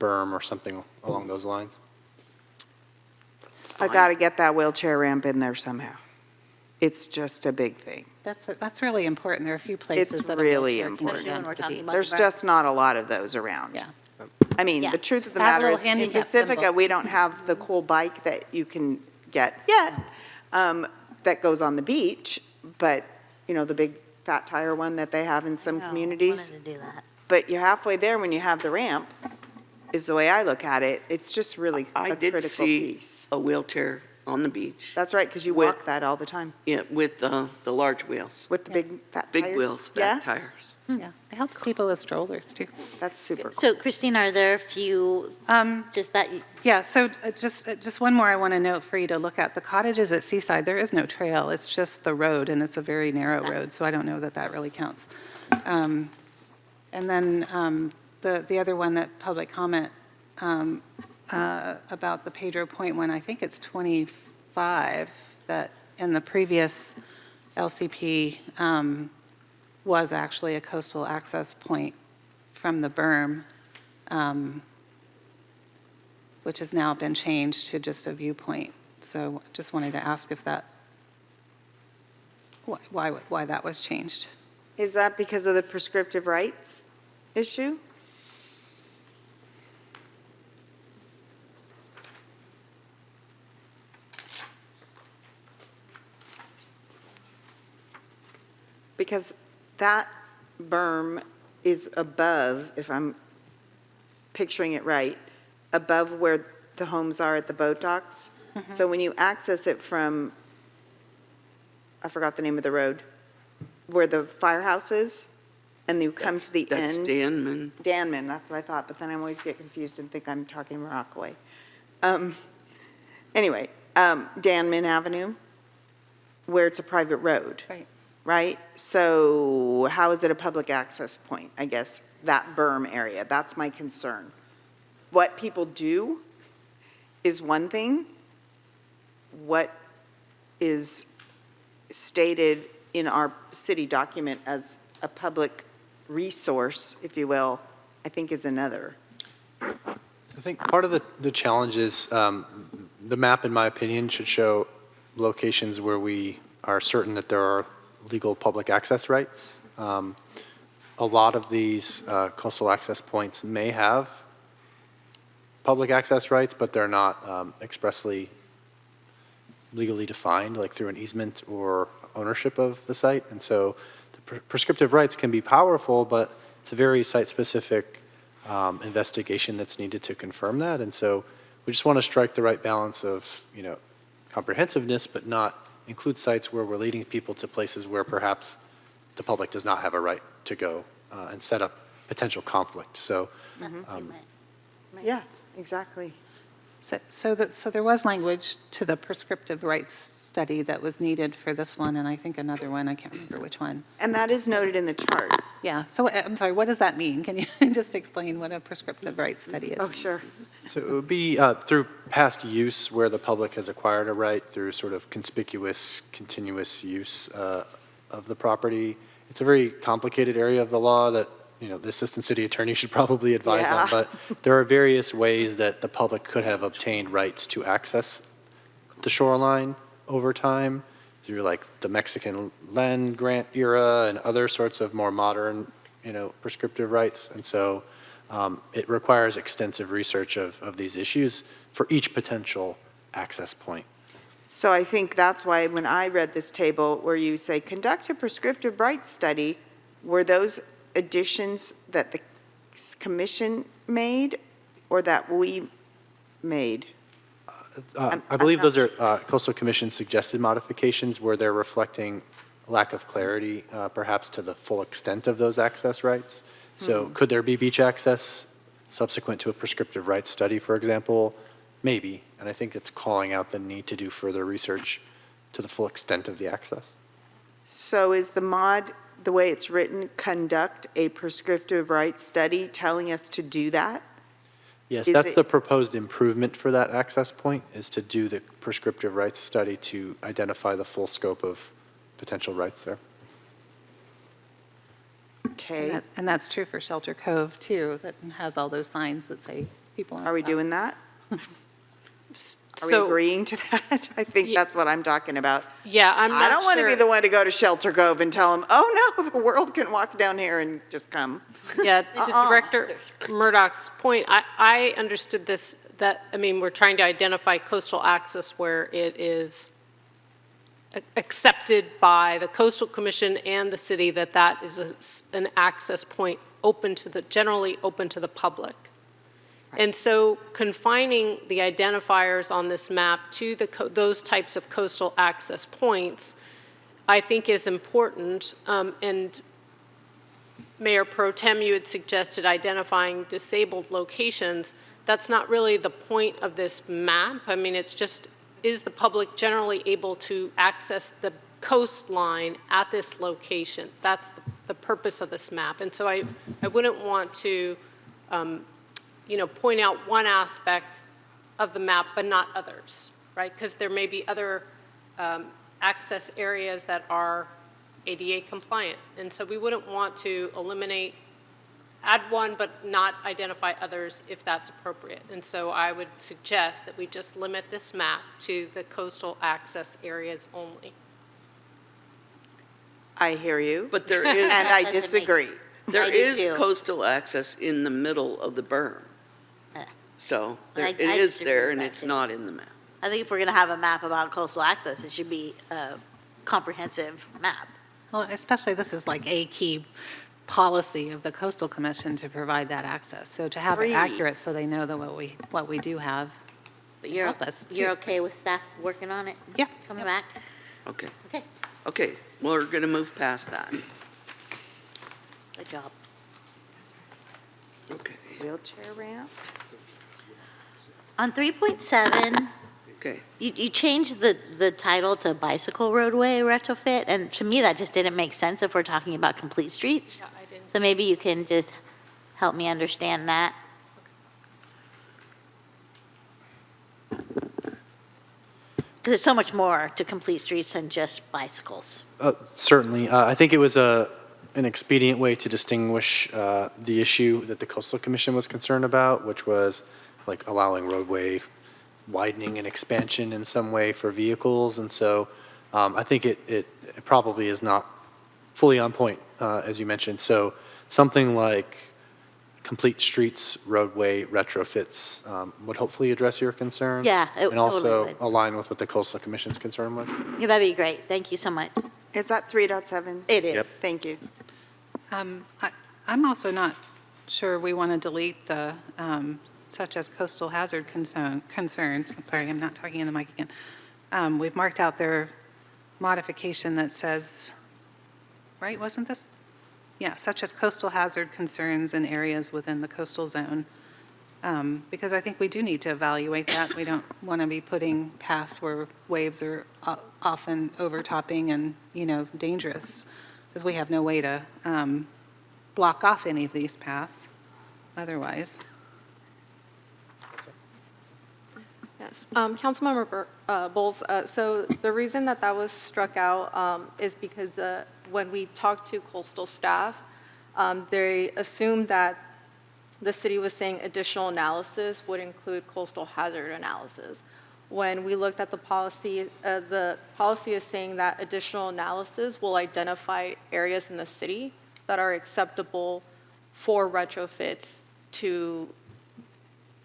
berm or something along those lines. I got to get that wheelchair ramp in there somehow. It's just a big thing. That's really important. There are a few places It's that really a wheelchair important. can get to the beach. There's just not a lot of those around. Yeah. I mean, Yeah. the truth of the Have a matter little is, in handicap Pacifica, symbol. we don't have the cool bike that you can get yet, that goes on the beach, but, the big fat tire one that they have in some communities. Wanted to do that. But you're halfway there when you have the ramp, is the way I look at it. It's just really I a did critical see piece. a wheelchair on the beach. That's right, because you with- walk that all the time, Yeah, with the large wheels, with the big fat tires. big wheels, Yeah, fat tires. Yeah, it helps people with strollers, too. that's super cool. So Christine, are there a few, just that, Yeah, so just one more I want to note for you to look at. The cottages at Seaside, there is no trail. It's just the road, and it's a very narrow road, so I don't know that that really counts. And then the other one, that public comment about the Pedro Point one, I think it's 25, that in the previous LCP was actually a coastal access point from the berm, which has now been changed to just a viewpoint. So just wanted to ask if that, why that was changed. Is that because of the prescriptive rights issue? Because that berm is above, if I'm picturing it right, above where the homes are at the boat docks. So when you access it from, I forgot the name of the road, where the firehouse is, and you come to the end. That's Danman. Danman, that's what I thought, but then I always get confused and think I'm talking Rockaway. Anyway, Danman Avenue, where it's a private road. Right. Right? So how is it a public access point? I guess that berm area, that's my concern. What people do is one thing. What is stated in our city document as a public resource, if you will, I think is another. I think part of the challenge is the map, in my opinion, should show locations where we are certain that there are legal public access rights. A lot of these coastal access points may have public access rights, but they're not expressly legally defined, like through an easement or ownership of the site. And so the prescriptive rights can be powerful, but it's a very site-specific investigation that's needed to confirm that. And so we just want to strike the right balance of, comprehensiveness, but not include sites where we're leading people to places where perhaps the public does not have a right to go and set up potential conflict. So, Yeah, exactly. So there was language to the prescriptive rights study that was needed for this one, and I think another one, I can't remember which one. And that is noted in the chart. Yeah, so I'm sorry, what does that mean? Can you just explain what a prescriptive rights study is? Oh, sure. So it would be through past use where the public has acquired a right through sort of conspicuous, continuous use of the property. It's a very complicated area of the law that, the assistant city attorney should probably advise on, but there are various ways that the public could have obtained rights to access the shoreline over time through like the Mexican land grant era and other sorts of more modern, prescriptive rights. And so it requires extensive research of these issues for each potential access point. So I think that's why when I read this table where you say, conduct a prescriptive rights study, were those additions that the commission made or that we made? I believe those are Coastal Commission suggested modifications where they're reflecting lack of clarity, perhaps to the full extent of those access rights. So could there be beach access subsequent to a prescriptive rights study, for example? Maybe, and I think it's calling out the need to do further research to the full extent of the access. So is the mod, the way it's written, conduct a prescriptive rights study, telling us to do that? Yes, that's the proposed improvement for that access point, is to do the prescriptive rights study to identify the full scope of potential rights there. Okay. And that's true for Shelter Cove, too, that has all those signs that say people aren't. Are we doing that? Are we So- agreeing to that? I think that's what I'm talking about. Yeah, I'm not I don't want to be sure- the one to go to Shelter Cove and tell them, oh no, the world can walk down here and just come. Yeah, to Director Murdoch's point, I understood this, we're trying to identify coastal access where it is accepted by the Coastal Commission and the city that is an access point generally open to the public. And so confining the identifiers on this map to those types of coastal access points, I think is important. And Mayor Pro Tem, you had suggested identifying disabled locations. That's not really the point of this map. It's just, is the public generally able to access the coastline at this location? That's the purpose of this map. And so I wouldn't want to point out one aspect of the map, but not others, right? Because there may be other access areas that are ADA compliant. And so we wouldn't want to add one, but not identify others if that's appropriate. And so I would suggest that we just limit this map to the coastal access areas only. I hear you. But there is. And I disagree. There I do is too. coastal access in the middle of the berm. So I it is disagree there with and that it's too. not in the map. I think if we're going to have a map about coastal access, it should be a comprehensive map. Well, especially this is like a key policy of the Coastal Commission to provide that access. So to have it Free. accurate so they know that what we do have. But you're, Help us, you're too. okay with staff working on it? Yeah. Coming back? Okay. Okay, Okay, well, we're going to move past that. good job. Okay, Wheelchair ramp? On 3.7, okay. you changed the title to bicycle roadway retrofit, and to me, that just didn't make sense if we're talking about complete streets. Yeah, I didn't. So maybe you can just help me understand that. There's so much more to complete streets than just bicycles. Certainly. I think it was an expedient way to distinguish the issue that the Coastal Commission was concerned about, which was like allowing roadway widening and expansion in some way for vehicles. And so I think it probably is not fully on point, as you mentioned. So something like complete streets roadway retrofits would hopefully address your concern. Yeah, it and also totally would. align with what the Coastal Commission's concern was. Yeah, that'd be great. Thank you so much. Is that 3.7? It is. Yep. Thank you. I'm also not sure we want to delete the such as coastal hazard concerns. I'm sorry, I'm not talking in the mic again. We've marked out their modification that says, right, wasn't this? Yeah, such as coastal hazard concerns in areas within the coastal zone. Because I think we do need to evaluate that. We don't want to be putting paths where waves are often overtopping and, dangerous, because we have no way to block off any of these paths otherwise. Yes, Councilmember Bowles, so the reason that was struck out is because when we talked to coastal staff, they assumed that the city was saying additional analysis would include coastal hazard analysis. When we looked at the policy is saying that additional analysis will identify areas in the city that are acceptable for retrofits to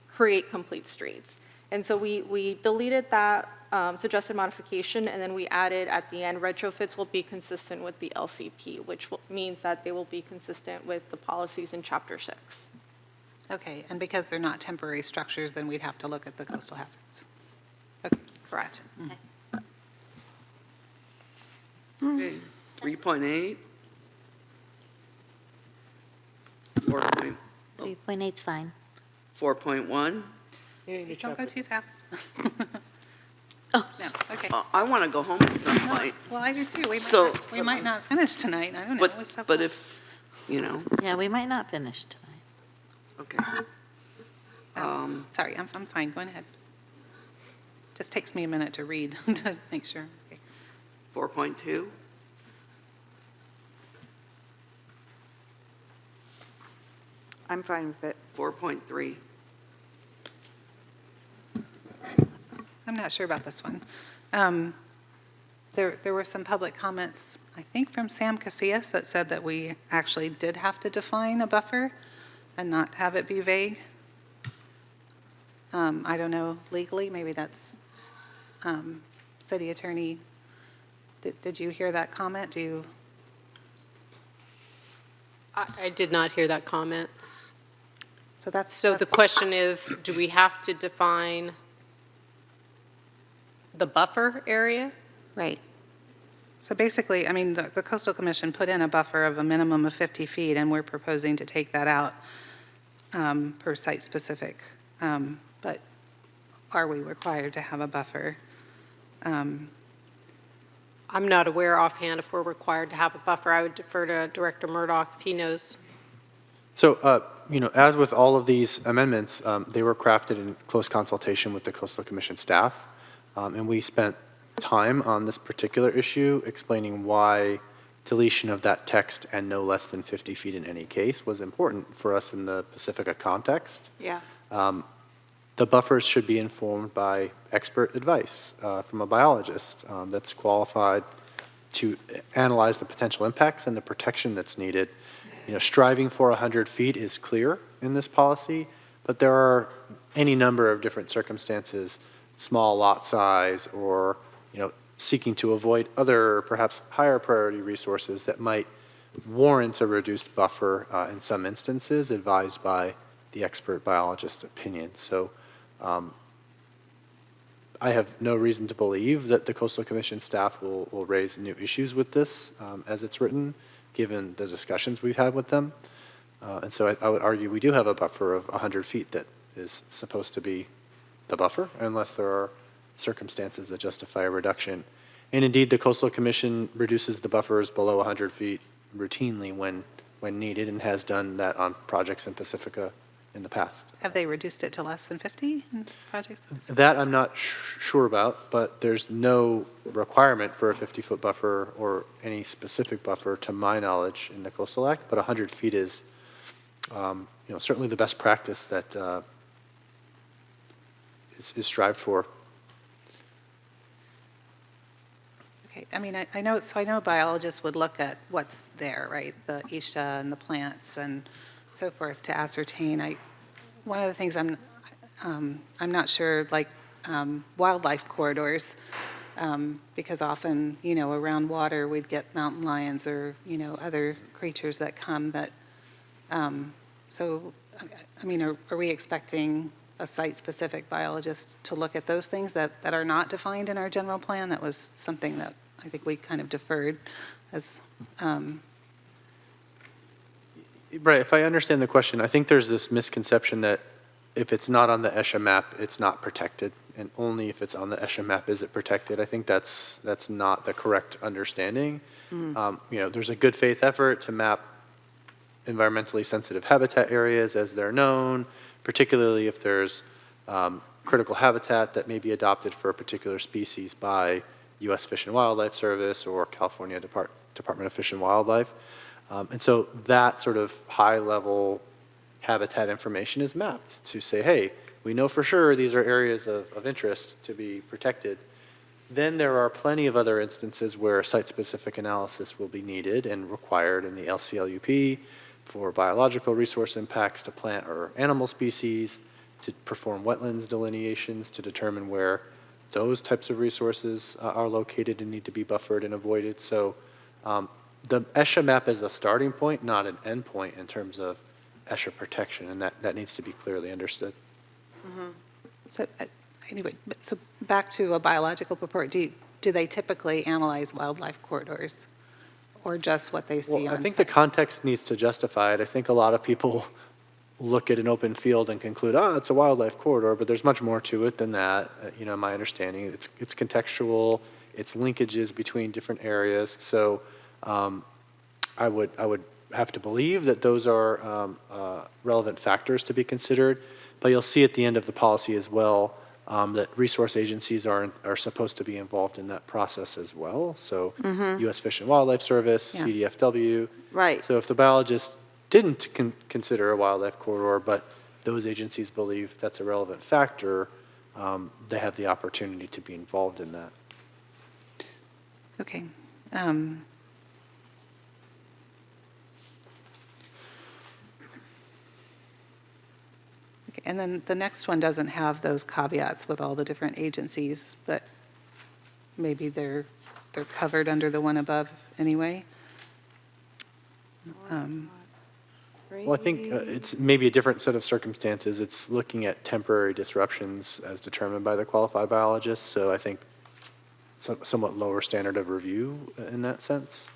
create complete streets. And so we deleted that suggested modification, and then we added at the end, retrofits will be consistent with the LCP, which means that they will be consistent with the policies in Chapter 6. Okay, and because they're not temporary structures, then we'd have to look at the coastal hazards. Okay, correct. Okay, 3.8. 3.8's fine. 4.1. Don't go too fast. Oh, No, okay. I want to go home at some point. Well, I do too. We might not finish tonight. I don't know. It's so But close. if, Yeah, we might not finish tonight. okay. Sorry, I'm fine. Go ahead. Just takes me a minute to read to make sure. Okay. 4.2. I'm fine with it. 4.3. I'm not sure about this one. There were some public comments, I think from Sam Casillas, that said that we actually did have to define a buffer and not have it be vague. I don't know legally, maybe that's city attorney. Did you hear that comment? I did not hear that comment. So the question is, do we have to define the buffer area? Right. So basically, I mean, the Coastal Commission put in a buffer of a minimum of 50 feet, and we're proposing to take that out per site specific. But are we required to have a buffer? I'm not aware offhand if we're required to have a buffer. I would defer to Director Murdoch if he knows. So, as with all of these amendments, they were crafted in close consultation with the Coastal Commission staff. And we spent time on this particular issue explaining why deletion of that text and no less than 50 feet in any case was important for us in the Pacifica context. Yeah. The buffers should be informed by expert advice from a biologist that's qualified to analyze the potential impacts and the protection that's needed. Striving for 100 feet is clear in this policy, but there are any number of different circumstances, small lot size or, seeking to avoid other, perhaps higher priority resources that might warrant a reduced buffer in some instances, advised by the expert biologist's opinion. So I have no reason to believe that the Coastal Commission staff will raise new issues with this as it's written, given the discussions we've had with them. And so I would argue we do have a buffer of 100 feet that is supposed to be the buffer, unless there are circumstances that justify a reduction. And indeed, the Coastal Commission reduces the buffers below 100 feet routinely when needed, and has done that on projects in Pacifica in the past. Have they reduced it to less than 50 in projects? That I'm not sure about, but there's no requirement for a 50-foot buffer or any specific buffer, to my knowledge, in the Coastal Act, but 100 feet is certainly the best practice that is strived for. Okay, I mean, I know biologists would look at what's there, right? The isha and the plants and so forth to ascertain. One of the things I'm not sure, like wildlife corridors, because often, around water, we'd get mountain lions or, other creatures that come that, so, I mean, are we expecting a site-specific biologist to look at those things that are not defined in our general plan? That was something that I think we kind of deferred as. Right, if I understand the question, I think there's this misconception that if it's not on the ESHA map, it's not protected, and only if it's on the ESHA map is it protected. I think that's not the correct understanding. There's a good faith effort to map environmentally sensitive habitat areas as they're known, particularly if there's critical habitat that may be adopted for a particular species by U.S. Fish and Wildlife Service or California Department of Fish and Wildlife. And so that sort of high-level habitat information is mapped to say, hey, we know for sure these are areas of interest to be protected. Then there are plenty of other instances where site-specific analysis will be needed and required in the LCLUP for biological resource impacts to plant or animal species, to perform wetlands delineations to determine where those types of resources are located and need to be buffered and avoided. So the ESHA map is a starting point, not an end point in terms of ESHA protection, and that needs to be clearly understood. So anyway, so back to a biological report, do they typically analyze wildlife corridors or just what they see on I think site? the context needs to justify it. I think a lot of people look at an open field and conclude, it's a wildlife corridor, but there's much more to it than that. My understanding, it's contextual, it's linkages between different areas. So I would have to believe that those are relevant factors to be considered, but you'll see at the end of the policy as well that resource agencies are supposed to be involved in that process as well. So U.S. Fish and Wildlife Service, CDFW. Right. So if the biologist didn't consider a wildlife corridor, but those agencies believe that's a relevant factor, they have the opportunity to be involved in that. Okay. And then the next one doesn't have those caveats with all the different agencies, but maybe they're covered under the one above anyway. Well, I think it's maybe a different set of circumstances. It's looking at temporary disruptions as determined by the qualified biologist. So I think somewhat lower standard of review in that sense.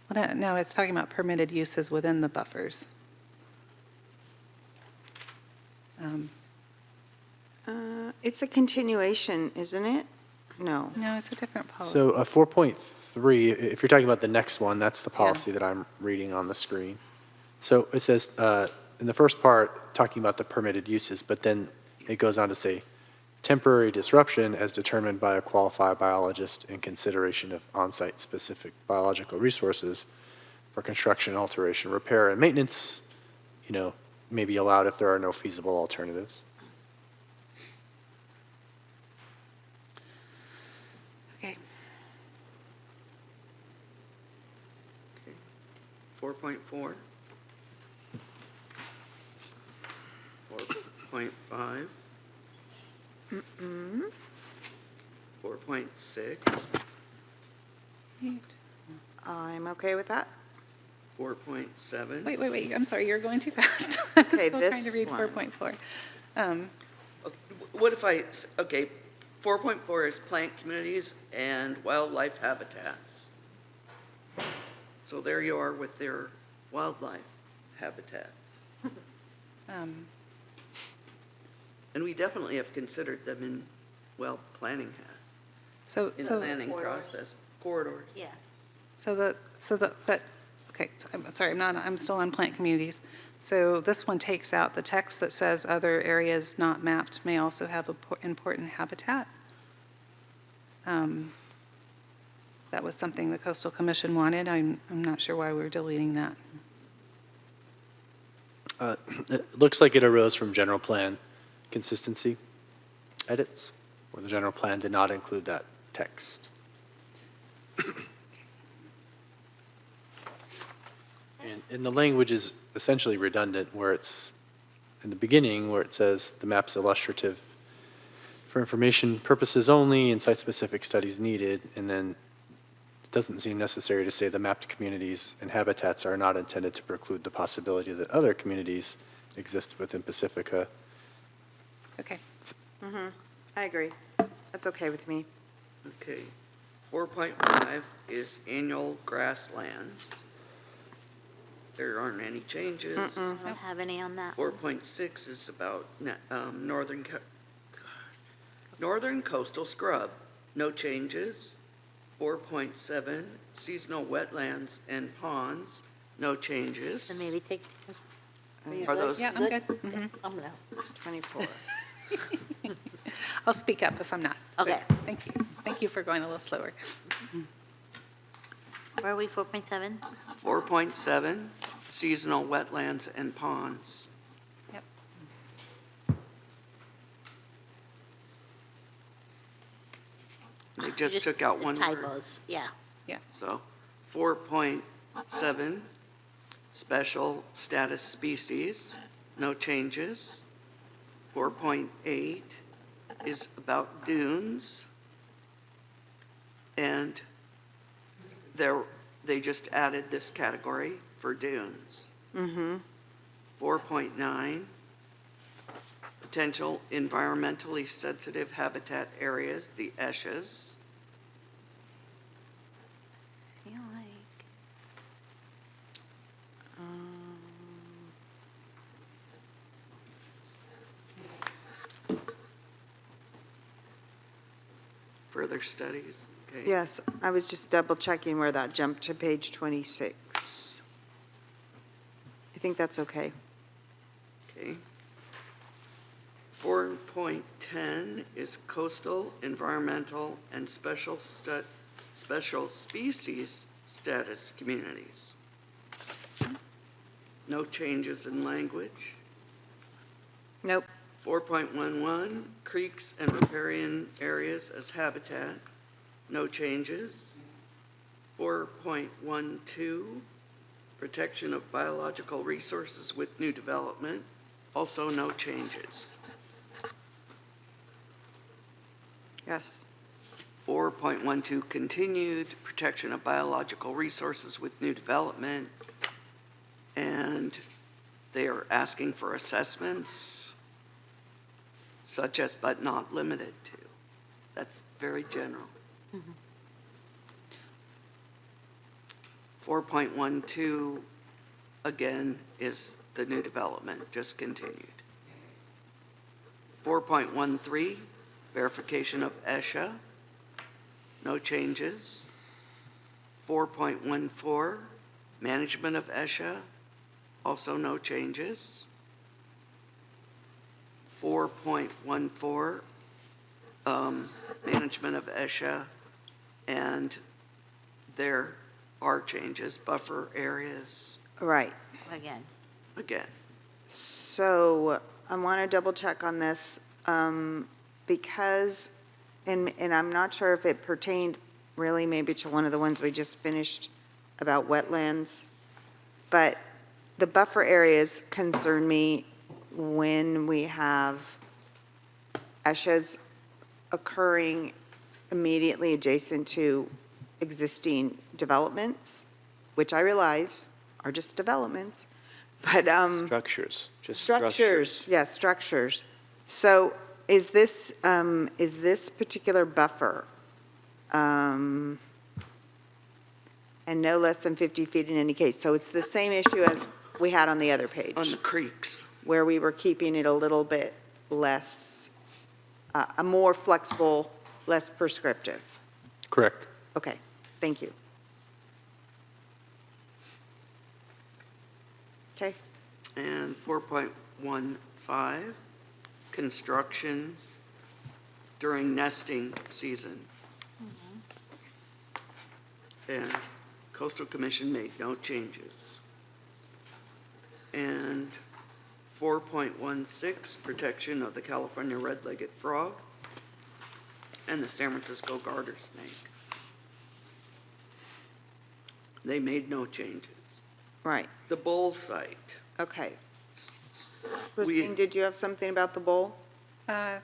Well, no, it's talking about permitted uses within the buffers. It's a continuation, isn't it? No. No, it's a different policy. So 4.3, if you're talking about the next one, that's the policy that I'm reading on the screen. So it says in the first part, talking about the permitted uses, but then it goes on to say, temporary disruption as determined by a qualified biologist in consideration of on-site specific biological resources for construction, alteration, repair, and maintenance, may be allowed if there are no feasible alternatives. Okay. 4.4. 4.5. 4.6, I'm okay with that. 4.7. Wait, I'm sorry, you're going too fast. I'm Okay, still trying to this read one. 4.4. What if okay, 4.4 is plant communities and wildlife habitats. So there you are with their wildlife habitats. And we definitely have considered them in, well, planning has, in the planning process, corridors. Yeah. Okay, so I'm sorry, I'm still on plant communities. So this one takes out the text that says other areas not mapped may also have important habitat. That was something the Coastal Commission wanted. I'm not sure why we're deleting that. It looks like it arose from general plan consistency edits, where the general plan did not include that text. And the language is essentially redundant, where it's in the beginning, where it says the map's illustrative for information purposes only and site-specific studies needed, and then it doesn't seem necessary to say the mapped communities and habitats are not intended to preclude the possibility that other communities exist within Pacifica. Okay. I agree. That's okay with me. Okay. 4.5 is annual grasslands. There aren't any changes. I don't have any on that. 4.6 is about northern coastal scrub. No changes. 4.7, seasonal wetlands and ponds. No changes. So maybe take. Are those? Yeah, I'm good. I'm gonna. 24. I'll speak up if I'm not. Okay. Thank you. Thank you for going a little slower. Where are we, 4.7? 4.7, seasonal wetlands and ponds. Yep. They just took out one word. Typos, yeah. So 4.7, special status species, no changes. 4.8 is about dunes. And they just added this category for dunes. 4.9, potential environmentally sensitive habitat areas, the ESHAs. I feel like. Further studies, okay? Yes, I was just double checking where that jumped to page 26. I think that's okay. Okay. 4.10 is coastal, environmental, and special species status communities. No changes in language. Nope. 4.11, creeks and riparian areas as habitat, no changes. 4.12, protection of biological resources with new development, also no changes. Yes. 4.12, continued protection of biological resources with new development, and they are asking for assessments such as but not limited to. That's very general. 4.12, again, is the new development, just continued. 4.13, verification of ESHA, no changes. 4.14, management of ESHA, also no changes. 4.14, management of ESHA, and there are changes, buffer areas, Right. again. So I want to double check on this because, and I'm not sure if it pertained really maybe to one of the ones we just finished about wetlands, but the buffer areas concern me when we have ESHAs occurring immediately adjacent to existing developments, which I realize are just developments, but, Structures, just structures, yes, structures. So is this particular buffer, and no less than 50 feet in any case? So it's the same issue as we had on the other page, On the creeks. where we were keeping it a little bit less, a more flexible, less prescriptive. Correct. Okay, thank you. Okay. And 4.15, construction during nesting season. And Coastal Commission made no changes. And 4.16, protection of the California red-legged frog and the San Francisco garter snake. They made no changes. Right. The bowl site. Okay. Christine, did you have something about the bowl? No,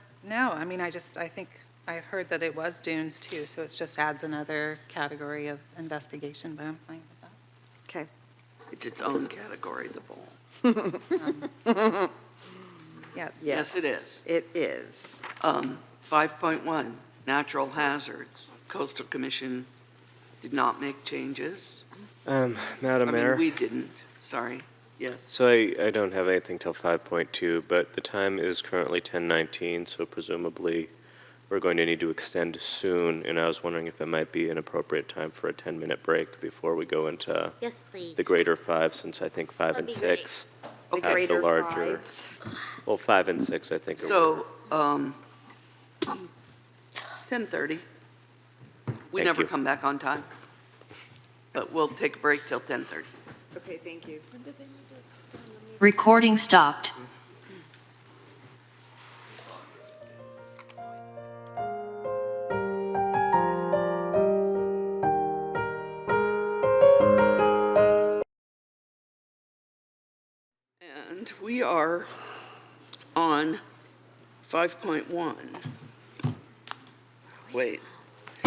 I mean, I think I heard that it was dunes too, so it just adds another category of investigation, but I'm fine with that. Okay. It's its own category, the bowl. Yeah. Yes, it is. It is. 5.1, natural hazards. Coastal Commission did not make changes. Madam I Mayor? mean, we didn't, sorry. Yes. So I don't have anything till 5.2, but the time is currently 10:19, so presumably we're going to need to extend soon, and I was wondering if it might be an appropriate time for a 10-minute break before we go into Yes, please. the greater 5, since I think 5 and That'd be 6 The have the greater larger. fives. Well, 5 and 6, I think. So, 10:30. We Thank never you. come back on time, but we'll take a break till 10:30. Okay, thank you. Recording stopped. And we are on 5.1. Wait.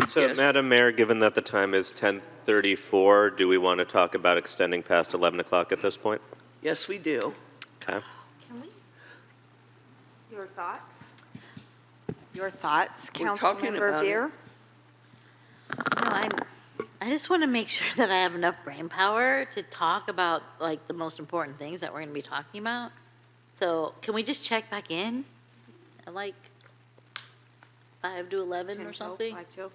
So, Yes. Madam Mayor, given that the time is 10:34, do we want to talk about extending past 11 o'clock at this point? Yes, we do. Okay. Can we? Your thoughts? Your thoughts, We're talking Councilmember about it. Beer? No, I just want to make sure that I have enough brain power to talk about like the most important things that we're going to be talking about. So can we just check back in at like 5 to 11 or something? 5 till?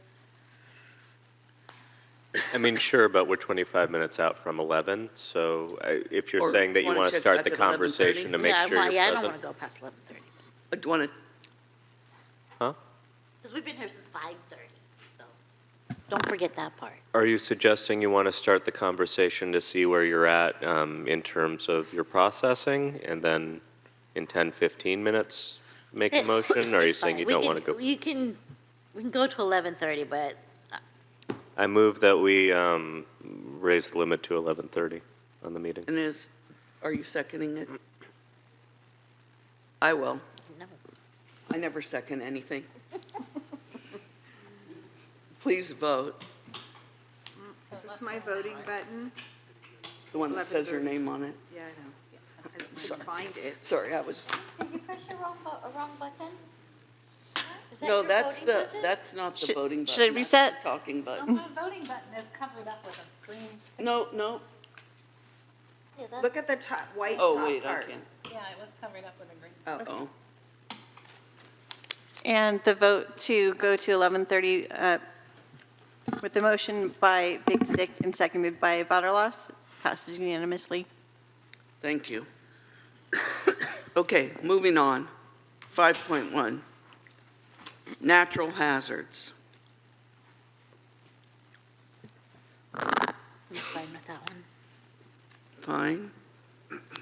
I mean, sure, but we're 25 minutes out from 11, so if you're Or saying that you wanna want to check start back the at 11:30? conversation to make Yeah, sure you're yeah, I don't present. want to go past 11:30 Do you want to, Huh? because we've been here since 5:30. So don't forget that part. Are you suggesting you want to start the conversation to see where you're at in terms of your processing, and then in 10, 15 minutes make a motion? Or are you saying you don't want to go? We can go to 11:30, but I move that we raise the limit to 11:30 on the meeting. and are you seconding it? I will. no. I never second anything. Please vote. Is this my voting button? The one that says your 11:30. name on it. Yeah, I know. I just couldn't find it. Sorry, I was, Did you press the wrong button? Is that no, your that's voting the, button? that's not the Should- voting button. should I that's reset? the talking Oh, button. my voting button is covered up with a green stick. No, Yeah, that's- Look at the top, white oh, top wait, I part. can't. Yeah, it was covered up with a green stick. Oh, And the vote to go to 11:30 with the motion by Big Stick and seconded by Vaterlos passes unanimously. thank you. Okay, moving on. 5.1, natural hazards. I'm fine with that one. Fine.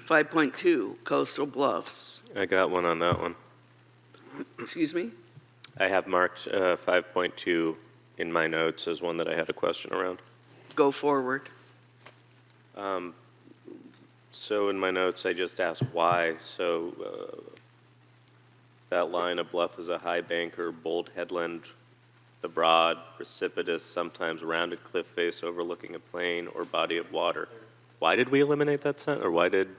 5.2, coastal bluffs. I got one on that one. Excuse me? I have marked 5.2 in my notes as one that I had a question around. Go forward. So in my notes, I just asked why. So that line, a bluff is a high bank or bold headland the broad, precipitous, sometimes rounded cliff face overlooking a plain or body of water. Why did we eliminate that sentence, or why did?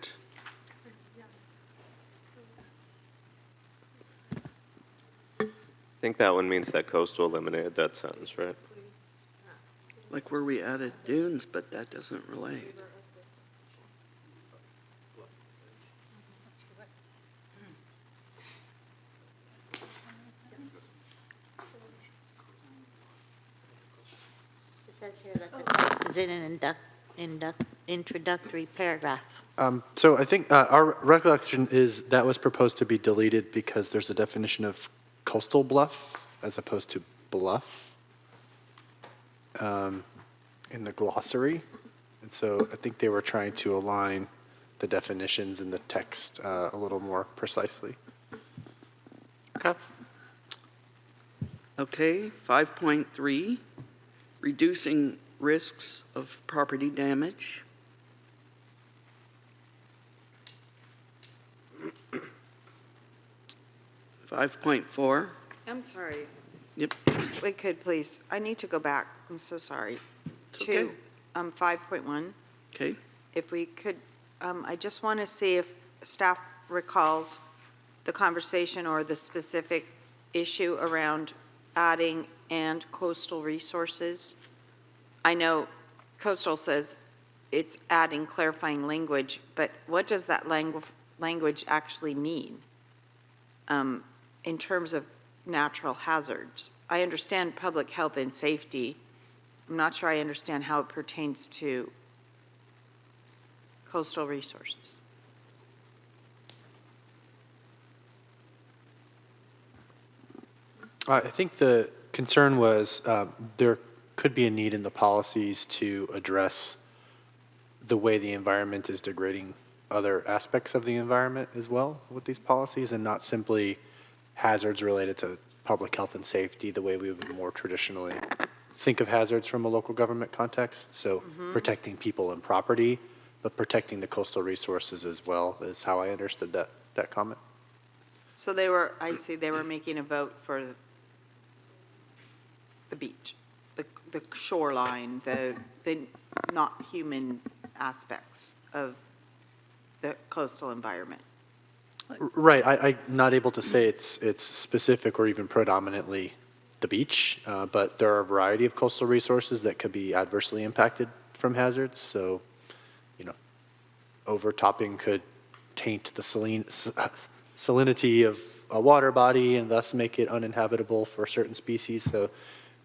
I think that one means that coastal eliminated that sentence, right? Like where we added dunes, but that doesn't relate. It says here that the text is in an introductory paragraph. So I think our recollection is that was proposed to be deleted because there's a definition of coastal bluff as opposed to bluff in the glossary. And so I think they were trying to align the definitions in the text a little more precisely. Okay. Okay, 5.3, reducing risks of property damage. .4. I'm sorry. Yep. We could please, I need to go back. I'm so sorry. It's okay. To 5.1. Okay. If we could, I just want to see if staff recalls the conversation or the specific issue around adding and coastal resources. I know coastal says it's adding clarifying language, but what does that language actually mean in terms of natural hazards? I understand public health and safety. I'm not sure I understand how it pertains to coastal resources. I think the concern was there could be a need in the policies to address the way the environment is degrading other aspects of the environment as well with these policies, and not simply hazards related to public health and safety the way we would more traditionally think of hazards from a local government context. So protecting people and property, but protecting the coastal resources as well is how I understood that comment. So they were, I see, they were making a vote for the beach, the shoreline, the not human aspects of the coastal environment. Right, I'm not able to say it's specific or even predominantly the beach, but there are a variety of coastal resources that could be adversely impacted from hazards. So, overtopping could taint the salinity of a water body and thus make it uninhabitable for certain species. So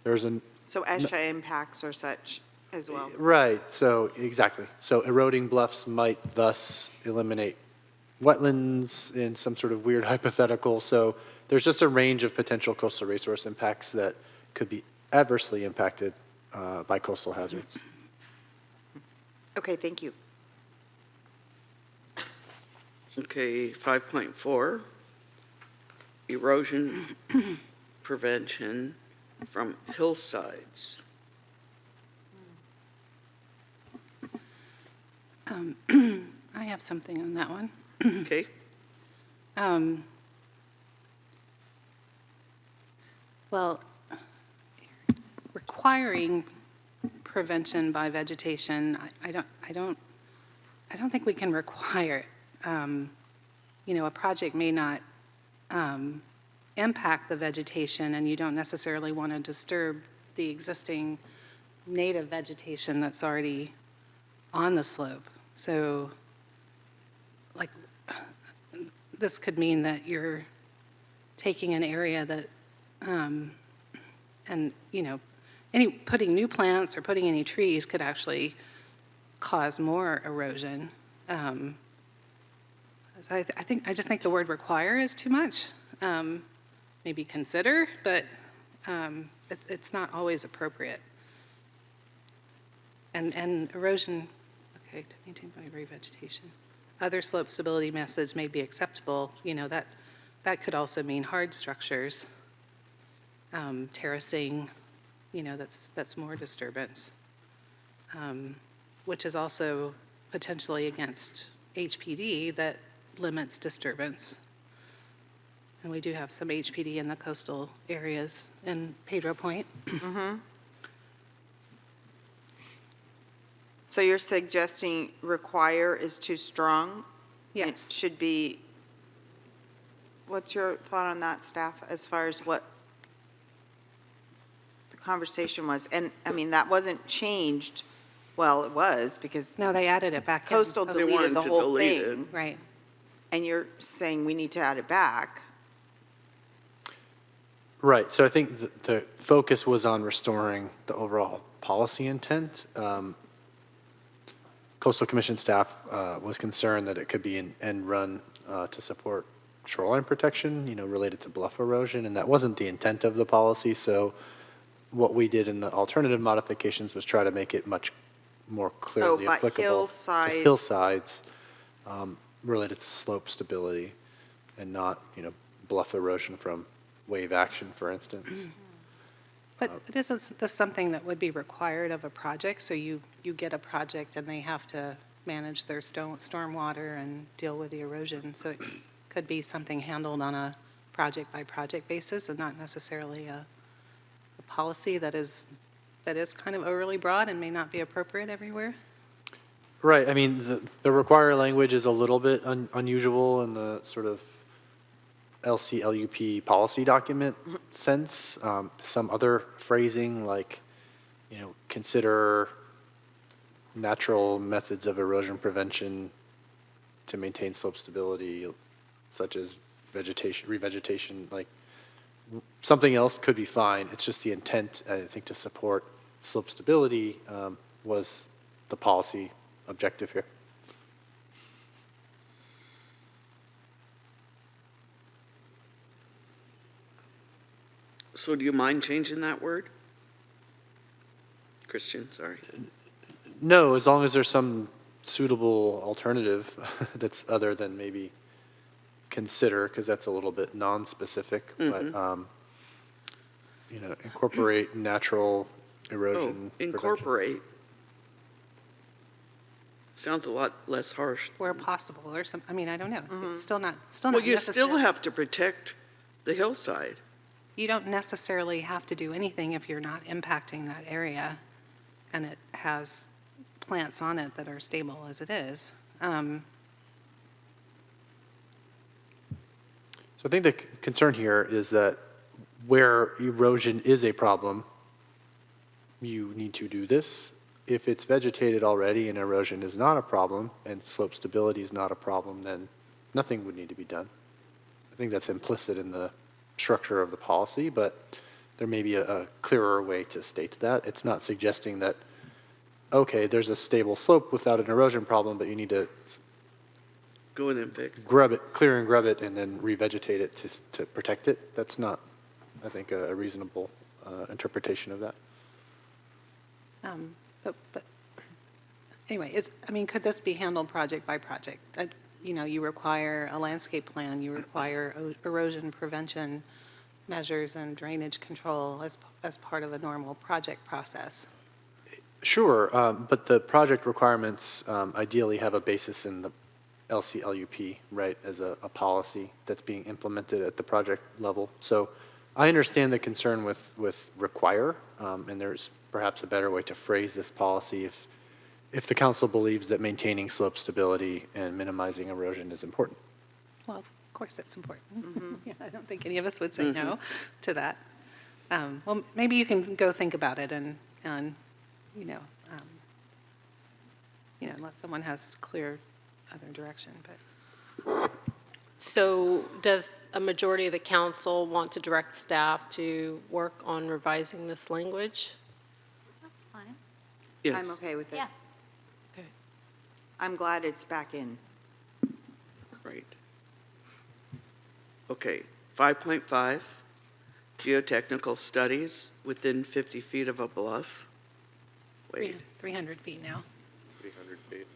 there's So ESHA impacts or such as well. Right, so exactly. So eroding bluffs might thus eliminate wetlands in some sort of weird hypothetical. So there's just a range of potential coastal resource impacts that could be adversely impacted by coastal hazards. Okay, thank you. Okay, 5.4, erosion prevention from hillsides. I have something on that one. Okay. Well, requiring prevention by vegetation, I don't think we can require it. A project may not impact the vegetation, and you don't necessarily want to disturb the existing native vegetation that's already on the slope. So, this could mean that you're taking an area that, putting new plants or putting any trees could actually cause more erosion. I just think the word require is too much. Maybe consider, but it's not always appropriate. And erosion, okay, to maintain by revegetation. Other slope stability methods may be acceptable. That could also mean hard structures, terracing. That's more disturbance, which is also potentially against HPD that limits disturbance. And we do have some HPD in the coastal areas in Pedro Point. So you're suggesting require is too strong? It Yes. should be, what's your thought on that, staff, as far as what the conversation was? And, I mean, that wasn't changed, well, it was, because No, they added it back in. Coastal They deleted wanted the to whole delete it. thing. Right. And you're saying we need to add it back. Right, so I think the focus was on restoring the overall policy intent. Coastal Commission staff was concerned that it could be an end run to support shoreline protection, related to bluff erosion, and that wasn't the intent of the policy. So what we did in the alternative modifications was try to make it much more clearly but applicable hillside- to hillsides related to slope stability and not, bluff erosion from wave action, for instance. But isn't this something that would be required of a project? So you get a project and they have to manage their stormwater and deal with the erosion. So it could be something handled on a project-by-project basis and not necessarily a policy that is kind of overly broad and may not be appropriate everywhere. Right, I mean, the require language is a little bit unusual in the sort of LCLUP policy document sense. Some other phrasing like, consider natural methods of erosion prevention to maintain slope stability, such as revegetation, like something else could be fine. It's just the intent, I think, to support slope stability was the policy objective here. So do you mind changing that word? Christian, sorry. No, as long as there's some suitable alternative that's other than maybe consider, because that's a little bit non-specific, but, incorporate natural erosion. prevention. Incorporate. Sounds a lot less harsh. Where possible or some, I don't know. It's still not Well, you necessary. still have to protect the hillside. You don't necessarily have to do anything if you're not impacting that area and it has plants on it that are stable as it is. So I think the concern here is that where erosion is a problem, you need to do this. If it's vegetated already and erosion is not a problem and slope stability is not a problem, then nothing would need to be done. I think that's implicit in the structure of the policy, but there may be a clearer way to state that. It's not suggesting that, okay, there's a stable slope without an erosion problem, but you need to Go in and fix. grub it, clear and grub it, and then revegetate it to protect it. That's not, I think, a reasonable interpretation of that. But anyway, could this be handled project by project? You require a landscape plan, you require erosion prevention measures and drainage control as part of a normal project process. Sure, but the project requirements ideally have a basis in the LCLUP, right, as a policy that's being implemented at the project level. So I understand the concern with require, and there's perhaps a better way to phrase this policy if the council believes that maintaining slope stability and minimizing erosion is important. Well, of course it's important. Yeah, I don't think any of us would say no to that. Well, maybe you can go think about it and unless someone has clear other direction, but. So does a majority of the council want to direct staff to work on revising this language? That's fine. Yes. I'm okay with it. Yeah. Okay. I'm glad it's back in. Right. Okay, 5.5, geotechnical studies within 50 feet of a bluff. Wait, 300 feet now. 300 feet.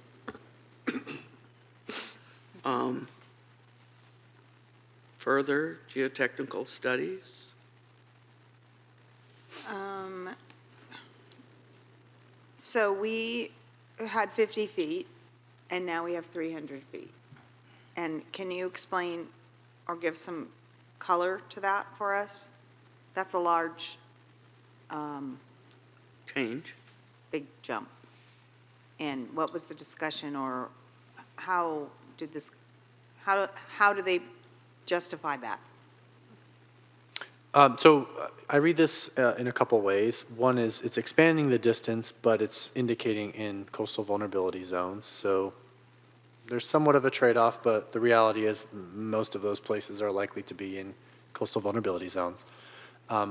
Further geotechnical studies? So we had 50 feet, and now we have 300 feet. And can you explain or give some color to that for us? That's a large, Change. big jump. And what was the discussion, or how did this, how do they justify that? So I read this in a couple ways. One is it's expanding the distance, but it's indicating in coastal vulnerability zones. So there's somewhat of a trade-off, but the reality is most of those places are likely to be in coastal vulnerability zones. I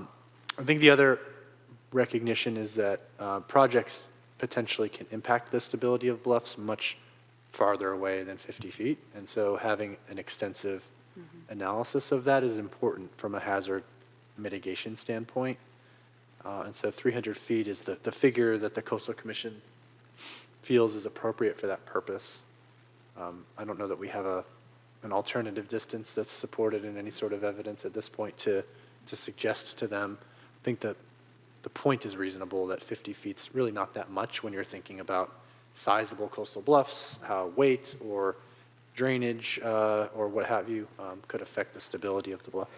think the other recognition is that projects potentially can impact the stability of bluffs much farther away than 50 feet. And so having an extensive analysis of that is important from a hazard mitigation standpoint. And so 300 feet is the figure that the Coastal Commission feels is appropriate for that purpose. I don't know that we have an alternative distance that's supported in any sort of evidence at this point to suggest to them. I think that the point is reasonable, that 50 feet's really not that much when you're thinking about sizable coastal bluffs, how weight or drainage or what have you could affect the stability of the bluff.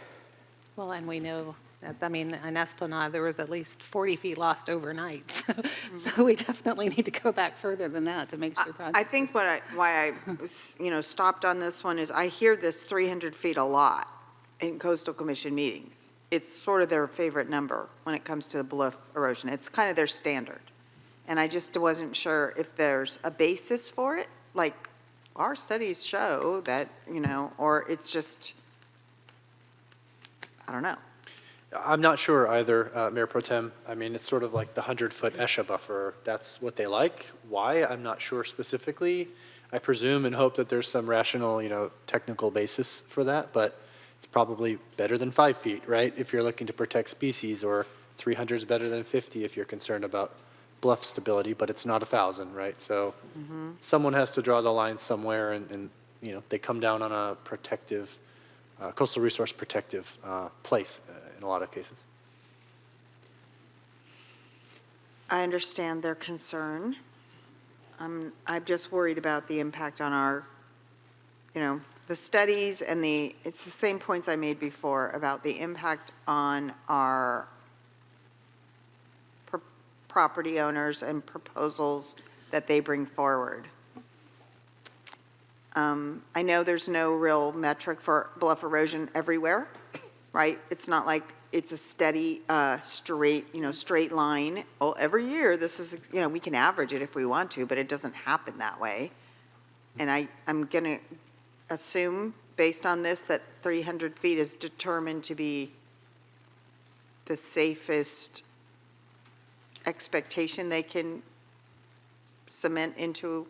Well, and we know that, I mean, in Esplanade, there was at least 40 feet lost overnight. So we definitely need to go back further than that to make sure. I think why I stopped on this one is I hear this 300 feet a lot in Coastal Commission meetings. It's sort of their favorite number when it comes to the bluff erosion. It's kind of their standard. And I just wasn't sure if there's a basis for it, like our studies show that, or it's just, I don't know. I'm not sure either, Mayor Pro Tem. I mean, it's sort of like the 100-foot ESHA buffer. That's what they like. Why? I'm not sure specifically. I presume and hope that there's some rational, technical basis for that, but it's probably better than 5 feet, right? If you're looking to protect species, or 300 is better than 50 if you're concerned about bluff stability, but it's not 1,000, right? So someone has to draw the line somewhere, and they come down on a protective, coastal resource protective place in a lot of cases. I understand their concern. I'm just worried about the impact on our, the studies and it's the same points I made before about the impact on our property owners and proposals that they bring forward. I know there's no real metric for bluff erosion everywhere, right? It's not like it's a steady, straight line. Well, every year this is, we can average it if we want to, but it doesn't happen that way. And I'm going to assume, based on this, that 300 feet is determined to be the safest expectation they can cement into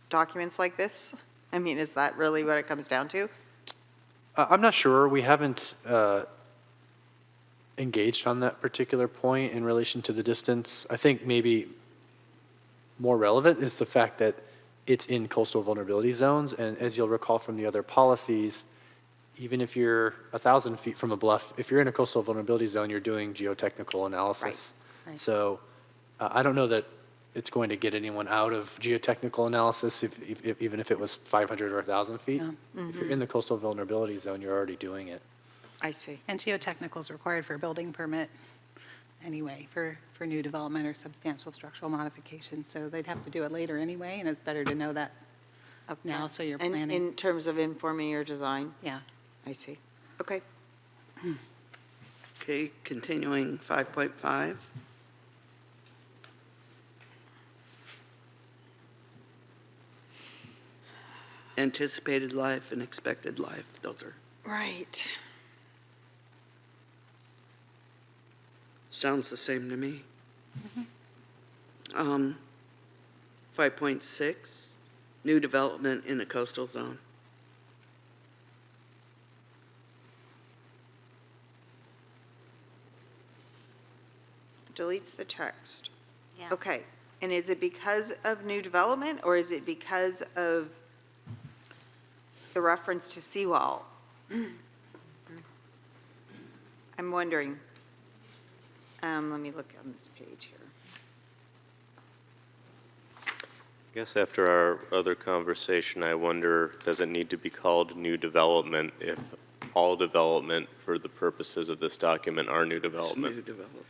documents like this? I mean, is that really what it comes down to? I'm not sure. We haven't engaged on that particular point in relation to the distance. I think maybe more relevant is the fact that it's in coastal vulnerability zones, and as you'll recall from the other policies, even if you're 1,000 feet from a bluff, if you're in a coastal vulnerability zone, you're doing geotechnical analysis. Right. So I don't know that it's going to get anyone out of geotechnical analysis even if it was 500 or 1,000 feet. Yeah. If you're in the coastal vulnerability zone, you're already doing it. I see. And geotechnical is required for a building permit anyway, for new development or substantial structural modifications. So they'd have to do it later anyway, and it's better to know that now so you're And planning. in terms of informing your design? Yeah. I see. Okay. Okay, continuing 5.5. Anticipated life and expected life, those are, Right. sounds the same to me. 5.6, new development in a coastal zone. Deletes the text. Yeah. Okay. And is it because of new development, or is it because of the reference to seawall? I'm wondering. Let me look on this page here. I guess after our other conversation, I wonder, does it need to be called new development if all development for the purposes of this document are new New development. development.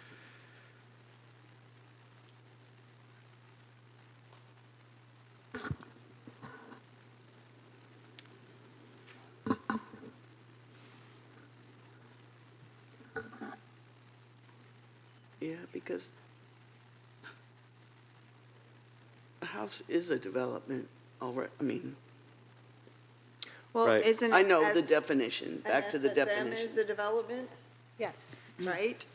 Yeah, because a house is a development already, I mean, Well, Right. isn't it? I know the as- definition, back to the an SSM definition. is a development, Yes. right?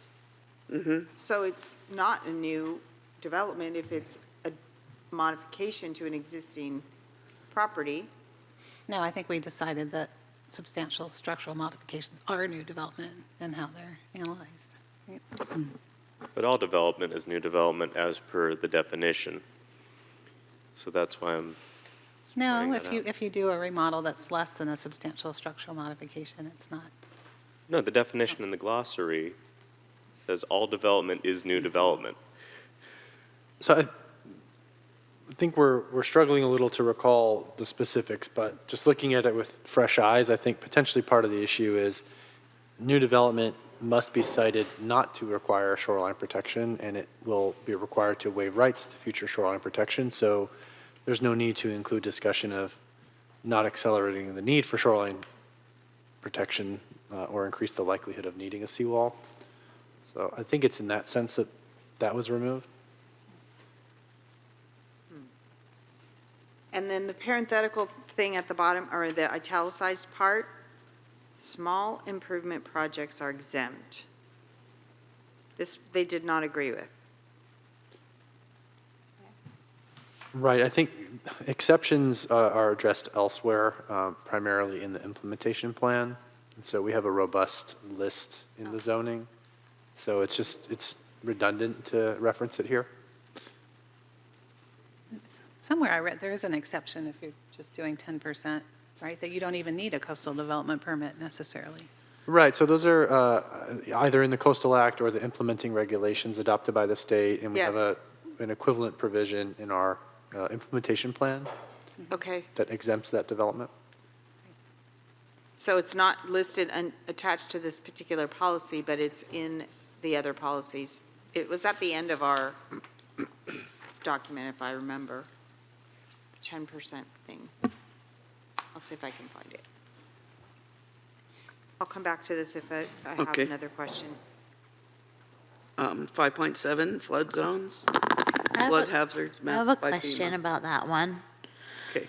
Mm-hmm. So it's not a new development if it's a modification to an existing property. No, I think we decided that substantial structural modifications are new development and how they're analyzed. Right? But all development is new development as per the definition. So that's why I'm No, pointing if that you, out. if you do a remodel that's less than a substantial structural modification, it's not. No, the definition in the glossary says all development is new development. So I think we're struggling a little to recall the specifics, but just looking at it with fresh eyes, I think potentially part of the issue is new development must be cited not to require shoreline protection, and it will be required to waive rights to future shoreline protection. So there's no need to include discussion of not accelerating the need for shoreline protection or increase the likelihood of needing a seawall. So I think it's in that sense that that was removed. And then the parenthetical thing at the bottom, or the italicized part, small improvement projects are exempt. This, they did not agree with. Right, I think exceptions are addressed elsewhere, primarily in the implementation plan. And so we have a robust list in the zoning. So it's redundant to reference it here. Somewhere I read there is an exception if you're just doing 10%, right? That you don't even need a coastal development permit necessarily. Right, so those are either in the Coastal Act or the implementing regulations adopted by the state. And we have Yes. an equivalent provision in our implementation plan Okay, that exempts that development. so it's not listed and attached to this particular policy, but it's in the other policies. It was at the end of our document, if I remember, 10% thing. I'll see if I can find it. I'll come back to this if I have Okay. another question. 5.7, flood zones, I have flood a- hazards I have mapped a by question FEMA. about that one. Okay,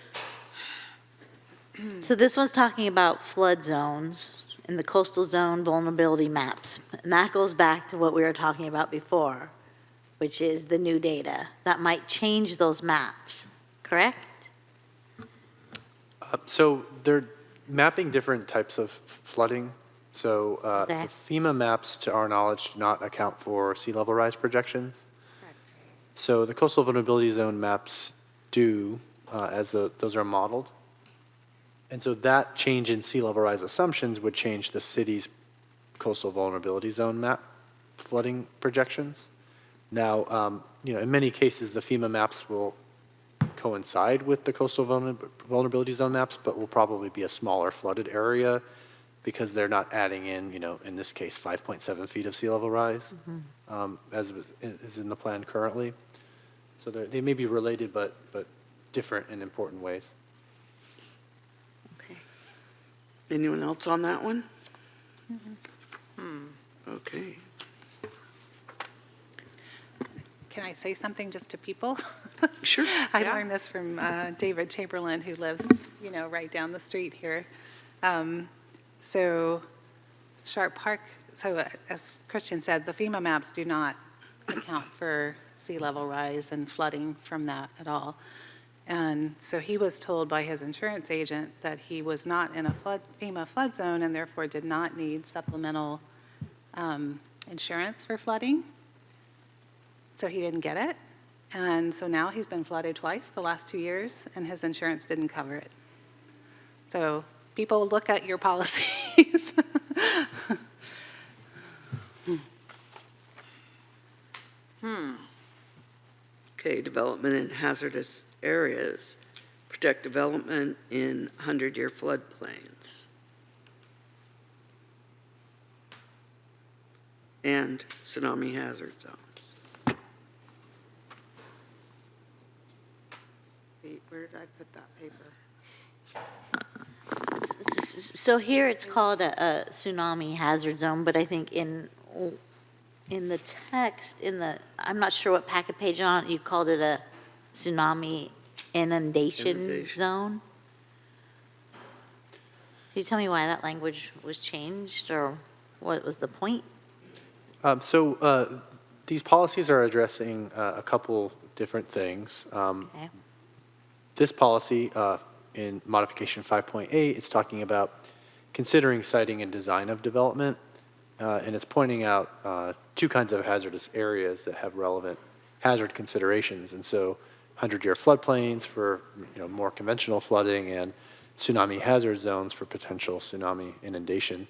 So this one's talking about flood zones and the coastal zone vulnerability maps. And that goes back to what we were talking about before, which is the new data. That might change those maps, correct? So they're mapping different types of flooding. So Okay. the FEMA maps, to our knowledge, do not account for sea level rise projections. So the coastal vulnerability zone maps do, as those are modeled. And so that change in sea level rise assumptions would change the city's coastal vulnerability zone map flooding projections. Now, in many cases, the FEMA maps will coincide with the coastal vulnerability zone maps, but will probably be a smaller flooded area because they're not adding in, in this case, 5.7 feet of sea level rise, as is in the plan currently. So they may be related, but different in important ways. anyone else on that one? Okay. Can I say something just to people? Sure. I yeah. learned this from David Chamberlain, who lives, right down the street here. So Sharp Park, so as Christian said, the FEMA maps do not account for sea level rise and flooding from that at all. And so he was told by his insurance agent that he was not in a FEMA flood zone and therefore did not need supplemental insurance for flooding. So he didn't get it. And so now he's been flooded twice the last 2 years, and his insurance didn't cover it. So people look at your policies. Okay, development in hazardous areas, protect development in 100-year floodplains. and tsunami hazard zones. Wait, where did I put that paper? So here it's called a tsunami hazard zone, but I think in the text, I'm not sure what packet page you're on, you called it a tsunami inundation zone? Can you tell me why that language was changed, or what was the point? These policies are addressing a couple different things. Okay. This policy, in modification 5.8, it's talking about considering siting and design of development, and it's pointing out two kinds of hazardous areas that have relevant hazard considerations. And so 100-year floodplains for more conventional flooding, and tsunami hazard zones for potential tsunami inundation.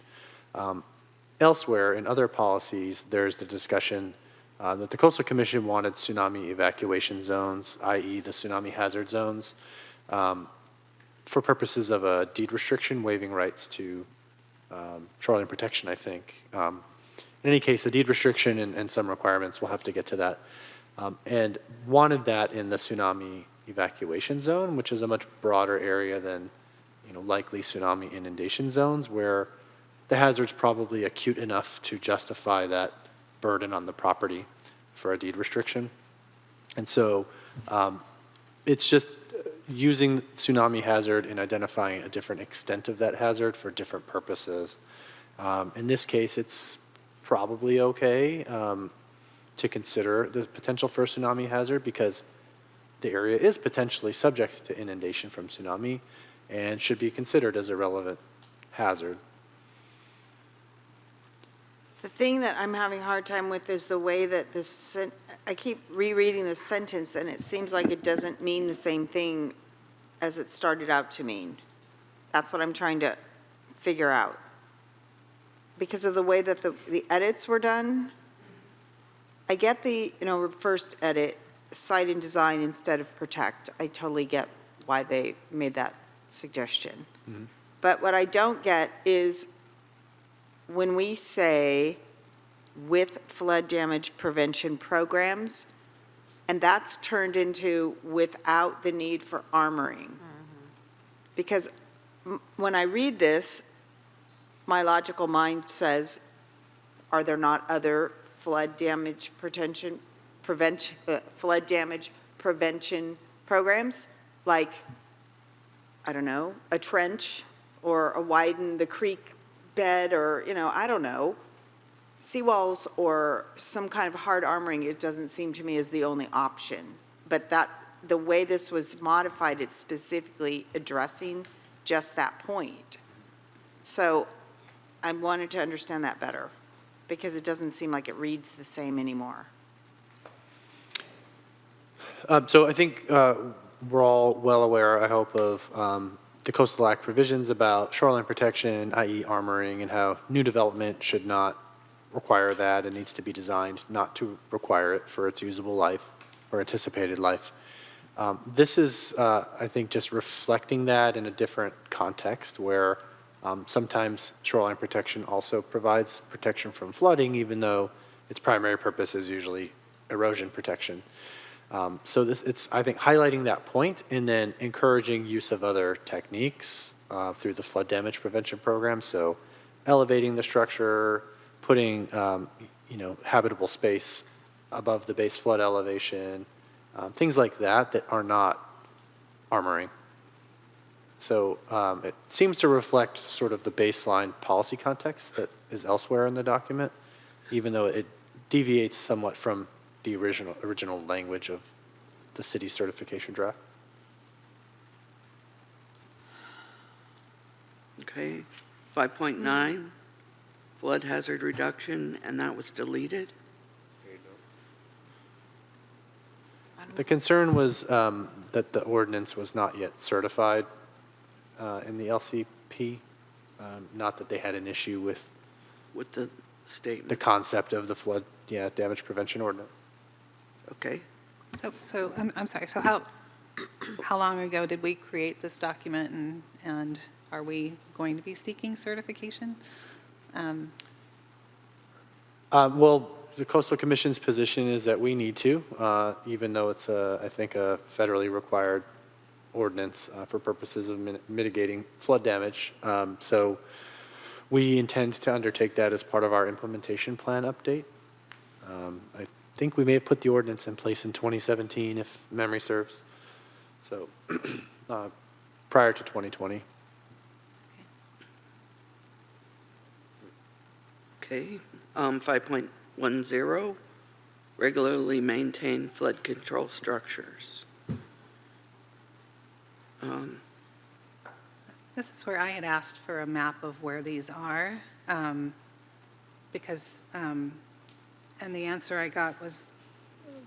Elsewhere, in other policies, there's the discussion that the Coastal Commission wanted tsunami evacuation zones, i.e. the tsunami hazard zones, for purposes of a deed restriction, waiving rights to shoreline protection, I think. In any case, a deed restriction and some requirements, we'll have to get to that, and wanted that in the tsunami evacuation zone, which is a much broader area than likely tsunami inundation zones, where the hazard's probably acute enough to justify that burden on the property for a deed restriction. And so it's just using tsunami hazard and identifying a different extent of that hazard for different purposes. In this case, it's probably okay to consider the potential for a tsunami hazard because the area is potentially subject to inundation from tsunami and should be considered as a relevant hazard. The thing that I'm having a hard time with is the way that I keep rereading this sentence, and it seems like it doesn't mean the same thing as it started out to mean. That's what I'm trying to figure out. Because of the way that the edits were done, I get the, first edit, cite and design instead of protect. I totally get why they made that suggestion. Mm-hmm. But what I don't get is when we say with flood damage prevention programs, and that's turned into without the need for armoring. Mm-hmm. Because when I read this, my logical mind says, are there not other flood damage prevention programs, like, I don't know, a trench or a widen the creek bed, or, I don't know, seawalls or some kind of hard armoring? It doesn't seem to me as the only option. But the way this was modified, it's specifically addressing just that point. So I wanted to understand that better, because it doesn't seem like it reads the same anymore. So I think we're all well aware, I hope, of the Coastal Act provisions about shoreline protection, i.e. armoring, and how new development should not require that and needs to be designed not to require it for its usable life or anticipated life. This is, I think, just reflecting that in a different context where sometimes shoreline protection also provides protection from flooding, even though its primary purpose is usually erosion protection. So it's, I think, highlighting that point and then encouraging use of other techniques through the flood damage prevention program. So elevating the structure, putting habitable space above the base flood elevation, things like that are not armoring. So it seems to reflect sort of the baseline policy context that is elsewhere in the document, even though it deviates somewhat from the original language of the city certification draft. Okay, 5.9, flood hazard reduction, and that was deleted. The concern was that the ordinance was not yet certified in the LCP, not that they had an issue with the statement, the concept of the flood damage prevention ordinance. Okay. So I'm sorry. So how long ago did we create this document, and are we going to be seeking certification? Well, the Coastal Commission's position is that we need to, even though it's, I think, a federally required ordinance for purposes of mitigating flood damage. So we intend to undertake that as part of our implementation plan update. I think we may have put the ordinance in place in 2017, if memory serves. So prior to 2020. Okay, 5.10, regularly maintain flood control structures. This is where I had asked for a map of where these are, because, and the answer I got was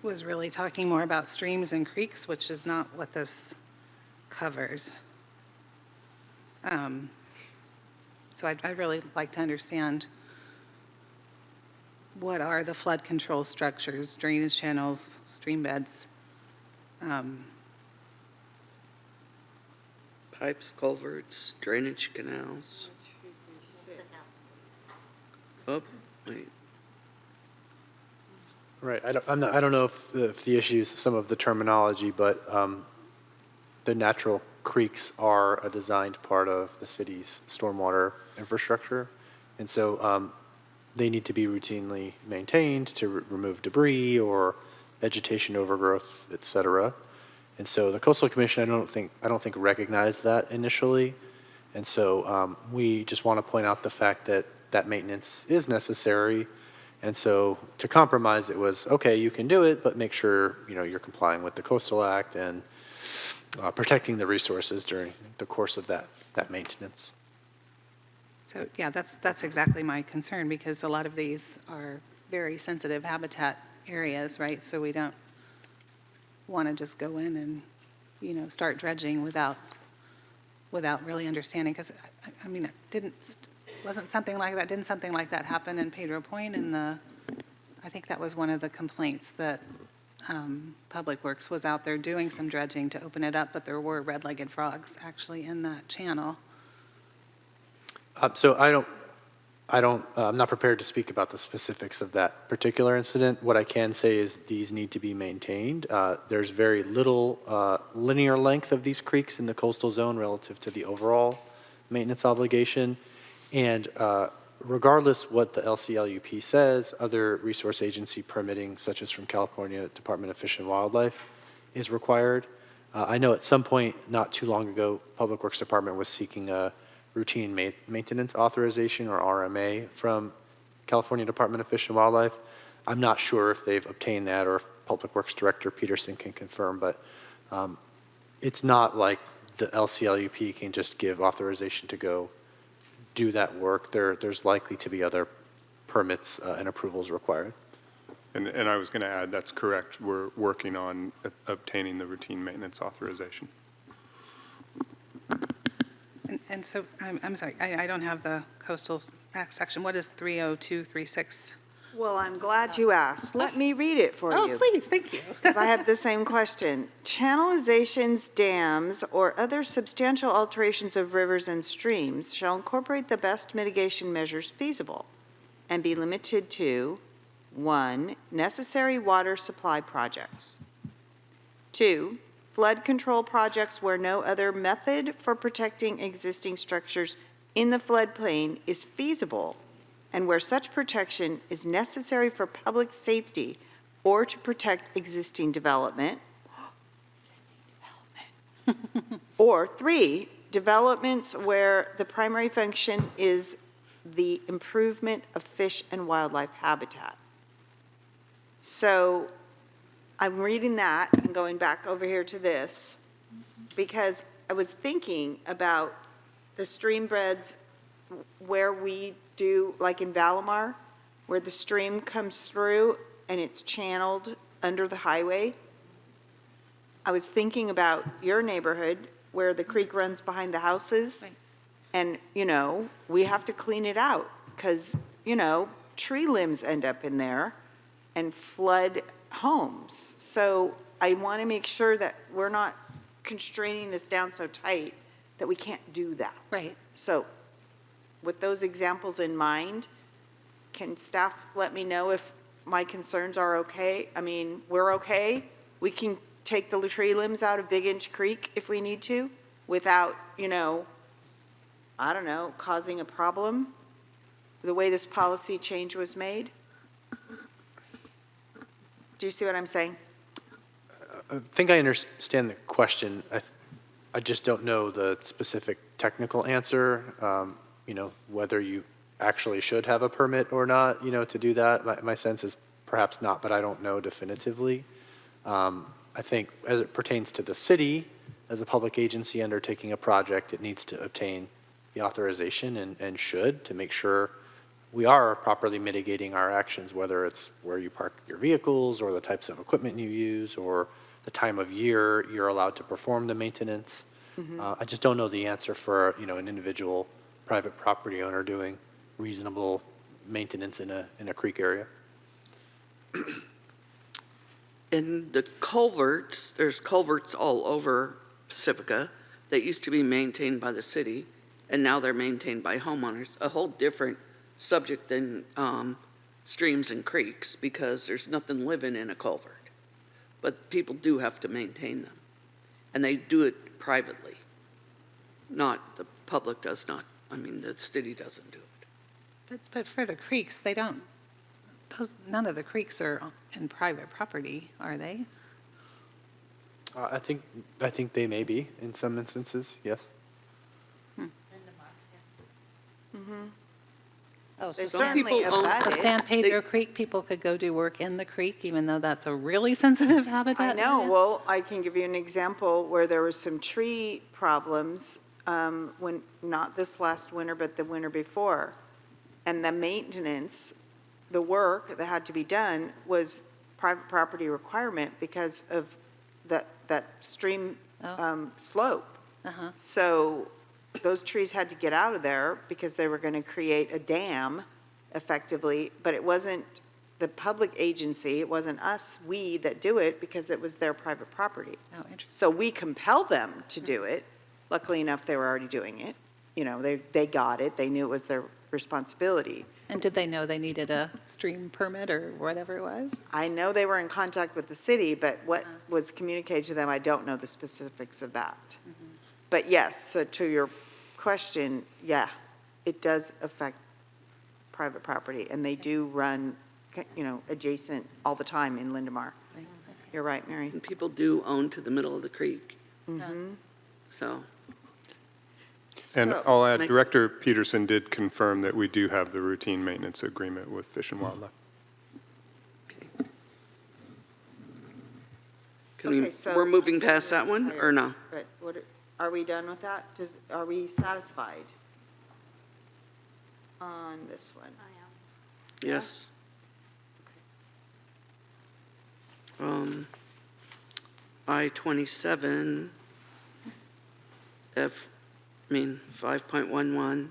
really talking more about streams and creeks, which is not what this covers. So I'd really like to understand what are the flood control structures, drainage channels, stream beds. Pipes, culverts, drainage canals. Oh, wait. Right. I don't know if the issue is some of the terminology, but the natural creeks are a designed part of the city's stormwater infrastructure. And so they need to be routinely maintained to remove debris or vegetation overgrowth, et cetera. And so the Coastal Commission, I don't think recognized that initially. And so we just want to point out the fact that that maintenance is necessary. And so to compromise, it was, okay, you can do it, but make sure, you're complying with the Coastal Act and protecting the resources during the course of that maintenance. So, yeah, that's exactly my concern, because a lot of these are very sensitive habitat areas, right? So we don't want to just go in and, start dredging without really understanding, because, I mean, didn't something like that happen in Pedro Point? I think that was one of the complaints, that Public Works was out there doing some dredging to open it up, but there were red-legged frogs actually in that channel. So I'm not prepared to speak about the specifics of that particular incident. What I can say is these need to be maintained. There's very little linear length of these creeks in the coastal zone relative to the overall maintenance obligation. And regardless what the LCLUP says, other resource agency permitting, such as from California Department of Fish and Wildlife, is required. I know at some point not too long ago, Public Works Department was seeking a routine maintenance authorization, or RMA, from California Department of Fish and Wildlife. I'm not sure if they've obtained that or if Public Works Director Peterson can confirm, but it's not like the LCLUP can just give authorization to go do that work. There's likely to be other permits and approvals required. And I was going to add, that's correct. We're working on obtaining the routine maintenance authorization. And so, I'm sorry, I don't have the Coastal Act section. What is 30236? Well, I'm glad you asked. Let me read it for you. Oh, please, thank you. Because I had the same question. Channelizations, dams, or other substantial alterations of rivers and streams shall incorporate the best mitigation measures feasible and be limited to 1, necessary water supply projects. 2, flood control projects where no other method for protecting existing structures in the floodplain is feasible and where such protection is necessary for public safety or to protect existing development. Or 3, developments where the primary function is the improvement of fish and wildlife habitat. So I'm reading that and going back over here to this because I was thinking about the stream beds where we do, like in Valimar, where the stream comes through and it's channeled under the highway. I was thinking about your neighborhood where the creek runs behind the houses. Right. And, we have to clean it out because, tree limbs end up in there and flood homes. So I want to make sure that we're not constraining this down so tight that we can't do that. Right. So with those examples in mind, can staff let me know if my concerns are okay? I mean, we're okay? We can take the tree limbs out of Big Inch Creek if we need to without, I don't know, causing a problem? The way this policy change was made? Do you see what I'm saying? I think I understand the question. I just don't know the specific technical answer, whether you actually should have a permit or not, to do that. My sense is perhaps not, but I don't know definitively. I think as it pertains to the city, as a public agency undertaking a project, it needs to obtain the authorization and should to make sure we are properly mitigating our actions, whether it's where you park your vehicles or the types of equipment you use or the time of year you're allowed to perform the maintenance. I just don't know the answer for, an individual private property owner doing reasonable maintenance in a creek area. In the culverts, there's culverts all over Pacifica that used to be maintained by the city, and now they're maintained by homeowners. A whole different subject than streams and creeks, because there's nothing living in a culvert. But people do have to maintain them, and they do it privately. The public does not. I mean, the city doesn't do it. But for the creeks, they don't, none of the creeks are in private property, are they? I think they may be in some instances, yes. Oh, so Some people own so San Pedro Creek, people could go do work in the creek, even though that's a really sensitive habitat? I know. area? Well, I can give you an example where there was some tree problems when, not this last winter, but the winter before. And the maintenance, the work that had to be done was private property requirement because of that stream slope. Uh-huh. So those trees had to get out of there because they were going to create a dam effectively, but it wasn't the public agency, it wasn't us, we that do it because it was their private property. Oh, interesting. So we compel them to do it. Luckily enough, they were already doing it. They got it, they knew it was their responsibility. And did they know they needed a stream permit or whatever it was? I know they were in contact with the city, but what was communicated to them, I don't know the specifics of that. But yes, so to your question, yeah, it does affect private property, and they do run, adjacent all the time in Lindemar. You're right, Mary. And people do own to the middle of the creek, so. And So- I'll add, Makes- Director Peterson did confirm that we do have the routine maintenance agreement with Fish and Wildlife. Okay, so- We're moving past that one, or no? But are we done with that? Are we satisfied on this one? Yes. I-27, 5.11,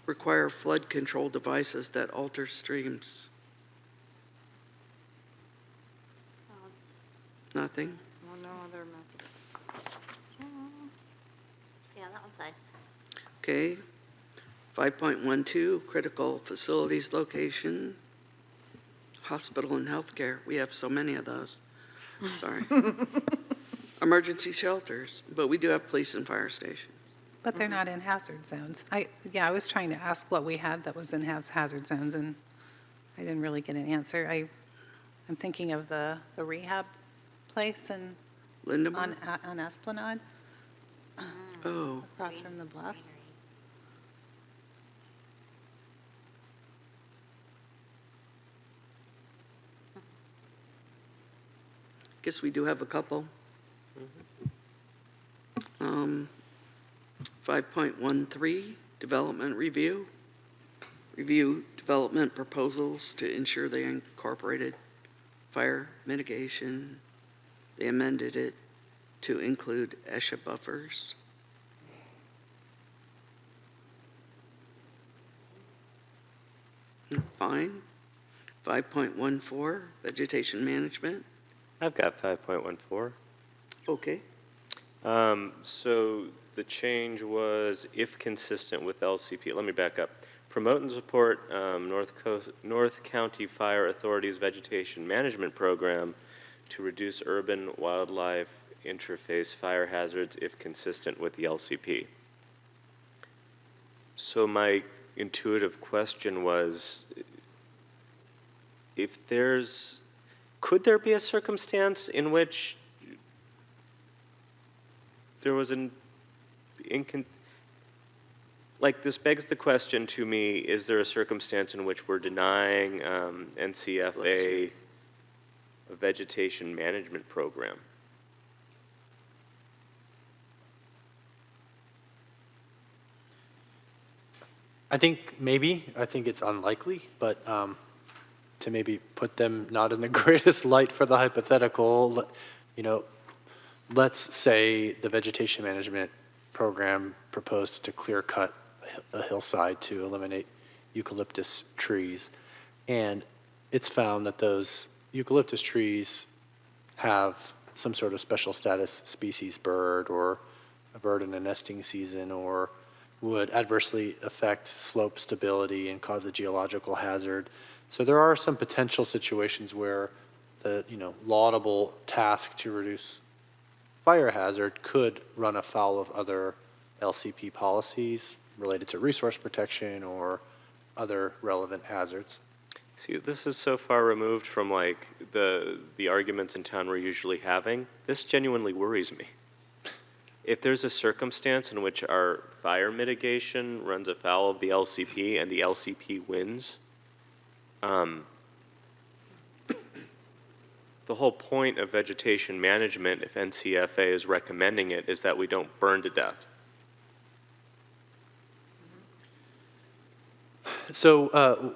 require flood control devices that alter streams. Nothing? Well, no other method. Yeah, that one's fine. Okay. 5.12, critical facilities location, hospital and healthcare. We have so many of those. Sorry. Emergency shelters, but we do have police and fire stations. But they're not in hazard zones. I was trying to ask what we had that was in hazard zones, and I didn't really get an answer. I'm thinking of the rehab place Lindemar? on Esplanade, Oh, across from the bluffs. guess we do have a couple. 5.13, development review. Review development proposals to ensure they incorporated fire mitigation. They amended it to include ESHA buffers. Fine. 5.14, vegetation management. I've got 5.14. Okay. So the change was if consistent with LCP. Let me back up. promote and support North County Fire Authority's vegetation management program to reduce urban wildlife interface fire hazards if consistent with the LCP. So my intuitive question was, could there be a circumstance in which there was like this begs the question to me, is there a circumstance in which we're denying NCFA a vegetation management program? I think maybe. I think it's unlikely, but to maybe put them not in the greatest light for the hypothetical, let's say the vegetation management program proposed to clear cut a hillside to eliminate eucalyptus trees, and it's found that those eucalyptus trees have some sort of special status species bird, or a bird in a nesting season, or would adversely affect slope stability and cause a geological hazard. So there are some potential situations where the laudable task to reduce fire hazard could run afoul of other LCP policies related to resource protection or other relevant hazards. See, this is so far removed from like the arguments in town we're usually having. This genuinely worries me. If there's a circumstance in which our fire mitigation runs afoul of the LCP and the LCP wins, the whole point of vegetation management, if NCFA is recommending it, is that we don't burn to death. So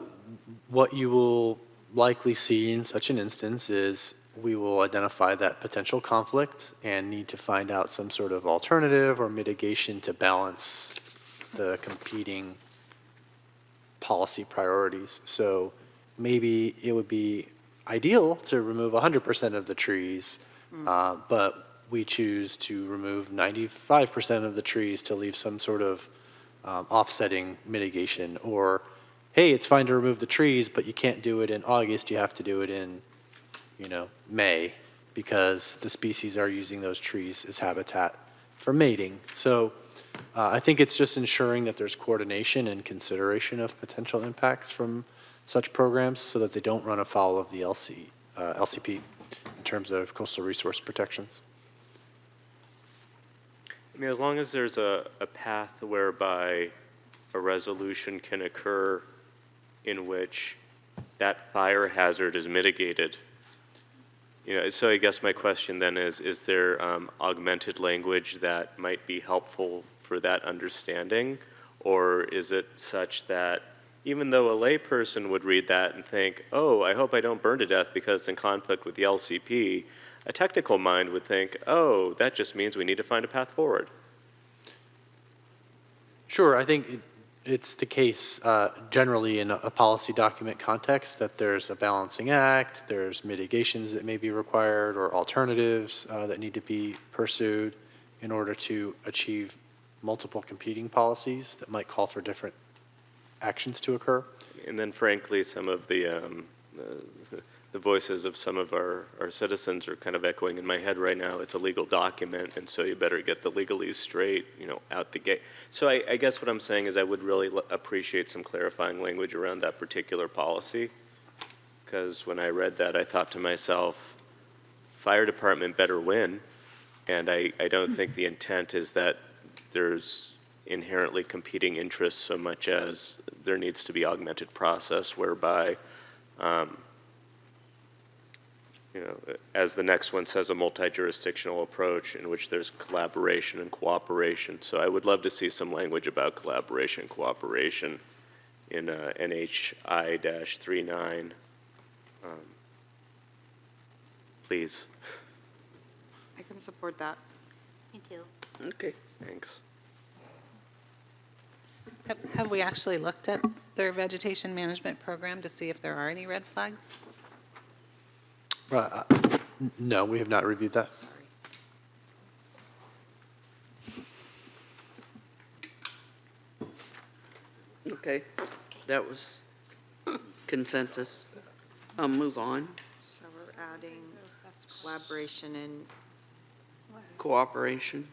what you will likely see in such an instance is we will identify that potential conflict and need to find out some sort of alternative or mitigation to balance the competing policy priorities. So maybe it would be ideal to remove 100% of the trees, but we choose to remove 95% of the trees to leave some sort of offsetting mitigation. Or, hey, it's fine to remove the trees, but you can't do it in August, you have to do it in May, because the species are using those trees as habitat for mating. So I think it's just ensuring that there's coordination and consideration of potential impacts from such programs so that they don't run afoul of the LCP in terms of coastal resource protections. I mean, as long as there's a path whereby a resolution can occur in which that fire hazard is mitigated. So I guess my question then is there augmented language that might be helpful for that understanding? Or is it such that even though a layperson would read that and think, oh, I hope I don't burn to death because it's in conflict with the LCP, a technical mind would think, oh, that just means we need to find a path forward? Sure, I think it's the case generally in a policy document context that there's a balancing act, there's mitigations that may be required or alternatives that need to be pursued in order to achieve multiple competing policies that might call for different actions to occur. And then frankly, some of the voices of some of our citizens are kind of echoing in my head right now. It's a legal document, and so you better get the legalese straight, out the gate. So I guess what I'm saying is I would really appreciate some clarifying language around that particular policy, because when I read that, I thought to myself, fire department better win, and I don't think the intent is that there's inherently competing interests so much as there needs to be augmented process whereby as the next one says, a multi-jurisdictional approach in which there's collaboration and cooperation. So I would love to see some language about collaboration and cooperation in NHI-39. Please. I can support that. Me too. Okay. Thanks. Have we actually looked at their vegetation management program to see if there are any red flags? No, we have not reviewed that. Sorry. Okay. That was consensus. I'll move on. So we're adding collaboration and Cooperation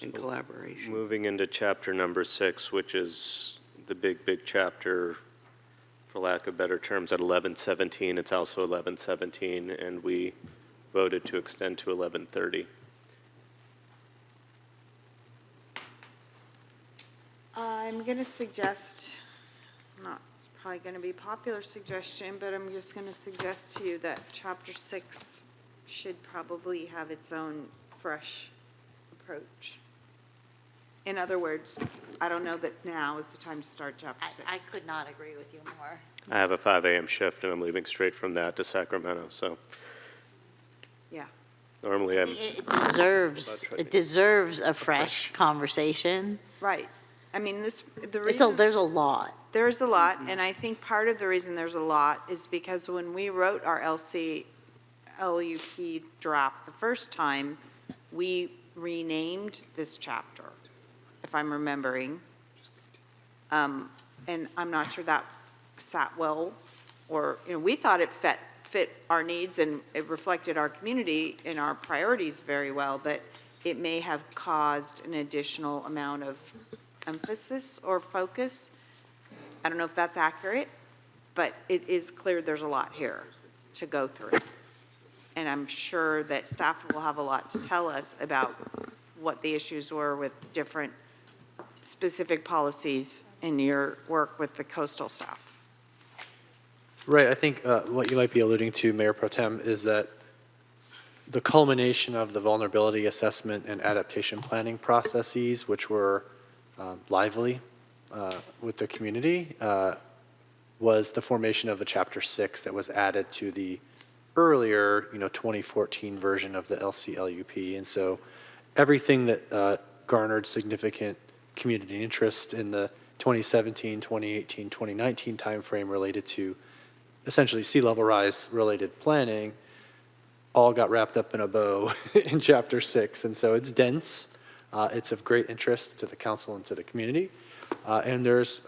and collaboration. Moving into chapter number 6, which is the big chapter, for lack of better terms, at 1117. It's also 1117, and we voted to extend to 1130. I'm going to suggest, it's probably going to be a popular suggestion, but I'm just going to suggest to you that Chapter 6 should probably have its own fresh approach. In other words, I don't know that now is the time to start Chapter 6. I could not agree with you more. I have a 5 a.m. shift, and I'm leaving straight from that to Sacramento, so Yeah. normally I'm... It deserves a fresh conversation. Right. I mean, the reason... There's a lot. There's a lot, and I think part of the reason there's a lot is because when we wrote our LCLUP draft the first time, we renamed this chapter, if I'm remembering. And I'm not sure that sat well, or, we thought it fit our needs and it reflected our community and our priorities very well, but it may have caused an additional amount of emphasis or focus. I don't know if that's accurate, but it is clear there's a lot here to go through. And I'm sure that staff will have a lot to tell us about what the issues were with different specific policies in your work with the coastal staff. Right, I think what you might be alluding to, Mayor Pro Tem, is that the culmination of the vulnerability assessment and adaptation planning processes, which were lively with the community, was the formation of a Chapter 6 that was added to the earlier, 2014 version of the LCLUP. And so everything that garnered significant community interest in the 2017, 2018, 2019 timeframe related to essentially sea level rise related planning all got wrapped up in a bow in Chapter 6. And so it's dense. It's of great interest to the council and to the community. And there's,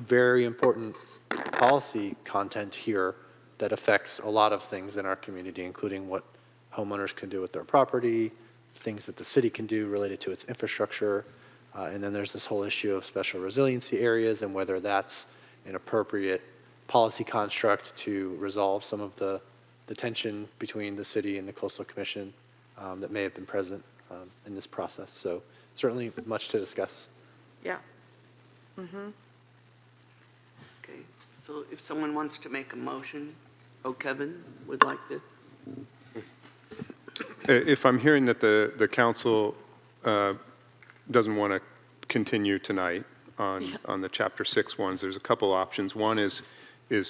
very important policy content here that affects a lot of things in our community, including what homeowners can do with their property, things that the city can do related to its infrastructure. And then there's this whole issue of special resiliency areas and whether that's an appropriate policy construct to resolve some of the tension between the city and the Coastal Commission that may have been present in this process. So certainly much to discuss. Yeah. Mm-hmm. Okay, so if someone wants to make a motion, Kevin would like to. If I'm hearing that the council doesn't want to continue tonight on the Chapter 6 ones, there's a couple options. One is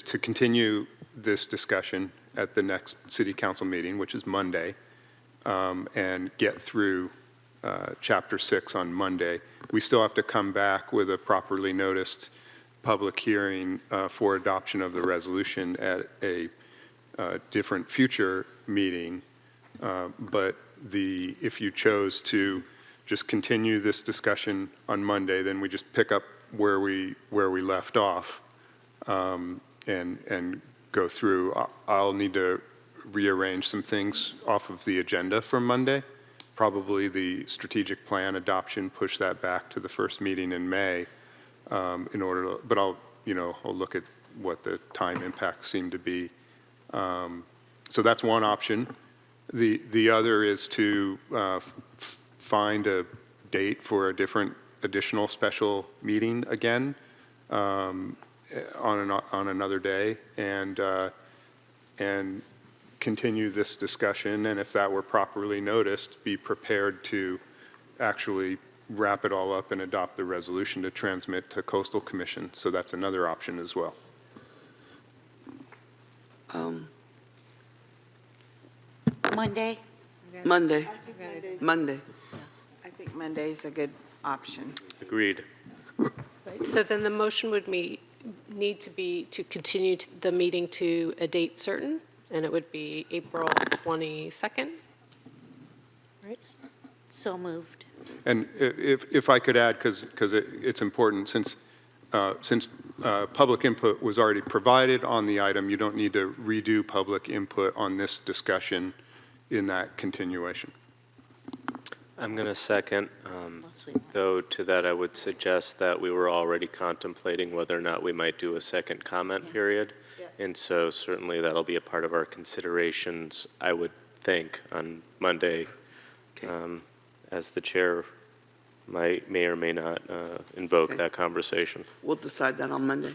to continue this discussion at the next city council meeting, which is Monday, and get through Chapter 6 on Monday. We still have to come back with a properly noticed public hearing for adoption of the resolution at a different future meeting. But if you chose to just continue this discussion on Monday, then we just pick up where we left off and go through. I'll need to rearrange some things off of the agenda for Monday. Probably the strategic plan adoption, push that back to the first meeting in May in order to, but I'll look at what the time impacts seem to be. So that's one option. The other is to find a date for a different additional special meeting again on another day and continue this discussion, and if that were properly noticed, be prepared to actually wrap it all up and adopt the resolution to transmit to Coastal Commission. So that's another option as well. Monday? Monday. Monday. I think Monday's a good option. Agreed. Right, so then the motion would need to be to continue the meeting to a date certain, and it would be April 22nd, right? So moved. And if I could add, because it's important, since public input was already provided on the item. You don't need to redo public input on this discussion in that continuation. I'm going to second, though to that I would suggest that we were already contemplating whether or not we might do a second comment period. And so certainly that'll be a part of our considerations, I would think, on Monday, as the chair may or may not invoke that conversation. We'll decide that on Monday.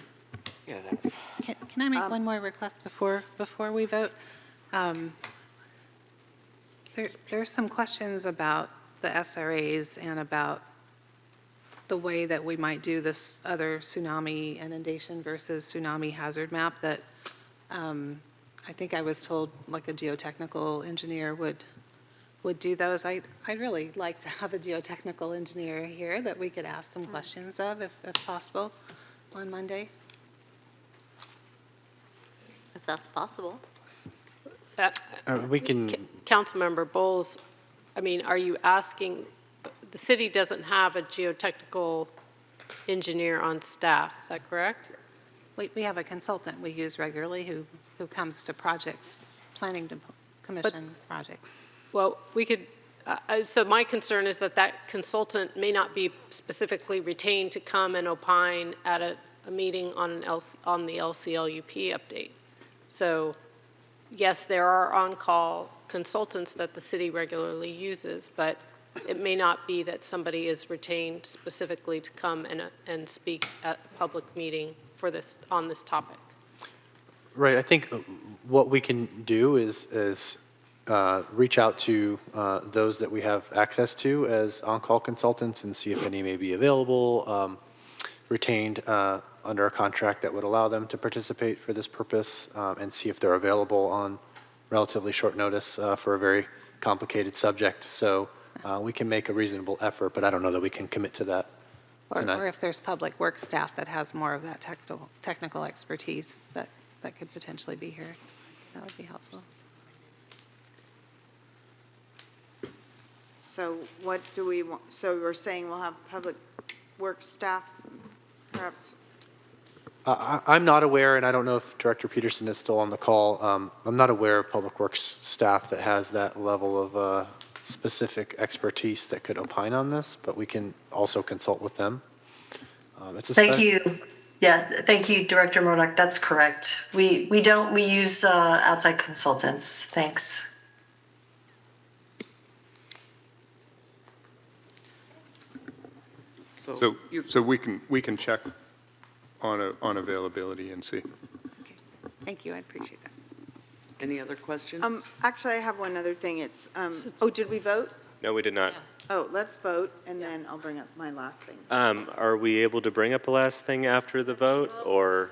Can I make one more request before we vote? There's some questions about the SRAs and about the way that we might do this other tsunami inundation versus tsunami hazard map that I think I was told like a geotechnical engineer would do those. I'd really like to have a geotechnical engineer here that we could ask some questions of, if possible, on Monday. If that's possible. We can. Councilmember Bowles, I mean, are you asking, the city doesn't have a geotechnical engineer on staff, is that correct? We have a consultant we use regularly who comes to projects, planning to commission projects. Well, we could, so my concern is that that consultant may not be specifically retained to come and opine at a meeting on the LCLUP update. So yes, there are on-call consultants that the city regularly uses, but it may not be that somebody is retained specifically to come and speak at a public meeting for this, on this topic. Right. I think what we can do is reach out to those that we have access to as on-call consultants and see if any may be available, retained under a contract that would allow them to participate for this purpose, and see if they're available on relatively short notice for a very complicated subject. So we can make a reasonable effort, but I don't know that we can commit to that tonight. Or if there's public work staff that has more of that technical expertise that could potentially be here, that would be helpful. So what do we want, so we're saying we'll have public works staff, perhaps? I'm not aware, and I don't know if Director Peterson is still on the call. I'm not aware of Public Works staff that has that level of specific expertise that could opine on this, but we can also consult with them. Thank you. Yeah, thank you, Director Murdoch. That's correct. We use outside consultants. Thanks. So we can check on availability and see. Thank you, I appreciate that. Any other questions? Actually, I have one other thing. It's, oh, did we vote? No, we did not. Oh, let's vote, and then I'll bring up my last thing. Are we able to bring up a last thing after the vote, or?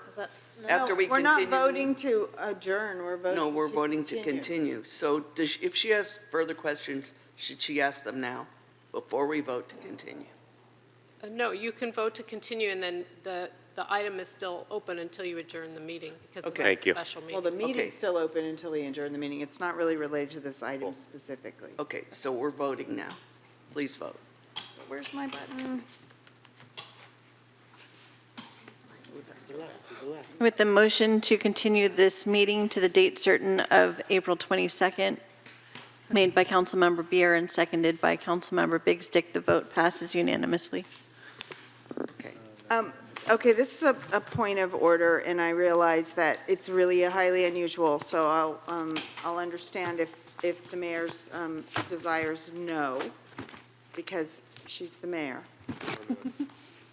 After we We're continue? not voting to adjourn, we're voting No, we're to voting to continue. So if she has further questions, should she ask them now before we vote to continue? No, you can vote to continue, and then the item is still open until you adjourn the meeting, because it's Okay. a special meeting. Well, the meeting's still open until we adjourn the meeting. It's not really related to this item specifically. Okay, so we're voting now. Please vote. Where's my button? With the motion to continue this meeting to the date certain of April 22nd, made by Councilmember Beer and seconded by Councilmember Big Stick, the vote passes unanimously. Okay, this is a point of order, and I realize that it's really highly unusual, so I'll understand if the mayor's desires no, because she's the mayor.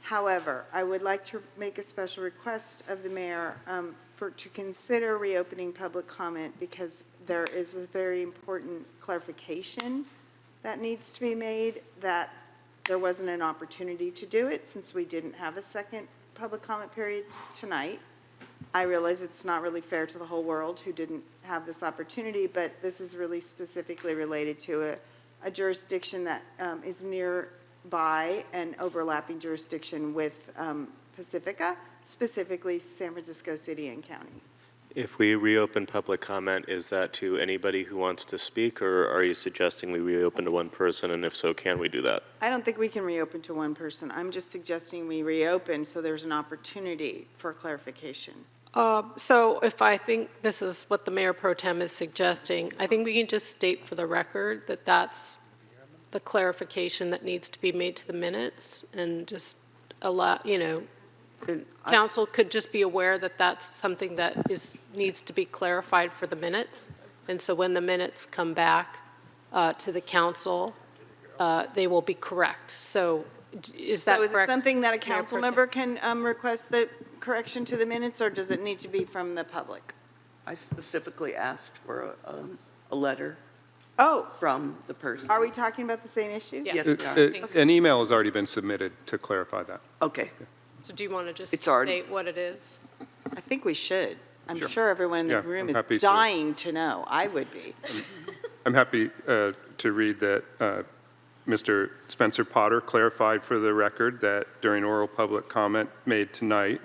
However, I would like to make a special request of the mayor to consider reopening public comment, because there is a very important clarification that needs to be made, that there wasn't an opportunity to do it since we didn't have a second public comment period tonight. I realize it's not really fair to the whole world who didn't have this opportunity, but this is really specifically related to a jurisdiction that is nearby and overlapping jurisdiction with Pacifica, specifically San Francisco City and County. If we reopen public comment, is that to anybody who wants to speak, or are you suggesting we reopen to one person, and if so, can we do that? I don't think we can reopen to one person. I'm just suggesting we reopen so there's an opportunity for clarification. So if I think this is what the Mayor Pro Tem is suggesting, I think we can just state for the record that that's the clarification that needs to be made to the minutes, and just allow, council could just be aware that that's something that needs to be clarified for the minutes. And so when the minutes come back to the council, they will be correct. So is that correct? So is it something that a Mayor council Pro Tem? member can request the correction to the minutes, or does it need to be from the public? I specifically asked for a letter Oh, from the person. are we talking about the same issue? Yeah. Yes, we are. An email has already been submitted to clarify that. Okay. So do you want to just It's already- state what it is? I think we should. I'm Sure. sure everyone in the Yeah, room I'm is happy to. dying to know. I would be. I'm happy to read that Mr. Spencer Potter clarified for the record that during oral public comment made tonight,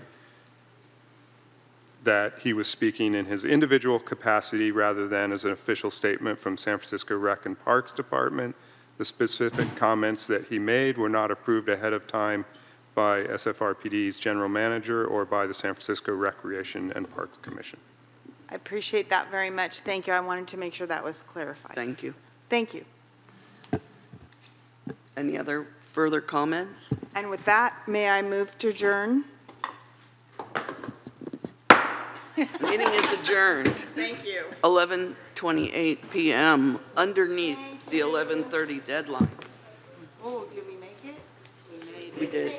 that he was speaking in his individual capacity rather than as an official statement from San Francisco Rec and Parks Department. The specific comments that he made were not approved ahead of time by SFRPD's general manager or by the San Francisco Recreation and Parks Commission. I appreciate that very much. Thank you. I wanted to make sure that was clarified. Thank you. Thank you. Any other further comments? And with that, may I move to adjourn? Meeting is adjourned. Thank you. 11:28 PM, underneath the 11:30 deadline. Oh, did we make it? We made it. We did.